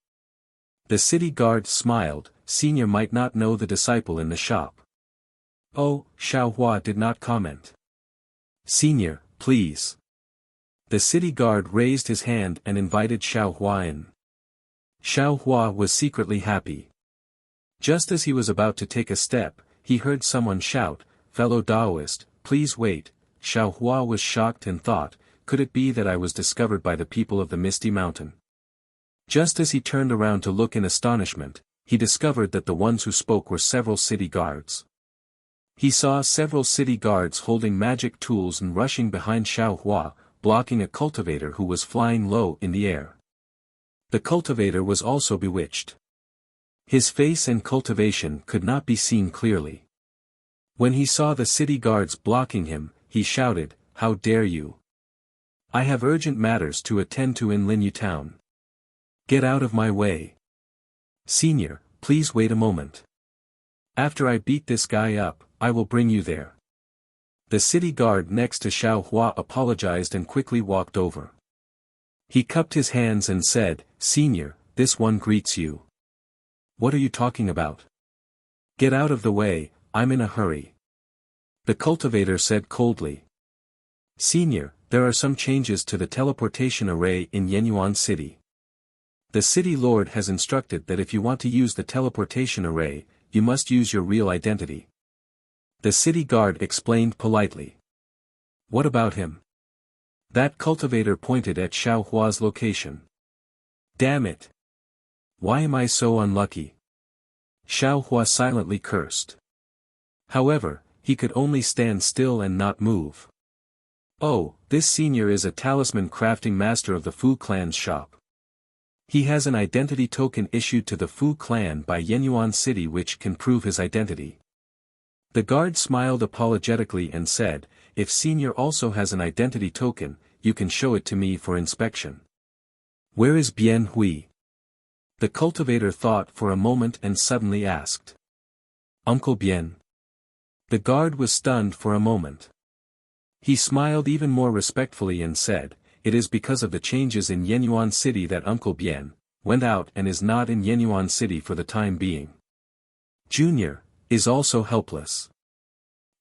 The city guard smiled, senior might not know the disciple in the shop. Oh, Xiaohua did not comment. Senior, please. The city guard raised his hand and invited Xiaohua in. Xiaohua was secretly happy. Just as he was about to take a step, he heard someone shout, fellow Taoist, please wait. Xiaohua was shocked and thought, could it be that I was discovered by the people of the Misty Mountain? Just as he turned around to look in astonishment, he discovered that the ones who spoke were several city guards. He saw several city guards holding magic tools and rushing behind Xiaohua, blocking a cultivator who was flying low in the air. The cultivator was also bewitched. His face and cultivation could not be seen clearly. When he saw the city guards blocking him, he shouted, how dare you! I have urgent matters to attend to in Linyu Town. Get out of my way. Senior, please wait a moment. After I beat this guy up, I will bring you there. The city guard next to Xiaohua apologized and quickly walked over. He cupped his hands and said, Senior, this one greets you. What are you talking about? Get out of the way, I'm in a hurry. The cultivator said coldly. Senior, there are some changes to the teleportation array in Yenyuan City. The city lord has instructed that if you want to use the teleportation array, you must use your real identity. The city guard explained politely. What about him? That cultivator pointed at Xiaohua's location. Damn it! Why am I so unlucky? Xiaohua silently cursed. However, he could only stand still and not move. Oh, this senior is a talisman crafting master of the Fu clan's shop. He has an identity token issued to the Fu clan by Yenyuan City which can prove his identity. The guard smiled apologetically and said, if senior also has an identity token, you can show it to me for inspection. Where is Bian Hui? The cultivator thought for a moment and suddenly asked. Uncle Bian. The guard was stunned for a moment. He smiled even more respectfully and said, it is because of the changes in Yenyuan City that Uncle Bian went out and is not in Yenyuan City for the time being. Junior is also helpless.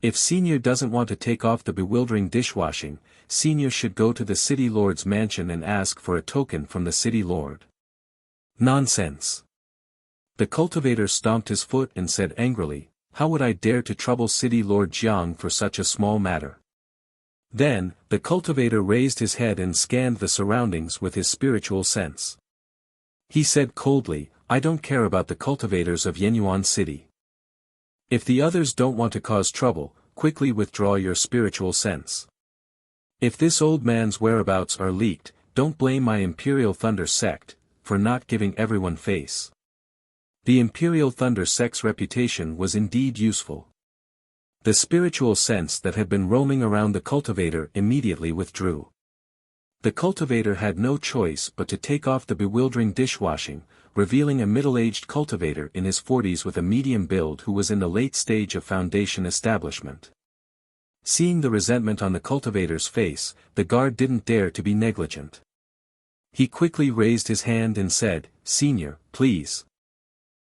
If Senior doesn't want to take off the bewildering dishwashing, Senior should go to the city lord's mansion and ask for a token from the city lord. Nonsense. The cultivator stomped his foot and said angrily, how would I dare to trouble city lord Jiang for such a small matter? Then, the cultivator raised his head and scanned the surroundings with his spiritual sense. He said coldly, I don't care about the cultivators of Yenyuan City. If the others don't want to cause trouble, quickly withdraw your spiritual sense. If this old man's whereabouts are leaked, don't blame my Imperial Thunder sect, for not giving everyone face. The Imperial Thunder sect's reputation was indeed useful. The spiritual sense that had been roaming around the cultivator immediately withdrew. The cultivator had no choice but to take off the bewildering dishwashing, revealing a middle-aged cultivator in his 40s with a medium build who was in the late stage of foundation establishment. Seeing the resentment on the cultivator's face, the guard didn't dare to be negligent. He quickly raised his hand and said, "Senior, please."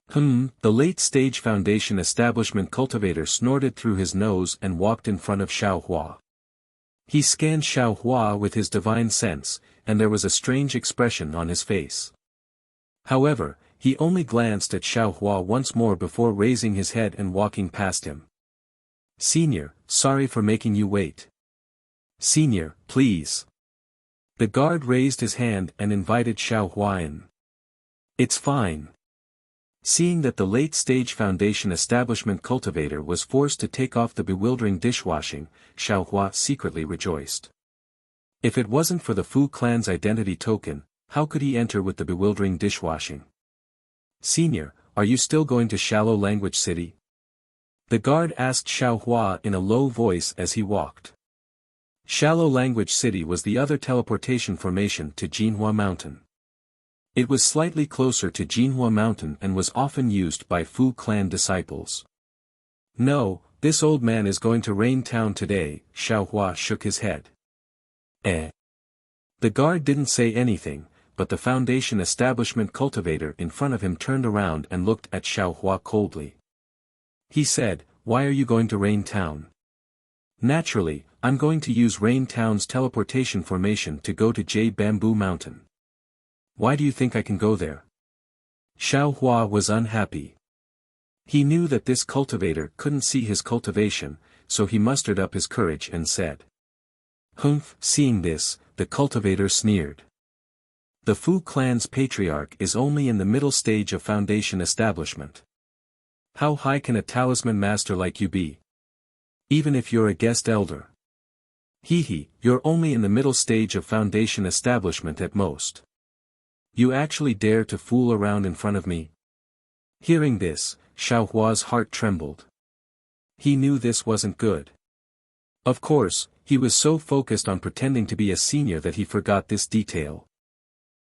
The late-stage foundation establishment cultivator snorted through his nose and walked in front of Xiao Hua. He scanned Xiao Hua with his divine sense, and there was a strange expression on his face. However, he only glanced at Xiao Hua once more before raising his head and walking past him. "Senior, sorry for making you wait." "Senior, please." The guard raised his hand and invited Xiao Hua in. "It's fine." Seeing that the late-stage foundation establishment cultivator was forced to take off the bewildering dishwashing, Xiao Hua secretly rejoiced. If it wasn't for the Fu clan's identity token, how could he enter with the bewildering dishwashing? "Senior, are you still going to Shallow Language City?" The guard asked Xiao Hua in a low voice as he walked. Shallow Language City was the other teleportation formation to Jinhua Mountain. It was slightly closer to Jinhua Mountain and was often used by Fu clan disciples. "No, this old man is going to Rain Town today," Xiao Hua shook his head. The guard didn't say anything, but the foundation establishment cultivator in front of him turned around and looked at Xiao Hua coldly. He said, "Why are you going to Rain Town?" "Naturally, I'm going to use Rain Town's teleportation formation to go to Jade Bamboo Mountain." "Why do you think I can go there?" Xiao Hua was unhappy. He knew that this cultivator couldn't see his cultivation, so he mustered up his courage and said. "Humph." Seeing this, the cultivator sneered. "The Fu clan's patriarch is only in the middle stage of foundation establishment. How high can a talisman master like you be? Even if you're a guest elder. You're only in the middle stage of foundation establishment at most. You actually dare to fool around in front of me?" Hearing this, Xiao Hua's heart trembled. He knew this wasn't good. Of course, he was so focused on pretending to be a senior that he forgot this detail.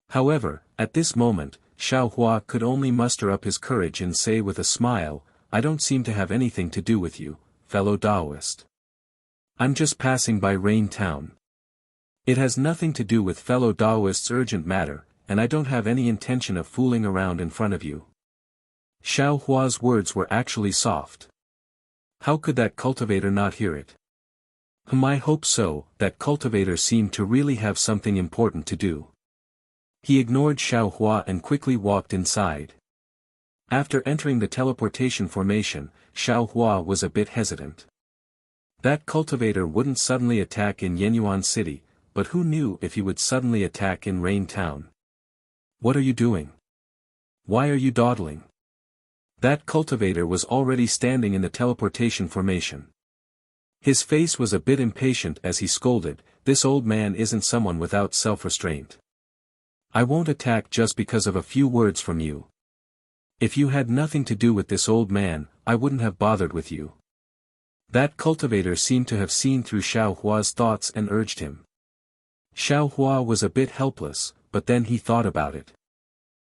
However, at this moment, Xiao Hua could only muster up his courage and say with a smile, "I don't seem to have anything to do with you, fellow Taoist. I'm just passing by Rain Town. It has nothing to do with fellow Taoists' urgent matter, and I don't have any intention of fooling around in front of you." Xiao Hua's words were actually soft. How could that cultivator not hear it? I hope so. That cultivator seemed to really have something important to do. He ignored Xiao Hua and quickly walked inside. After entering the teleportation formation, Xiao Hua was a bit hesitant. That cultivator wouldn't suddenly attack in Yenyuan City, but who knew if he would suddenly attack in Rain Town? "What are you doing? Why are you dawdling?" That cultivator was already standing in the teleportation formation. His face was a bit impatient as he scolded, "This old man isn't someone without self-restraint. I won't attack just because of a few words from you. If you had nothing to do with this old man, I wouldn't have bothered with you." That cultivator seemed to have seen through Xiao Hua's thoughts and urged him. Xiao Hua was a bit helpless, but then he thought about it.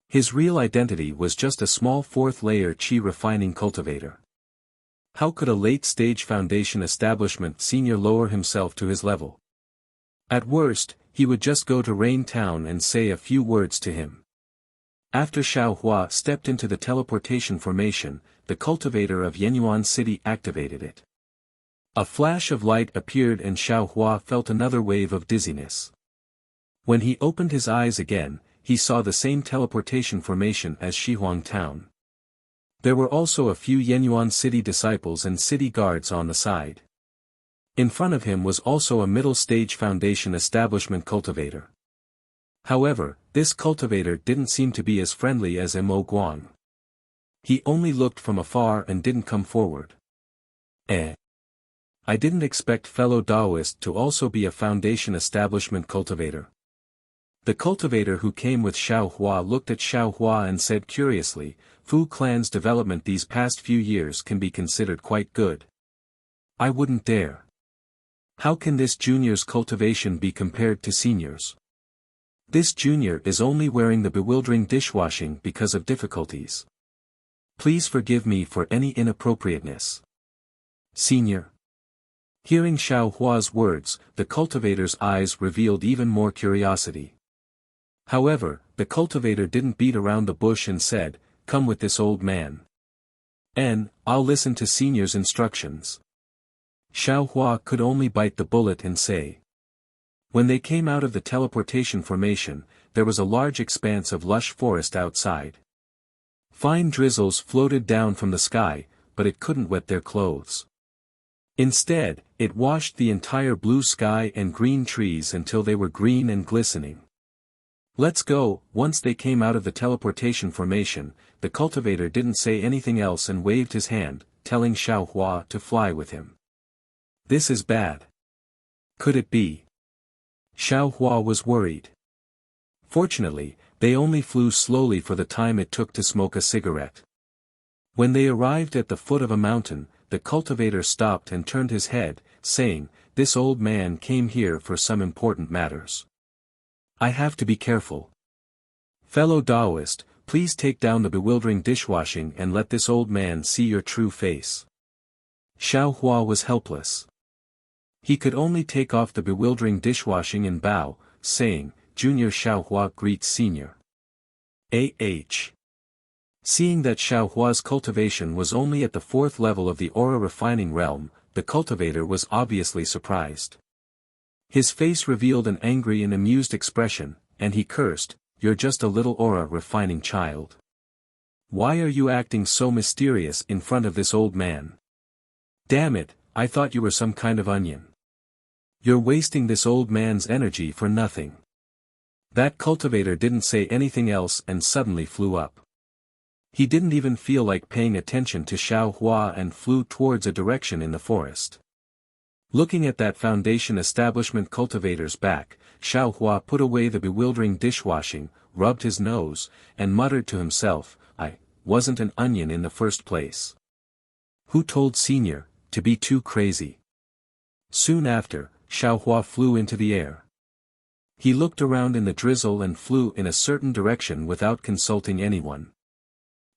His real identity was just a small fourth-layer qi refining cultivator. How could a late-stage foundation establishment senior lower himself to his level? At worst, he would just go to Rain Town and say a few words to him. After Xiao Hua stepped into the teleportation formation, the cultivator of Yenyuan City activated it. A flash of light appeared and Xiao Hua felt another wave of dizziness. When he opened his eyes again, he saw the same teleportation formation as Shihuang Town. There were also a few Yenyuan City disciples and city guards on the side. In front of him was also a middle-stage foundation establishment cultivator. However, this cultivator didn't seem to be as friendly as Mo Guang. He only looked from afar and didn't come forward. I didn't expect fellow Taoist to also be a foundation establishment cultivator. The cultivator who came with Xiao Hua looked at Xiao Hua and said curiously, Fu clan's development these past few years can be considered quite good. I wouldn't dare. How can this junior's cultivation be compared to senior's? This junior is only wearing the bewildering dishwashing because of difficulties. Please forgive me for any inappropriateness. Senior. Hearing Xiao Hua's words, the cultivator's eyes revealed even more curiosity. However, the cultivator didn't beat around the bush and said, come with this old man. I'll listen to senior's instructions. Xiao Hua could only bite the bullet and say. When they came out of the teleportation formation, there was a large expanse of lush forest outside. Fine drizzles floated down from the sky, but it couldn't wet their clothes. Instead, it washed the entire blue sky and green trees until they were green and glistening. Let's go. Once they came out of the teleportation formation, the cultivator didn't say anything else and waved his hand, telling Xiao Hua to fly with him. This is bad. Could it be? Xiao Hua was worried. Fortunately, they only flew slowly for the time it took to smoke a cigarette. When they arrived at the foot of a mountain, the cultivator stopped and turned his head, saying, this old man came here for some important matters. I have to be careful. Fellow Taoist, please take down the bewildering dishwashing and let this old man see your true face. Xiao Hua was helpless. He could only take off the bewildering dishwashing and bow, saying, Junior Xiao Hua greets Senior. Seeing that Xiao Hua's cultivation was only at the 4th level of the aura refining realm, the cultivator was obviously surprised. His face revealed an angry and amused expression, and he cursed, you're just a little aura refining child. Why are you acting so mysterious in front of this old man? Damn it, I thought you were some kind of onion. You're wasting this old man's energy for nothing. That cultivator didn't say anything else and suddenly flew up. He didn't even feel like paying attention to Xiao Hua and flew towards a direction in the forest. Looking at that foundation establishment cultivator's back, Xiao Hua put away the bewildering dishwashing, rubbed his nose, and muttered to himself, I wasn't an onion in the first place. Who told Senior to be too crazy? Soon after, Xiao Hua flew into the air. He looked around in the drizzle and flew in a certain direction without consulting anyone.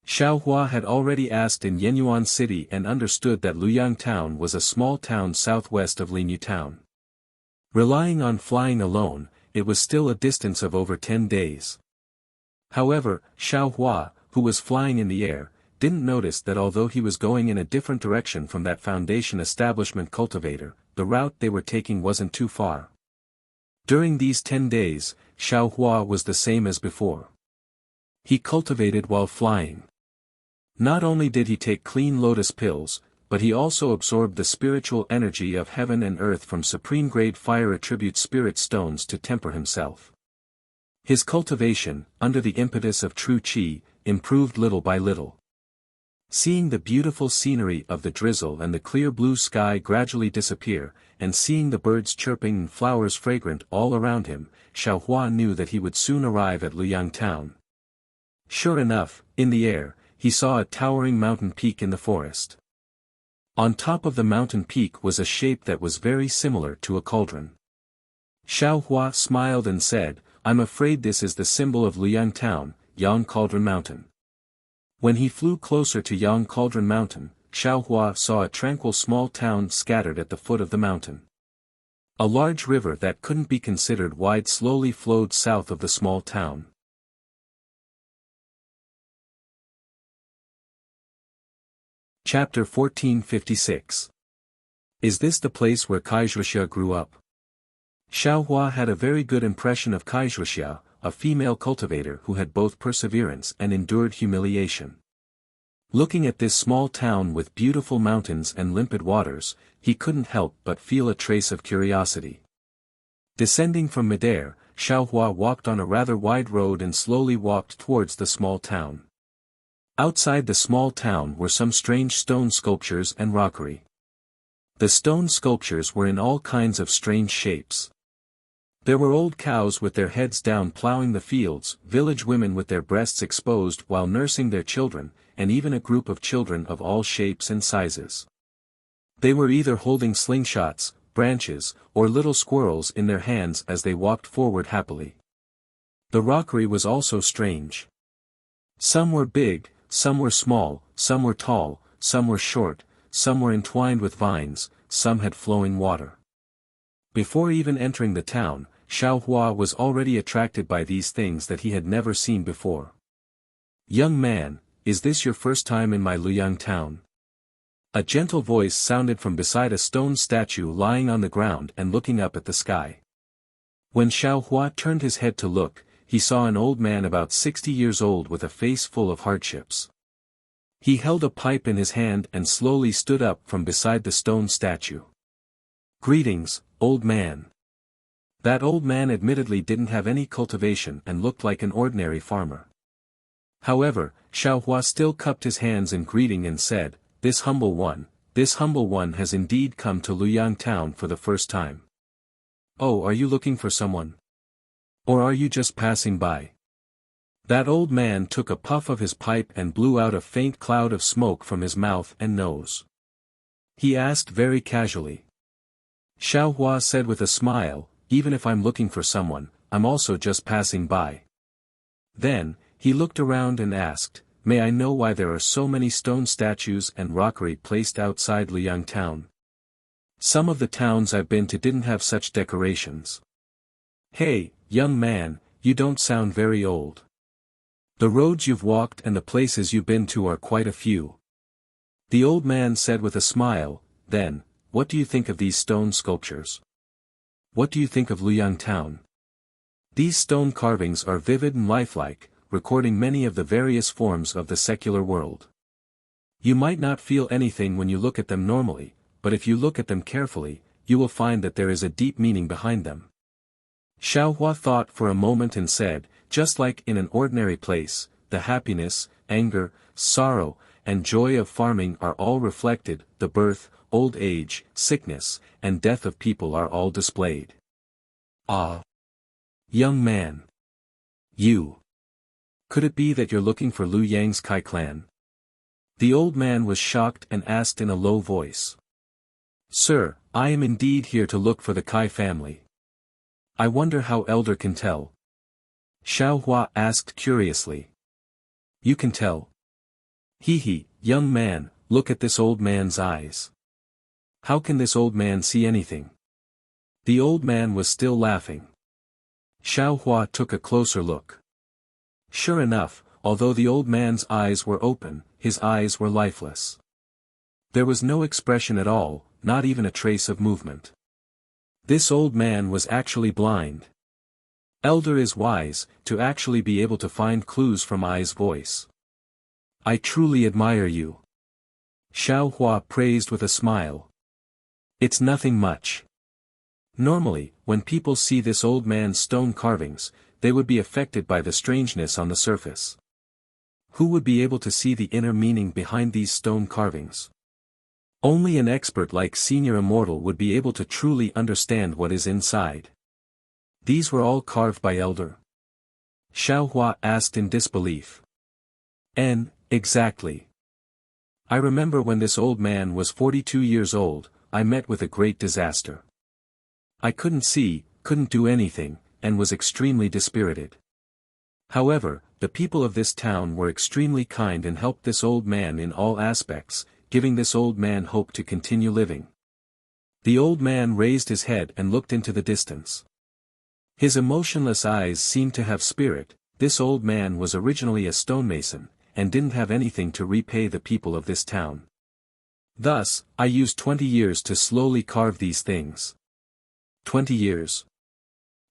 Xiao Hua had already asked in Yenyuan City and understood that Luyang Town was a small town southwest of Linyu Town. Relying on flying alone, it was still a distance of over 10 days. However, Xiao Hua, who was flying in the air, didn't notice that although he was going in a different direction from that foundation establishment cultivator, the route they were taking wasn't too far. During these 10 days, Xiao Hua was the same as before. He cultivated while flying. Not only did he take clean lotus pills, but he also absorbed the spiritual energy of heaven and earth from supreme-grade fire attribute spirit stones to temper himself. His cultivation, under the impetus of true qi, improved little by little. Seeing the beautiful scenery of the drizzle and the clear blue sky gradually disappear, and seeing the birds chirping and flowers fragrant all around him, Xiao Hua knew that he would soon arrive at Luyang Town. Sure enough, in the air, he saw a towering mountain peak in the forest. On top of the mountain peak was a shape that was very similar to a cauldron. Xiao Hua smiled and said, I'm afraid this is the symbol of Luyang Town, Yang Cauldron Mountain. When he flew closer to Yang Cauldron Mountain, Xiao Hua saw a tranquil small town scattered at the foot of the mountain. A large river that couldn't be considered wide slowly flowed south of the small town. Chapter 1456. Is this the place where Kaixuxia grew up? Xiao Hua had a very good impression of Kaixuxia, a female cultivator who had both perseverance and endured humiliation. Looking at this small town with beautiful mountains and limpid waters, he couldn't help but feel a trace of curiosity. Descending from midair, Xiaohua walked on a rather wide road and slowly walked towards the small town. Outside the small town were some strange stone sculptures and rockery. The stone sculptures were in all kinds of strange shapes. There were old cows with their heads down plowing the fields, village women with their breasts exposed while nursing their children, and even a group of children of all shapes and sizes. They were either holding slingshots, branches, or little squirrels in their hands as they walked forward happily. The rockery was also strange. Some were big, some were small, some were tall, some were short, some were entwined with vines, some had flowing water. Before even entering the town, Xiaohua was already attracted by these things that he had never seen before. "Young man, is this your first time in my Luoyang town?" A gentle voice sounded from beside a stone statue lying on the ground and looking up at the sky. When Xiaohua turned his head to look, he saw an old man about 60 years old with a face full of hardships. He held a pipe in his hand and slowly stood up from beside the stone statue. "Greetings, old man." That old man admittedly didn't have any cultivation and looked like an ordinary farmer. However, Xiaohua still cupped his hands in greeting and said, this humble one has indeed come to Luoyang town for the first time. "Oh, are you looking for someone? Or are you just passing by?" That old man took a puff of his pipe and blew out a faint cloud of smoke from his mouth and nose. He asked very casually. Xiaohua said with a smile, "Even if I'm looking for someone, I'm also just passing by." Then, he looked around and asked, "May I know why there are so many stone statues and rockery placed outside Luoyang town? Some of the towns I've been to didn't have such decorations." "Hey, young man, you don't sound very old. The roads you've walked and the places you've been to are quite a few." The old man said with a smile, then, "What do you think of these stone sculptures? What do you think of Luoyang town? These stone carvings are vivid and lifelike, recording many of the various forms of the secular world. You might not feel anything when you look at them normally, but if you look at them carefully, you will find that there is a deep meaning behind them." Xiaohua thought for a moment and said, "Just like in an ordinary place, the happiness, anger, sorrow, and joy of farming are all reflected, the birth, old age, sickness, and death of people are all displayed." "Ah! Young man. You. Could it be that you're looking for Luoyang's Kai clan?" The old man was shocked and asked in a low voice. "Sir, I am indeed here to look for the Kai family. I wonder how Elder can tell?" Xiaohua asked curiously. "You can tell? Hee, young man, look at this old man's eyes. How can this old man see anything?" The old man was still laughing. Xiaohua took a closer look. Sure enough, although the old man's eyes were open, his eyes were lifeless. There was no expression at all, not even a trace of movement. This old man was actually blind. Elder is wise, to actually be able to find clues from Ai's voice. "I truly admire you," Xiaohua praised with a smile. "It's nothing much. Normally, when people see this old man's stone carvings, they would be affected by the strangeness on the surface. Who would be able to see the inner meaning behind these stone carvings? Only an expert like Senior Immortal would be able to truly understand what is inside." "These were all carved by Elder?" Xiaohua asked in disbelief. Exactly. I remember when this old man was 42 years old, I met with a great disaster. I couldn't see, couldn't do anything, and was extremely dispirited. However, the people of this town were extremely kind and helped this old man in all aspects, giving this old man hope to continue living." The old man raised his head and looked into the distance. His emotionless eyes seemed to have spirit. This old man was originally a stonemason, and didn't have anything to repay the people of this town. Thus, I used 20 years to slowly carve these things. 20 years.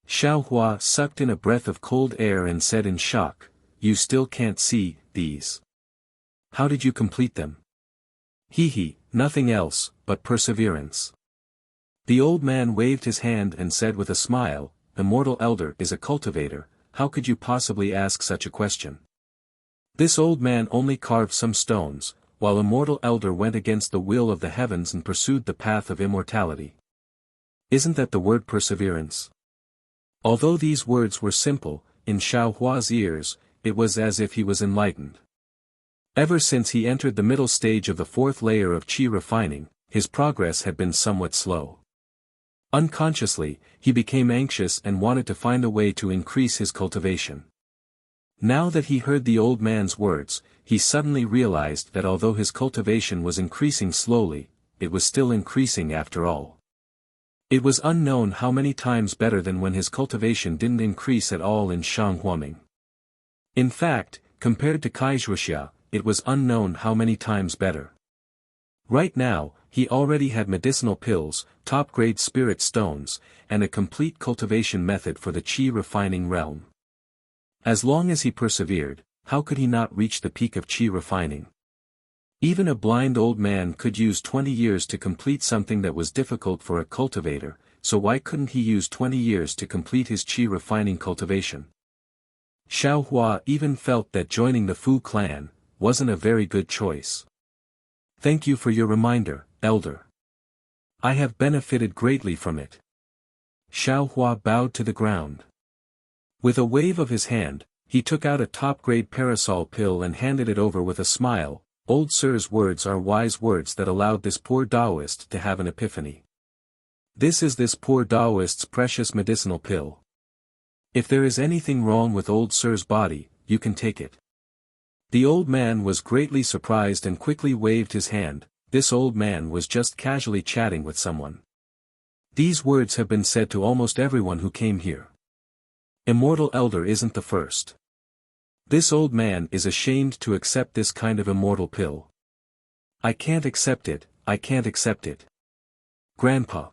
Xiaohua sucked in a breath of cold air and said in shock, "You still can't see these? How did you complete them?" Nothing else, but perseverance." The old man waved his hand and said with a smile, Immortal Elder is a cultivator, how could you possibly ask such a question? This old man only carved some stones, while Immortal Elder went against the will of the heavens and pursued the path of immortality. Isn't that the word perseverance? Although these words were simple, in Xiao Hua's ears, it was as if he was enlightened. Ever since he entered the middle stage of the fourth layer of qi refining, his progress had been somewhat slow. Unconsciously, he became anxious and wanted to find a way to increase his cultivation. Now that he heard the old man's words, he suddenly realized that although his cultivation was increasing slowly, it was still increasing after all. It was unknown how many times better than when his cultivation didn't increase at all in Shanghuaming. In fact, compared to Kaizhuxia, it was unknown how many times better. Right now, he already had medicinal pills, top-grade spirit stones, and a complete cultivation method for the qi refining realm. As long as he persevered, how could he not reach the peak of qi refining? Even a blind old man could use 20 years to complete something that was difficult for a cultivator, so why couldn't he use 20 years to complete his qi refining cultivation? Xiao Hua even felt that joining the Fu clan wasn't a very good choice. Thank you for your reminder, Elder. I have benefited greatly from it. Xiao Hua bowed to the ground. With a wave of his hand, he took out a top-grade parasol pill and handed it over with a smile. Old Sir's words are wise words that allowed this poor Taoist to have an epiphany. This is this poor Taoist's precious medicinal pill. If there is anything wrong with Old Sir's body, you can take it. The old man was greatly surprised and quickly waved his hand. This old man was just casually chatting with someone. These words have been said to almost everyone who came here. Immortal Elder isn't the first. This old man is ashamed to accept this kind of immortal pill. I can't accept it, I can't accept it. Grandpa.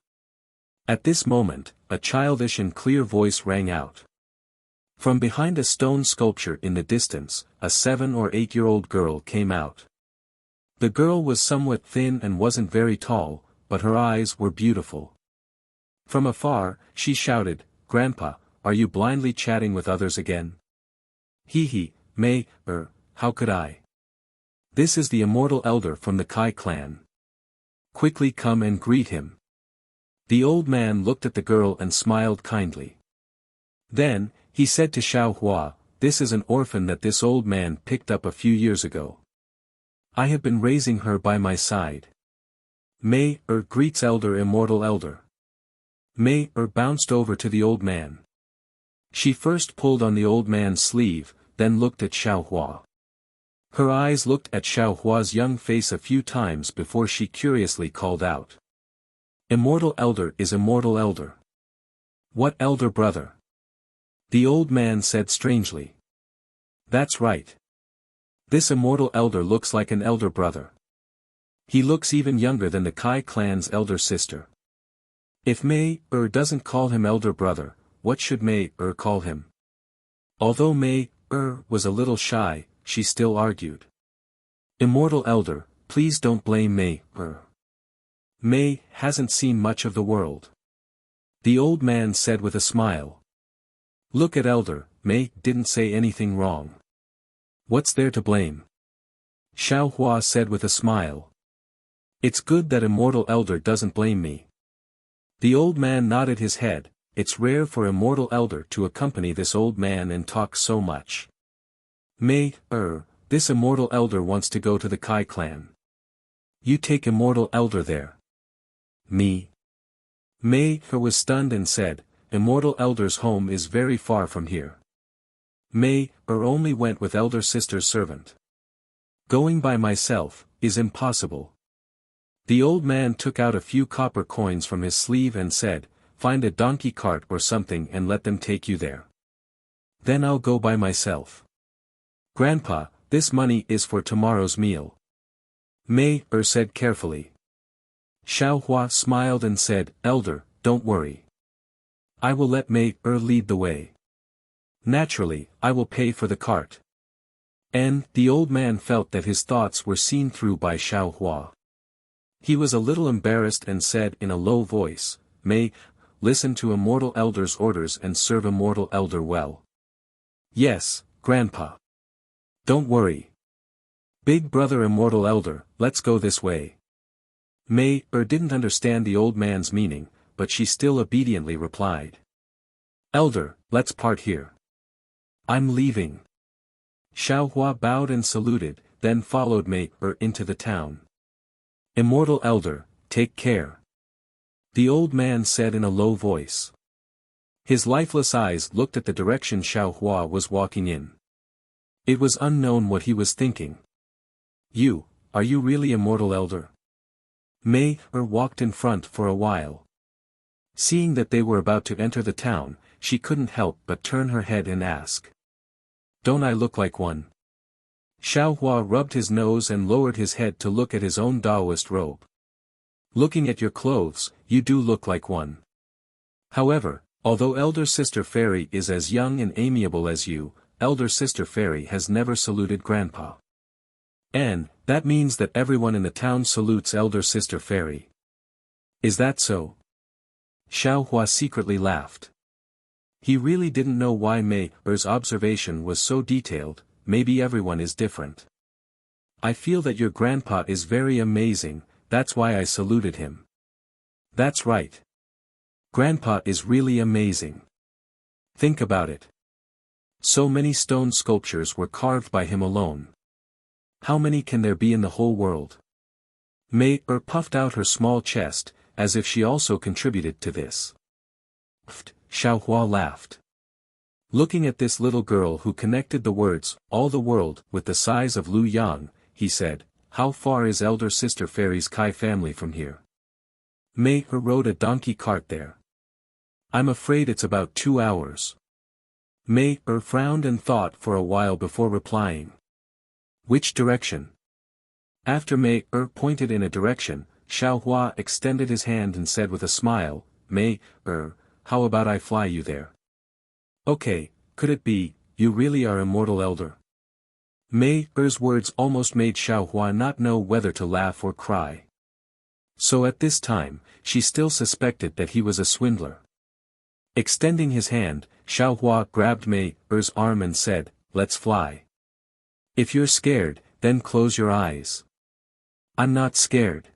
At this moment, a childish and clear voice rang out. From behind a stone sculpture in the distance, a 7 or 8-year-old girl came out. The girl was somewhat thin and wasn't very tall, but her eyes were beautiful. From afar, she shouted, "Grandpa, are you blindly chatting with others again?" Hee, how could I? This is the Immortal Elder from the Kai clan. Quickly come and greet him. The old man looked at the girl and smiled kindly. Then, he said to Xiao Hua, "This is an orphan that this old man picked up a few years ago. I have been raising her by my side." Greets Elder Immortal Elder. Bounced over to the old man. She first pulled on the old man's sleeve, then looked at Xiao Hua. Her eyes looked at Xiao Hua's young face a few times before she curiously called out. "Immortal Elder is Immortal Elder." "What elder brother?" The old man said strangely. "That's right. This Immortal Elder looks like an elder brother. He looks even younger than the Kai clan's elder sister. If doesn't call him elder brother, what should call him?" Although was a little shy, she still argued. "Immortal Elder, please don't blame May hasn't seen much of the world." The old man said with a smile. "Look at Elder, May didn't say anything wrong. What's there to blame?" Xiao Hua said with a smile. "It's good that Immortal Elder doesn't blame me." The old man nodded his head. It's rare for Immortal Elder to accompany this old man and talk so much. This Immortal Elder wants to go to the Kai clan. You take Immortal Elder there. Me? Was stunned and said, "Immortal Elder's home is very far from here. Only went with Elder Sister's servant. Going by myself is impossible." The old man took out a few copper coins from his sleeve and said, "Find a donkey cart or something and let them take you there. Then I'll go by myself." "Grandpa, this money is for tomorrow's meal," said carefully. Xiao Hua smiled and said, "Elder, don't worry. I will let lead the way. Naturally, I will pay for the cart." And the old man felt that his thoughts were seen through by Xiao Hua. He was a little embarrassed and said in a low voice, listen to a mortal elder's orders and serve a mortal elder well. Yes, Grandpa. Don't worry. Big brother immortal elder, let's go this way. Mei didn't understand the old man's meaning, but she still obediently replied. Elder, let's part here. I'm leaving. Xiaohua bowed and saluted, then followed Mei into the town. Immortal elder, take care. The old man said in a low voice. His lifeless eyes looked at the direction Xiaohua was walking in. It was unknown what he was thinking. Are you really immortal elder? Mei walked in front for a while. Seeing that they were about to enter the town, she couldn't help but turn her head and ask. Don't I look like one? Xiaohua rubbed his nose and lowered his head to look at his own Taoist robe. Looking at your clothes, you do look like one. However, although Elder Sister Fairy is as young and amiable as you, Elder Sister Fairy has never saluted Grandpa. And, that means that everyone in the town salutes Elder Sister Fairy. Is that so? Xiaohua secretly laughed. He really didn't know why Mei's observation was so detailed. Maybe everyone is different. I feel that your grandpa is very amazing, that's why I saluted him. That's right. Grandpa is really amazing. Think about it. So many stone sculptures were carved by him alone. How many can there be in the whole world? Mei puffed out her small chest, as if she also contributed to this. Xiaohua laughed. Looking at this little girl who connected the words, all the world, with the size of Lu Yang, he said, how far is Elder Sister Fairy's Kai family from here? Mei rode a donkey cart there. I'm afraid it's about 2 hours. Mei frowned and thought for a while before replying. Which direction? After Mei pointed in a direction, Xiaohua extended his hand and said with a smile, Mei, how about I fly you there? Okay, could it be, you really are immortal elder? Mei's words almost made Xiaohua not know whether to laugh or cry. So at this time, she still suspected that he was a swindler. Extending his hand, Xiaohua grabbed Mei's arm and said, let's fly. If you're scared, then close your eyes. I'm not scared.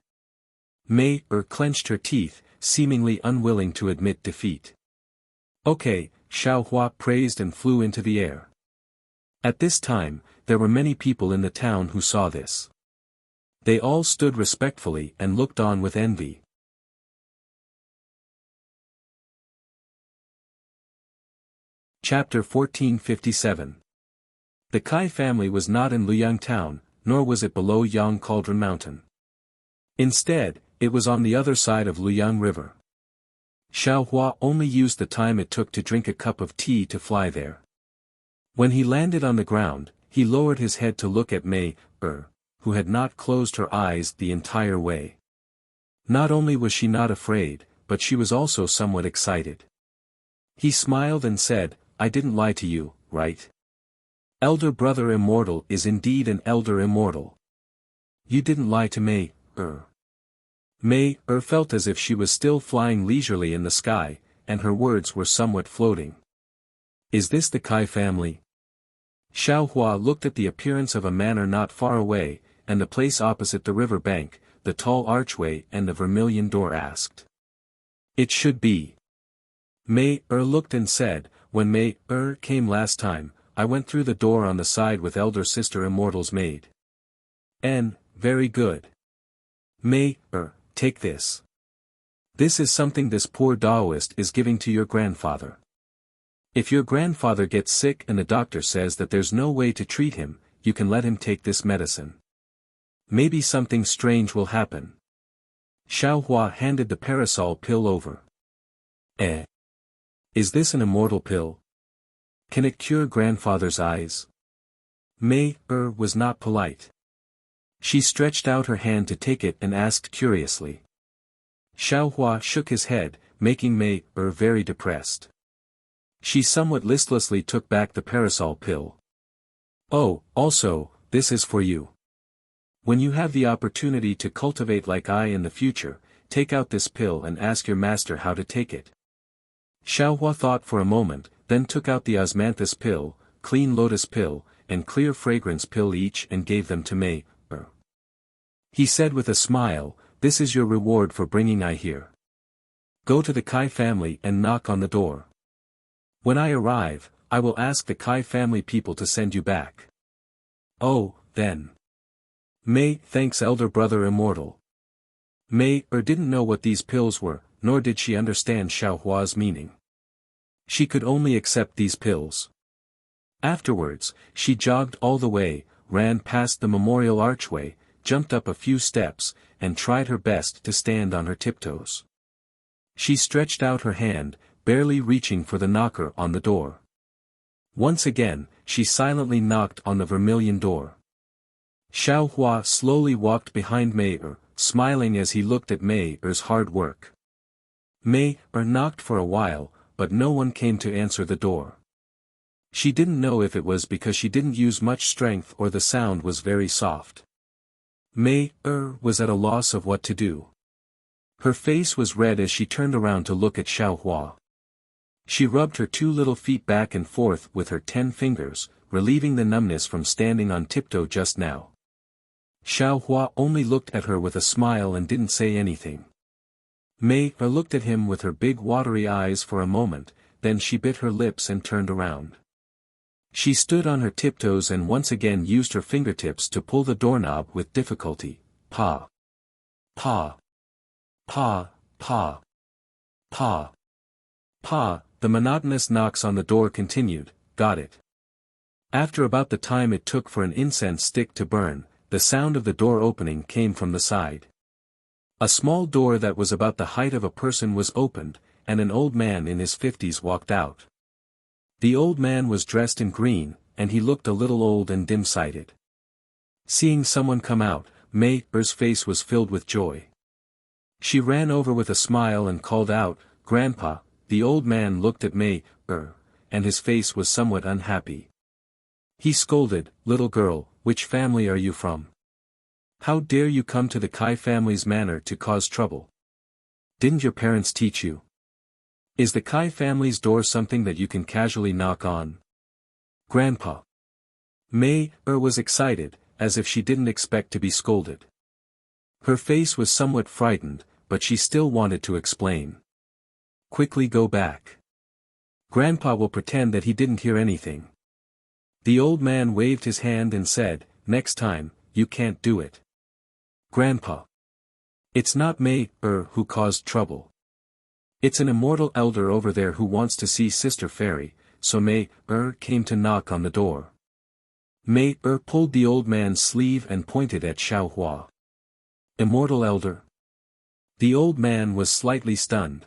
Mei clenched her teeth, seemingly unwilling to admit defeat. Okay, Xiaohua praised and flew into the air. At this time, there were many people in the town who saw this. They all stood respectfully and looked on with envy. Chapter 1457. The Kai family was not in Luyang town, nor was it below Yang Cauldron Mountain. Instead, it was on the other side of Luyang River. Xiaohua only used the time it took to drink a cup of tea to fly there. When he landed on the ground, he lowered his head to look at Mei, who had not closed her eyes the entire way. Not only was she not afraid, but she was also somewhat excited. He smiled and said, I didn't lie to you, right? Elder brother immortal is indeed an elder immortal. You didn't lie to Mei, Mei felt as if she was still flying leisurely in the sky, and her words were somewhat floating. Is this the Kai family? Xiaohua looked at the appearance of a manor not far away, and the place opposite the river bank, the tall archway and the vermilion door asked. It should be. Mei looked and said, when Mei came last time, I went through the door on the side with Elder Sister Immortal's maid. Very good. Mei, take this. This is something this poor Taoist is giving to your grandfather. If your grandfather gets sick and the doctor says that there's no way to treat him, you can let him take this medicine. Maybe something strange will happen. Xiaohua handed the parasol pill over. Is this an immortal pill? Can it cure grandfather's eyes? Mei was not polite. She stretched out her hand to take it and asked curiously. Xiaohua shook his head, making Mei very depressed. She somewhat listlessly took back the parasol pill. Oh, also, this is for you. When you have the opportunity to cultivate like I in the future, take out this pill and ask your master how to take it. Xiaohua thought for a moment, then took out the osmanthus pill, clean lotus pill, and clear fragrance pill each and gave them to Mei. He said with a smile, "This is your reward for bringing I here. Go to the Kai family and knock on the door. When I arrive, I will ask the Kai family people to send you back." "Oh, then. Mei, thanks elder brother immortal." Mei didn't know what these pills were, nor did she understand Xiaohua's meaning. She could only accept these pills. Afterwards, she jogged all the way, ran past the memorial archway, jumped up a few steps, and tried her best to stand on her tiptoes. She stretched out her hand, barely reaching for the knocker on the door. Once again, she silently knocked on the vermilion door. Xiaohua slowly walked behind Mei smiling as he looked at Mei's hard work. Mei knocked for a while, but no one came to answer the door. She didn't know if it was because she didn't use much strength or the sound was very soft. Mei was at a loss of what to do. Her face was red as she turned around to look at Xiaohua. She rubbed her 2 little feet back and forth with her 10 fingers, relieving the numbness from standing on tiptoe just now. Xiaohua only looked at her with a smile and didn't say anything. Mei looked at him with her big watery eyes for a moment, then she bit her lips and turned around. She stood on her tiptoes and once again used her fingertips to pull the doorknob with difficulty. Pa. Pa. Pa, pa. Pa. Pa, the monotonous knocks on the door continued. Got it. After about the time it took for an incense stick to burn, the sound of the door opening came from the side. A small door that was about the height of a person was opened, and an old man in his 50s walked out. The old man was dressed in green, and he looked a little old and dim-sighted. Seeing someone come out, Mei's face was filled with joy. She ran over with a smile and called out, "Grandpa." The old man looked at Mei, and his face was somewhat unhappy. He scolded, "Little girl, which family are you from? How dare you come to the Kai family's manor to cause trouble? Didn't your parents teach you? Is the Kai family's door something that you can casually knock on?" "Grandpa." Mei was excited, as if she didn't expect to be scolded. Her face was somewhat frightened, but she still wanted to explain. "Quickly go back. Grandpa will pretend that he didn't hear anything." The old man waved his hand and said, "Next time, you can't do it. Grandpa. It's not Mei who caused trouble. It's an immortal elder over there who wants to see Sister Fairy, so Mei came to knock on the door." Mei pulled the old man's sleeve and pointed at Xiaohua. "Immortal elder?" The old man was slightly stunned.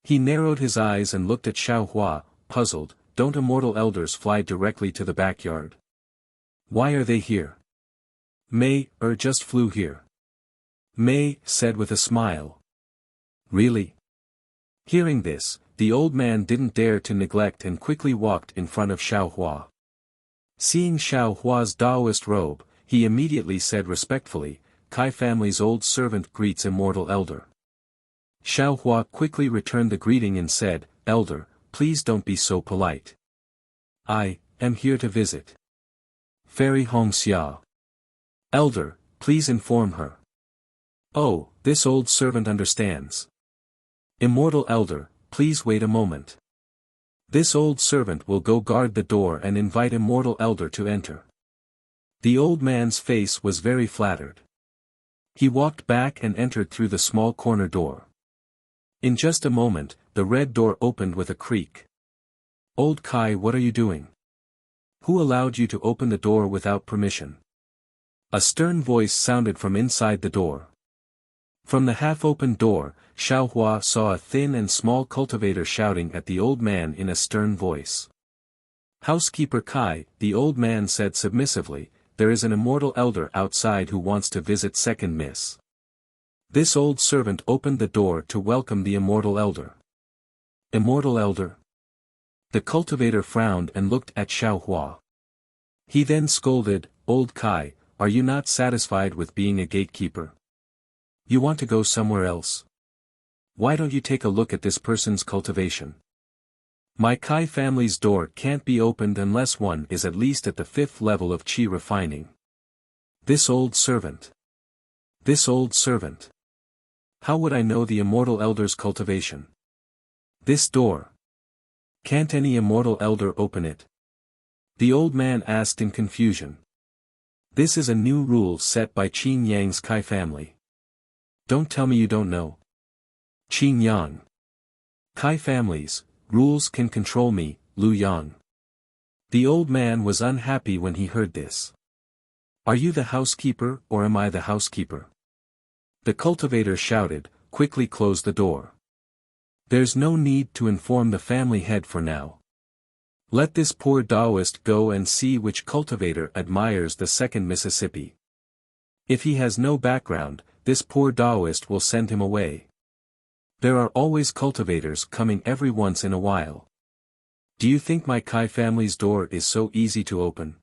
He narrowed his eyes and looked at Xiaohua, puzzled. "Don't immortal elders fly directly to the backyard? Why are they here?" "Mei just flew here," Mei said with a smile. "Really?" Hearing this, the old man didn't dare to neglect and quickly walked in front of Xiaohua. Seeing Xiaohua's Taoist robe, he immediately said respectfully, "Kai family's old servant greets immortal elder." Xiaohua quickly returned the greeting and said, "Elder, please don't be so polite. I am here to visit Fairy Hongxia. Elder, please inform her." "Oh, this old servant understands. Immortal elder, please wait a moment. This old servant will go guard the door and invite immortal elder to enter." The old man's face was very flattered. He walked back and entered through the small corner door. In just a moment, the red door opened with a creak. "Old Kai, what are you doing? Who allowed you to open the door without permission?" A stern voice sounded from inside the door. From the half-opened door, Xiaohua saw a thin and small cultivator shouting at the old man in a stern voice. "Housekeeper Kai," the old man said submissively, "there is an immortal elder outside who wants to visit second miss." This old servant opened the door to welcome the immortal elder. "Immortal elder?" The cultivator frowned and looked at Xiaohua. He then scolded, "Old Kai, are you not satisfied with being a gatekeeper? You want to go somewhere else?" Why don't you take a look at this person's cultivation? My Kai family's door can't be opened unless one is at least at the 5th level of qi refining. This old servant. This old servant. How would I know the immortal elder's cultivation? This door. Can't any immortal elder open it? The old man asked in confusion. This is a new rule set by Qin Yang's Kai family. Don't tell me you don't know. Qin Yang. Kai families, rules can control me, Lu Yang. The old man was unhappy when he heard this. Are you the housekeeper or am I the housekeeper? The cultivator shouted, quickly close the door. There's no need to inform the family head for now. Let this poor Taoist go and see which cultivator admires the second Mississippi. If he has no background, this poor Taoist will send him away. There are always cultivators coming every once in a while. Do you think my Kai family's door is so easy to open?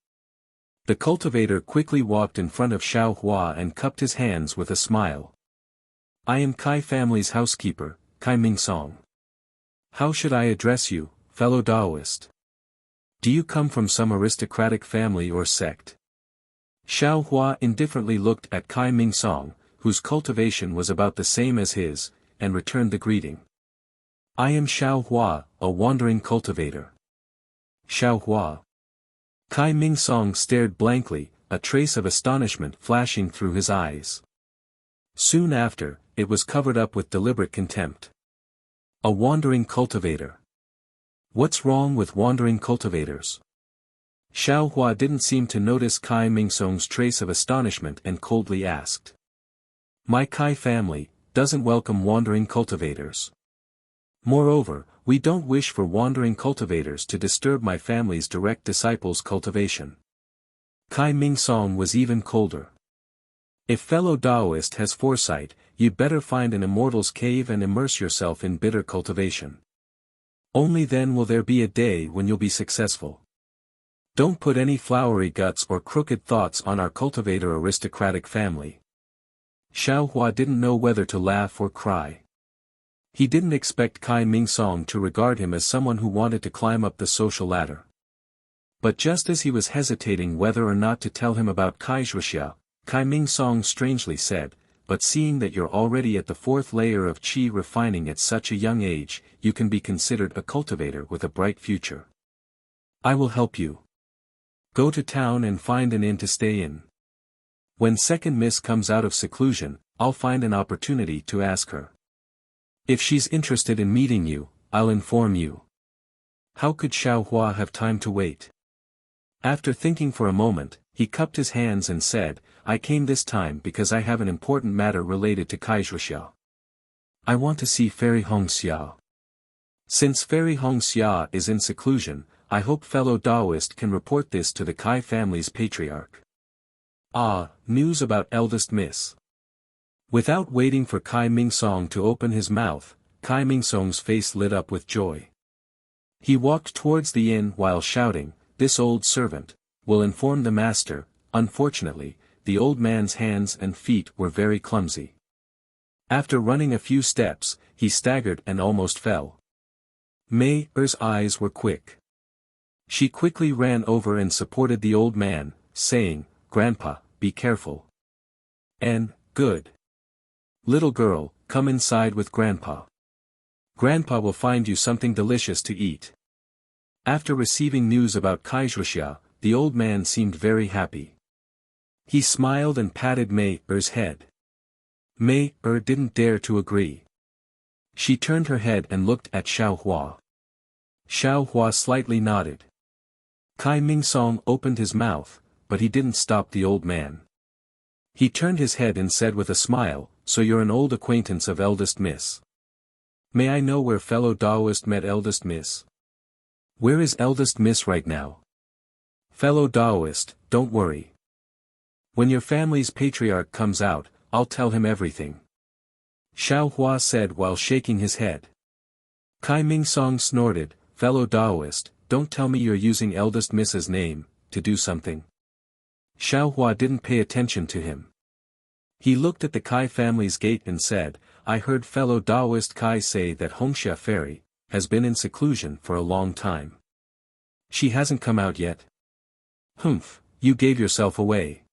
The cultivator quickly walked in front of Xiao Hua and cupped his hands with a smile. I am Kai family's housekeeper, Kai Mingsong. How should I address you, fellow Taoist? Do you come from some aristocratic family or sect? Xiao Hua indifferently looked at Kai Mingsong, whose cultivation was about the same as his, and returned the greeting. I am Xiao Hua, a wandering cultivator. Xiao Hua. Kai Mingsong stared blankly, a trace of astonishment flashing through his eyes. Soon after, it was covered up with deliberate contempt. A wandering cultivator. What's wrong with wandering cultivators? Xiao Hua didn't seem to notice Kai Mingsong's trace of astonishment and coldly asked. My Kai family doesn't welcome wandering cultivators. Moreover, we don't wish for wandering cultivators to disturb my family's direct disciples' cultivation. Kai Mingsong was even colder. If fellow Taoist has foresight, you'd better find an immortal's cave and immerse yourself in bitter cultivation. Only then will there be a day when you'll be successful. Don't put any flowery guts or crooked thoughts on our cultivator aristocratic family. Xiao Hua didn't know whether to laugh or cry. He didn't expect Kai Mingsong to regard him as someone who wanted to climb up the social ladder. But just as he was hesitating whether or not to tell him about Kai Zhuxia, Kai Mingsong strangely said, but seeing that you're already at the 4th layer of qi refining at such a young age, you can be considered a cultivator with a bright future. I will help you. Go to town and find an inn to stay in. When second miss comes out of seclusion, I'll find an opportunity to ask her. If she's interested in meeting you, I'll inform you. How could Xiao Hua have time to wait? After thinking for a moment, he cupped his hands and said, I came this time because I have an important matter related to Kai Zhuxia. I want to see Fairy Hongxia. Since Fairy Hongxia is in seclusion, I hope fellow Taoist can report this to the Kai family's patriarch. Ah, news about eldest miss. Without waiting for Kai Mingsong to open his mouth, Kai Mingsong's face lit up with joy. He walked towards the inn while shouting, this old servant will inform the master. Unfortunately, the old man's hands and feet were very clumsy. After running a few steps, he staggered and almost fell. Mei Er's eyes were quick. She quickly ran over and supported the old man, saying, Grandpa, be careful. And, good. Little girl, come inside with Grandpa. Grandpa will find you something delicious to eat. After receiving news about Kai Zhuxia, the old man seemed very happy. He smiled and patted Mei Er's head. Mei Er didn't dare to agree. She turned her head and looked at Xiao Hua. Xiao Hua slightly nodded. Kai Mingsong opened his mouth, but he didn't stop the old man. He turned his head and said with a smile, so you're an old acquaintance of eldest miss. May I know where fellow Taoist met eldest miss? Where is eldest miss right now? Fellow Taoist, don't worry. When your family's patriarch comes out, I'll tell him everything. Xiao Hua said while shaking his head. Kai Mingsong snorted, fellow Taoist, don't tell me you're using eldest miss's name to do something. Xiao Hua didn't pay attention to him. He looked at the Kai family's gate and said, I heard fellow Taoist Kai say that Hongxia Fairy has been in seclusion for a long time. She hasn't come out yet? Humph, you gave yourself away.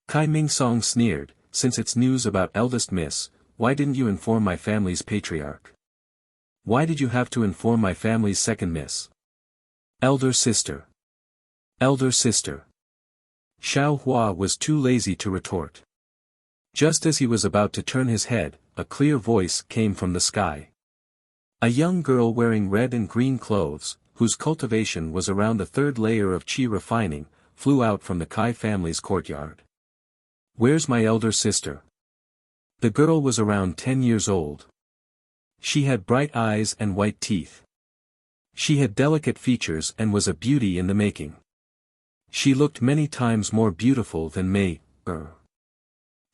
Kai Mingsong sneered, since it's news about eldest miss, why didn't you inform my family's patriarch? Why did you have to inform my family's second miss? Elder sister. Elder sister. Xiao Hua was too lazy to retort. Just as he was about to turn his head, a clear voice came from the sky. A young girl wearing red and green clothes, whose cultivation was around the third layer of qi refining, flew out from the Kai family's courtyard. Where's my elder sister? The girl was around 10 years old. She had bright eyes and white teeth. She had delicate features and was a beauty in the making. She looked many times more beautiful than Mei.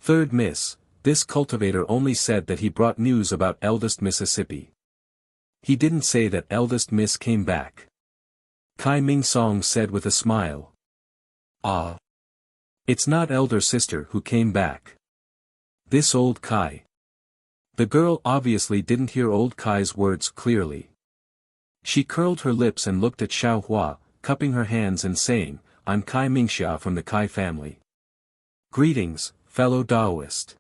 Third miss, this cultivator only said that he brought news about eldest Mississippi. He didn't say that eldest miss came back. Kai Mingsong said with a smile. Ah. It's not elder sister who came back. This old Kai. The girl obviously didn't hear old Kai's words clearly. She curled her lips and looked at Xiao Hua, cupping her hands and saying, I'm Kai Mingxia from the Kai family. Greetings, fellow Taoist.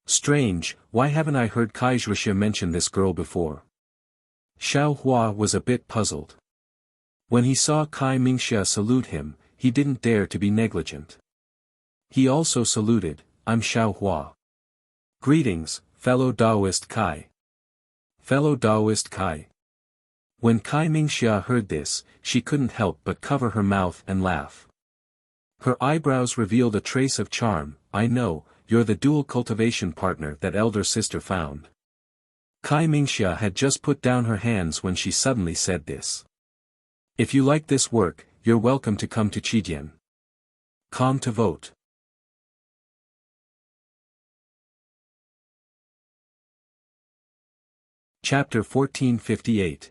Strange, why haven't I heard Kai Zhuxia mention this girl before? Xiao Hua was a bit puzzled. When he saw Kai Mingxia salute him, he didn't dare to be negligent. He also saluted, I'm Xiao Hua. Greetings, fellow Taoist Kai. Fellow Taoist Kai. When Kai Mingxia heard this, she couldn't help but cover her mouth and laugh. Her eyebrows revealed a trace of charm. I know, you're the dual cultivation partner that elder sister found. Kai Mingxia had just put down her hands when she suddenly said this. If you like this work, you're welcome to come to Qidian. Come to vote. Chapter 1458.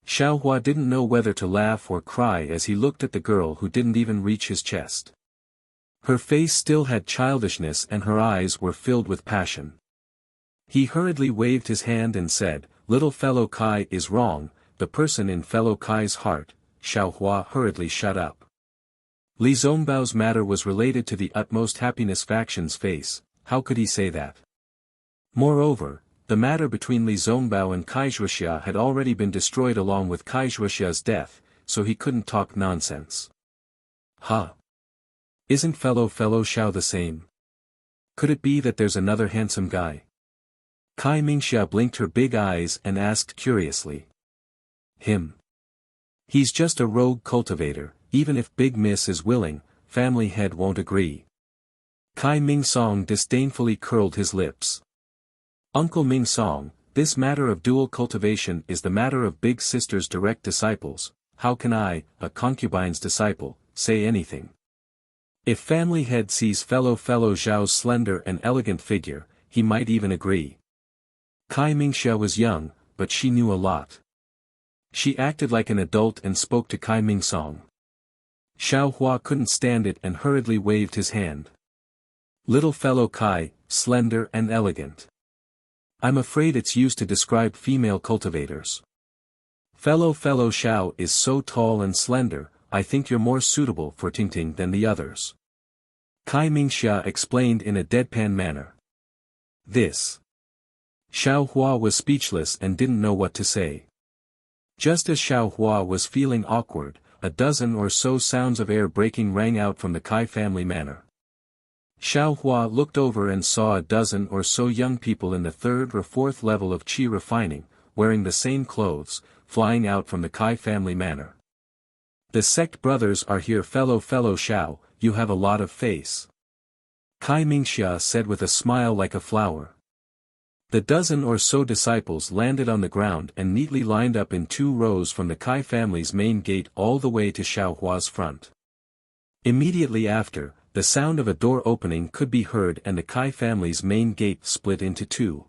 Xiao Hua didn't know whether to laugh or cry as he looked at the girl who didn't even reach his chest. Her face still had childishness and her eyes were filled with passion. He hurriedly waved his hand and said, Little fellow Kai is wrong, the person in fellow Kai's heart. Xiao Hua hurriedly shut up. Li Zongbao's matter was related to the utmost happiness faction's face, how could he say that? Moreover, the matter between Li Zongbao and Kai Zhuxia had already been destroyed along with Kai Zhuxia's death, so he couldn't talk nonsense. Huh? Isn't fellow Xiao the same? Could it be that there's another handsome guy? Kai Mingxia blinked her big eyes and asked curiously. Him. He's just a rogue cultivator, even if Big Miss is willing, family head won't agree. Kai Mingsong disdainfully curled his lips. Uncle Mingsong, this matter of dual cultivation is the matter of Big Sister's direct disciples, how can I, a concubine's disciple, say anything? If family head sees fellow Zhao's slender and elegant figure, he might even agree. Kai Mingxia was young, but she knew a lot. She acted like an adult and spoke to Kai Mingsong. Xiao Hua couldn't stand it and hurriedly waved his hand. Little fellow Kai, slender and elegant. I'm afraid it's used to describe female cultivators. Fellow Xiao is so tall and slender, I think you're more suitable for Tingting than the others. Kai Mingxia explained in a deadpan manner. This. Xiao Hua was speechless and didn't know what to say. Just as Xiao Hua was feeling awkward, a dozen or so sounds of air breaking rang out from the Kai family manor. Xiao Hua looked over and saw a dozen or so young people in the third or fourth level of qi refining, wearing the same clothes, flying out from the Kai family manor. The sect brothers are here fellow Xiao, you have a lot of face. Kai Mingxia said with a smile like a flower. The dozen or so disciples landed on the ground and neatly lined up in 2 rows from the Kai family's main gate all the way to Xiao Hua's front. Immediately after, the sound of a door opening could be heard and the Kai family's main gate split into 2.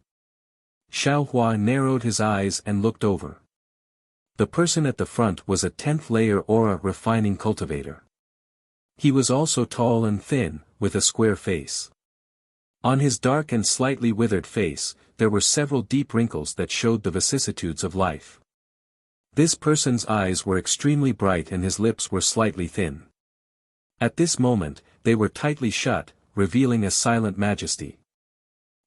Xiao Hua narrowed his eyes and looked over. The person at the front was a 10th layer aura refining cultivator. He was also tall and thin, with a square face. On his dark and slightly withered face, there were several deep wrinkles that showed the vicissitudes of life. This person's eyes were extremely bright and his lips were slightly thin. At this moment, they were tightly shut, revealing a silent majesty.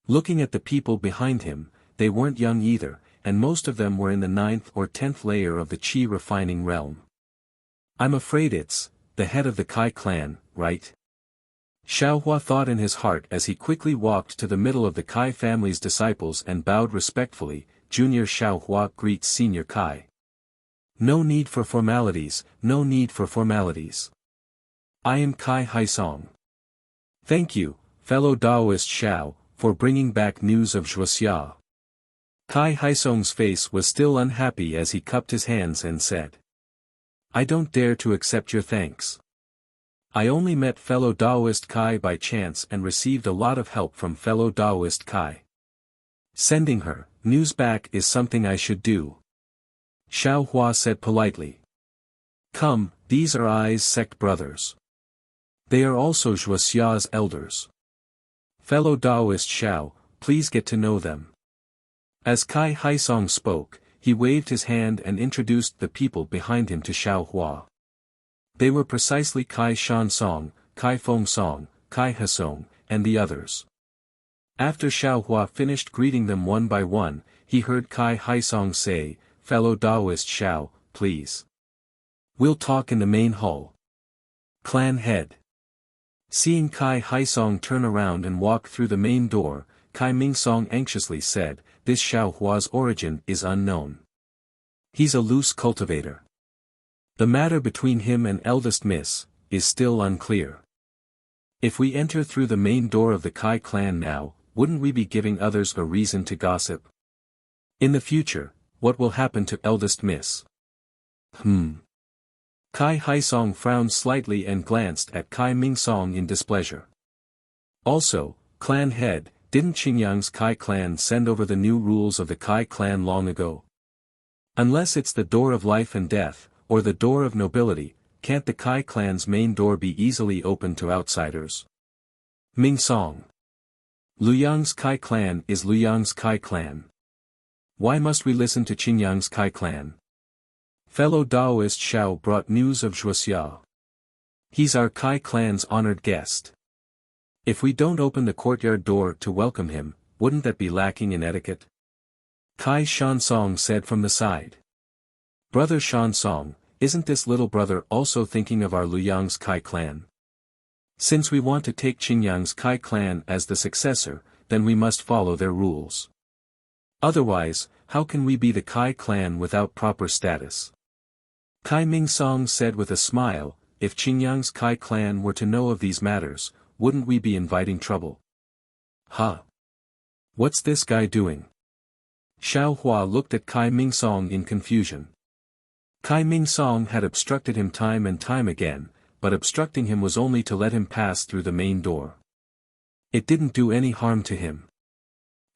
Looking at the people behind him, they weren't young either, and most of them were in the 9th or 10th layer of the Qi refining realm. I'm afraid it's the head of the Kai clan, right? Xiaohua thought in his heart as he quickly walked to the middle of the Kai family's disciples and bowed respectfully. Junior Xiaohua greets Senior Kai. No need for formalities, no need for formalities. I am Kai Haisong. Thank you, fellow Taoist Xiao, for bringing back news of Wuxia. Kai Haisong's face was still unhappy as he cupped his hands and said. I don't dare to accept your thanks. I only met fellow Taoist Kai by chance and received a lot of help from fellow Taoist Kai. Sending her news back is something I should do. Xiaohua said politely. Come, these are Ai's sect brothers. They are also Wuxia's elders. Fellow Taoist Xiao, please get to know them. As Kai Haisong spoke, he waved his hand and introduced the people behind him to Xiaohua. They were precisely Kai Shansong, Kai Fengsong, Kai Hasong, and the others. After Xiaohua finished greeting them one by one, he heard Kai Haisong say, Fellow Taoist Xiao, please. We'll talk in the main hall. Clan head. Seeing Kai Haisong turn around and walk through the main door, Kai Mingsong anxiously said, this Xiaohua's origin is unknown. He's a loose cultivator. The matter between him and eldest miss is still unclear. If we enter through the main door of the Kai clan now, wouldn't we be giving others a reason to gossip? In the future, what will happen to eldest miss? Kai Haisong frowned slightly and glanced at Kai Mingsong in displeasure. Also, clan head, didn't Qingyang's Kai clan send over the new rules of the Kai clan long ago? Unless it's the door of life and death, or the door of nobility, can't the Kai clan's main door be easily opened to outsiders? Mingsong. Luyang's Kai clan is Luyang's Kai clan. Why must we listen to Qingyang's Kai clan? Fellow Taoist Xiao brought news of Wuxia. He's our Kai clan's honored guest. If we don't open the courtyard door to welcome him, wouldn't that be lacking in etiquette? Kai Shansong said from the side. Brother Shansong, isn't this little brother also thinking of our Luyang's Kai clan? Since we want to take Qingyang's Kai clan as the successor, then we must follow their rules. Otherwise, how can we be the Kai clan without proper status? Kai Mingsong said with a smile, if Qingyang's Kai clan were to know of these matters, wouldn't we be inviting trouble? Huh? What's this guy doing? Xiaohua looked at Kai Mingsong in confusion. Kai Mingsong had obstructed him time and time again, but obstructing him was only to let him pass through the main door. It didn't do any harm to him.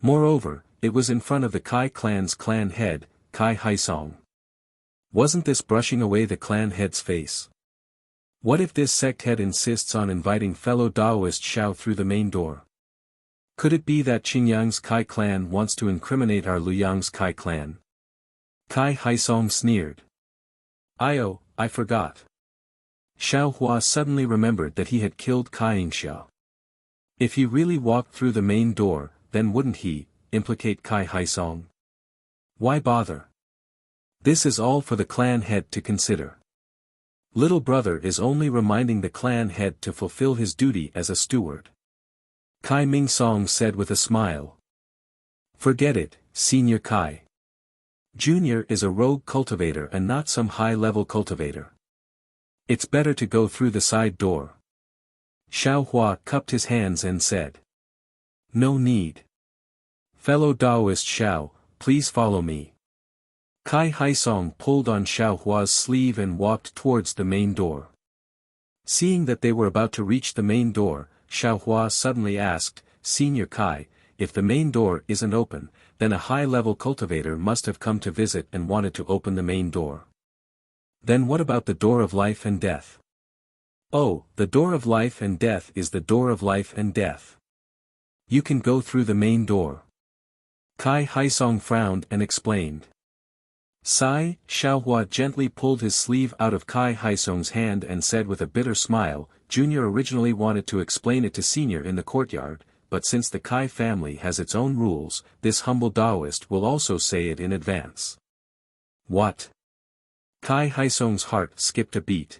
Moreover, it was in front of the Kai clan's clan head, Kai Haisong. Wasn't this brushing away the clan head's face? What if this sect head insists on inviting fellow Taoist Xiao through the main door? Could it be that Qingyang's Kai clan wants to incriminate our Luyang's Kai clan? Kai Haisong sneered. I forgot. Xiaohua suddenly remembered that he had killed Kai Yingxia. If he really walked through the main door, then wouldn't he implicate Kai Haisong? Why bother? This is all for the clan head to consider. Little brother is only reminding the clan head to fulfill his duty as a steward. Kai Mingsong said with a smile. Forget it, Senior Kai. Junior is a rogue cultivator and not some high-level cultivator. It's better to go through the side door. Xiaohua cupped his hands and said. No need. Fellow Taoist Xiao, please follow me. Kai Haisong pulled on Xiaohua's sleeve and walked towards the main door. Seeing that they were about to reach the main door, Xiaohua suddenly asked, Senior Kai, if the main door isn't open, then a high-level cultivator must have come to visit and wanted to open the main door. Then what about the door of life and death? Oh, the door of life and death is the door of life and death. You can go through the main door. Kai Haisong frowned and explained. Sigh, Xiaohua gently pulled his sleeve out of Kai Haisong's hand and said with a bitter smile, Junior originally wanted to explain it to Senior in the courtyard, but since the Kai family has its own rules, this humble Taoist will also say it in advance. What? Kai Haisong's heart skipped a beat.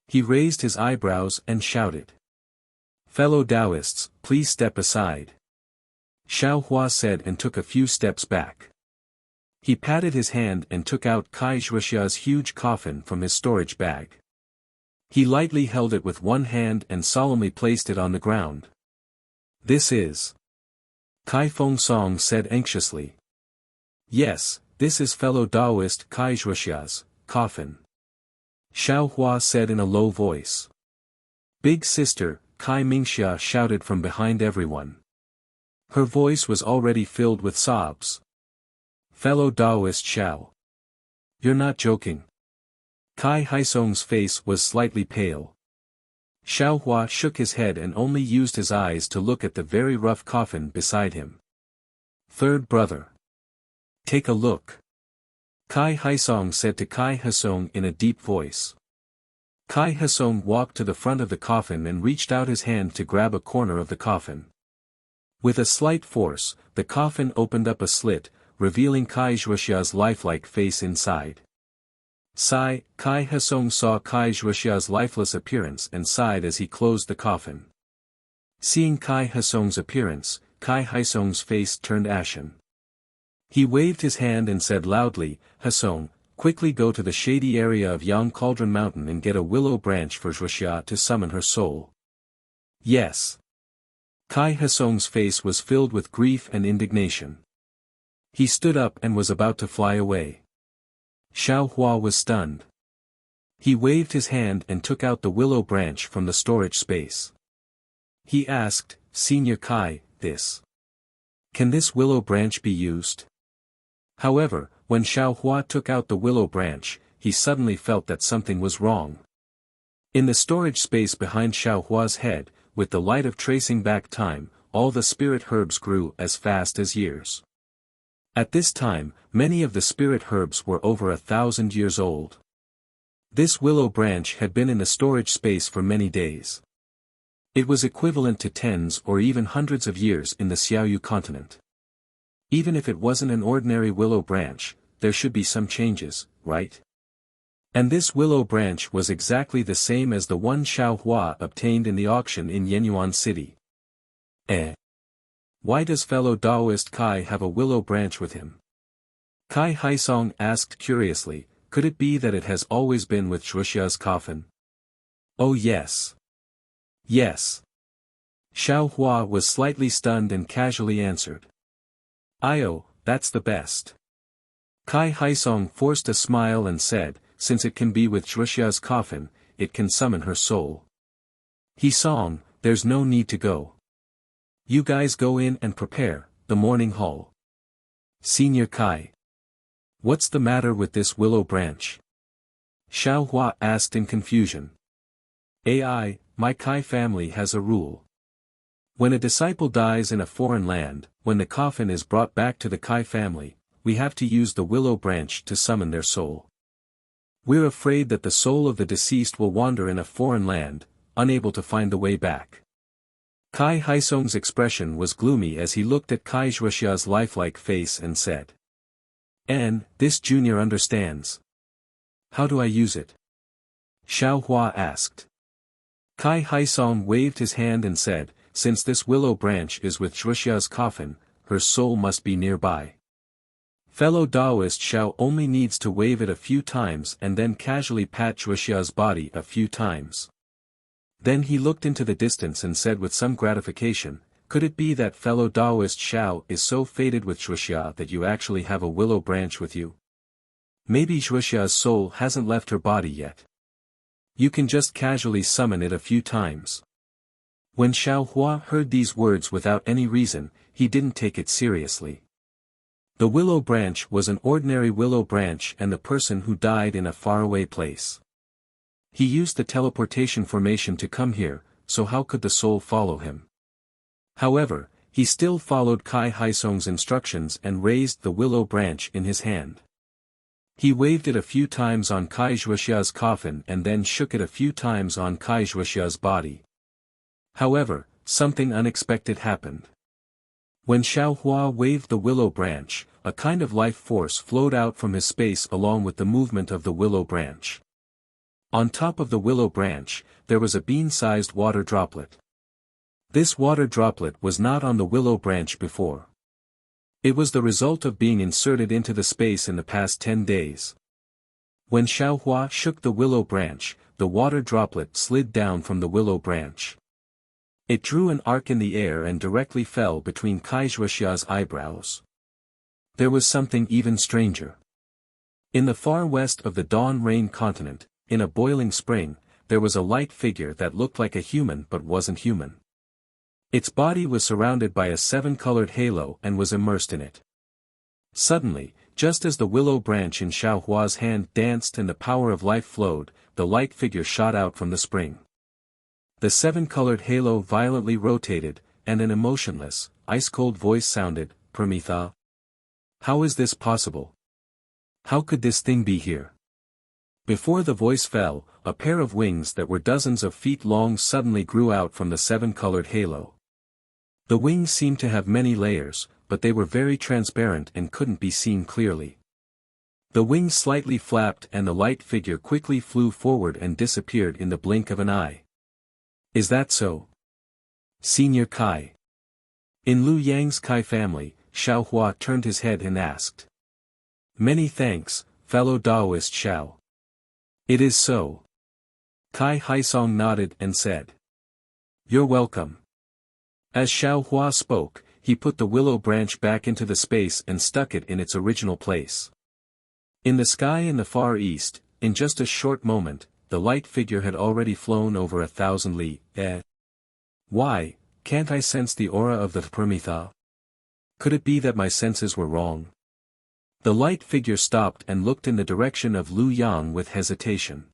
He raised his eyebrows and shouted. Fellow Taoists, please step aside. Xiaohua said and took a few steps back. He patted his hand and took out Kai Zhuxia's huge coffin from his storage bag. He lightly held it with one hand and solemnly placed it on the ground. This is. Kai Fengsong said anxiously. Yes, this is fellow Taoist Kai Zhuxia's coffin. Xiaohua said in a low voice. Big sister, Kai Mingxia shouted from behind everyone. Her voice was already filled with sobs. Fellow Taoist Xiao. You're not joking. Kai Haisong's face was slightly pale. Xiaohua shook his head and only used his eyes to look at the very rough coffin beside him. Third brother. Take a look. Kai Haisong said to Kai Haisong in a deep voice. Kai Haisong walked to the front of the coffin and reached out his hand to grab a corner of the coffin. With a slight force, the coffin opened up a slit, revealing Kai Zhuxia's lifelike face inside. Sigh, Kai Haisong saw Kai Zhuxia's lifeless appearance and sighed as he closed the coffin. Seeing Kai Haisong's appearance, Kai Haisong's face turned ashen. He waved his hand and said loudly, Haisong, quickly go to the shady area of Yang Cauldron Mountain and get a willow branch for Zhuxia to summon her soul. Yes. Kai Haisong's face was filled with grief and indignation. He stood up and was about to fly away. Xiaohua was stunned. He waved his hand and took out the willow branch from the storage space. He asked, Senior Kai, can this willow branch be used? However, when Xiaohua took out the willow branch, he suddenly felt that something was wrong. In the storage space behind Xiaohua's head, with the light of tracing back time, all the spirit herbs grew as fast as years. At this time, many of the spirit herbs were over 1,000 years old. This willow branch had been in the storage space for many days. It was equivalent to tens or even hundreds of years in the Xiaoyu continent. Even if it wasn't an ordinary willow branch, there should be some changes, right? And this willow branch was exactly the same as the one Xiaohua obtained in the auction in Yenyuan City. Why does fellow Taoist Kai have a willow branch with him? Kai Haisong asked curiously, could it be that it has always been with Zhuxia's coffin? Oh yes. Yes. Xiaohua was slightly stunned and casually answered. That's the best. Kai Haisong forced a smile and said, since it can be with Zhuxia's coffin, it can summon her soul. Haisong, there's no need to go. You guys go in and prepare, the morning hall. Senior Kai. What's the matter with this willow branch? Xiaohua asked in confusion. My Kai family has a rule. When a disciple dies in a foreign land, when the coffin is brought back to the Kai family, we have to use the willow branch to summon their soul. We're afraid that the soul of the deceased will wander in a foreign land, unable to find the way back. Kai Haisong's expression was gloomy as he looked at Kai Zhuxia's lifelike face and said. This junior understands. How do I use it? Xiaohua asked. Kai Haisong waved his hand and said, since this willow branch is with Zhuxia's coffin, her soul must be nearby. Fellow Taoist Xiao only needs to wave it a few times and then casually pat Zhuxia's body a few times. Then he looked into the distance and said with some gratification, could it be that fellow Taoist Xiao is so fated with Zhuxia that you actually have a willow branch with you? Maybe Zhuxia's soul hasn't left her body yet. You can just casually summon it a few times. When Xiaohua heard these words without any reason, he didn't take it seriously. The willow branch was an ordinary willow branch and the person who died in a faraway place. He used the teleportation formation to come here, so how could the soul follow him? However, He still followed Kai Haisong's instructions and raised the willow branch in his hand. He waved it a few times on Kai Wuxia's coffin and then shook it a few times on Kai Wuxia's body. However, something unexpected happened. When Xiao Hua waved the willow branch, a kind of life force flowed out from his space along with the movement of the willow branch. On top of the willow branch, there was a bean-sized water droplet. This water droplet was not on the willow branch before. It was the result of being inserted into the space in the past 10 days. When Xiao Hua shook the willow branch, the water droplet slid down from the willow branch. It drew an arc in the air and directly fell between Kai Wuxia's eyebrows. There was something even stranger. In the far west of the Dawn Rain continent, in a boiling spring, there was a light figure that looked like a human but wasn't human. Its body was surrounded by a 7-colored halo and was immersed in it. Suddenly, just as the willow branch in Xiao Hua's hand danced and the power of life flowed, the light figure shot out from the spring. The 7-colored halo violently rotated, and an emotionless, ice-cold voice sounded, "Prometha? How is this possible? How could this thing be here?" Before the voice fell, a pair of wings that were dozens of feet long suddenly grew out from the 7-colored halo. The wings seemed to have many layers, but they were very transparent and couldn't be seen clearly. The wings slightly flapped and the light figure quickly flew forward and disappeared in the blink of an eye. "Is that so? Senior Kai?" In Lu Yang's Kai family, Xiao Hua turned his head and asked. "Many thanks, fellow Taoist Xiao." "It is so." Kai Haisong nodded and said. "You're welcome." As Xiao Hua spoke, he put the willow branch back into the space and stuck it in its original place. In the sky in the far east, in just a short moment, the light figure had already flown over 1,000 li. Why, can't I sense the aura of the Prometha? Could it be that my senses were wrong? The light figure stopped and looked in the direction of Lu Yang with hesitation.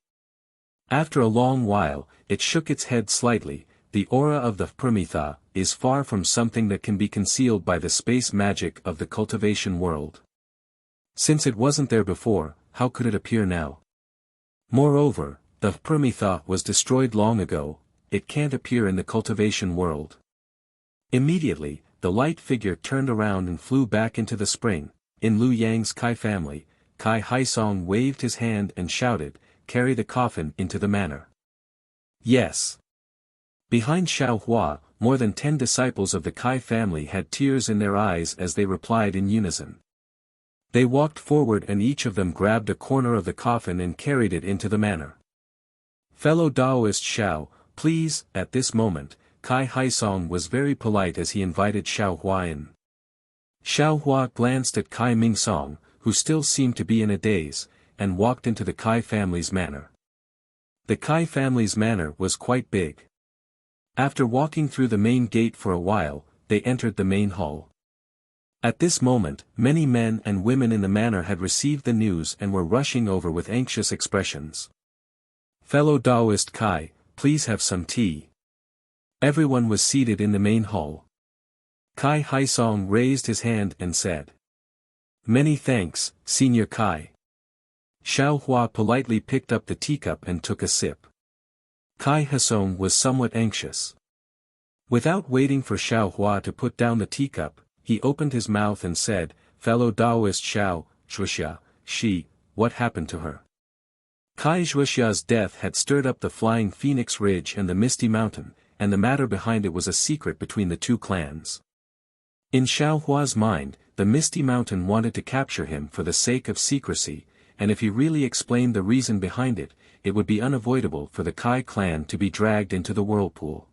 After a long while, it shook its head slightly. "The aura of the Prometha is far from something that can be concealed by the space magic of the cultivation world. Since it wasn't there before, how could it appear now? Moreover, the Prometha was destroyed long ago, it can't appear in the cultivation world." Immediately, the light figure turned around and flew back into the spring. In Lu Yang's Kai family, Kai Haisong waved his hand and shouted, "Carry the coffin into the manor." "Yes." Behind Xiao Hua, more than 10 disciples of the Kai family had tears in their eyes as they replied in unison. They walked forward and each of them grabbed a corner of the coffin and carried it into the manor. "Fellow Taoist Xiao, please." At this moment, Kai Haisong was very polite as he invited Xiao Hua in. Xiao Hua glanced at Kai Mingsong, who still seemed to be in a daze, and walked into the Kai family's manor. The Kai family's manor was quite big. After walking through the main gate for a while, they entered the main hall. At this moment, many men and women in the manor had received the news and were rushing over with anxious expressions. "Fellow Taoist Kai, please have some tea." Everyone was seated in the main hall. Kai Haisong raised his hand and said. "Many thanks, Senior Kai." Xiao Hua politely picked up the teacup and took a sip. Kai Haisong was somewhat anxious. Without waiting for Xiao Hua to put down the teacup, he opened his mouth and said, "Fellow Taoist Xiao, Wuxia, what happened to her?" Kai Wuxia's death had stirred up the Flying Phoenix Ridge and the Misty Mountain, and the matter behind it was a secret between the two clans. In Xiao Hua's mind, the Misty Mountain wanted to capture him for the sake of secrecy, and if he really explained the reason behind it, it would be unavoidable for the Kai clan to be dragged into the whirlpool.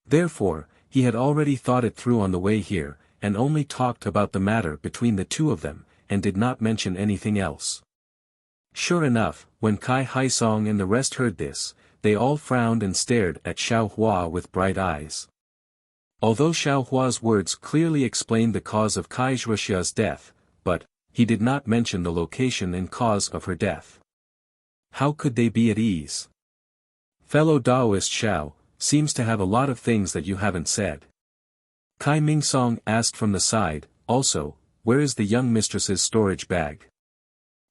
Therefore, he had already thought it through on the way here, and only talked about the matter between the two of them, and did not mention anything else. Sure enough, when Kai Haisong and the rest heard this, they all frowned and stared at Xiao Hua with bright eyes. Although Xiao Hua's words clearly explained the cause of Kai Wuxia's death, but he did not mention the location and cause of her death. How could they be at ease? "Fellow Taoist Xiao, seems to have a lot of things that you haven't said." Kai Mingsong asked from the side, also, where is the young mistress's storage bag?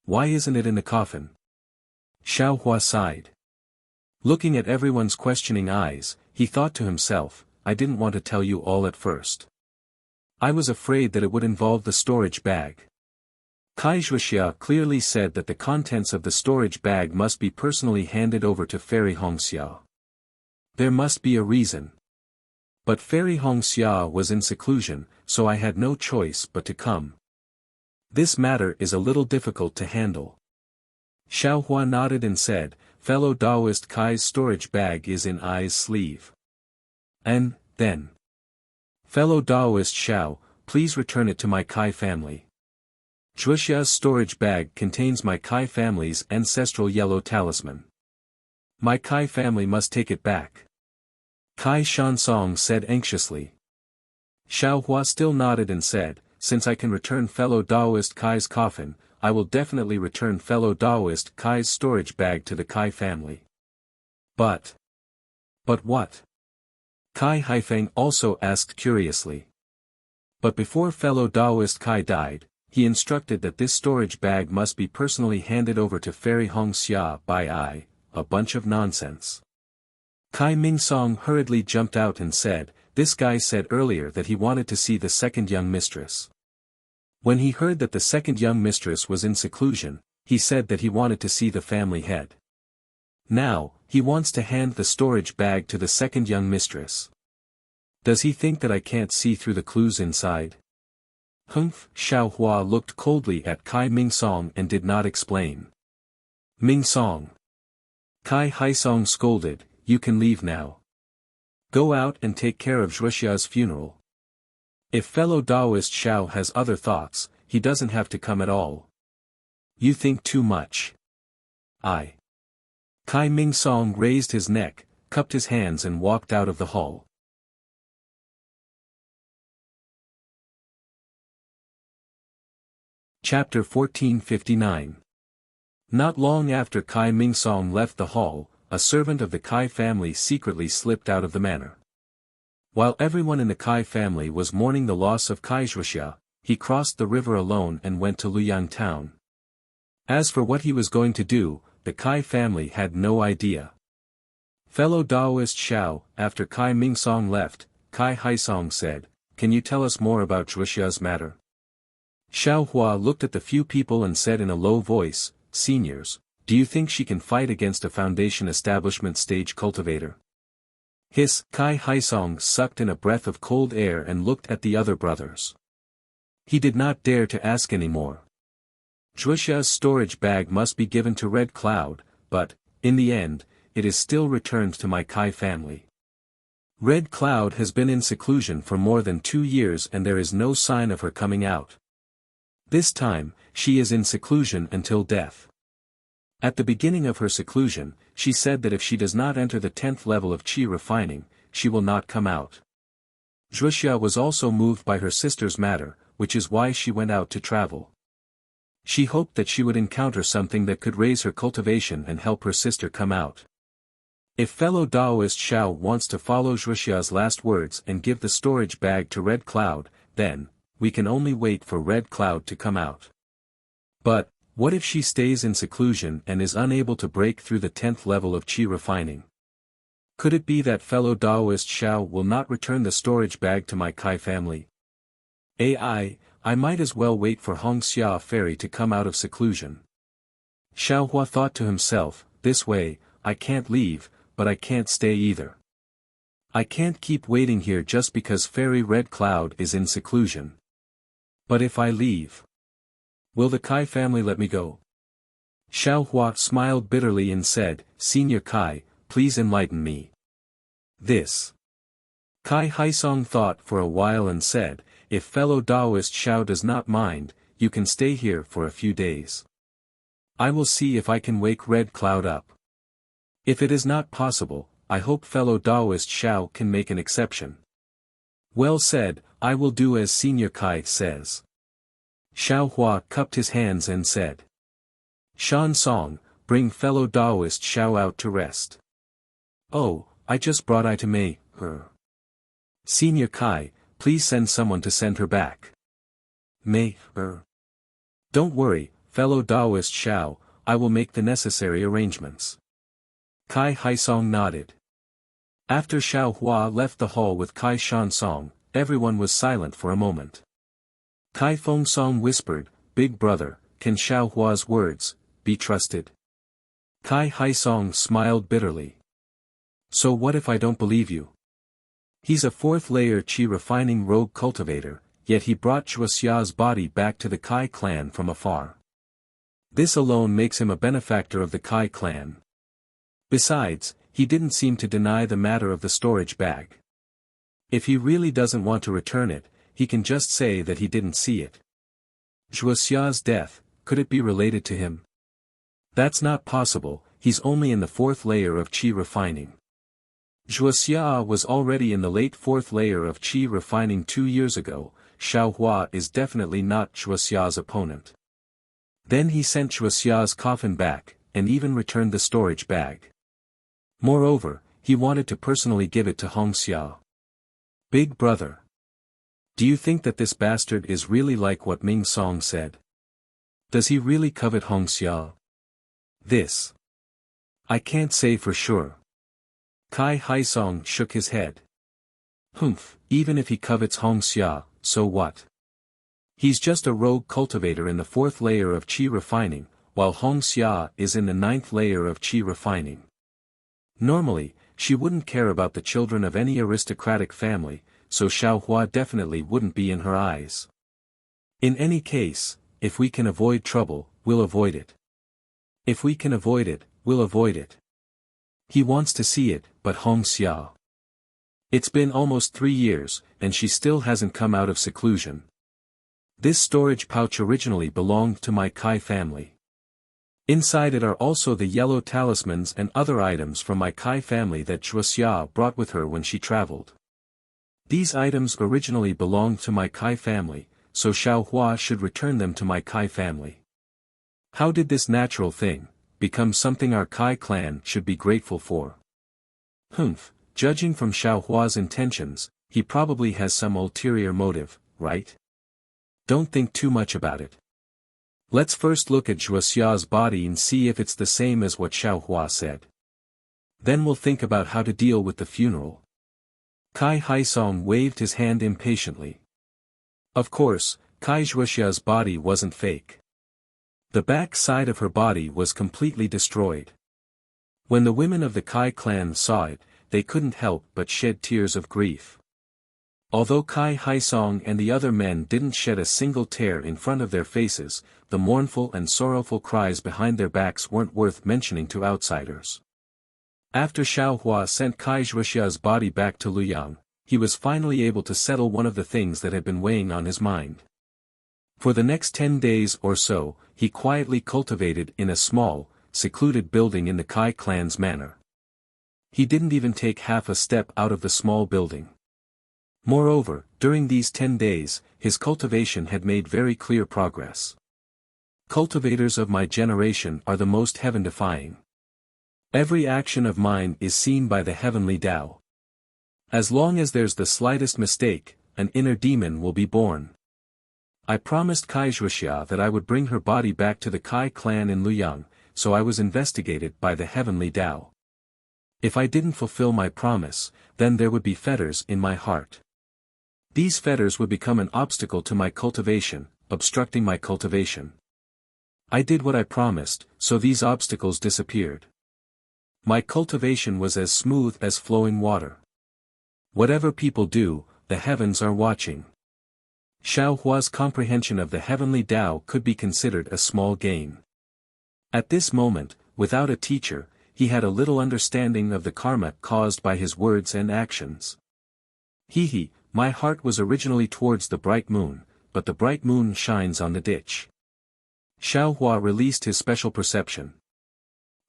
Why isn't it in the coffin? Xiao Hua sighed. Looking at everyone's questioning eyes, he thought to himself, I didn't want to tell you all at first. I was afraid that it would involve the storage bag. Kai Zhuxia clearly said that the contents of the storage bag must be personally handed over to Fairy Hongxia. There must be a reason. But Fairy Hongxia was in seclusion, so I had no choice but to come. This matter is a little difficult to handle. Xiao Hua nodded and said, fellow Taoist Kai's storage bag is in I's sleeve. And, then. Fellow Taoist Xiao, please return it to my Kai family. Zhuxia's storage bag contains my Kai family's ancestral yellow talisman. My Kai family must take it back. Kai Shansong said anxiously. Xiao Hua still nodded and said, since I can return fellow Taoist Kai's coffin, I will definitely return fellow Taoist Kai's storage bag to the Kai family. But what? Kai Haifeng also asked curiously. But before fellow Taoist Kai died, he instructed that this storage bag must be personally handed over to Fairy Hongxia by I, a bunch of nonsense. Kai Mingsong hurriedly jumped out and said, this guy said earlier that he wanted to see the second young mistress. When he heard that the second young mistress was in seclusion, he said that he wanted to see the family head. Now, he wants to hand the storage bag to the second young mistress. Does he think that I can't see through the clues inside? Humph! Xiao Hua looked coldly at Kai Mingsong and did not explain. Mingsong. Kai Haisong scolded, you can leave now. Go out and take care of Zhuxia's funeral. If fellow Taoist Xiao has other thoughts, he doesn't have to come at all. You think too much. Kai Mingsong raised his neck, cupped his hands and walked out of the hall. Chapter 1459. Not long after Kai Mingsong left the hall, a servant of the Kai family secretly slipped out of the manor. While everyone in the Kai family was mourning the loss of Kai Zhuxia, he crossed the river alone and went to Luyang town. As for what he was going to do, the Kai family had no idea. Fellow Taoist Xiao, after Kai Mingsong left, Kai Haisong said, can you tell us more about Zhuxia's matter? Xiao Hua looked at the few people and said in a low voice, seniors, do you think she can fight against a foundation establishment stage cultivator? Hiss! Kai Haisong sucked in a breath of cold air and looked at the other brothers. He did not dare to ask any more. Zhuxia's storage bag must be given to Red Cloud, but, in the end, it is still returned to my Kai family. Red Cloud has been in seclusion for more than 2 years and there is no sign of her coming out. This time, she is in seclusion until death. At the beginning of her seclusion, she said that if she does not enter the 10th level of qi refining, she will not come out. Zhuxia was also moved by her sister's matter, which is why she went out to travel. She hoped that she would encounter something that could raise her cultivation and help her sister come out. If fellow Taoist Xiao wants to follow Zhuxia's last words and give the storage bag to Red Cloud, then, we can only wait for Red Cloud to come out. But, what if she stays in seclusion and is unable to break through the 10th level of qi refining? Could it be that fellow Taoist Xiao will not return the storage bag to my Kai family? I might as well wait for Hongxia Fairy to come out of seclusion. Xiao Hua thought to himself, this way, I can't leave, but I can't stay either. I can't keep waiting here just because Fairy Red Cloud is in seclusion. But if I leave, will the Kai family let me go? Xiao Hua smiled bitterly and said, Senior Kai, please enlighten me. This. Kai Haisong thought for a while and said, if fellow Taoist Xiao does not mind, you can stay here for a few days. I will see if I can wake Red Cloud up. If it is not possible, I hope fellow Taoist Xiao can make an exception. Well said, I will do as Senior Kai says. Xiao Hua cupped his hands and said. Shan Song, bring fellow Taoist Xiao out to rest. Oh, I just brought I to Mei, her. Senior Kai, please send someone to send her back. Don't worry, fellow Taoist Xiao, I will make the necessary arrangements. Kai Haisong nodded. After Xiao Hua left the hall with Kai Shan Song, everyone was silent for a moment. Kai Feng Song whispered, "Big brother, can Xiao Hua's words be trusted?" Kai Haisong smiled bitterly. "So what if I don't believe you? He's a fourth-layer qi-refining rogue cultivator, yet he brought Wuxia's body back to the Kai clan from afar. This alone makes him a benefactor of the Kai clan. Besides, he didn't seem to deny the matter of the storage bag. If he really doesn't want to return it, he can just say that he didn't see it. Wuxia's death, could it be related to him? That's not possible, he's only in the fourth layer of qi refining. Wuxia was already in the late fourth layer of qi refining 2 years ago. Xiao Hua is definitely not Wuxia's opponent." Then he sent Wuxia's coffin back, and even returned the storage bag. Moreover, he wanted to personally give it to Hongxia. "Big brother. Do you think that this bastard is really like what Ming Song said? Does he really covet Hongxia?" "This. I can't say for sure." Kai Haisong shook his head. "Humph, even if he covets Hongxia, so what? He's just a rogue cultivator in the fourth layer of qi refining, while Hongxia is in the ninth layer of qi refining. Normally, she wouldn't care about the children of any aristocratic family, so Xiao Hua definitely wouldn't be in her eyes. In any case, if we can avoid trouble, we'll avoid it. If we can avoid it, we'll avoid it. He wants to see it, but Hongxia. It's been almost 3 years, and she still hasn't come out of seclusion. This storage pouch originally belonged to my Kai family. Inside it are also the yellow talismans and other items from my Kai family that Wuxia brought with her when she traveled. These items originally belonged to my Kai family, so Xiao Hua should return them to my Kai family. How did this natural thing become something our Kai clan should be grateful for? Humph, judging from Xiao Hua's intentions, he probably has some ulterior motive, right? Don't think too much about it. Let's first look at Wuxia's body and see if it's the same as what Xiao Hua said. Then we'll think about how to deal with the funeral." Kai Haisong waved his hand impatiently. Of course, Kai Wuxia's body wasn't fake. The back side of her body was completely destroyed. When the women of the Kai clan saw it, they couldn't help but shed tears of grief. Although Kai Haisong and the other men didn't shed a single tear in front of their faces, the mournful and sorrowful cries behind their backs weren't worth mentioning to outsiders. After Xiao Hua sent Kai Wuxia's body back to Luoyang, he was finally able to settle one of the things that had been weighing on his mind. For the next 10 days or so, he quietly cultivated in a small, secluded building in the Kai clan's manor. He didn't even take half a step out of the small building. Moreover, during these 10 days, his cultivation had made very clear progress. Cultivators of my generation are the most heaven-defying. Every action of mine is seen by the heavenly Tao. As long as there's the slightest mistake, an inner demon will be born. I promised Kai Wuxia that I would bring her body back to the Kai clan in Luoyang, so I was investigated by the heavenly Tao. If I didn't fulfill my promise, then there would be fetters in my heart. These fetters would become an obstacle to my cultivation, obstructing my cultivation. I did what I promised, so these obstacles disappeared. My cultivation was as smooth as flowing water. Whatever people do, the heavens are watching. Xiao Hua's comprehension of the heavenly Tao could be considered a small gain. At this moment, without a teacher, he had a little understanding of the karma caused by his words and actions. My heart was originally towards the bright moon, but the bright moon shines on the ditch. Xiao Hua released his special perception.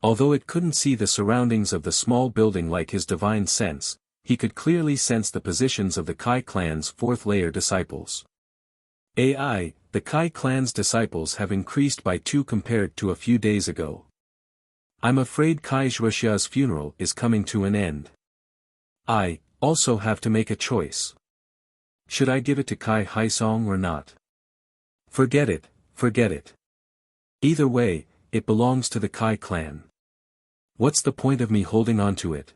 Although it couldn't see the surroundings of the small building like his divine sense, he could clearly sense the positions of the Kai clan's fourth-layer disciples. The Kai clan's disciples have increased by 2 compared to a few days ago. I'm afraid Kai Wuxia's funeral is coming to an end. I also have to make a choice. Should I give it to Kai Haisong or not? Forget it, forget it. Either way, it belongs to the Kai clan. What's the point of me holding on to it?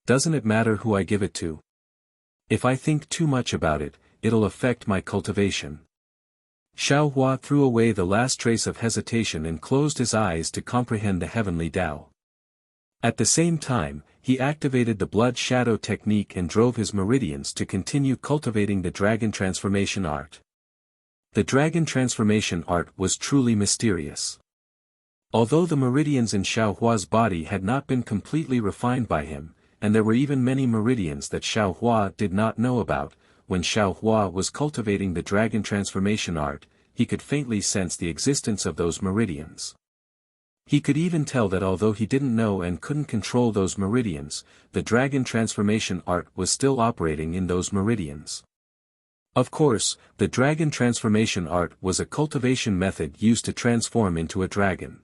Doesn't it matter who I give it to? If I think too much about it, it'll affect my cultivation. Xiao Hua threw away the last trace of hesitation and closed his eyes to comprehend the heavenly Tao. At the same time, he activated the blood shadow technique and drove his meridians to continue cultivating the dragon transformation art. The dragon transformation art was truly mysterious. Although the meridians in Xiao Hua's body had not been completely refined by him, and there were even many meridians that Xiao Hua did not know about, when Xiao Hua was cultivating the dragon transformation art, he could faintly sense the existence of those meridians. He could even tell that although he didn't know and couldn't control those meridians, the dragon transformation art was still operating in those meridians. Of course, the dragon transformation art was a cultivation method used to transform into a dragon.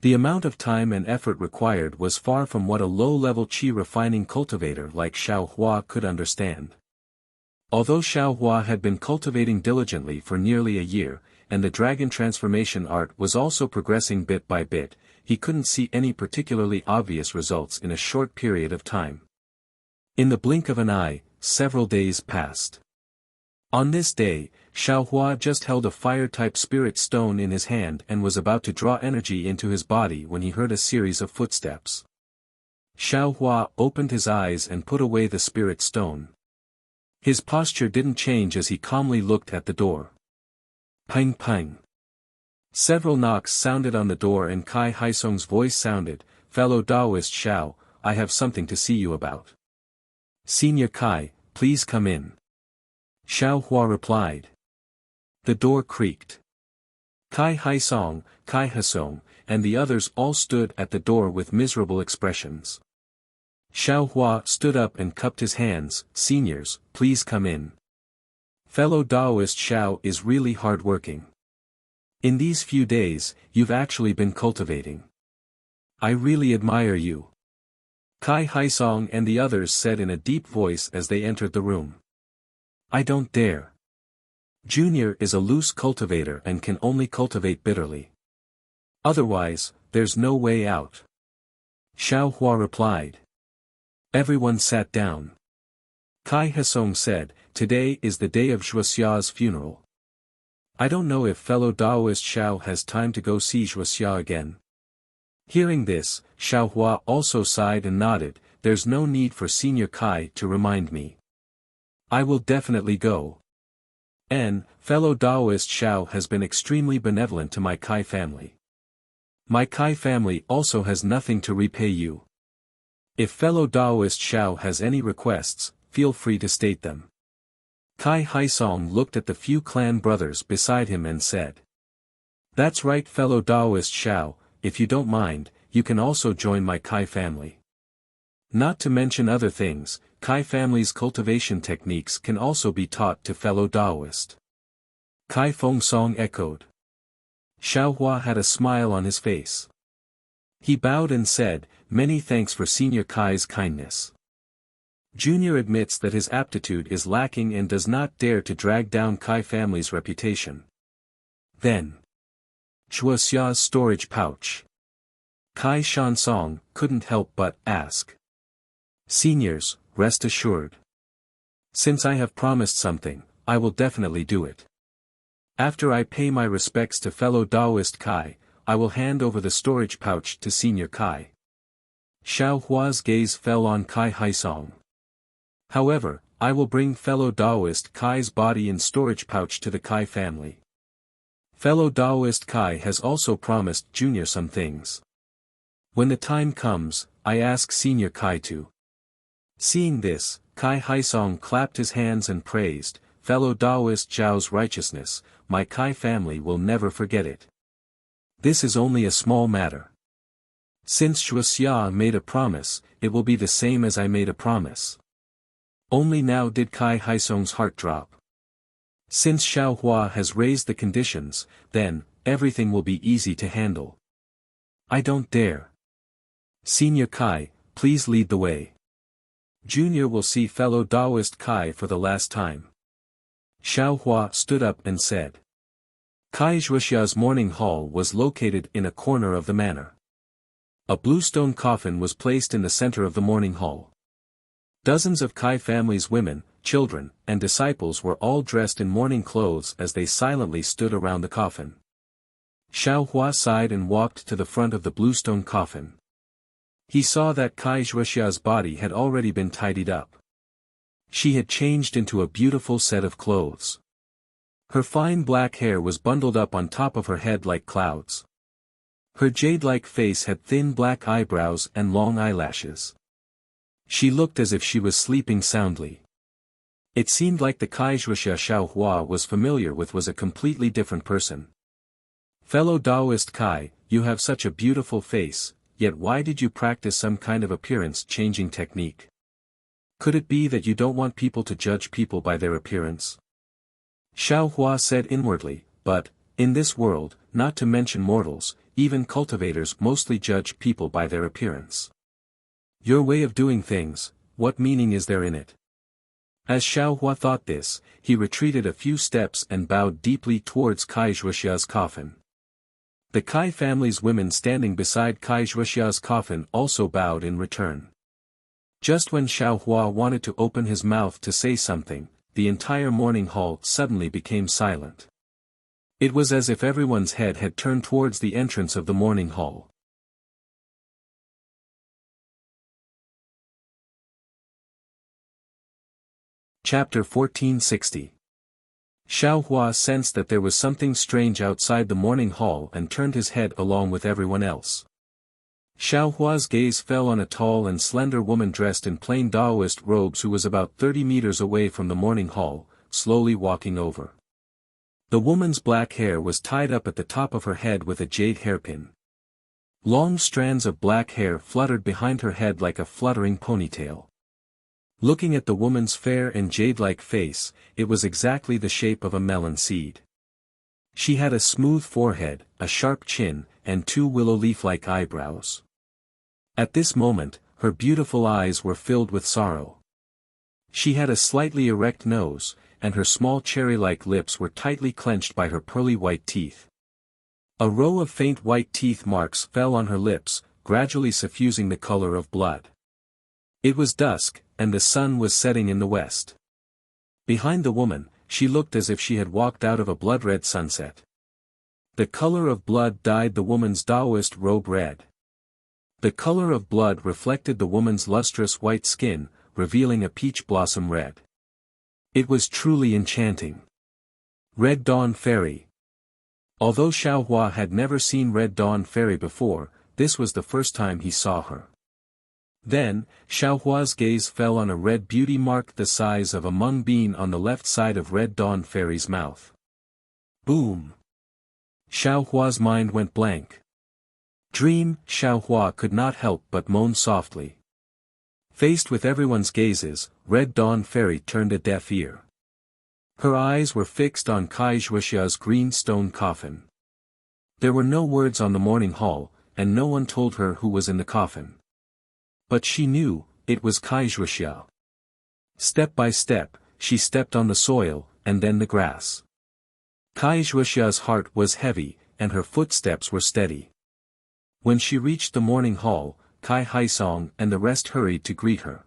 The amount of time and effort required was far from what a low-level qi refining cultivator like Xiao Hua could understand. Although Xiao Hua had been cultivating diligently for nearly a year, and the dragon transformation art was also progressing bit by bit, he couldn't see any particularly obvious results in a short period of time. In the blink of an eye, several days passed. On this day, Xiao Hua just held a fire-type spirit stone in his hand and was about to draw energy into his body when he heard a series of footsteps. Xiao Hua opened his eyes and put away the spirit stone. His posture didn't change as he calmly looked at the door. Pang pang. Several knocks sounded on the door and Kai Haisong's voice sounded, "Fellow Taoist Xiao, I have something to see you about." "Senior Kai, please come in." Xiao Hua replied. The door creaked. Kai Haisong, Kai Hasong, and the others all stood at the door with miserable expressions. Xiao Hua stood up and cupped his hands. "Seniors, please come in. Fellow Taoist Xiao is really hard-working. In these few days, you've actually been cultivating. I really admire you." Kai Haisong and the others said in a deep voice as they entered the room. "I don't dare. Junior is a loose cultivator and can only cultivate bitterly. Otherwise, there's no way out." Xiao Hua replied. Everyone sat down. Kai Hasong said, "Today is the day of Wuxia's funeral. I don't know if fellow Taoist Xiao has time to go see Wuxia again." Hearing this, Xiao Hua also sighed and nodded, "There's no need for Senior Kai to remind me. I will definitely go. And, fellow Taoist Xiao has been extremely benevolent to my Kai family. My Kai family also has nothing to repay you. If fellow Taoist Xiao has any requests, feel free to state them." Kai Haisong looked at the few clan brothers beside him and said. "That's right, fellow Taoist Xiao, if you don't mind, you can also join my Kai family. Not to mention other things, Kai family's cultivation techniques can also be taught to fellow Taoist." Kai Feng Song echoed. Xiao Hua had a smile on his face. He bowed and said, "Many thanks for Senior Kai's kindness. Junior admits that his aptitude is lacking and does not dare to drag down Kai family's reputation." Then, Wuxia's storage pouch. Kai Shansong couldn't help but ask. "Seniors, rest assured. Since I have promised something, I will definitely do it. After I pay my respects to fellow Taoist Kai, I will hand over the storage pouch to Senior Kai." Xiao Hua's gaze fell on Kai Haisong. "However, I will bring fellow Taoist Kai's body in storage pouch to the Kai family. Fellow Taoist Kai has also promised Junior some things. When the time comes, I ask Senior Kai to." Seeing this, Kai Haisong clapped his hands and praised, "Fellow Taoist Zhao's righteousness, my Kai family will never forget it. This is only a small matter. Since Wuxia made a promise, it will be the same as I made a promise." Only now did Kai Haisong's heart drop. Since Xiao Hua has raised the conditions, then, everything will be easy to handle. "I don't dare. Senior Kai, please lead the way." Junior will see fellow Taoist Kai for the last time. Xiao Hua stood up and said. Kai Wuxia's mourning hall was located in a corner of the manor. A bluestone coffin was placed in the center of the mourning hall. Dozens of Kai family's women, children, and disciples were all dressed in mourning clothes as they silently stood around the coffin. Xiao Hua sighed and walked to the front of the bluestone coffin. He saw that Kai Wuxia's body had already been tidied up. She had changed into a beautiful set of clothes. Her fine black hair was bundled up on top of her head like clouds. Her jade-like face had thin black eyebrows and long eyelashes. She looked as if she was sleeping soundly. It seemed like the Kai Wuxia Xiao Hua was familiar with was a completely different person. Fellow Taoist Kai, you have such a beautiful face, yet why did you practice some kind of appearance-changing technique? Could it be that you don't want people to judge people by their appearance? Xiao Hua said inwardly, but, in this world, not to mention mortals, even cultivators mostly judge people by their appearance. Your way of doing things, what meaning is there in it? As Xiao Hua thought this, he retreated a few steps and bowed deeply towards Kai Wuxia's coffin. The Kai family's women standing beside Kai Wuxia's coffin also bowed in return. Just when Xiao Hua wanted to open his mouth to say something, the entire mourning hall suddenly became silent. It was as if everyone's head had turned towards the entrance of the mourning hall. Chapter 1460. Xiao Hua sensed that there was something strange outside the mourning hall and turned his head along with everyone else. Xiao Hua's gaze fell on a tall and slender woman dressed in plain Taoist robes who was about 30 meters away from the mourning hall, slowly walking over. The woman's black hair was tied up at the top of her head with a jade hairpin. Long strands of black hair fluttered behind her head like a fluttering ponytail. Looking at the woman's fair and jade-like face, it was exactly the shape of a melon seed. She had a smooth forehead, a sharp chin, and two willow leaf-like eyebrows. At this moment, her beautiful eyes were filled with sorrow. She had a slightly erect nose, and her small cherry-like lips were tightly clenched by her pearly white teeth. A row of faint white teeth marks fell on her lips, gradually suffusing the color of blood. It was dusk, and the sun was setting in the west. Behind the woman, she looked as if she had walked out of a blood-red sunset. The color of blood dyed the woman's Taoist robe red. The color of blood reflected the woman's lustrous white skin, revealing a peach blossom red. It was truly enchanting. Red Dawn Fairy. Although Xiao Hua had never seen Red Dawn Fairy before, this was the first time he saw her. Then, Xiao Hua's gaze fell on a red beauty mark the size of a mung bean on the left side of Red Dawn Fairy's mouth. Boom! Xiao Hua's mind went blank. Dream, Xiao Hua could not help but moan softly. Faced with everyone's gazes, Red Dawn Fairy turned a deaf ear. Her eyes were fixed on Kai Wuxia's green stone coffin. There were no words on the mourning hall, and no one told her who was in the coffin. But she knew, it was Kai Wuxia. Step by step, she stepped on the soil, and then the grass. Kai Wuxia's heart was heavy, and her footsteps were steady. When she reached the mourning hall, Kai Haisong and the rest hurried to greet her.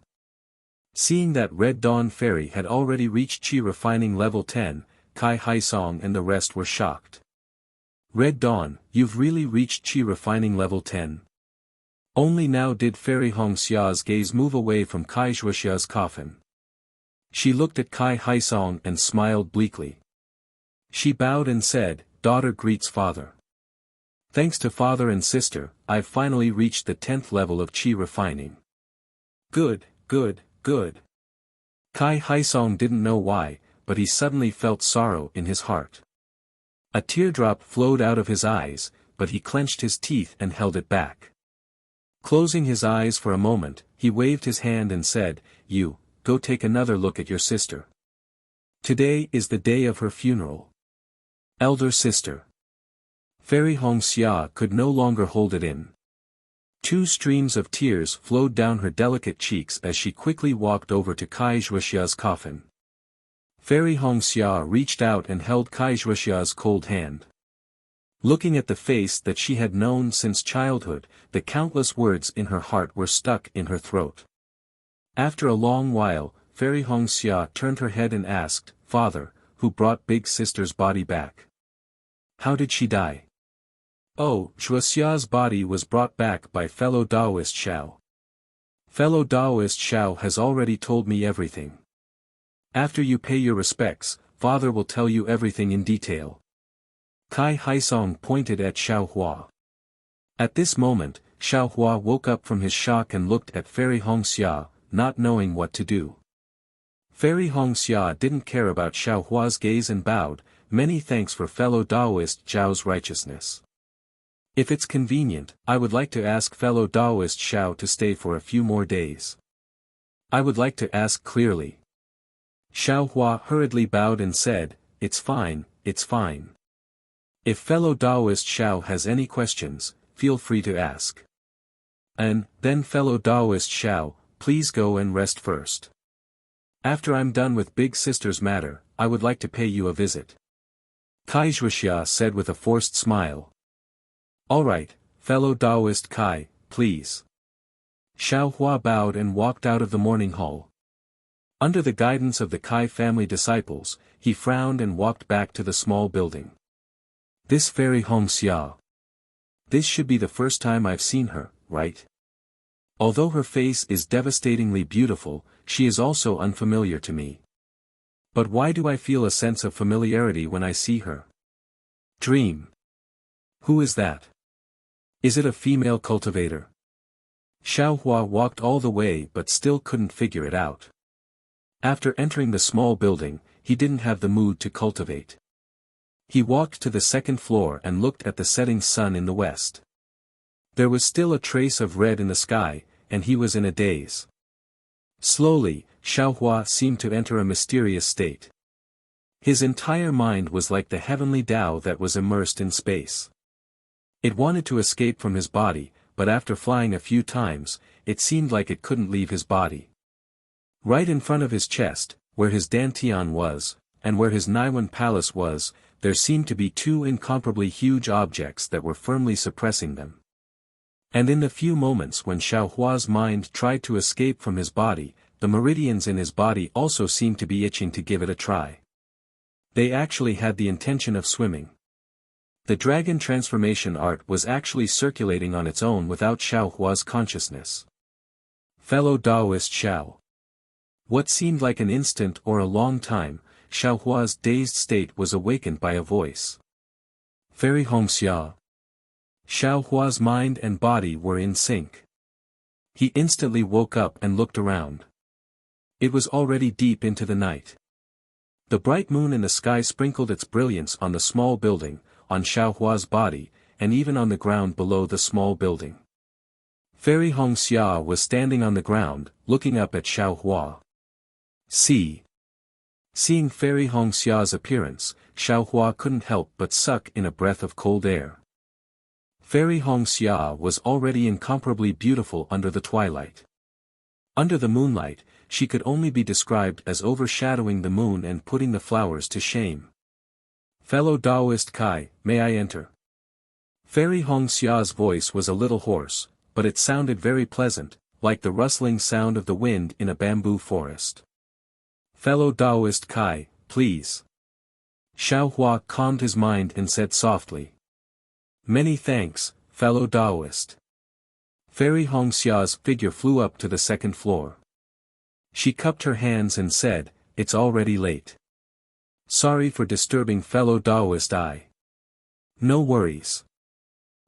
Seeing that Red Dawn Fairy had already reached Qi Refining Level 10, Kai Haisong and the rest were shocked. Red Dawn, you've really reached Qi Refining Level 10. Only now did Fairy Hongxia's gaze move away from Kai Wuxia's coffin. She looked at Kai Haisong and smiled bleakly. She bowed and said, "Daughter greets father. Thanks to father and sister, I've finally reached the 10th level of Qi Refining." Good, good, good. Kai Haisong didn't know why, but he suddenly felt sorrow in his heart. A teardrop flowed out of his eyes, but he clenched his teeth and held it back. Closing his eyes for a moment, he waved his hand and said, "You, go take another look at your sister. Today is the day of her funeral." Elder sister. Fairy Hongxia could no longer hold it in. Two streams of tears flowed down her delicate cheeks as she quickly walked over to Kai Wuxia's coffin. Fairy Hongxia reached out and held Kai Wuxia's cold hand. Looking at the face that she had known since childhood, the countless words in her heart were stuck in her throat. After a long while, Fairy Hongxia turned her head and asked, "Father, who brought big sister's body back? How did she die?" "Oh, Wuxia's body was brought back by fellow Taoist Xiao. Fellow Taoist Xiao has already told me everything. After you pay your respects, father will tell you everything in detail." Kai Haisong pointed at Xiao Hua. At this moment, Xiao Hua woke up from his shock and looked at Fairy Hongxia, not knowing what to do. Fairy Hongxia didn't care about Xiao Hua's gaze and bowed, "Many thanks for fellow Taoist Zhao's righteousness. If it's convenient, I would like to ask fellow Taoist Xiao to stay for a few more days. I would like to ask clearly." Xiao Hua hurriedly bowed and said, "It's fine, it's fine. If fellow Taoist Xiao has any questions, feel free to ask. And, then fellow Taoist Xiao, please go and rest first. After I'm done with big sister's matter, I would like to pay you a visit." Kai Wuxia said with a forced smile. "Alright, fellow Taoist Kai, please." Xiao Hua bowed and walked out of the morning hall. Under the guidance of the Kai family disciples, he frowned and walked back to the small building. This Fairy Hongxia. This should be the first time I've seen her, right? Although her face is devastatingly beautiful, she is also unfamiliar to me. But why do I feel a sense of familiarity when I see her? Dream. Who is that? Is it a female cultivator? Xiao Hua walked all the way but still couldn't figure it out. After entering the small building, he didn't have the mood to cultivate. He walked to the second floor and looked at the setting sun in the west. There was still a trace of red in the sky, and he was in a daze. Slowly, Xiao Hua seemed to enter a mysterious state. His entire mind was like the heavenly Tao that was immersed in space. It wanted to escape from his body, but after flying a few times, it seemed like it couldn't leave his body. Right in front of his chest, where his Dantian was, and where his Naiwan palace was, there seemed to be two incomparably huge objects that were firmly suppressing them. And in the few moments when Xiao Hua's mind tried to escape from his body, the meridians in his body also seemed to be itching to give it a try. They actually had the intention of swimming. The dragon transformation art was actually circulating on its own without Xiao Hua's consciousness. Fellow Taoist Xiao. What seemed like an instant or a long time, Xiao Hua's dazed state was awakened by a voice. Fairy Hongxia. Xiao Hua's mind and body were in sync. He instantly woke up and looked around. It was already deep into the night. The bright moon in the sky sprinkled its brilliance on the small building, on Xiao Hua's body, and even on the ground below the small building. Fairy Hongxia was standing on the ground, looking up at Xiao Hua. Seeing Fairy Hongxia's appearance, Xiao Hua couldn't help but suck in a breath of cold air. Fairy Hongxia was already incomparably beautiful under the twilight. Under the moonlight, she could only be described as overshadowing the moon and putting the flowers to shame. Fellow Taoist Kai, may I enter? Fairy Hongxia's voice was a little hoarse, but it sounded very pleasant, like the rustling sound of the wind in a bamboo forest. Fellow Taoist Kai, please. Xiao Hua calmed his mind and said softly. Many thanks, fellow Taoist. Fairy Hongxia's figure flew up to the second floor. She cupped her hands and said, "It's already late. Sorry for disturbing fellow Taoist I. No worries.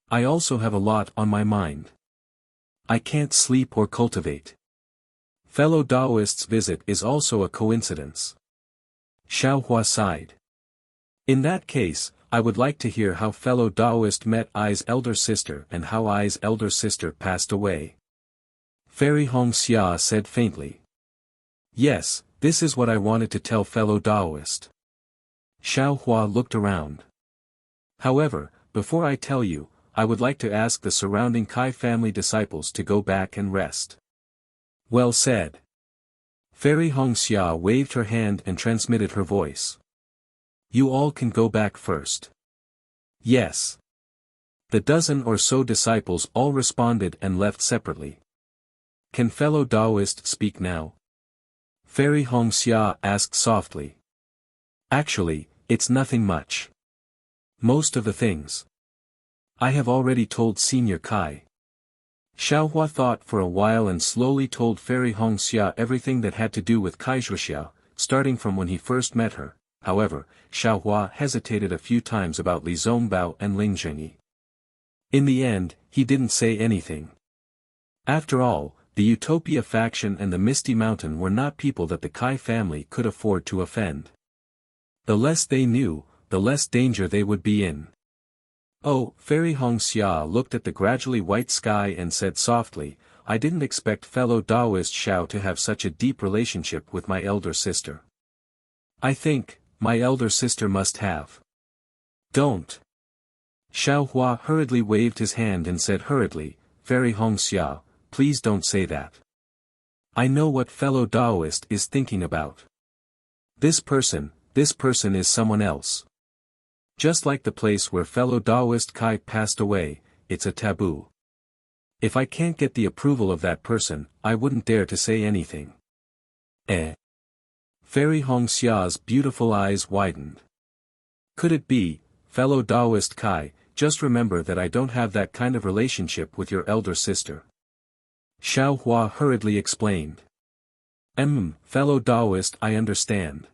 I also have a lot on my mind. I can't sleep or cultivate. Fellow Taoist's visit is also a coincidence." Xiao Hua sighed. In that case, I would like to hear how fellow Taoist met Ai's elder sister and how Ai's elder sister passed away. Fairy Hongxia said faintly. Yes, this is what I wanted to tell fellow Taoist. Xiao Hua looked around. However, before I tell you, I would like to ask the surrounding Kai family disciples to go back and rest. Well said. Fairy Hongxia waved her hand and transmitted her voice. You all can go back first. Yes. The dozen or so disciples all responded and left separately. Can fellow Taoist speak now? Fairy Hongxia asked softly. Actually, it's nothing much. Most of the things I have already told Senior Kai. Xiaohua thought for a while and slowly told Fairy Hongxia everything that had to do with Kai Zhuxia, starting from when he first met her. However, Xiaohua hesitated a few times about Li Zongbao and Ling Zhengyi. In the end, he didn't say anything. After all, the Utopia faction and the Misty Mountain were not people that the Kai family could afford to offend. The less they knew, the less danger they would be in. Oh, Fairy Hongxia looked at the gradually white sky and said softly, I didn't expect fellow Taoist Xiao to have such a deep relationship with my elder sister. I think, my elder sister must have. Don't. Xiaohua hurriedly waved his hand and said hurriedly, Fairy Hongxia, please don't say that. I know what fellow Taoist is thinking about. This person is someone else. Just like the place where fellow Taoist Kai passed away, it's a taboo. If I can't get the approval of that person, I wouldn't dare to say anything. Fairy Hongxia's beautiful eyes widened. Could it be, fellow Taoist Kai, just remember that I don't have that kind of relationship with your elder sister. Xiaohua hurriedly explained. Fellow Taoist, I understand.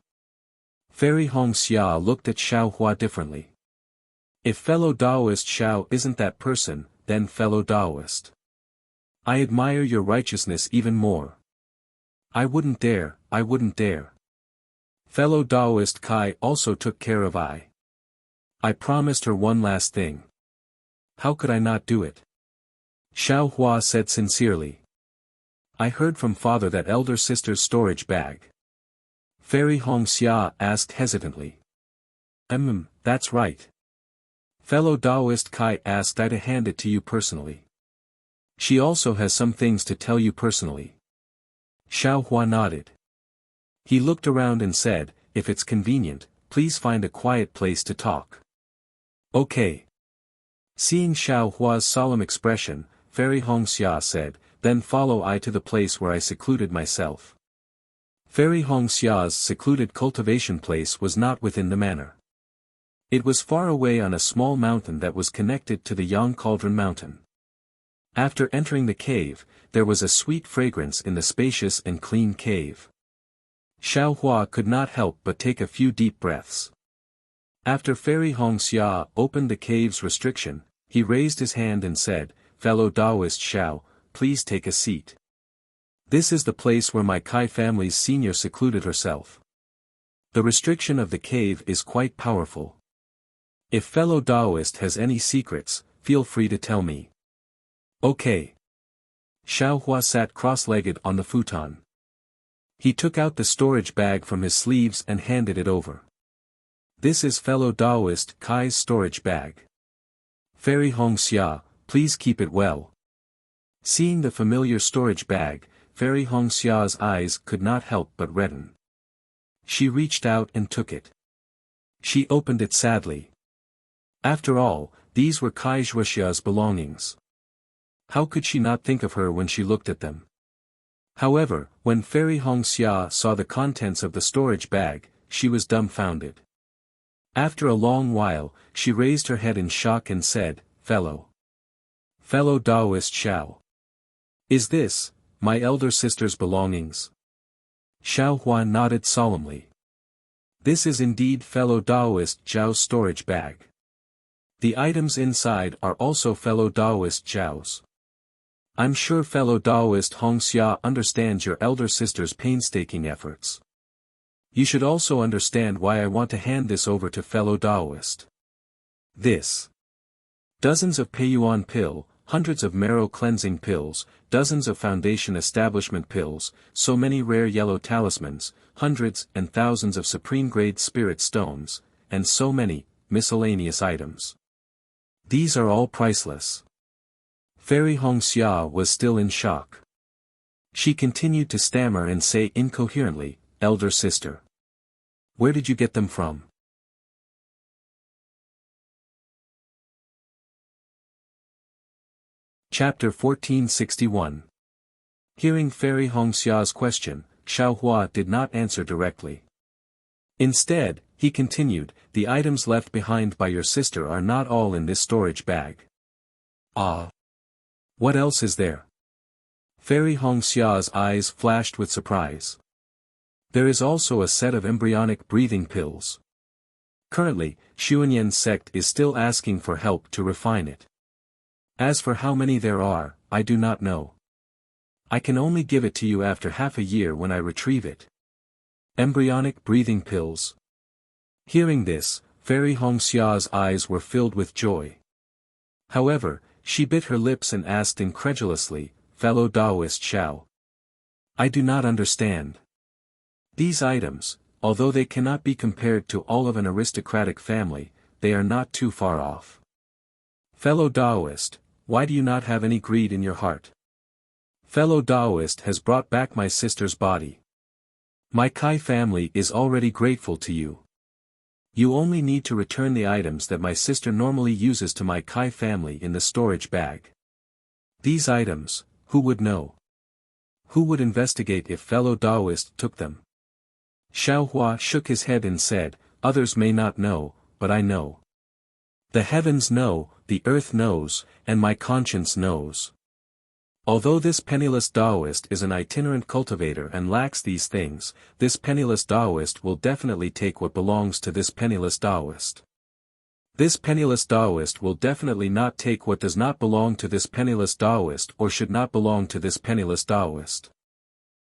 Fairy Hongxia looked at Xiaohua differently. If fellow Taoist Xiao isn't that person, then fellow Taoist. I admire your righteousness even more. I wouldn't dare. Fellow Taoist Kai also took care of I promised her one last thing. How could I not do it? Xiaohua said sincerely. I heard from father that elder sister's storage bag. Fairy Hongxia asked hesitantly. That's right. Fellow Taoist Kai asked I to hand it to you personally. She also has some things to tell you personally. Xiaohua nodded. He looked around and said, if it's convenient, please find a quiet place to talk. Okay. Seeing Xiaohua's solemn expression, Fairy Hongxia said, then follow I to the place where I secluded myself. Fairy Hongxia's secluded cultivation place was not within the manor. It was far away on a small mountain that was connected to the Yang Cauldron Mountain. After entering the cave, there was a sweet fragrance in the spacious and clean cave. Xiaohua could not help but take a few deep breaths. After Fairy Hongxia opened the cave's restriction, he raised his hand and said, fellow Taoist Xiao, please take a seat. This is the place where my Kai family's senior secluded herself. The restriction of the cave is quite powerful. If fellow Taoist has any secrets, feel free to tell me. Okay. Xiaohua sat cross-legged on the futon. He took out the storage bag from his sleeves and handed it over. This is fellow Taoist Kai's storage bag. Fairy Hongxia, please keep it well. Seeing the familiar storage bag, Fairy Hongxia's eyes could not help but redden. She reached out and took it. She opened it sadly. After all, these were Kai Zhuxia's belongings. How could she not think of her when she looked at them? However, when Fairy Hongxia saw the contents of the storage bag, she was dumbfounded. After a long while, she raised her head in shock and said, Fellow Taoist Xiao. Is this, my elder sister's belongings? Xiaohua nodded solemnly. This is indeed fellow Taoist Zhao's storage bag. The items inside are also fellow Taoist Zhao's. I'm sure fellow Taoist Hongxia understands your elder sister's painstaking efforts. You should also understand why I want to hand this over to fellow Taoist. This. Dozens of Peiyuan pill, hundreds of marrow cleansing pills, dozens of foundation establishment pills, so many rare yellow talismans, hundreds and thousands of supreme grade spirit stones, and so many miscellaneous items. These are all priceless. Fairy Hongxia was still in shock. She continued to stammer and say incoherently, "Elder sister. Where did you get them from?" Chapter 1461. Hearing Fairy Hongxia's question, Xiaohua did not answer directly. Instead, he continued, "The items left behind by your sister are not all in this storage bag." "Ah. What else is there?" Fairy Hongxia's eyes flashed with surprise. "There is also a set of embryonic breathing pills. Currently, Xuanyan's sect is still asking for help to refine it. As for how many there are, I do not know. I can only give it to you after half a year when I retrieve it." Embryonic breathing pills. Hearing this, Fairy Hongxia's eyes were filled with joy. However, she bit her lips and asked incredulously, "Fellow Taoist Xiao. I do not understand. These items, although they cannot be compared to all of an aristocratic family, they are not too far off. Fellow Taoist, why do you not have any greed in your heart? Fellow Taoist has brought back my sister's body. My Kai family is already grateful to you. You only need to return the items that my sister normally uses to my Kai family in the storage bag. These items, who would know? Who would investigate if fellow Taoist took them?" Xiaohua shook his head and said, "Others may not know, but I know. The heavens know, the earth knows, and my conscience knows. Although this penniless Taoist is an itinerant cultivator and lacks these things, this penniless Taoist will definitely take what belongs to this penniless Taoist. This penniless Taoist will definitely not take what does not belong to this penniless Taoist or should not belong to this penniless Taoist.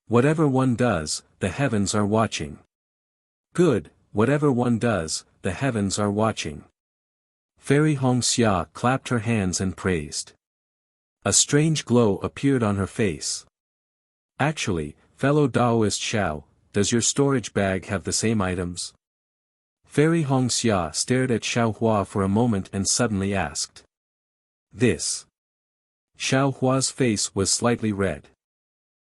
Whatever one does, the heavens are watching. Good, whatever one does, the heavens are watching." Fairy Hongxia clapped her hands and praised. A strange glow appeared on her face. "Actually, fellow Taoist Xiao, does your storage bag have the same items?" Fairy Hongxia stared at Xiaohua for a moment and suddenly asked. "This?" Xiaohua's face was slightly red.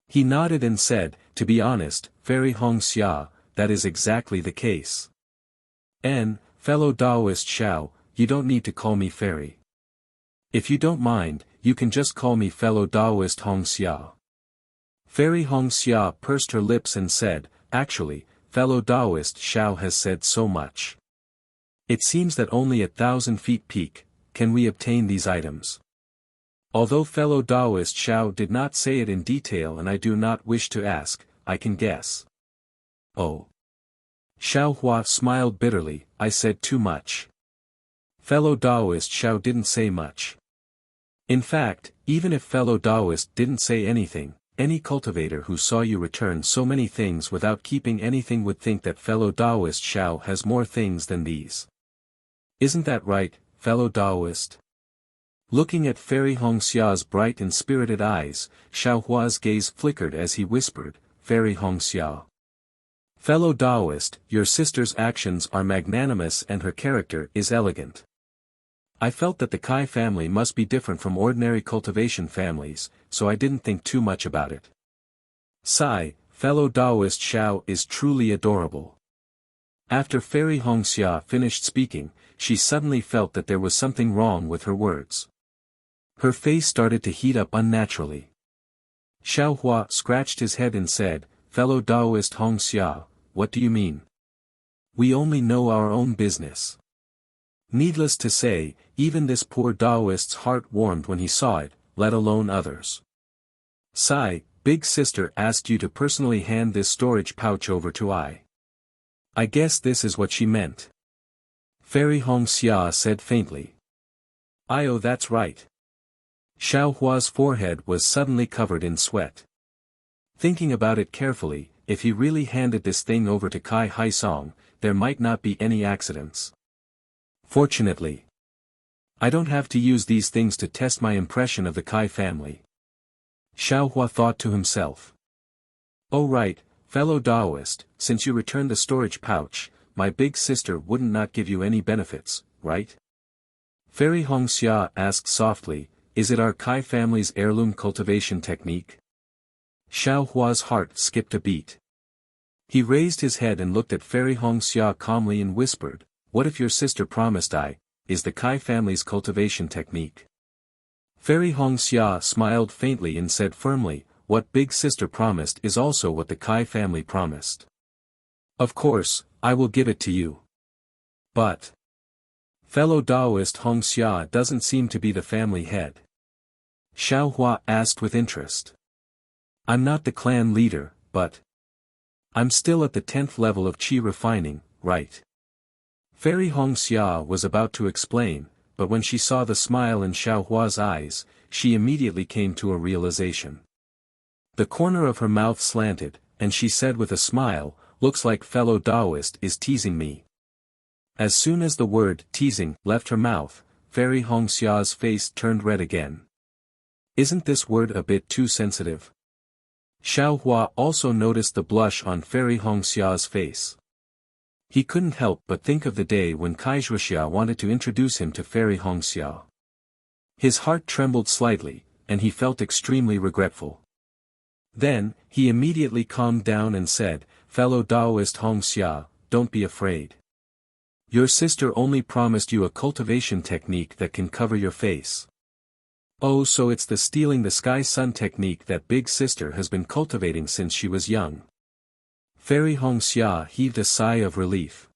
He nodded and said, "To be honest, Fairy Hongxia, that is exactly the case. And, fellow Taoist Xiao, you don't need to call me Fairy. If you don't mind, you can just call me fellow Taoist Hongxia." Fairy Hongxia pursed her lips and said, "Actually, fellow Taoist Xiao has said so much. It seems that only at 1,000 feet peak, can we obtain these items. Although fellow Taoist Xiao did not say it in detail and I do not wish to ask, I can guess." "Oh." Xiaohua smiled bitterly, "I said too much. Fellow Taoist Xiao didn't say much. In fact, even if fellow Taoist didn't say anything, any cultivator who saw you return so many things without keeping anything would think that fellow Taoist Xiao has more things than these. Isn't that right, fellow Taoist?" Looking at Fairy Hongxia's bright and spirited eyes, Xiaohua's gaze flickered as he whispered, "Fairy Hongxia. Fellow Taoist, your sister's actions are magnanimous and her character is elegant. I felt that the Kai family must be different from ordinary cultivation families, so I didn't think too much about it. Sigh, fellow Taoist Xiao is truly adorable." After Fairy Hongxia finished speaking, she suddenly felt that there was something wrong with her words. Her face started to heat up unnaturally. Xiaohua scratched his head and said, "Fellow Taoist Hongxia, what do you mean? We only know our own business." Needless to say, even this poor Taoist's heart warmed when he saw it, let alone others. "Sai, big sister asked you to personally hand this storage pouch over to I guess this is what she meant." Fairy Hongxia said faintly. "Oh, that's right." Xiaohua's forehead was suddenly covered in sweat. Thinking about it carefully, if he really handed this thing over to Kai Haisong, there might not be any accidents. Fortunately, I don't have to use these things to test my impression of the Kai family. Xiaohua thought to himself. "Oh right, fellow Taoist, since you returned the storage pouch, my big sister wouldn't not give you any benefits, right?" Fairy Hongxia asked softly, is it our Kai family's heirloom cultivation technique? Xiao Hua's heart skipped a beat. He raised his head and looked at Fairy Hongxia calmly and whispered, what if your sister promised is the Kai family's cultivation technique? Fairy Hongxia smiled faintly and said firmly, what big sister promised is also what the Kai family promised. Of course, I will give it to you. But fellow Taoist Hongxia doesn't seem to be the family head. Xiao Hua asked with interest. I'm not the clan leader, but I'm still at the 10th level of qi refining, right? Fairy Hongxia was about to explain, but when she saw the smile in Xiao Hua's eyes, she immediately came to a realization. The corner of her mouth slanted, and she said with a smile, looks like fellow Taoist is teasing me. As soon as the word teasing left her mouth, Fairy Hongxia's face turned red again. Isn't this word a bit too sensitive? Xiao Hua also noticed the blush on Fairy Hongxia's face. He couldn't help but think of the day when Kaizhuxia wanted to introduce him to Fairy Hongxia. His heart trembled slightly, and he felt extremely regretful. Then, he immediately calmed down and said, fellow Taoist Hongxia, don't be afraid. Your sister only promised you a cultivation technique that can cover your face. Oh, so it's the stealing the sky sun technique that big sister has been cultivating since she was young. Fairy Hongxia heaved a sigh of relief.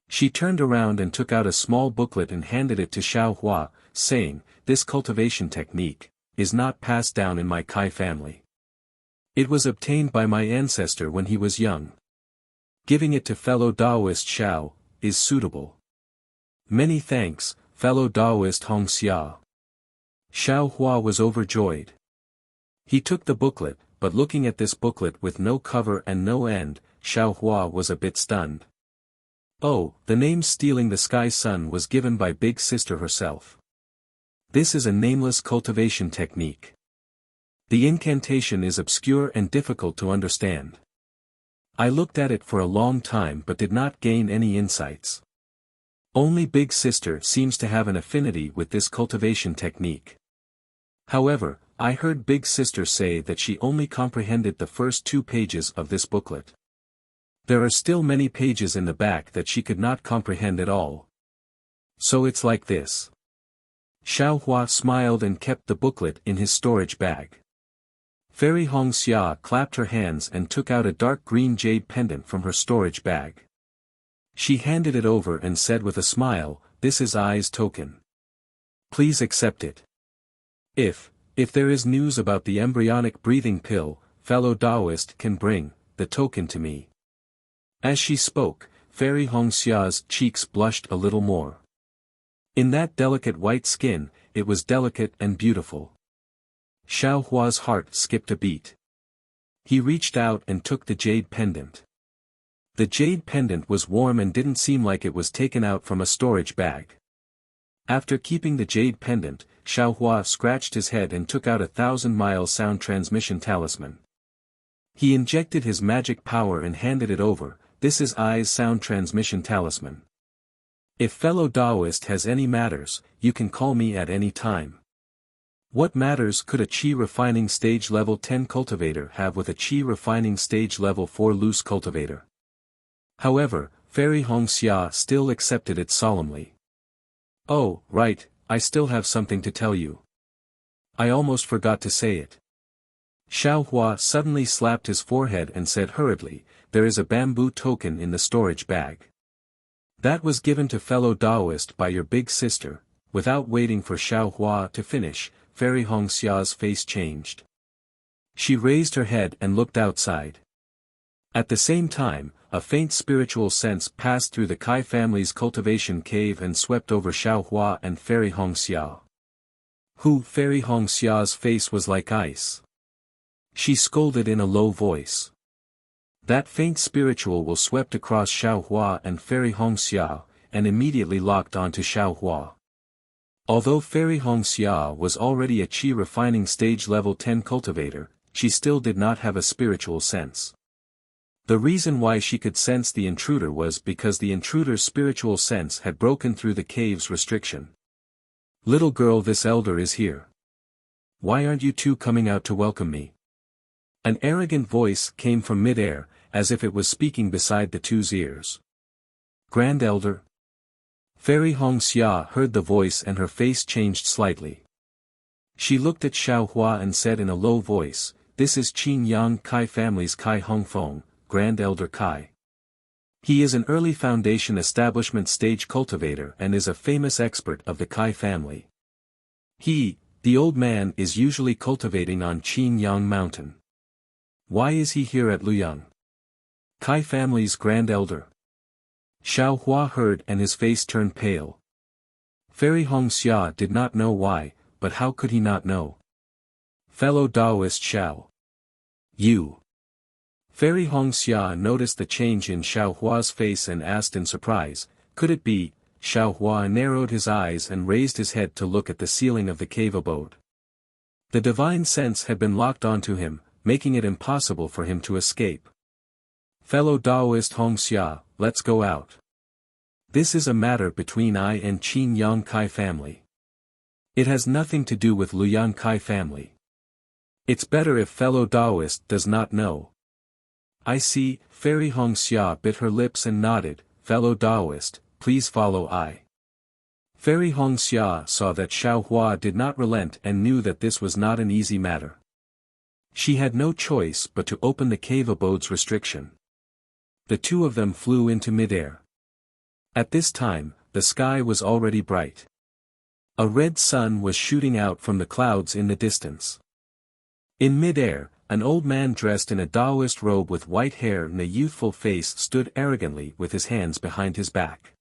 She turned around and took out a small booklet and handed it to Xiao Hua, saying, this cultivation technique is not passed down in my Kai family. It was obtained by my ancestor when he was young. Giving it to fellow Taoist Xiao is suitable. Many thanks, fellow Taoist Hongxia. Xiao Hua was overjoyed. He took the booklet, but looking at this booklet with no cover and no end, Xiao Hua was a bit stunned. Oh, the name Stealing the Sky Sun was given by Big Sister herself. This is a nameless cultivation technique. The incantation is obscure and difficult to understand. I looked at it for a long time but did not gain any insights. Only Big Sister seems to have an affinity with this cultivation technique. However, I heard Big Sister say that she only comprehended the first 2 pages of this booklet. There are still many pages in the back that she could not comprehend at all. So it's like this. Xiao Hua smiled and kept the booklet in his storage bag. Fairy Hongxia clapped her hands and took out a dark green jade pendant from her storage bag. She handed it over and said with a smile, this is I's token. Please accept it. If there is news about the embryonic breathing pill, fellow Taoist can bring the token to me. As she spoke, Fairy Hongxia's cheeks blushed a little more. In that delicate white skin, it was delicate and beautiful. Xiao Hua's heart skipped a beat. He reached out and took the jade pendant. The jade pendant was warm and didn't seem like it was taken out from a storage bag. After keeping the jade pendant, Xiao Hua scratched his head and took out a 1,000-mile sound transmission talisman. He injected his magic power and handed it over, this is I's sound transmission talisman. If fellow Taoist has any matters, you can call me at any time. What matters could a Qi refining stage level 10 cultivator have with a Qi refining stage level 4 loose cultivator? However, Fairy Hongxia still accepted it solemnly. Oh, right, I still have something to tell you. I almost forgot to say it. Xiao Hua suddenly slapped his forehead and said hurriedly, there is a bamboo token in the storage bag. That was given to fellow Taoist by your big sister. Without waiting for Xiao Hua to finish, Fairy Hongxia's face changed. She raised her head and looked outside. At the same time, a faint spiritual sense passed through the Kai family's cultivation cave and swept over Xiao Hua and Fairy Hongxia. Fairy Hongxia's face was like ice. She scolded in a low voice. That faint spiritual will swept across Xiao Hua and Fairy Hongxia, and immediately locked onto Xiao Hua. Although Fairy Hongxia was already a Qi refining stage level 10 cultivator, she still did not have a spiritual sense. The reason why she could sense the intruder was because the intruder's spiritual sense had broken through the cave's restriction. Little girl, this elder is here. Why aren't you two coming out to welcome me? An arrogant voice came from mid-air, as if it was speaking beside the two's ears. Grand Elder? Fairy Hongxia heard the voice and her face changed slightly. She looked at Xiao Hua and said in a low voice, "This is Qin Yang Kai family's Kai Hongfeng, Grand Elder Kai. He is an early foundation establishment stage cultivator and is a famous expert of the Kai family. He, the old man, is usually cultivating on Qin Yang Mountain. Why is he here at Luyang? Kai family's Grand Elder?" Xiao Hua heard and his face turned pale. Fairy Hongxia did not know why, but how could he not know? Fellow Taoist Xiao. You. Fairy Hongxia noticed the change in Xiao Hua's face and asked in surprise, "Could it be?" Xiao Hua narrowed his eyes and raised his head to look at the ceiling of the cave abode. The divine sense had been locked onto him, making it impossible for him to escape. "Fellow Taoist Hongxia, let's go out. This is a matter between I and Qin Yang Kai family. It has nothing to do with Luyang Kai family. It's better if fellow Taoist does not know." "I see." Fairy Hongxia bit her lips and nodded, "Fellow Taoist, please follow I." Fairy Hongxia saw that Xiao Hua did not relent and knew that this was not an easy matter. She had no choice but to open the cave abode's restriction. The two of them flew into midair. At this time, the sky was already bright. A red sun was shooting out from the clouds in the distance. In midair, an old man dressed in a Taoist robe with white hair and a youthful face stood arrogantly with his hands behind his back.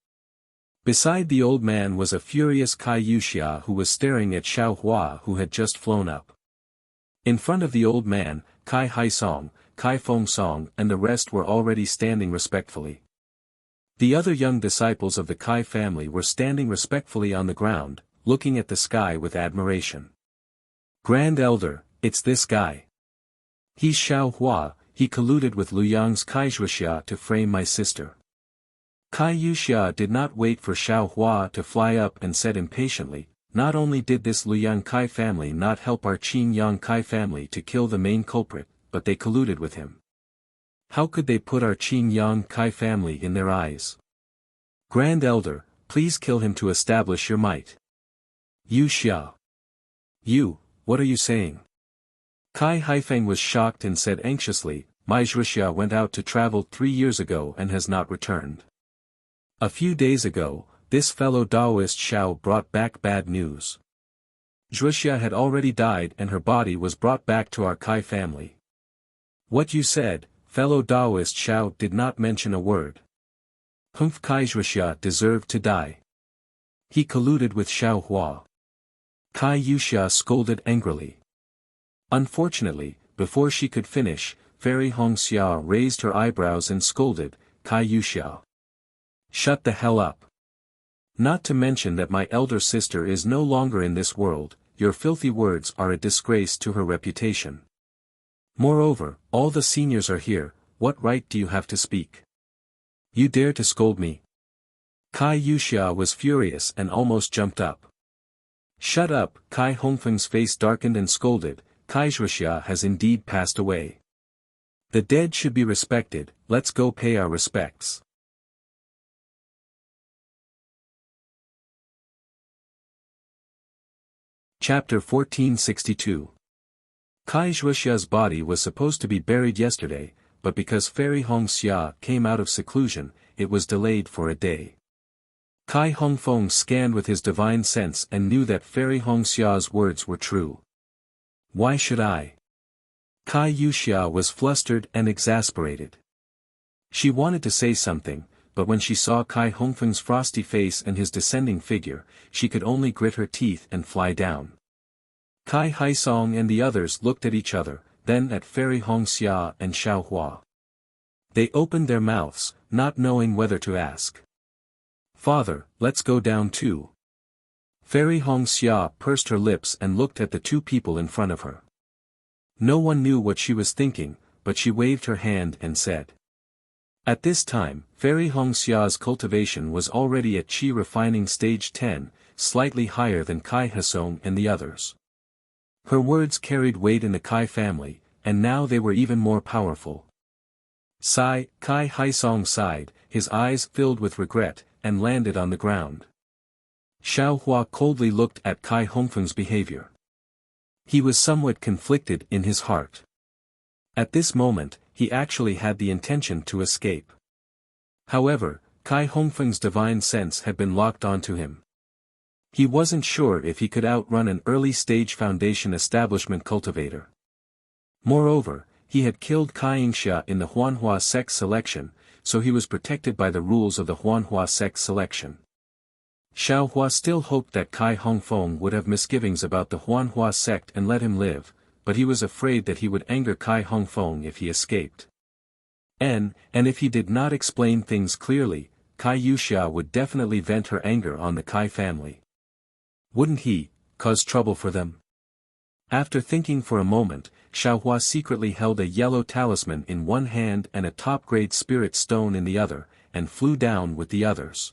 Beside the old man was a furious Kai Yuxia who was staring at Xiao Hua who had just flown up. In front of the old man, Kai Haisong, Kai Fengsong and the rest were already standing respectfully. The other young disciples of the Kai family were standing respectfully on the ground, looking at the sky with admiration. "Grand Elder, it's this guy. He's Xiao Hua, he colluded with Luyang's Kai Yuxia to frame my sister." Kai Yuxia did not wait for Xiao Hua to fly up and said impatiently, "Not only did this Luyang Kai family not help our Qin Yang Kai family to kill the main culprit, but they colluded with him. How could they put our Qin Yang Kai family in their eyes? Grand Elder, please kill him to establish your might." "Yuxia. You, what are you saying?" Kai Haifeng was shocked and said anxiously, "My Zhuxia went out to travel 3 years ago and has not returned. A few days ago, this fellow Taoist Xiao brought back bad news. Zhuxia had already died and her body was brought back to our Kai family." "What you said?" Fellow Taoist Xiao did not mention a word. "Humph, Kai Zhuxia deserved to die. He colluded with Xiao Hua." Kai Yuxia scolded angrily. Unfortunately, before she could finish, Fairy Hongxia raised her eyebrows and scolded, "Kai Yuxia. Shut the hell up. Not to mention that my elder sister is no longer in this world, your filthy words are a disgrace to her reputation. Moreover, all the seniors are here, what right do you have to speak? You dare to scold me?" Kai Yuxia was furious and almost jumped up. "Shut up!" Kai Hongfeng's face darkened and scolded, "Kai Zhuxia has indeed passed away. The dead should be respected, let's go pay our respects." Chapter 1462. Kai Zhuxia's body was supposed to be buried yesterday, but because Fairy Hongxia came out of seclusion, it was delayed for a day. Kai Hongfeng scanned with his divine sense and knew that Fairy Hongxia's words were true. "Why should I?" Kai Yuxia was flustered and exasperated. She wanted to say something, but when she saw Kai Hongfeng's frosty face and his descending figure, she could only grit her teeth and fly down. Kai Haisong and the others looked at each other, then at Fairy Hongxia and Xiao Hua. They opened their mouths, not knowing whether to ask. "Father, let's go down too." Fairy Hongxia pursed her lips and looked at the two people in front of her. No one knew what she was thinking, but she waved her hand and said. At this time, Fairy Hongxia's cultivation was already at Qi refining stage 10, slightly higher than Kai Hasong and the others. Her words carried weight in the Kai family, and now they were even more powerful. Sigh, Kai Haisong sighed, his eyes filled with regret, and landed on the ground. Xiao Hua coldly looked at Kai Hongfeng's behavior. He was somewhat conflicted in his heart. At this moment, he actually had the intention to escape. However, Kai Hongfeng's divine sense had been locked onto him. He wasn't sure if he could outrun an early-stage foundation establishment cultivator. Moreover, he had killed Kai Yingxia in the Huanhua sect selection, so he was protected by the rules of the Huanhua sect selection. Xiao Hua still hoped that Kai Hongfeng would have misgivings about the Huanhua sect and let him live, but he was afraid that he would anger Kai Hongfeng if he escaped. And if he did not explain things clearly, Kai Yuxia would definitely vent her anger on the Kai family. Wouldn't he cause trouble for them? After thinking for a moment, Xiao Hua secretly held a yellow talisman in one hand and a top-grade spirit stone in the other, and flew down with the others.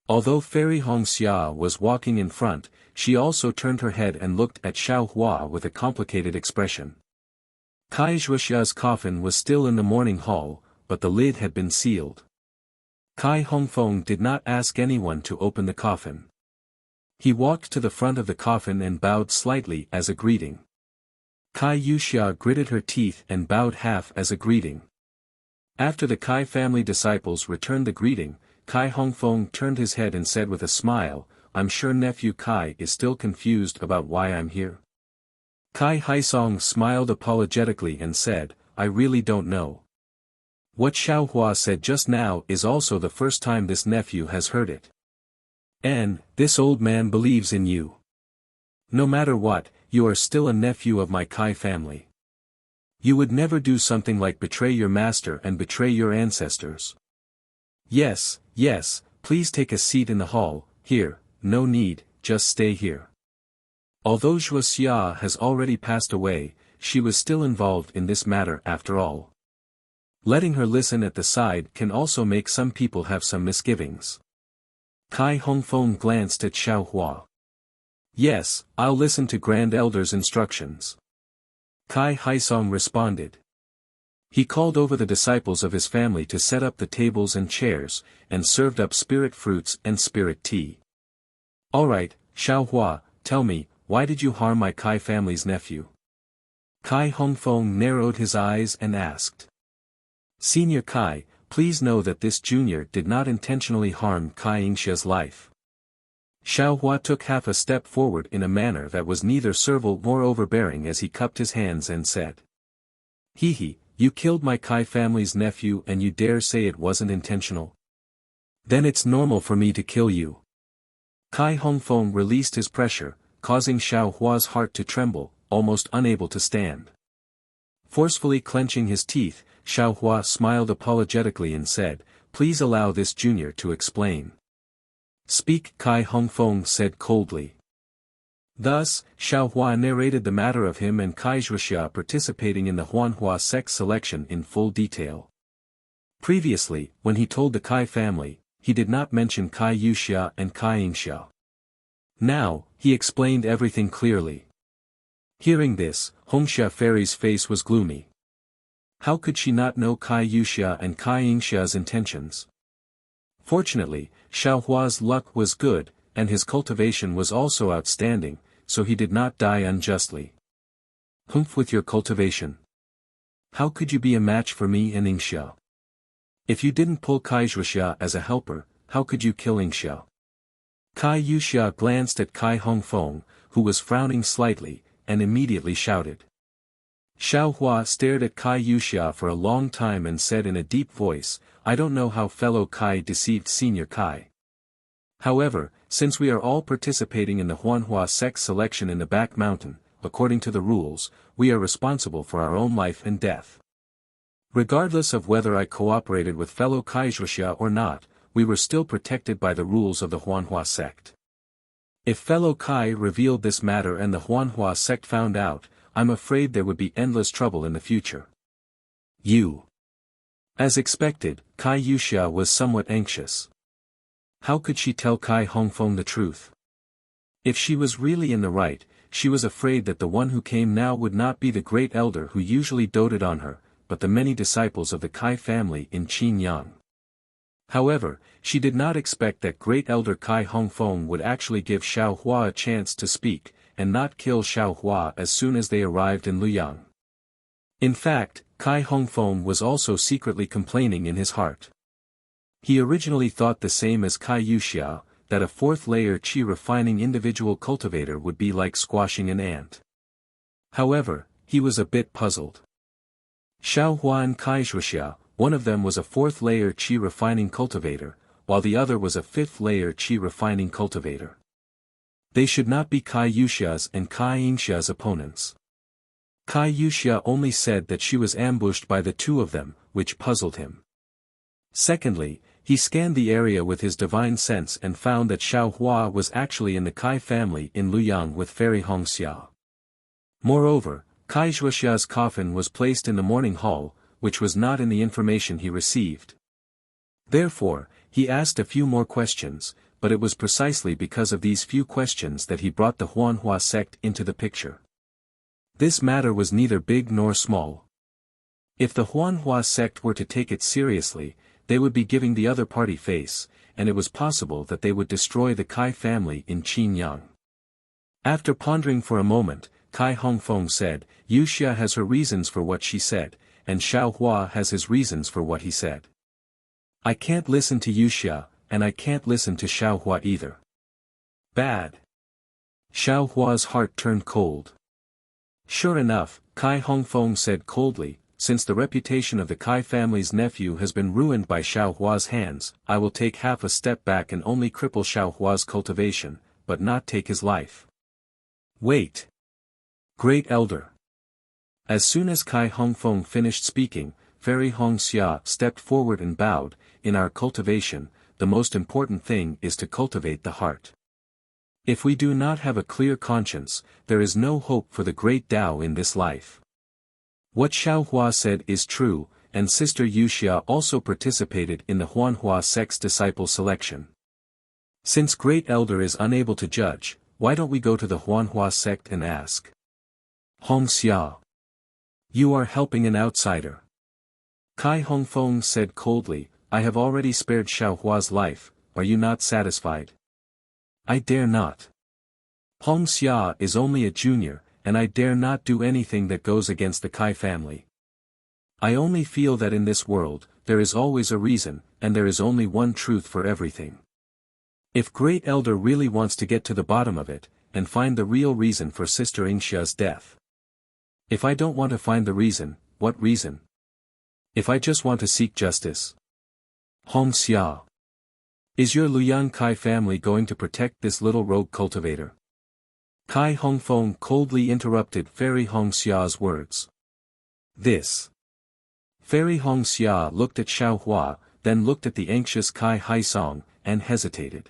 Although Fairy Hongxia was walking in front, she also turned her head and looked at Xiao Hua with a complicated expression. Kai Zhuxia's coffin was still in the mourning hall, but the lid had been sealed. Kai Hongfeng did not ask anyone to open the coffin. He walked to the front of the coffin and bowed slightly as a greeting. Kai Yuxia gritted her teeth and bowed half as a greeting. After the Kai family disciples returned the greeting, Kai Hongfeng turned his head and said with a smile, "I'm sure nephew Kai is still confused about why I'm here." Kai Haisong smiled apologetically and said, "I really don't know. What Xiao Hua said just now is also the first time this nephew has heard it. And this old man believes in you. No matter what, you are still a nephew of my Kai family. You would never do something like betray your master and betray your ancestors. Yes, please take a seat in the hall, here, no need, just stay here." Although Zhuxia has already passed away, she was still involved in this matter after all. Letting her listen at the side can also make some people have some misgivings. Kai Hongfeng glanced at Xiao Hua. "Yes, I'll listen to Grand Elder's instructions." Kai Haisong responded. He called over the disciples of his family to set up the tables and chairs, and served up spirit fruits and spirit tea. "Alright, Xiao Hua, tell me, why did you harm my Kai family's nephew?" Kai Hongfeng narrowed his eyes and asked. "Senior Kai, please know that this junior did not intentionally harm Kai Yingxia's life." Xiao Hua took half a step forward in a manner that was neither servile nor overbearing as he cupped his hands and said. "He, you killed my Kai family's nephew and you dare say it wasn't intentional? Then it's normal for me to kill you." Kai Hongfeng released his pressure, causing Xiao Hua's heart to tremble, almost unable to stand. Forcefully clenching his teeth, Xiao Hua smiled apologetically and said, "Please allow this junior to explain." "Speak," Kai Hongfeng said coldly. Thus, Xiao Hua narrated the matter of him and Kai Zhuxia participating in the Huanhua sect selection in full detail. Previously, when he told the Kai family, he did not mention Kai Yuxia and Kai Yingxia. Now, he explained everything clearly. Hearing this, Hongxia Fairy's face was gloomy. How could she not know Kai Yuxia and Kai Yingxia's intentions? Fortunately, Xiao Hua's luck was good, and his cultivation was also outstanding, so he did not die unjustly. "Humph with your cultivation. How could you be a match for me and Yingxia? If you didn't pull Kai Zhuxia as a helper, how could you kill Yingxia?" Kai Yuxia glanced at Kai Hongfeng, who was frowning slightly, and immediately shouted. Xiao Hua stared at Kai Yuxia for a long time and said in a deep voice, "I don't know how fellow Kai deceived senior Kai. However, since we are all participating in the Huanhua sect selection in the back mountain, according to the rules, we are responsible for our own life and death. Regardless of whether I cooperated with fellow Kai Zhuxia or not, we were still protected by the rules of the Huanhua sect. If fellow Kai revealed this matter and the Huanhua sect found out, I'm afraid there would be endless trouble in the future." "You." As expected, Kai Yuxia was somewhat anxious. How could she tell Kai Hongfeng the truth? If she was really in the right, she was afraid that the one who came now would not be the great elder who usually doted on her, but the many disciples of the Kai family in Qinyang. However, she did not expect that great elder Kai Hongfeng would actually give Xiao Hua a chance to speak, and not kill Xiao Hua as soon as they arrived in Luoyang. In fact, Kai Hongfeng was also secretly complaining in his heart. He originally thought the same as Kai Yuxia, that a fourth-layer qi-refining individual cultivator would be like squashing an ant. However, he was a bit puzzled. Xiao Hua and Kai Yuxia, one of them was a fourth-layer qi-refining cultivator, while the other was a fifth-layer qi-refining cultivator. They should not be Kai Yuxia's and Kai Yingxia's opponents. Kai Yuxia only said that she was ambushed by the two of them, which puzzled him. Secondly, he scanned the area with his divine sense and found that Xiao Hua was actually in the Kai family in Luoyang with Fairy Hongxia. Moreover, Kai Yuxia's coffin was placed in the morning hall, which was not in the information he received. Therefore, he asked a few more questions, but it was precisely because of these few questions that he brought the Huanhua sect into the picture. This matter was neither big nor small. If the Huanhua sect were to take it seriously, they would be giving the other party face, and it was possible that they would destroy the Kai family in Qinyang. After pondering for a moment, Kai Hongfeng said, Yuxia has her reasons for what she said, and Xiao Hua has his reasons for what he said. I can't listen to Yuxia, and I can't listen to Xiao Hua either. Bad. Xiao Hua's heart turned cold. Sure enough, Kai Hongfeng said coldly, since the reputation of the Kai family's nephew has been ruined by Xiao Hua's hands, I will take half a step back and only cripple Xiao Hua's cultivation, but not take his life. Wait. Great Elder. As soon as Kai Hongfeng finished speaking, Fairy Hongxia stepped forward and bowed, in our cultivation, the most important thing is to cultivate the heart. If we do not have a clear conscience, there is no hope for the great Tao in this life. What Xiao Hua said is true, and Sister Yuxia also participated in the Huanhua sect's disciple selection. Since Great Elder is unable to judge, why don't we go to the Huanhua sect and ask? Hongxia. You are helping an outsider. Kai Hongfeng said coldly, I have already spared Xiao Hua's life, are you not satisfied? I dare not. Hongxia is only a junior, and I dare not do anything that goes against the Kai family. I only feel that in this world, there is always a reason, and there is only one truth for everything. If Great Elder really wants to get to the bottom of it, and find the real reason for Sister Yingxia's death. If I don't want to find the reason, what reason? If I just want to seek justice. Hongxia. Is your Luoyang Kai family going to protect this little rogue cultivator? Kai Hongfeng coldly interrupted Fairy Hongxia's words. This. Fairy Hongxia looked at Xiao Hua, then looked at the anxious Kai Haisong, and hesitated.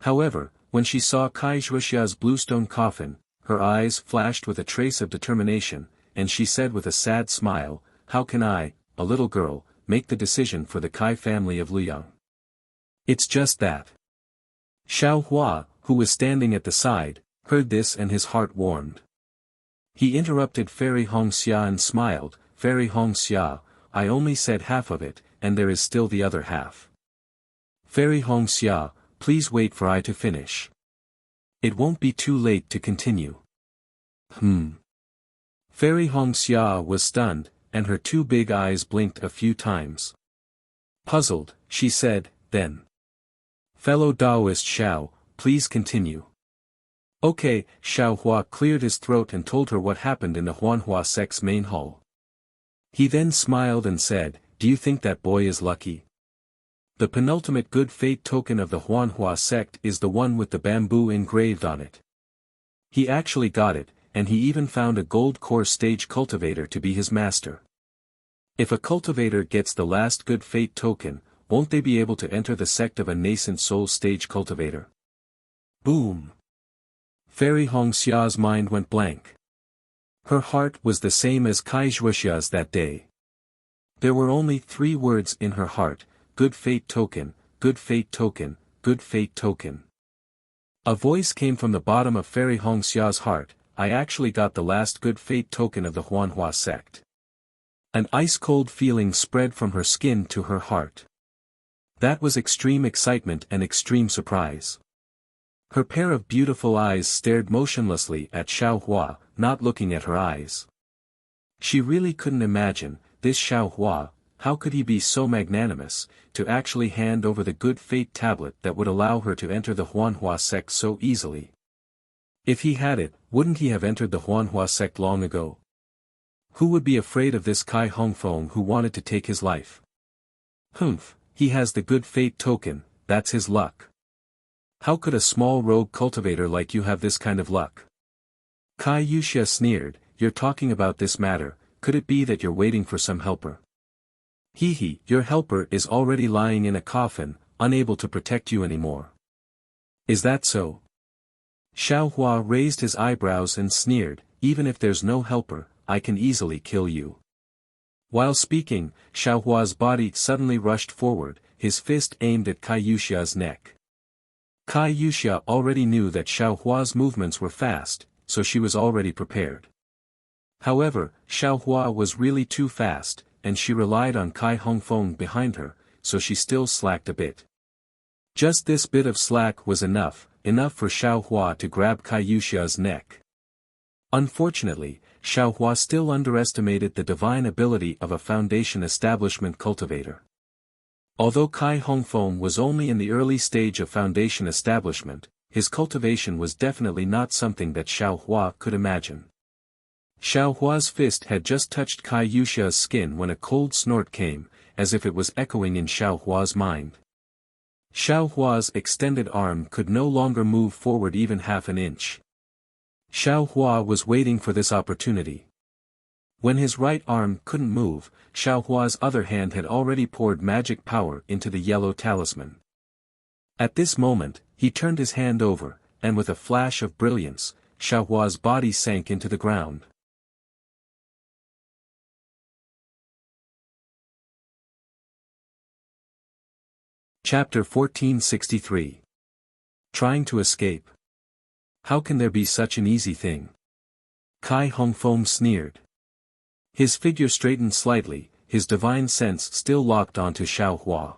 However, when she saw Kai Yuxia's bluestone coffin, her eyes flashed with a trace of determination, and she said with a sad smile, how can I, a little girl, make the decision for the Kai family of Luoyang? It's just that. Xiao Hua, who was standing at the side, heard this and his heart warmed. He interrupted Fairy Hongxia and smiled, Fairy Hongxia, I only said half of it, and there is still the other half. Fairy Hongxia, please wait for I to finish. It won't be too late to continue. Fairy Hongxia was stunned, and her two big eyes blinked a few times. Puzzled, she said, then. Fellow Taoist Xiao, please continue. Okay, Xiao Hua cleared his throat and told her what happened in the Huanhua sect's main hall. He then smiled and said, do you think that boy is lucky? The penultimate good fate token of the Huanhua sect is the one with the bamboo engraved on it. He actually got it, and he even found a gold core stage cultivator to be his master. If a cultivator gets the last good fate token, won't they be able to enter the sect of a nascent soul stage cultivator? Boom! Fairy Hongxia's mind went blank. Her heart was the same as Kai Yuxia's that day. There were only 3 words in her heart, good fate token, good fate token, good fate token. A voice came from the bottom of Fairy Hongxia's heart. I actually got the last good fate token of the Huanhua sect. An ice-cold feeling spread from her skin to her heart. That was extreme excitement and extreme surprise. Her pair of beautiful eyes stared motionlessly at Xiaohua, not looking at her eyes. She really couldn't imagine, this Xiaohua, how could he be so magnanimous, to actually hand over the good fate tablet that would allow her to enter the Huanhua sect so easily. If he had it, wouldn't he have entered the Huanhua sect long ago? Who would be afraid of this Kai Hongfeng who wanted to take his life? Humph, he has the good fate token, that's his luck. How could a small rogue cultivator like you have this kind of luck? Kai Yuxia sneered, you're talking about this matter, could it be that you're waiting for some helper? Hee, your helper is already lying in a coffin, unable to protect you anymore. Is that so? Xiaohua raised his eyebrows and sneered, even if there's no helper, I can easily kill you. While speaking, Xiaohua's body suddenly rushed forward, his fist aimed at Kai Yuxia's neck. Kai Yuxia already knew that Xiaohua's movements were fast, so she was already prepared. However, Xiaohua was really too fast, and she relied on Kai Hongfeng behind her, so she still slacked a bit. Just this bit of slack was enough for Xiaohua to grab Kai Yuxia's neck. Unfortunately, Xiaohua still underestimated the divine ability of a foundation establishment cultivator. Although Kai Hongfeng was only in the early stage of foundation establishment, his cultivation was definitely not something that Xiaohua could imagine. Xiaohua's fist had just touched Kai Yuxia's skin when a cold snort came, as if it was echoing in Xiaohua's mind. Xiaohua's extended arm could no longer move forward even half an inch. Xiaohua was waiting for this opportunity. When his right arm couldn't move, Xiaohua's other hand had already poured magic power into the yellow talisman. At this moment, he turned his hand over, and with a flash of brilliance, Xiaohua's body sank into the ground. Chapter 1463. Trying to escape. How can there be such an easy thing? Kai Hongfeng sneered. His figure straightened slightly, his divine sense still locked onto Xiaohua.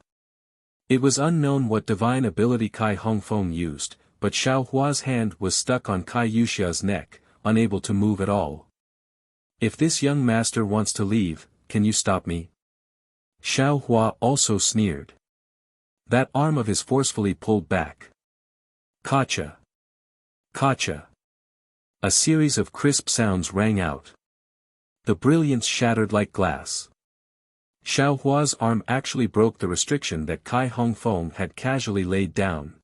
It was unknown what divine ability Kai Hongfeng used, but Xiaohua's hand was stuck on Kai Yuxia's neck, unable to move at all. If this young master wants to leave, can you stop me? Xiaohua also sneered. That arm of his forcefully pulled back. Kacha. Kacha. A series of crisp sounds rang out. The brilliance shattered like glass. Xiaohua's arm actually broke the restriction that Kai Hongfeng had casually laid down.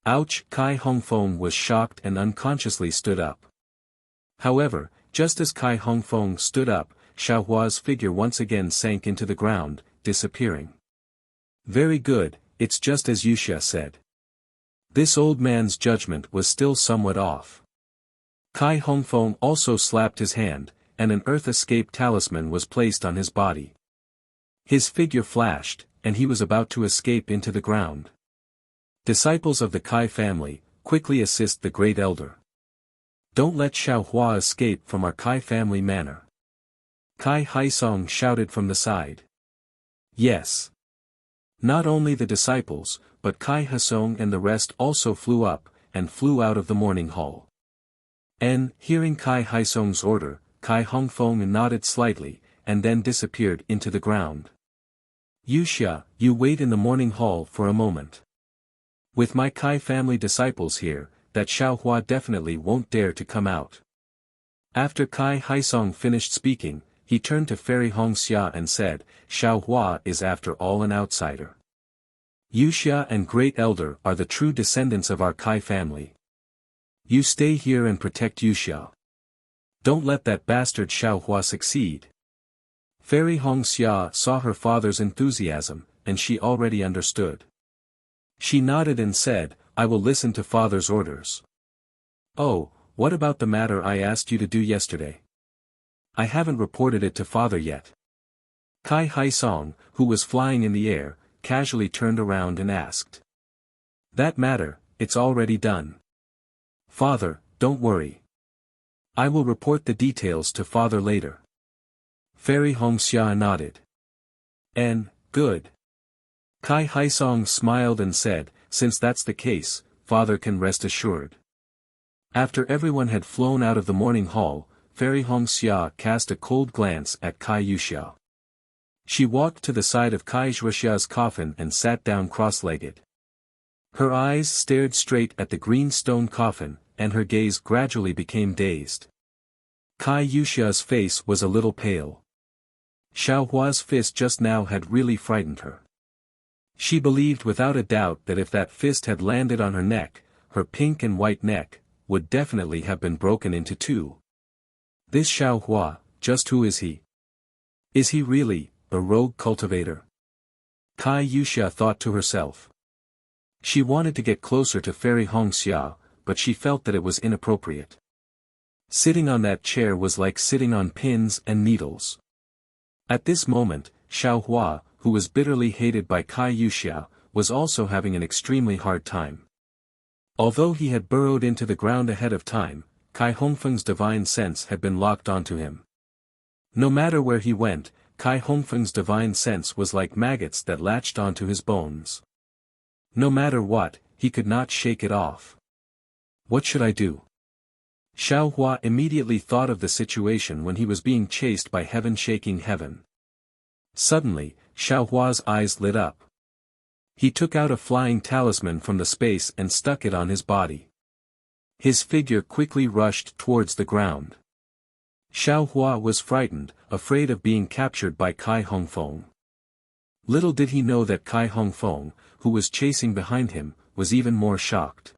Ouch! Kai Hongfeng was shocked and unconsciously stood up. However, just as Kai Hongfeng stood up, Xiaohua's figure once again sank into the ground, disappearing. Very good, it's just as Yuxia said. This old man's judgment was still somewhat off. Kai Hongfeng also slapped his hand, and an earth escape talisman was placed on his body. His figure flashed, and he was about to escape into the ground. Disciples of the Kai family, quickly assist the great elder. Don't let Xiaohua escape from our Kai family manor. Kai Haisong shouted from the side. Yes. Not only the disciples, but Kai Hasong and the rest also flew up, and flew out of the morning hall. And, hearing Kai Haisong's order, Kai Hongfeng nodded slightly, and then disappeared into the ground. Yuxia, you wait in the morning hall for a moment. With my Kai family disciples here, that Xiaohua definitely won't dare to come out. After Kai Haisong finished speaking, he turned to Fairy Hongxia and said, Xiaohua is after all an outsider. Yuxia and Great Elder are the true descendants of our Kai family. You stay here and protect Yuxia. Don't let that bastard Xiaohua succeed. Fairy Hongxia saw her father's enthusiasm, and she already understood. She nodded and said, I will listen to father's orders. Oh, what about the matter I asked you to do yesterday? I haven't reported it to father yet. Kai Haisong, who was flying in the air, casually turned around and asked. That matter, it's already done. Father, don't worry. I will report the details to father later. Fairy Hongxia nodded. Good. Kai Haisong smiled and said, since that's the case, father can rest assured. After everyone had flown out of the morning hall, Fairy Hongxia cast a cold glance at Kai Yuxia. She walked to the side of Kai Zhuxia's coffin and sat down cross-legged. Her eyes stared straight at the green stone coffin, and her gaze gradually became dazed. Kai Yuxia's face was a little pale. Xiao Hua's fist just now had really frightened her. She believed without a doubt that if that fist had landed on her neck, her pink and white neck would definitely have been broken into two. This Xiao Hua, just who is he? Is he really a rogue cultivator? Kai Yuxia thought to herself. She wanted to get closer to Fairy Hongxia, but she felt that it was inappropriate. Sitting on that chair was like sitting on pins and needles. At this moment, Xiao Hua, who was bitterly hated by Kai Yuxia, was also having an extremely hard time. Although he had burrowed into the ground ahead of time, Kai Hongfeng's divine sense had been locked onto him. No matter where he went, Kai Hongfeng's divine sense was like maggots that latched onto his bones. No matter what, he could not shake it off. What should I do? Xiao Hua immediately thought of the situation when he was being chased by heaven shaking heaven. Suddenly, Xiao Hua's eyes lit up. He took out a flying talisman from the space and stuck it on his body. His figure quickly rushed towards the ground. Xiao Hua was frightened, afraid of being captured by Kai Hongfeng. Little did he know that Kai Hongfeng, who was chasing behind him, was even more shocked.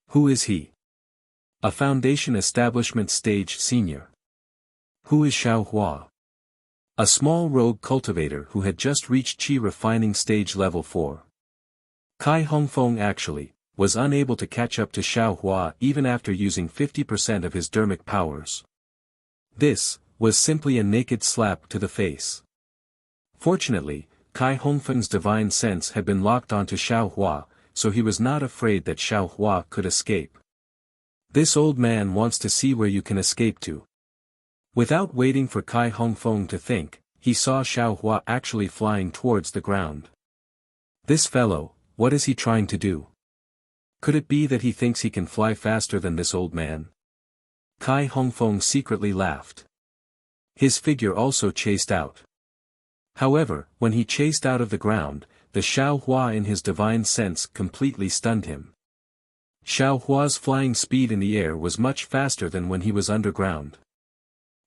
Who is he? A Foundation Establishment Stage Senior. Who is Xiao Hua? A small rogue cultivator who had just reached Qi refining stage level 4. Kai Hongfeng actually was unable to catch up to Xiao Hua even after using 50% of his dermic powers. This was simply a naked slap to the face. Fortunately, Kai Hongfeng's divine sense had been locked onto Xiao Hua, so he was not afraid that Xiao Hua could escape. This old man wants to see where you can escape to. Without waiting for Kai Hongfeng to think, he saw Xiao Hua actually flying towards the ground. This fellow, what is he trying to do? Could it be that he thinks he can fly faster than this old man? Kai Hongfeng secretly laughed. His figure also chased out. However, when he chased out of the ground, the Xiao Hua in his divine sense completely stunned him. Xiao Hua's flying speed in the air was much faster than when he was underground.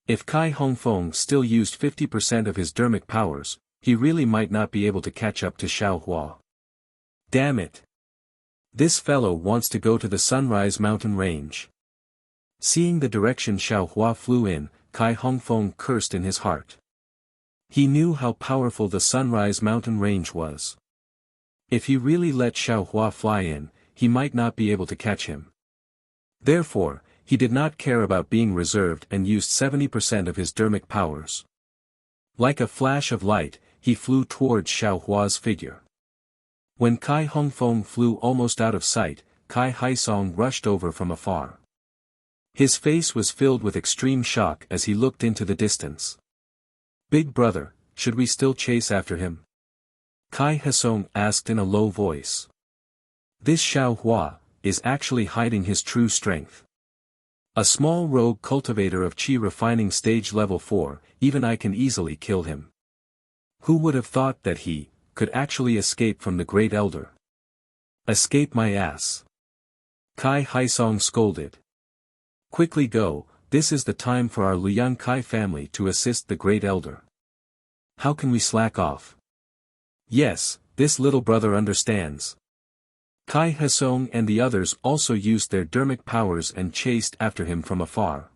If Kai Hongfeng still used 50% of his dermic powers, he really might not be able to catch up to Xiao Hua. Damn it! This fellow wants to go to the Sunrise Mountain Range. Seeing the direction Xiao Hua flew in, Kai Hongfeng cursed in his heart. He knew how powerful the Sunrise Mountain Range was. If he really let Xiao Hua fly in, he might not be able to catch him. Therefore, he did not care about being reserved and used 70% of his dermic powers. Like a flash of light, he flew towards Xiao Hua's figure. When Kai Hongfeng flew almost out of sight, Kai Haisong rushed over from afar. His face was filled with extreme shock as he looked into the distance. Big brother, should we still chase after him? Kai Haisong asked in a low voice. This Xiao Hua is actually hiding his true strength. A small rogue cultivator of Qi refining stage level 4, even I can easily kill him. Who would have thought that he could actually escape from the Great Elder? Escape my ass! Kai Haisong scolded. Quickly go, this is the time for our Liang Kai family to assist the Great Elder. How can we slack off? Yes, this little brother understands. Kai Haisong and the others also used their dermic powers and chased after him from afar.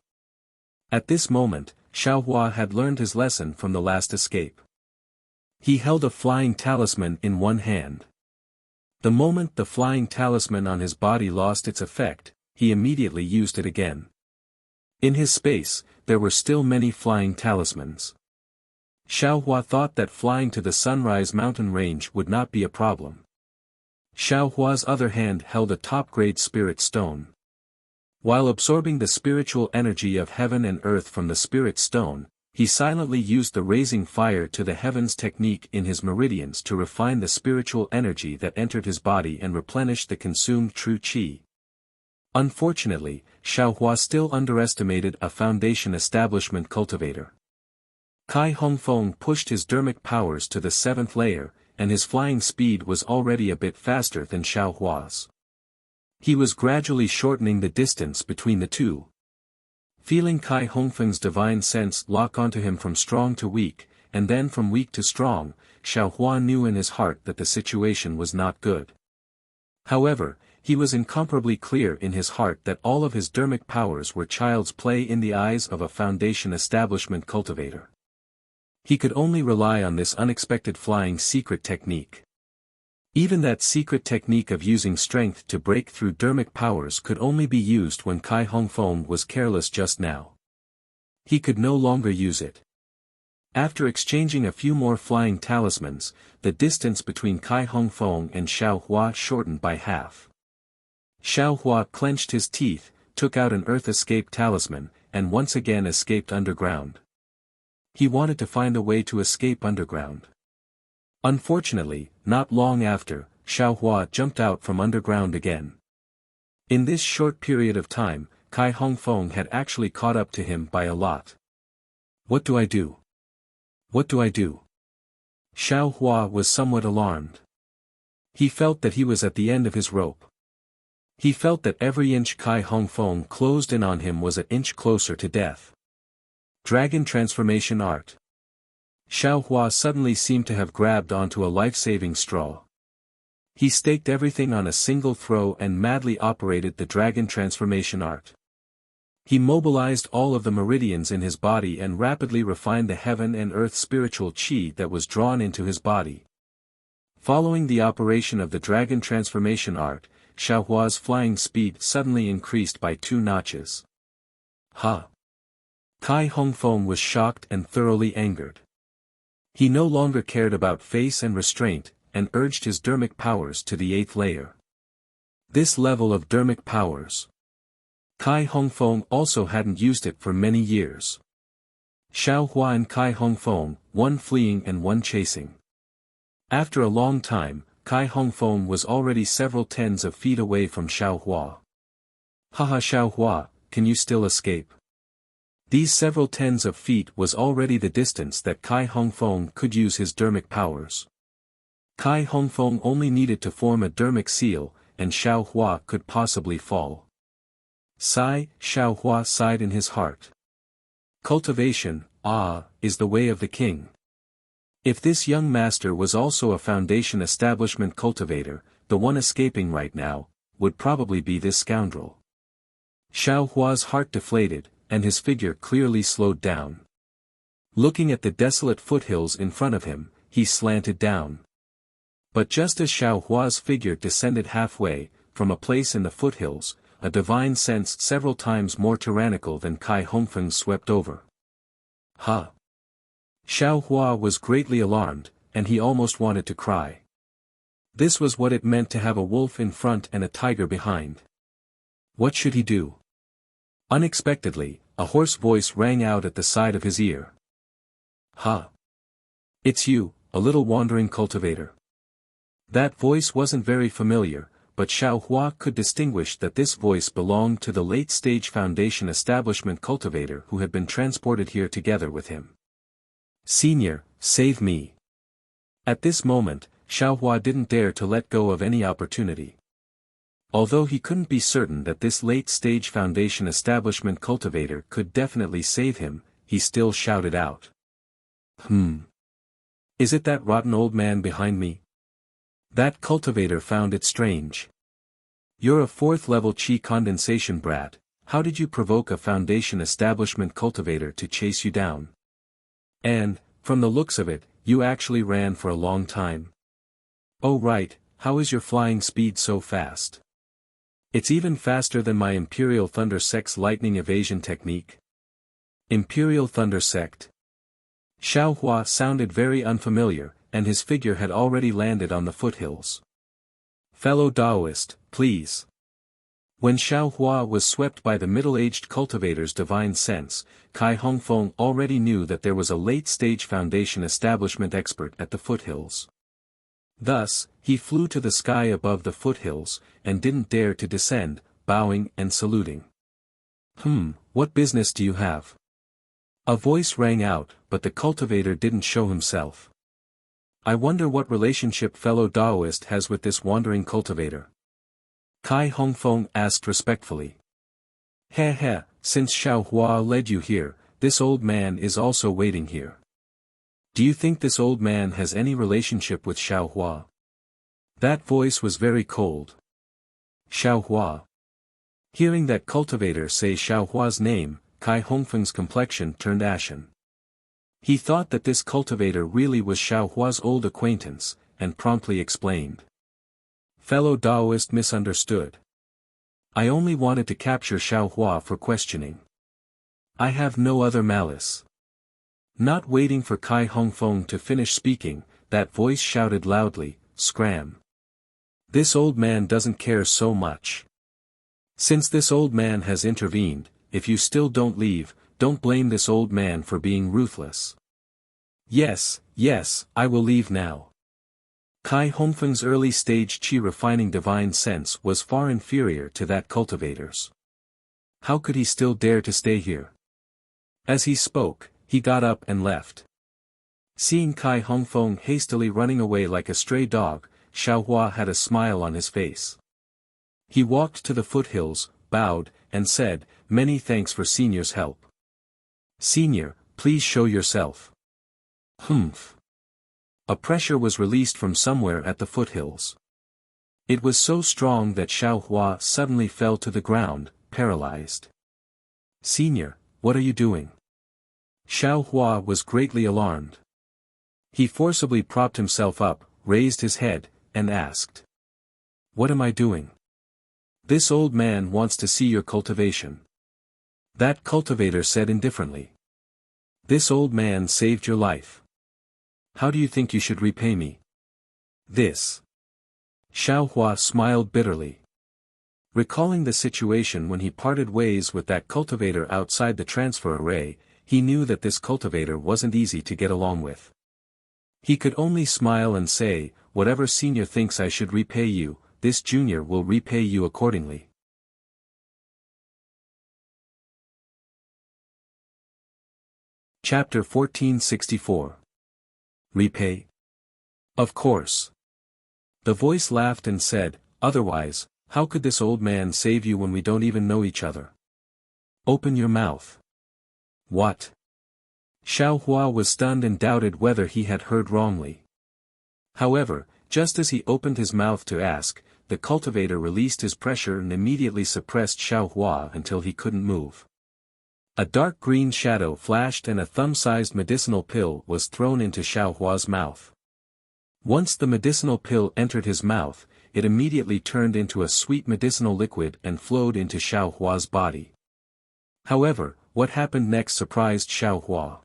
At this moment, Xiao Hua had learned his lesson from the last escape. He held a flying talisman in one hand. The moment the flying talisman on his body lost its effect, he immediately used it again. In his space, there were still many flying talismans. Xiao Hua thought that flying to the Sunrise Mountain Range would not be a problem. Xiao Hua's other hand held a top-grade spirit stone. While absorbing the spiritual energy of heaven and earth from the spirit stone, he silently used the raising fire to the heavens technique in his meridians to refine the spiritual energy that entered his body and replenish the consumed true qi. Unfortunately, Xiao Hua still underestimated a foundation establishment cultivator. Kai Hongfeng pushed his dermic powers to the 7th layer, and his flying speed was already a bit faster than Xiao Hua's. He was gradually shortening the distance between the two. Feeling Kai Hongfeng's divine sense lock onto him from strong to weak, and then from weak to strong, Xiao Hua knew in his heart that the situation was not good. However, he was incomparably clear in his heart that all of his dermic powers were child's play in the eyes of a foundation establishment cultivator. He could only rely on this unexpected flying secret technique. Even that secret technique of using strength to break through dermic powers could only be used when Kai Hongfeng was careless just now. He could no longer use it. After exchanging a few more flying talismans, the distance between Kai Hongfeng and Xiao Hua shortened by half. Xiao Hua clenched his teeth, took out an earth escape talisman, and once again escaped underground. He wanted to find a way to escape underground. Unfortunately, not long after, Xiao Hua jumped out from underground again. In this short period of time, Kai Hongfeng had actually caught up to him by a lot. What do I do? What do I do? Xiao Hua was somewhat alarmed. He felt that he was at the end of his rope. He felt that every inch Kai Hongfeng closed in on him was an inch closer to death. Dragon Transformation Art. Xiao Hua suddenly seemed to have grabbed onto a life-saving straw. He staked everything on a single throw and madly operated the Dragon Transformation Art. He mobilized all of the meridians in his body and rapidly refined the heaven and earth spiritual qi that was drawn into his body. Following the operation of the Dragon Transformation Art, Xiao Hua's flying speed suddenly increased by 2 notches. Ha! Kai Hongfeng was shocked and thoroughly angered. He no longer cared about face and restraint, and urged his dermic powers to the 8th layer. This level of dermic powers. Kai Hongfeng also hadn't used it for many years. Xiao Hua and Kai Hongfeng, one fleeing and one chasing. After a long time, Kai Hongfeng was already several tens of feet away from Xiao Hua. Haha, Xiao Hua, can you still escape? These several tens of feet was already the distance that Kai Hongfeng could use his dermic powers. Kai Hongfeng only needed to form a dermic seal, and Xiao Hua could possibly fall. Sigh, Xiao Hua sighed in his heart. Cultivation, is the way of the king. If this young master was also a foundation establishment cultivator, the one escaping right now, would probably be this scoundrel. Xiao Hua's heart deflated, and his figure clearly slowed down. Looking at the desolate foothills in front of him, he slanted down. But just as Xiao Hua's figure descended halfway, from a place in the foothills, a divine sense several times more tyrannical than Kai Hongfeng swept over. Ha! Xiao Hua was greatly alarmed, and he almost wanted to cry. This was what it meant to have a wolf in front and a tiger behind. What should he do? Unexpectedly, a hoarse voice rang out at the side of his ear. Ha! It's you, a little wandering cultivator. That voice wasn't very familiar, but Xiao Hua could distinguish that this voice belonged to the late-stage foundation establishment cultivator who had been transported here together with him. Senior, save me. At this moment, Xiao Hua didn't dare to let go of any opportunity. Although he couldn't be certain that this late-stage foundation establishment cultivator could definitely save him, he still shouted out. Is it that rotten old man behind me? That cultivator found it strange. You're a 4th-level qi condensation brat, how did you provoke a foundation establishment cultivator to chase you down? And, from the looks of it, you actually ran for a long time. Oh right, how is your flying speed so fast? It's even faster than my Imperial Thunder Sect's lightning evasion technique. Imperial Thunder Sect. Xiao Hua sounded very unfamiliar, and his figure had already landed on the foothills. Fellow Taoist, please. When Xiao Hua was swept by the middle-aged cultivator's divine sense, Kai Hongfeng already knew that there was a late-stage foundation establishment expert at the foothills. Thus, he flew to the sky above the foothills, and didn't dare to descend, bowing and saluting. What business do you have? A voice rang out, but the cultivator didn't show himself. I wonder what relationship fellow Taoist has with this wandering cultivator. Kai Hongfeng asked respectfully. Heh, since Xiao Hua led you here, this old man is also waiting here. Do you think this old man has any relationship with Xiao Hua? That voice was very cold. Xiao Hua. Hearing that cultivator say Xiao Hua's name, Kai Hongfeng's complexion turned ashen. He thought that this cultivator really was Xiao Hua's old acquaintance, and promptly explained. Fellow Taoist misunderstood. I only wanted to capture Xiao Hua for questioning. I have no other malice. Not waiting for Kai Hongfeng to finish speaking, that voice shouted loudly, Scram. This old man doesn't care so much. Since this old man has intervened, if you still don't leave, don't blame this old man for being ruthless. Yes, I will leave now. Kai Hongfeng's early-stage qi-refining divine sense was far inferior to that cultivator's. How could he still dare to stay here? As he spoke, he got up and left. Seeing Kai Hongfeng hastily running away like a stray dog, Xiao Hua had a smile on his face. He walked to the foothills, bowed, and said, Many thanks for Senior's help. Senior, please show yourself. A pressure was released from somewhere at the foothills. It was so strong that Xiao Hua suddenly fell to the ground, paralyzed. Senior, what are you doing? Xiao Hua was greatly alarmed. He forcibly propped himself up, raised his head, and asked. What am I doing? This old man wants to see your cultivation. That cultivator said indifferently. This old man saved your life. How do you think you should repay me? This. Xiao Hua smiled bitterly. Recalling the situation when he parted ways with that cultivator outside the transfer array, he knew that this cultivator wasn't easy to get along with. He could only smile and say, Whatever Senior thinks I should repay you, this Junior will repay you accordingly. Chapter 1464. Repay? Of course. The voice laughed and said, Otherwise, how could this old man save you when we don't even know each other? Open your mouth. What? Xiao Hua was stunned and doubted whether he had heard wrongly. However, just as he opened his mouth to ask, the cultivator released his pressure and immediately suppressed Xiao Hua until he couldn't move. A dark green shadow flashed and a thumb-sized medicinal pill was thrown into Xiao Hua's mouth. Once the medicinal pill entered his mouth, it immediately turned into a sweet medicinal liquid and flowed into Xiao Hua's body. However, what happened next surprised Xiao Hua.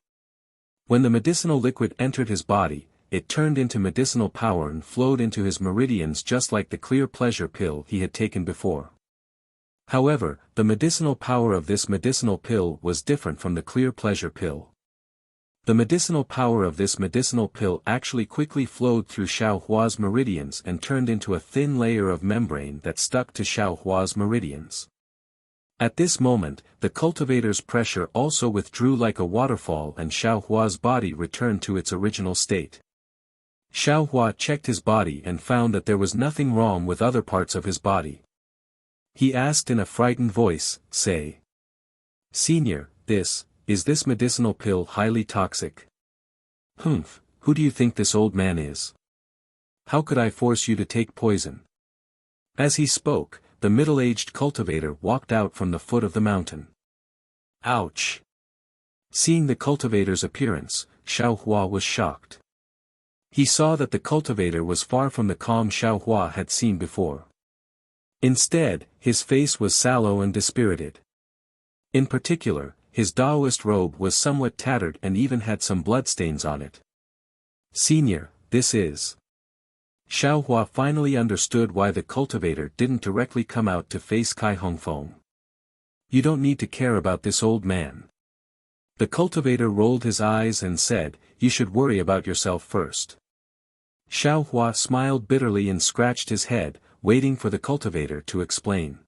When the medicinal liquid entered his body, it turned into medicinal power and flowed into his meridians just like the clear pleasure pill he had taken before. However, the medicinal power of this medicinal pill was different from the clear pleasure pill. The medicinal power of this medicinal pill actually quickly flowed through Xiao Hua's meridians and turned into a thin layer of membrane that stuck to Xiao Hua's meridians. At this moment, the cultivator's pressure also withdrew like a waterfall and Xiao Hua's body returned to its original state. Xiao Hua checked his body and found that there was nothing wrong with other parts of his body. He asked in a frightened voice, Say. Senior, is this medicinal pill highly toxic? Who do you think this old man is? How could I force you to take poison? As he spoke, the middle-aged cultivator walked out from the foot of the mountain. Ouch! Seeing the cultivator's appearance, Xiao Hua was shocked. He saw that the cultivator was far from the calm Xiao Hua had seen before. Instead, his face was sallow and dispirited. In particular, his Taoist robe was somewhat tattered and even had some bloodstains on it. Senior, this is. Xiao Hua finally understood why the cultivator didn't directly come out to face Kai Hongfeng. You don't need to care about this old man. The cultivator rolled his eyes and said, you should worry about yourself first. Xiao Hua smiled bitterly and scratched his head, waiting for the cultivator to explain.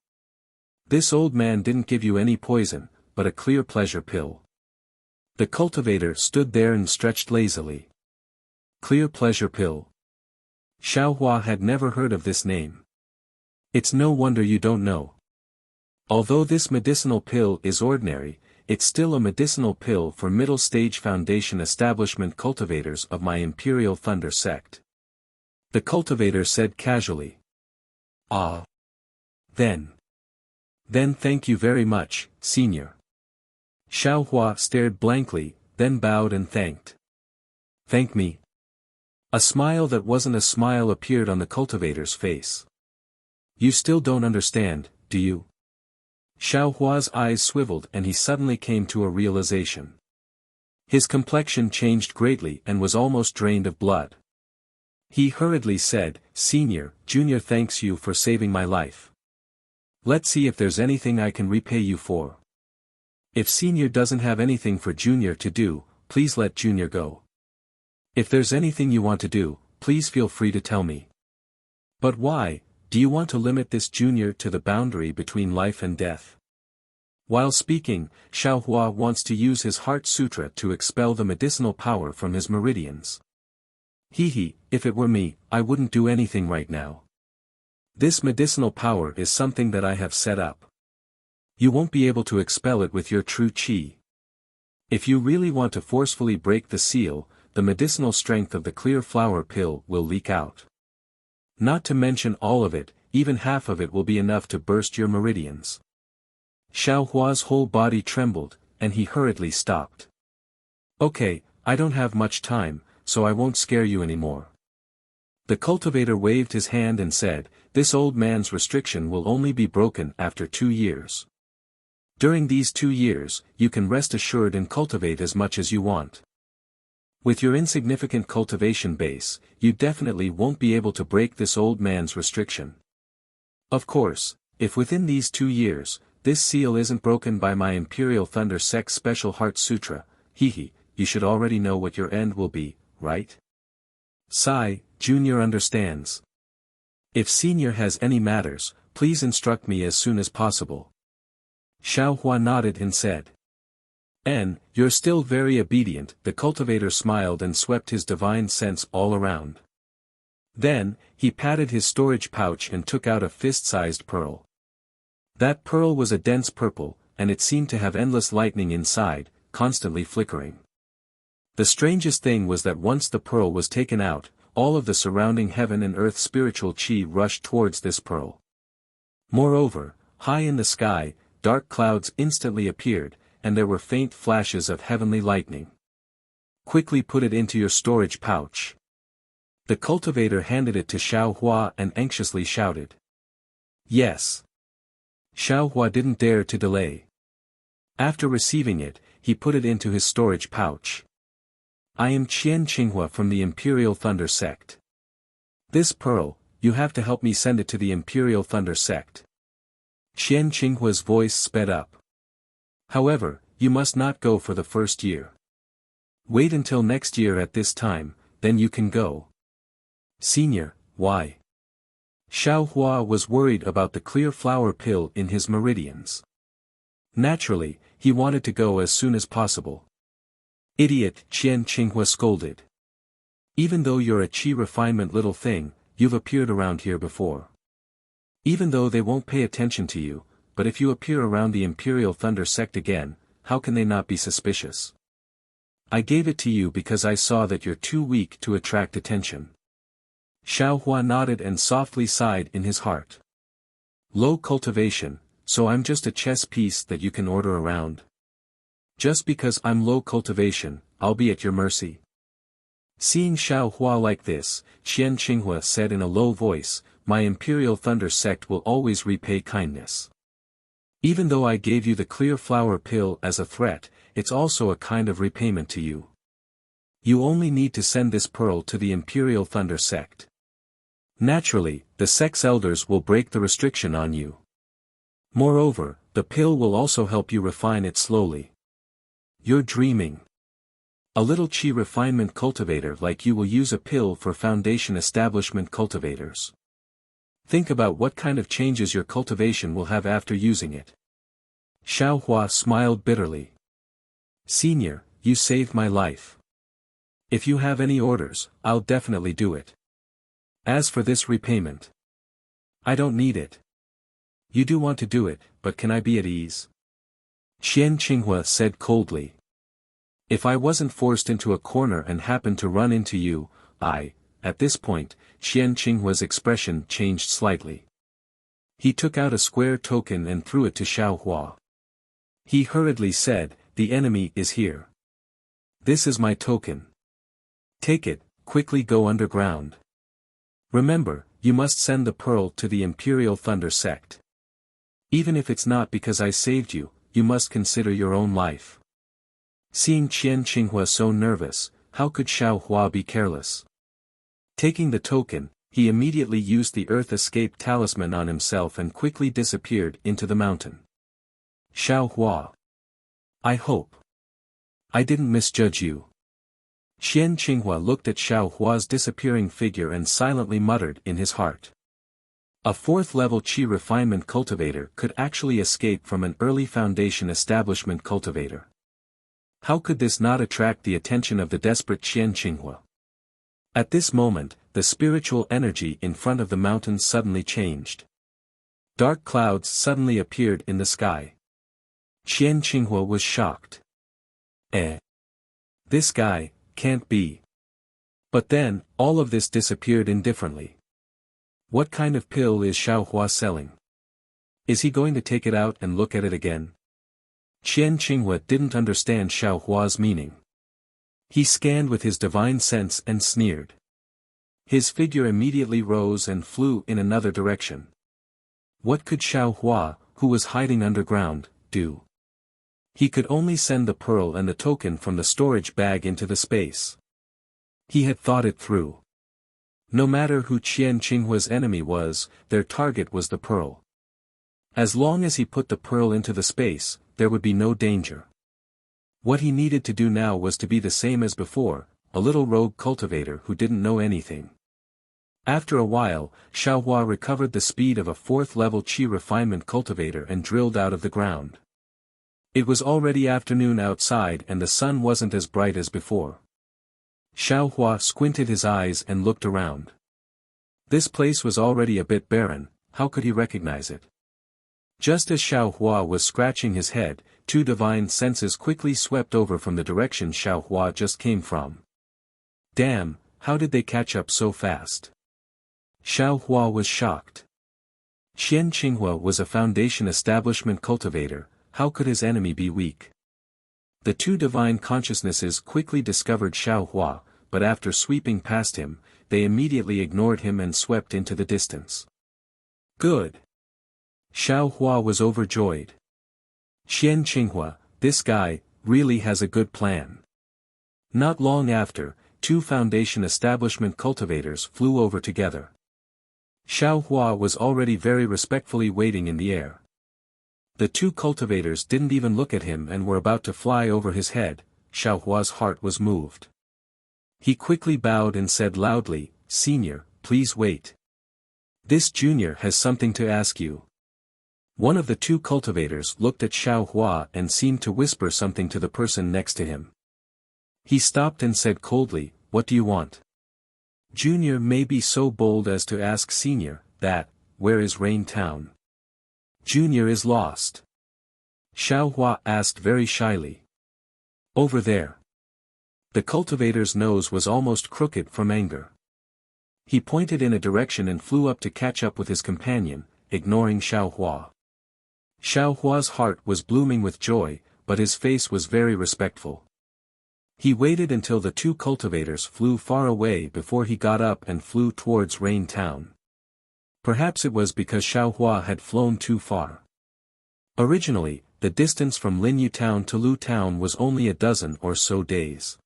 This old man didn't give you any poison, but a clear pleasure pill. The cultivator stood there and stretched lazily. Clear pleasure pill. Xiao Hua had never heard of this name. It's no wonder you don't know. Although this medicinal pill is ordinary, it's still a medicinal pill for middle-stage Foundation establishment cultivators of my Imperial Thunder sect. The cultivator said casually. Ah. Then thank you very much, senior. Xiao Hua stared blankly, then bowed and thanked. Thank me? A smile that wasn't a smile appeared on the cultivator's face. You still don't understand, do you? Xiao Hua's eyes swiveled and he suddenly came to a realization. His complexion changed greatly and was almost drained of blood. He hurriedly said, Senior, Junior thanks you for saving my life. Let's see if there's anything I can repay you for. If Senior doesn't have anything for Junior to do, please let Junior go. If there's anything you want to do, please feel free to tell me. But why, do you want to limit this Junior to the boundary between life and death? While speaking, Xiao Hua wants to use his Heart Sutra to expel the medicinal power from his meridians. If it were me, I wouldn't do anything right now. This medicinal power is something that I have set up. You won't be able to expel it with your true qi. If you really want to forcefully break the seal, the medicinal strength of the clear flower pill will leak out. Not to mention all of it, even half of it will be enough to burst your meridians. Xiao Hua's whole body trembled, and he hurriedly stopped. Okay, I don't have much time, so I won't scare you anymore. The cultivator waved his hand and said, this old man's restriction will only be broken after 2 years. During these 2 years, you can rest assured and cultivate as much as you want. With your insignificant cultivation base, you definitely won't be able to break this old man's restriction. Of course, if within these 2 years, this seal isn't broken by my Imperial Thunder Sect's special Heart Sutra, you should already know what your end will be, right? Sai, Junior understands. If Senior has any matters, please instruct me as soon as possible. Xiao Hua nodded and said. You're still very obedient, the cultivator smiled and swept his divine sense all around. Then, he patted his storage pouch and took out a fist-sized pearl. That pearl was a dense purple, and it seemed to have endless lightning inside, constantly flickering. The strangest thing was that once the pearl was taken out, all of the surrounding heaven and earth spiritual chi rushed towards this pearl. Moreover, high in the sky, dark clouds instantly appeared, and there were faint flashes of heavenly lightning. Quickly put it into your storage pouch. The cultivator handed it to Xiao Hua and anxiously shouted. Yes. Xiao Hua didn't dare to delay. After receiving it, he put it into his storage pouch. I am Qian Qinghua from the Imperial Thunder Sect. This pearl, you have to help me send it to the Imperial Thunder Sect. Qian Qinghua's voice sped up. However, you must not go for the first year. Wait until next year at this time, then you can go. Senior, why? Xiao Hua was worried about the clear flower pill in his meridians. Naturally, he wanted to go as soon as possible. Idiot, Qian Qinghua scolded. Even though you're a chi refinement little thing, you've appeared around here before. Even though they won't pay attention to you, but if you appear around the Imperial Thunder Sect again, how can they not be suspicious? I gave it to you because I saw that you're too weak to attract attention. Xiao Hua nodded and softly sighed in his heart. Low cultivation, so I'm just a chess piece that you can order around. Just because I'm low cultivation, I'll be at your mercy. Seeing Xiao Hua like this, Qian Qinghua said in a low voice, my Imperial Thunder Sect will always repay kindness. Even though I gave you the clear flower pill as a threat, it's also a kind of repayment to you. You only need to send this pearl to the Imperial Thunder Sect. Naturally, the sex elders will break the restriction on you. Moreover, the pill will also help you refine it slowly. You're dreaming. A little chi refinement cultivator like you will use a pill for foundation establishment cultivators. Think about what kind of changes your cultivation will have after using it. Xiao Hua smiled bitterly. Senior, you saved my life. If you have any orders, I'll definitely do it. As for this repayment, I don't need it. You do want to do it, but can I be at ease? Qian Qinghua said coldly. If I wasn't forced into a corner and happened to run into you, at this point, Qian Qinghua's expression changed slightly. He took out a square token and threw it to Xiao Hua. He hurriedly said, the enemy is here. This is my token. Take it, quickly go underground. Remember, you must send the pearl to the Imperial Thunder sect. Even if it's not because I saved you, you must consider your own life. Seeing Qian Qinghua so nervous, how could Xiao Hua be careless? Taking the token, he immediately used the Earth Escape talisman on himself and quickly disappeared into the mountain. Xiao Hua. I hope I didn't misjudge you. Qian Qinghua looked at Xiao Hua's disappearing figure and silently muttered in his heart. A fourth-level Qi refinement cultivator could actually escape from an early foundation establishment cultivator. How could this not attract the attention of the desperate Qian Qinghua? At this moment, the spiritual energy in front of the mountain suddenly changed. Dark clouds suddenly appeared in the sky. Qian Qinghua was shocked. This guy can't be. But then, all of this disappeared indifferently. What kind of pill is Xiao Hua selling? Is he going to take it out and look at it again? Qian Qinghua didn't understand Xiao Hua's meaning. He scanned with his divine sense and sneered. His figure immediately rose and flew in another direction. What could Xiao Hua, who was hiding underground, do? He could only send the pearl and the token from the storage bag into the space. He had thought it through. No matter who Qian Qinghua's enemy was, their target was the pearl. As long as he put the pearl into the space, there would be no danger. What he needed to do now was to be the same as before, a little rogue cultivator who didn't know anything. After a while, Xiao Hua recovered the speed of a fourth-level Qi refinement cultivator and drilled out of the ground. It was already afternoon outside and the sun wasn't as bright as before. Xiao Hua squinted his eyes and looked around. This place was already a bit barren, how could he recognize it? Just as Xiao Hua was scratching his head, two divine senses quickly swept over from the direction Xiao Hua just came from. Damn, how did they catch up so fast? Xiao Hua was shocked. Qian Qinghua was a foundation establishment cultivator, how could his enemy be weak? The two divine consciousnesses quickly discovered Xiao Hua, but after sweeping past him, they immediately ignored him and swept into the distance. Good. Xiao Hua was overjoyed. Qian Qinghua, this guy, really has a good plan. Not long after, two foundation establishment cultivators flew over together. Xiao Hua was already very respectfully waiting in the air. The two cultivators didn't even look at him and were about to fly over his head. Xiao Hua's heart was moved. He quickly bowed and said loudly, "Senior, please wait. This junior has something to ask you." One of the two cultivators looked at Xiao Hua and seemed to whisper something to the person next to him. He stopped and said coldly, "What do you want?" Junior may be so bold as to ask Senior, where is Rain Town? Junior is lost. Xiao Hua asked very shyly. Over there. The cultivator's nose was almost crooked from anger. He pointed in a direction and flew up to catch up with his companion, ignoring Xiao Hua. Xiao Hua's heart was blooming with joy, but his face was very respectful. He waited until the two cultivators flew far away before he got up and flew towards Rain Town. Perhaps it was because Xiao Hua had flown too far. Originally, the distance from Linyu Town to Lu Town was only a dozen or so days.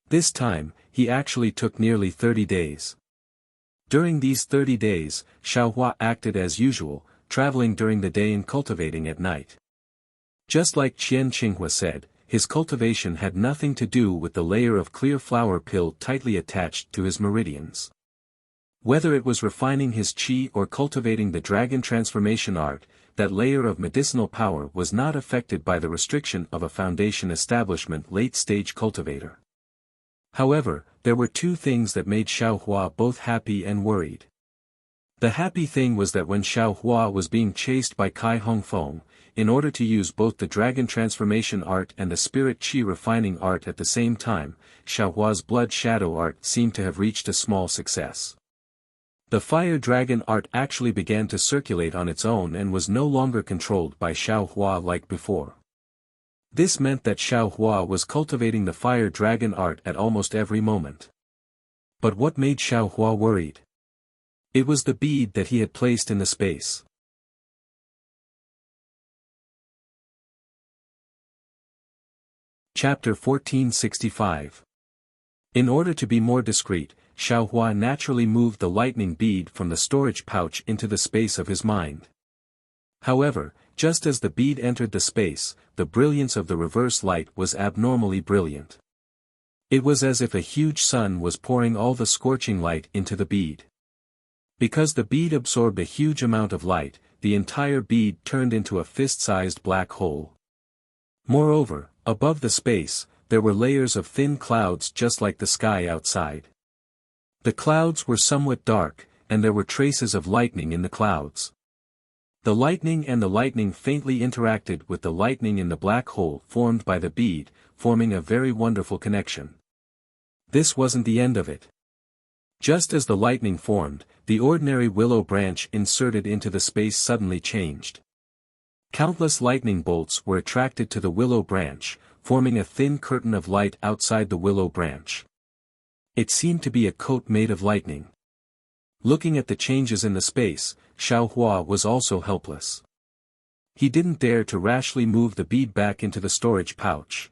This time, he actually took nearly 30 days. During these 30 days, Xiaohua acted as usual, traveling during the day and cultivating at night. Just like Qian Qinghua said, his cultivation had nothing to do with the layer of clear flower pill tightly attached to his meridians. Whether it was refining his qi or cultivating the dragon transformation art, that layer of medicinal power was not affected by the restriction of a foundation establishment late-stage cultivator. However, there were two things that made Xiaohua both happy and worried. The happy thing was that when Xiaohua was being chased by Kai Hongfeng, in order to use both the dragon transformation art and the spirit qi refining art at the same time, Xiaohua's blood shadow art seemed to have reached a small success. The fire dragon art actually began to circulate on its own and was no longer controlled by Xiaohua like before. This meant that Xiaohua was cultivating the fire dragon art at almost every moment. But what made Xiaohua worried? It was the bead that he had placed in the space. Chapter 1465. In order to be more discreet, Xiaohua naturally moved the lightning bead from the storage pouch into the space of his mind. However, just as the bead entered the space, the brilliance of the reverse light was abnormally brilliant. It was as if a huge sun was pouring all the scorching light into the bead. Because the bead absorbed a huge amount of light, the entire bead turned into a fist-sized black hole. Moreover, above the space, there were layers of thin clouds just like the sky outside. The clouds were somewhat dark, and there were traces of lightning in the clouds. The lightning and the lightning faintly interacted with the lightning in the black hole formed by the bead, forming a very wonderful connection. This wasn't the end of it. Just as the lightning formed, the ordinary willow branch inserted into the space suddenly changed. Countless lightning bolts were attracted to the willow branch, forming a thin curtain of light outside the willow branch. It seemed to be a coat made of lightning. Looking at the changes in the space, Xiaohua was also helpless. He didn't dare to rashly move the bead back into the storage pouch.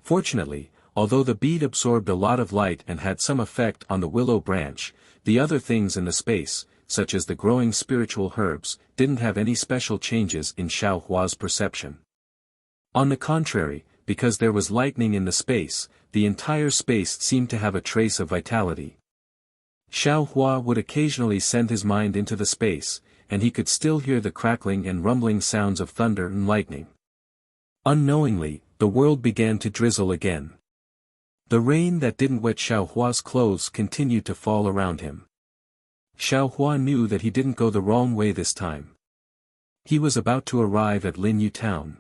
Fortunately, although the bead absorbed a lot of light and had some effect on the willow branch, the other things in the space, such as the growing spiritual herbs, didn't have any special changes in Xiaohua's perception. On the contrary, because there was lightning in the space, the entire space seemed to have a trace of vitality. Xiaohua would occasionally send his mind into the space, and he could still hear the crackling and rumbling sounds of thunder and lightning. Unknowingly, the world began to drizzle again. The rain that didn't wet Xiaohua's clothes continued to fall around him. Xiaohua knew that he didn't go the wrong way this time. He was about to arrive at Linyu town.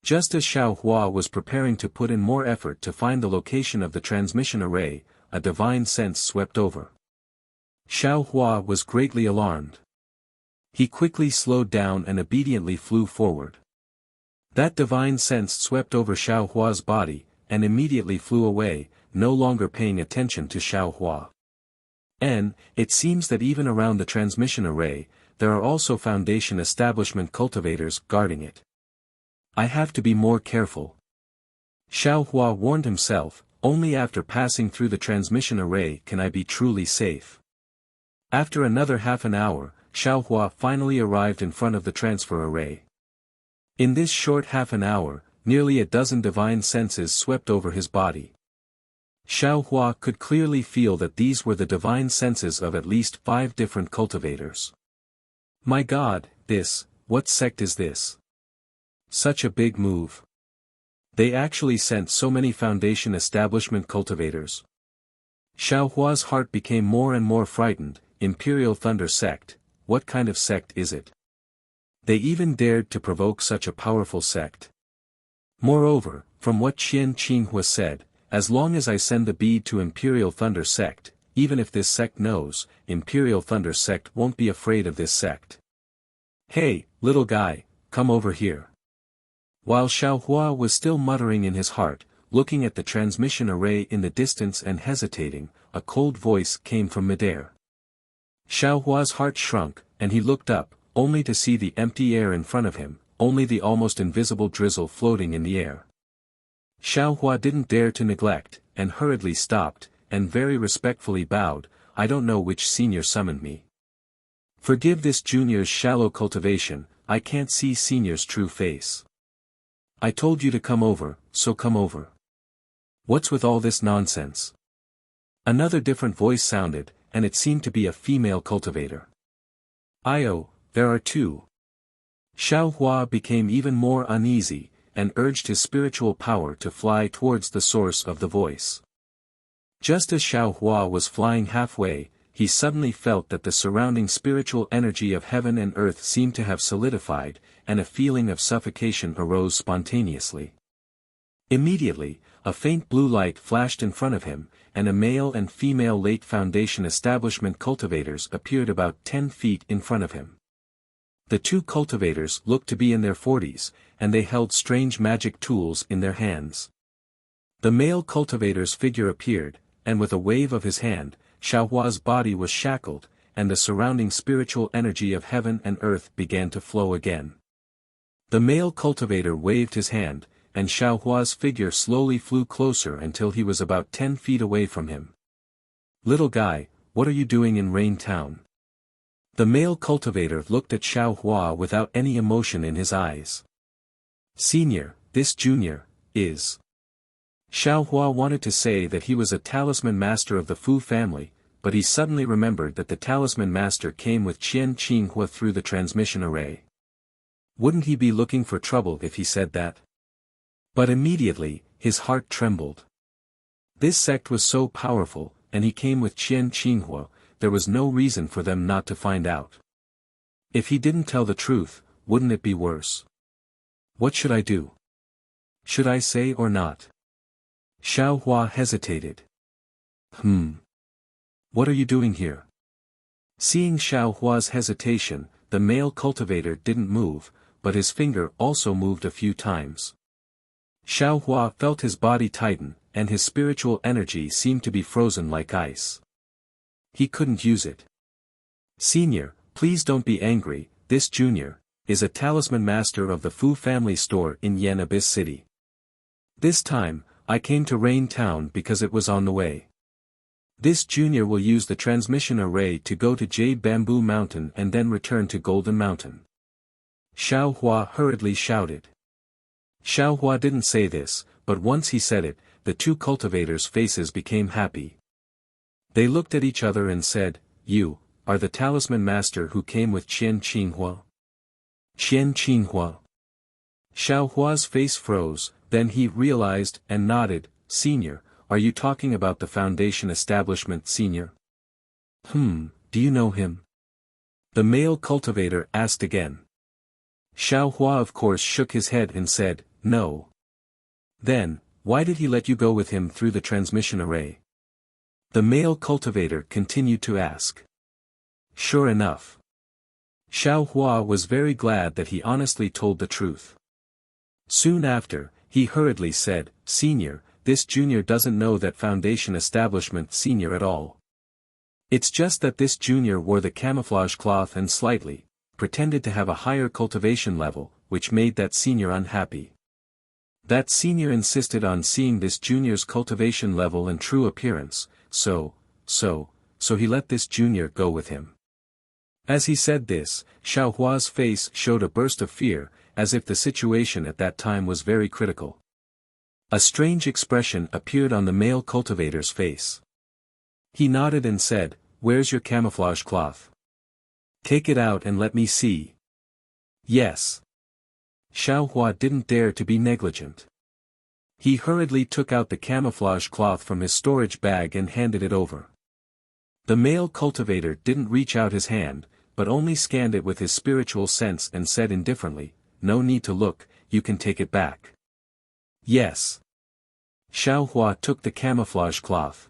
Just as Xiaohua was preparing to put in more effort to find the location of the transmission array, a divine sense swept over. Xiaohua was greatly alarmed. He quickly slowed down and obediently flew forward. That divine sense swept over Xiaohua's body, and immediately flew away, no longer paying attention to Xiaohua. And, it seems that even around the transmission array, there are also foundation establishment cultivators guarding it. I have to be more careful. Xiaohua warned himself, only after passing through the transmission array can I be truly safe. After another half an hour, Xiaohua finally arrived in front of the transfer array. In this short half an hour, nearly a dozen divine senses swept over his body. Xiaohua could clearly feel that these were the divine senses of at least 5 different cultivators. My God, what sect is this? Such a big move. They actually sent so many foundation establishment cultivators. Xiaohua's heart became more and more frightened. Imperial Thunder Sect, what kind of sect is it? They even dared to provoke such a powerful sect. Moreover, from what Qian Qinghua said, as long as I send the bead to Imperial Thunder Sect, even if this sect knows, Imperial Thunder Sect won't be afraid of this sect. Hey, little guy, come over here. While Xiaohua was still muttering in his heart, looking at the transmission array in the distance and hesitating, a cold voice came from midair. Xiaohua's heart shrunk, and he looked up, only to see the empty air in front of him, only the almost invisible drizzle floating in the air. Xiaohua didn't dare to neglect, and hurriedly stopped, and very respectfully bowed, I don't know which senior summoned me. Forgive this junior's shallow cultivation, I can't see senior's true face. I told you to come over, so come over. What's with all this nonsense? Another different voice sounded, and it seemed to be a female cultivator. Io, there are two. Xiao Hua became even more uneasy, and urged his spiritual power to fly towards the source of the voice. Just as Xiao Hua was flying halfway, he suddenly felt that the surrounding spiritual energy of heaven and earth seemed to have solidified, and a feeling of suffocation arose spontaneously. Immediately, a faint blue light flashed in front of him, and a male and female late Foundation establishment cultivators appeared about 10 feet in front of him. The two cultivators looked to be in their 40s, and they held strange magic tools in their hands. The male cultivator's figure appeared, and with a wave of his hand, Xiao Hua's body was shackled, and the surrounding spiritual energy of heaven and earth began to flow again. The male cultivator waved his hand, and Xiao Hua's figure slowly flew closer until he was about 10 feet away from him. Little guy, what are you doing in Rain Town? The male cultivator looked at Xiao Hua without any emotion in his eyes. Senior, this junior, is. Xiao Hua wanted to say that he was a talisman master of the Fu family, but he suddenly remembered that the talisman master came with Qian Qinghua through the transmission array. Wouldn't he be looking for trouble if he said that? But immediately, his heart trembled. This sect was so powerful, and he came with Qian Qinghua, there was no reason for them not to find out. If he didn't tell the truth, wouldn't it be worse? What should I do? Should I say or not? Xiao Hua hesitated. What are you doing here? Seeing Xiao Hua's hesitation, the male cultivator didn't move, but his finger also moved a few times. Xiao Hua felt his body tighten, and his spiritual energy seemed to be frozen like ice. He couldn't use it. Senior, please don't be angry, this junior, is a talisman master of the Fu family store in Yen Abyss City. This time, I came to Rain Town because it was on the way. This junior will use the transmission array to go to Jade Bamboo Mountain and then return to Golden Mountain. Xiao Hua hurriedly shouted. Xiao Hua didn't say this, but once he said it, the two cultivators' faces became happy. They looked at each other and said, You, are the talisman master who came with Qian Qinghua? Qian Qinghua. Xiao Hua's face froze, then he realized and nodded, Senior, are you talking about the Foundation establishment senior? Do you know him? The male cultivator asked again. Xiao Hua of course shook his head and said, No. Then, why did he let you go with him through the transmission array? The male cultivator continued to ask. Sure enough. Xiao Hua was very glad that he honestly told the truth. Soon after, he hurriedly said, Senior, this junior doesn't know that Foundation establishment senior at all. It's just that this junior wore the camouflage cloth and slightly, pretended to have a higher cultivation level, which made that senior unhappy. That senior insisted on seeing this junior's cultivation level and true appearance, so he let this junior go with him. As he said this, Xiao Hua's face showed a burst of fear, as if the situation at that time was very critical. A strange expression appeared on the male cultivator's face. He nodded and said, Where's your camouflage cloth? Take it out and let me see. Yes. Xiao Hua didn't dare to be negligent. He hurriedly took out the camouflage cloth from his storage bag and handed it over. The male cultivator didn't reach out his hand, but only scanned it with his spiritual sense and said indifferently, No need to look, you can take it back. Yes. Xiao Hua took the camouflage cloth.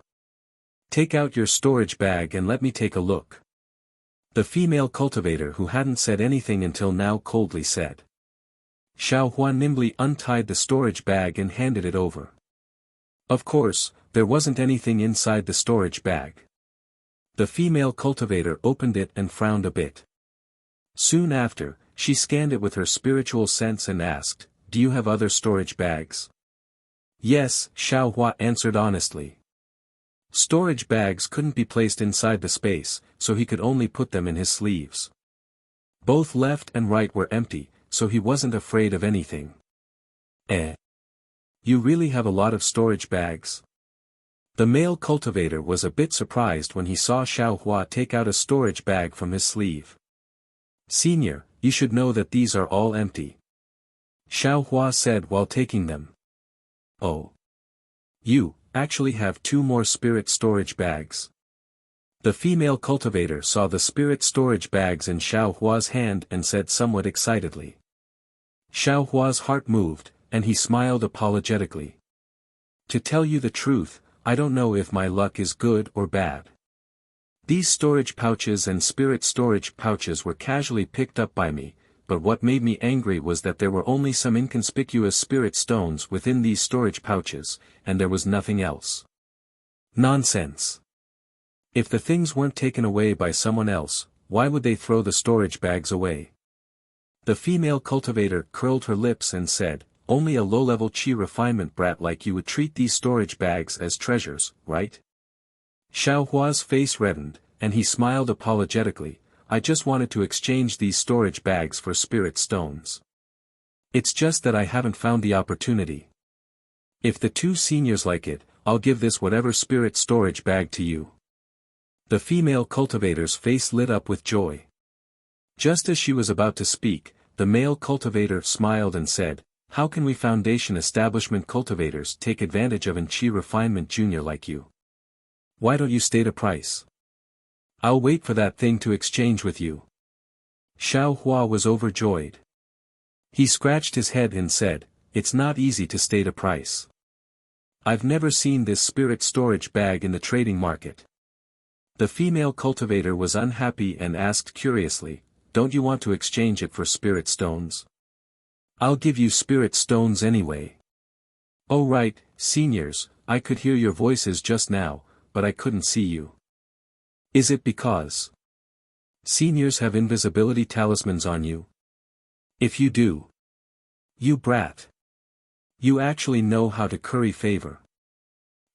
Take out your storage bag and let me take a look. The female cultivator who hadn't said anything until now coldly said. Xiao Hua nimbly untied the storage bag and handed it over. Of course, there wasn't anything inside the storage bag. The female cultivator opened it and frowned a bit. Soon after, she scanned it with her spiritual sense and asked, Do you have other storage bags? Yes, Xiao Hua answered honestly. Storage bags couldn't be placed inside the space, so he could only put them in his sleeves. Both left and right were empty, so he wasn't afraid of anything. You really have a lot of storage bags? The male cultivator was a bit surprised when he saw Xiao Hua take out a storage bag from his sleeve. Senior, you should know that these are all empty. Xiao Hua said while taking them. Oh. You actually have 2 more spirit storage bags. The female cultivator saw the spirit storage bags in Xiao Hua's hand and said somewhat excitedly. Xiao Hua's heart moved, and he smiled apologetically. To tell you the truth, I don't know if my luck is good or bad. These storage pouches and spirit storage pouches were casually picked up by me, but what made me angry was that there were only some inconspicuous spirit stones within these storage pouches, and there was nothing else. Nonsense. If the things weren't taken away by someone else, why would they throw the storage bags away? The female cultivator curled her lips and said, only a low-level chi refinement brat like you would treat these storage bags as treasures, right? Xiao Hua's face reddened, and he smiled apologetically. I just wanted to exchange these storage bags for spirit stones. It's just that I haven't found the opportunity. If the 2 seniors like it, I'll give this whatever spirit storage bag to you. The female cultivator's face lit up with joy. Just as she was about to speak, the male cultivator smiled and said, how can we foundation establishment cultivators take advantage of an chi refinement junior like you? Why don't you state a price? I'll wait for that thing to exchange with you. Xiao Hua was overjoyed. He scratched his head and said, it's not easy to state a price. I've never seen this spirit storage bag in the trading market. The female cultivator was unhappy and asked curiously, don't you want to exchange it for spirit stones? I'll give you spirit stones anyway. Oh right, seniors, I could hear your voices just now, but I couldn't see you. Is it because seniors have invisibility talismans on you? If you do, you brat. You actually know how to curry favor.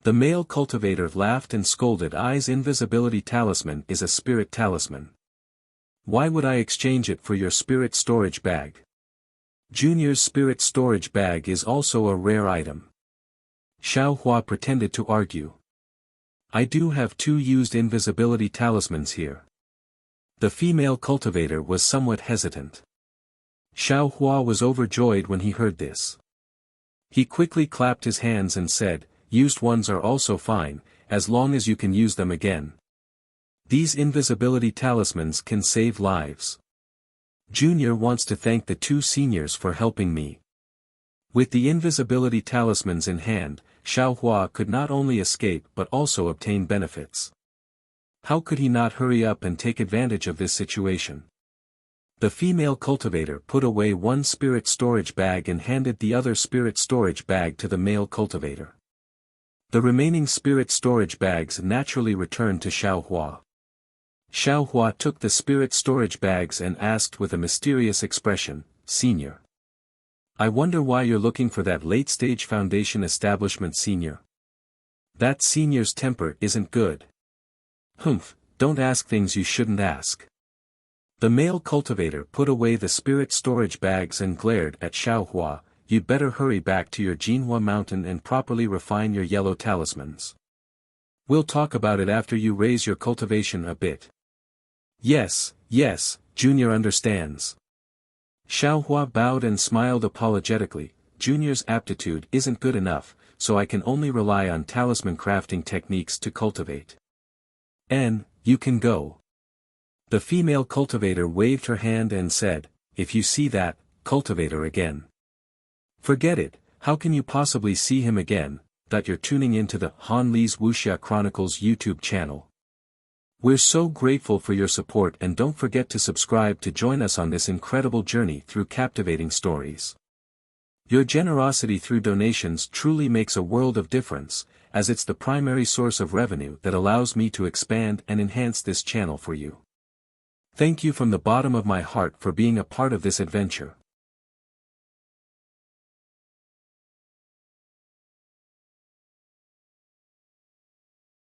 The male cultivator laughed and scolded. I's invisibility talisman is a spirit talisman. Why would I exchange it for your spirit storage bag? Junior's spirit storage bag is also a rare item. Xiao Hua pretended to argue. I do have 2 used invisibility talismans here. The female cultivator was somewhat hesitant. Xiao Hua was overjoyed when he heard this. He quickly clapped his hands and said, used ones are also fine, as long as you can use them again. These invisibility talismans can save lives. Junior wants to thank the 2 seniors for helping me. With the invisibility talismans in hand, Xiao Hua could not only escape but also obtain benefits. How could he not hurry up and take advantage of this situation? The female cultivator put away 1 spirit storage bag and handed the other spirit storage bag to the male cultivator. The remaining spirit storage bags naturally returned to Xiao Hua. Xiao Hua took the spirit storage bags and asked with a mysterious expression, Senior. I wonder why you're looking for that late-stage foundation establishment senior. That senior's temper isn't good. Humph, don't ask things you shouldn't ask. The male cultivator put away the spirit storage bags and glared at Xiao Hua. You'd better hurry back to your Jinhua mountain and properly refine your yellow talismans. We'll talk about it after you raise your cultivation a bit. Yes, Junior understands. Xiao Hua bowed and smiled apologetically. Junior's aptitude isn't good enough, so I can only rely on talisman crafting techniques to cultivate. You can go. The female cultivator waved her hand and said, if you see that cultivator again. Forget it, how can you possibly see him again, that you're tuning into the Han Li's Wuxia Chronicles YouTube channel. We're so grateful for your support, and don't forget to subscribe to join us on this incredible journey through captivating stories. Your generosity through donations truly makes a world of difference, as it's the primary source of revenue that allows me to expand and enhance this channel for you. Thank you from the bottom of my heart for being a part of this adventure.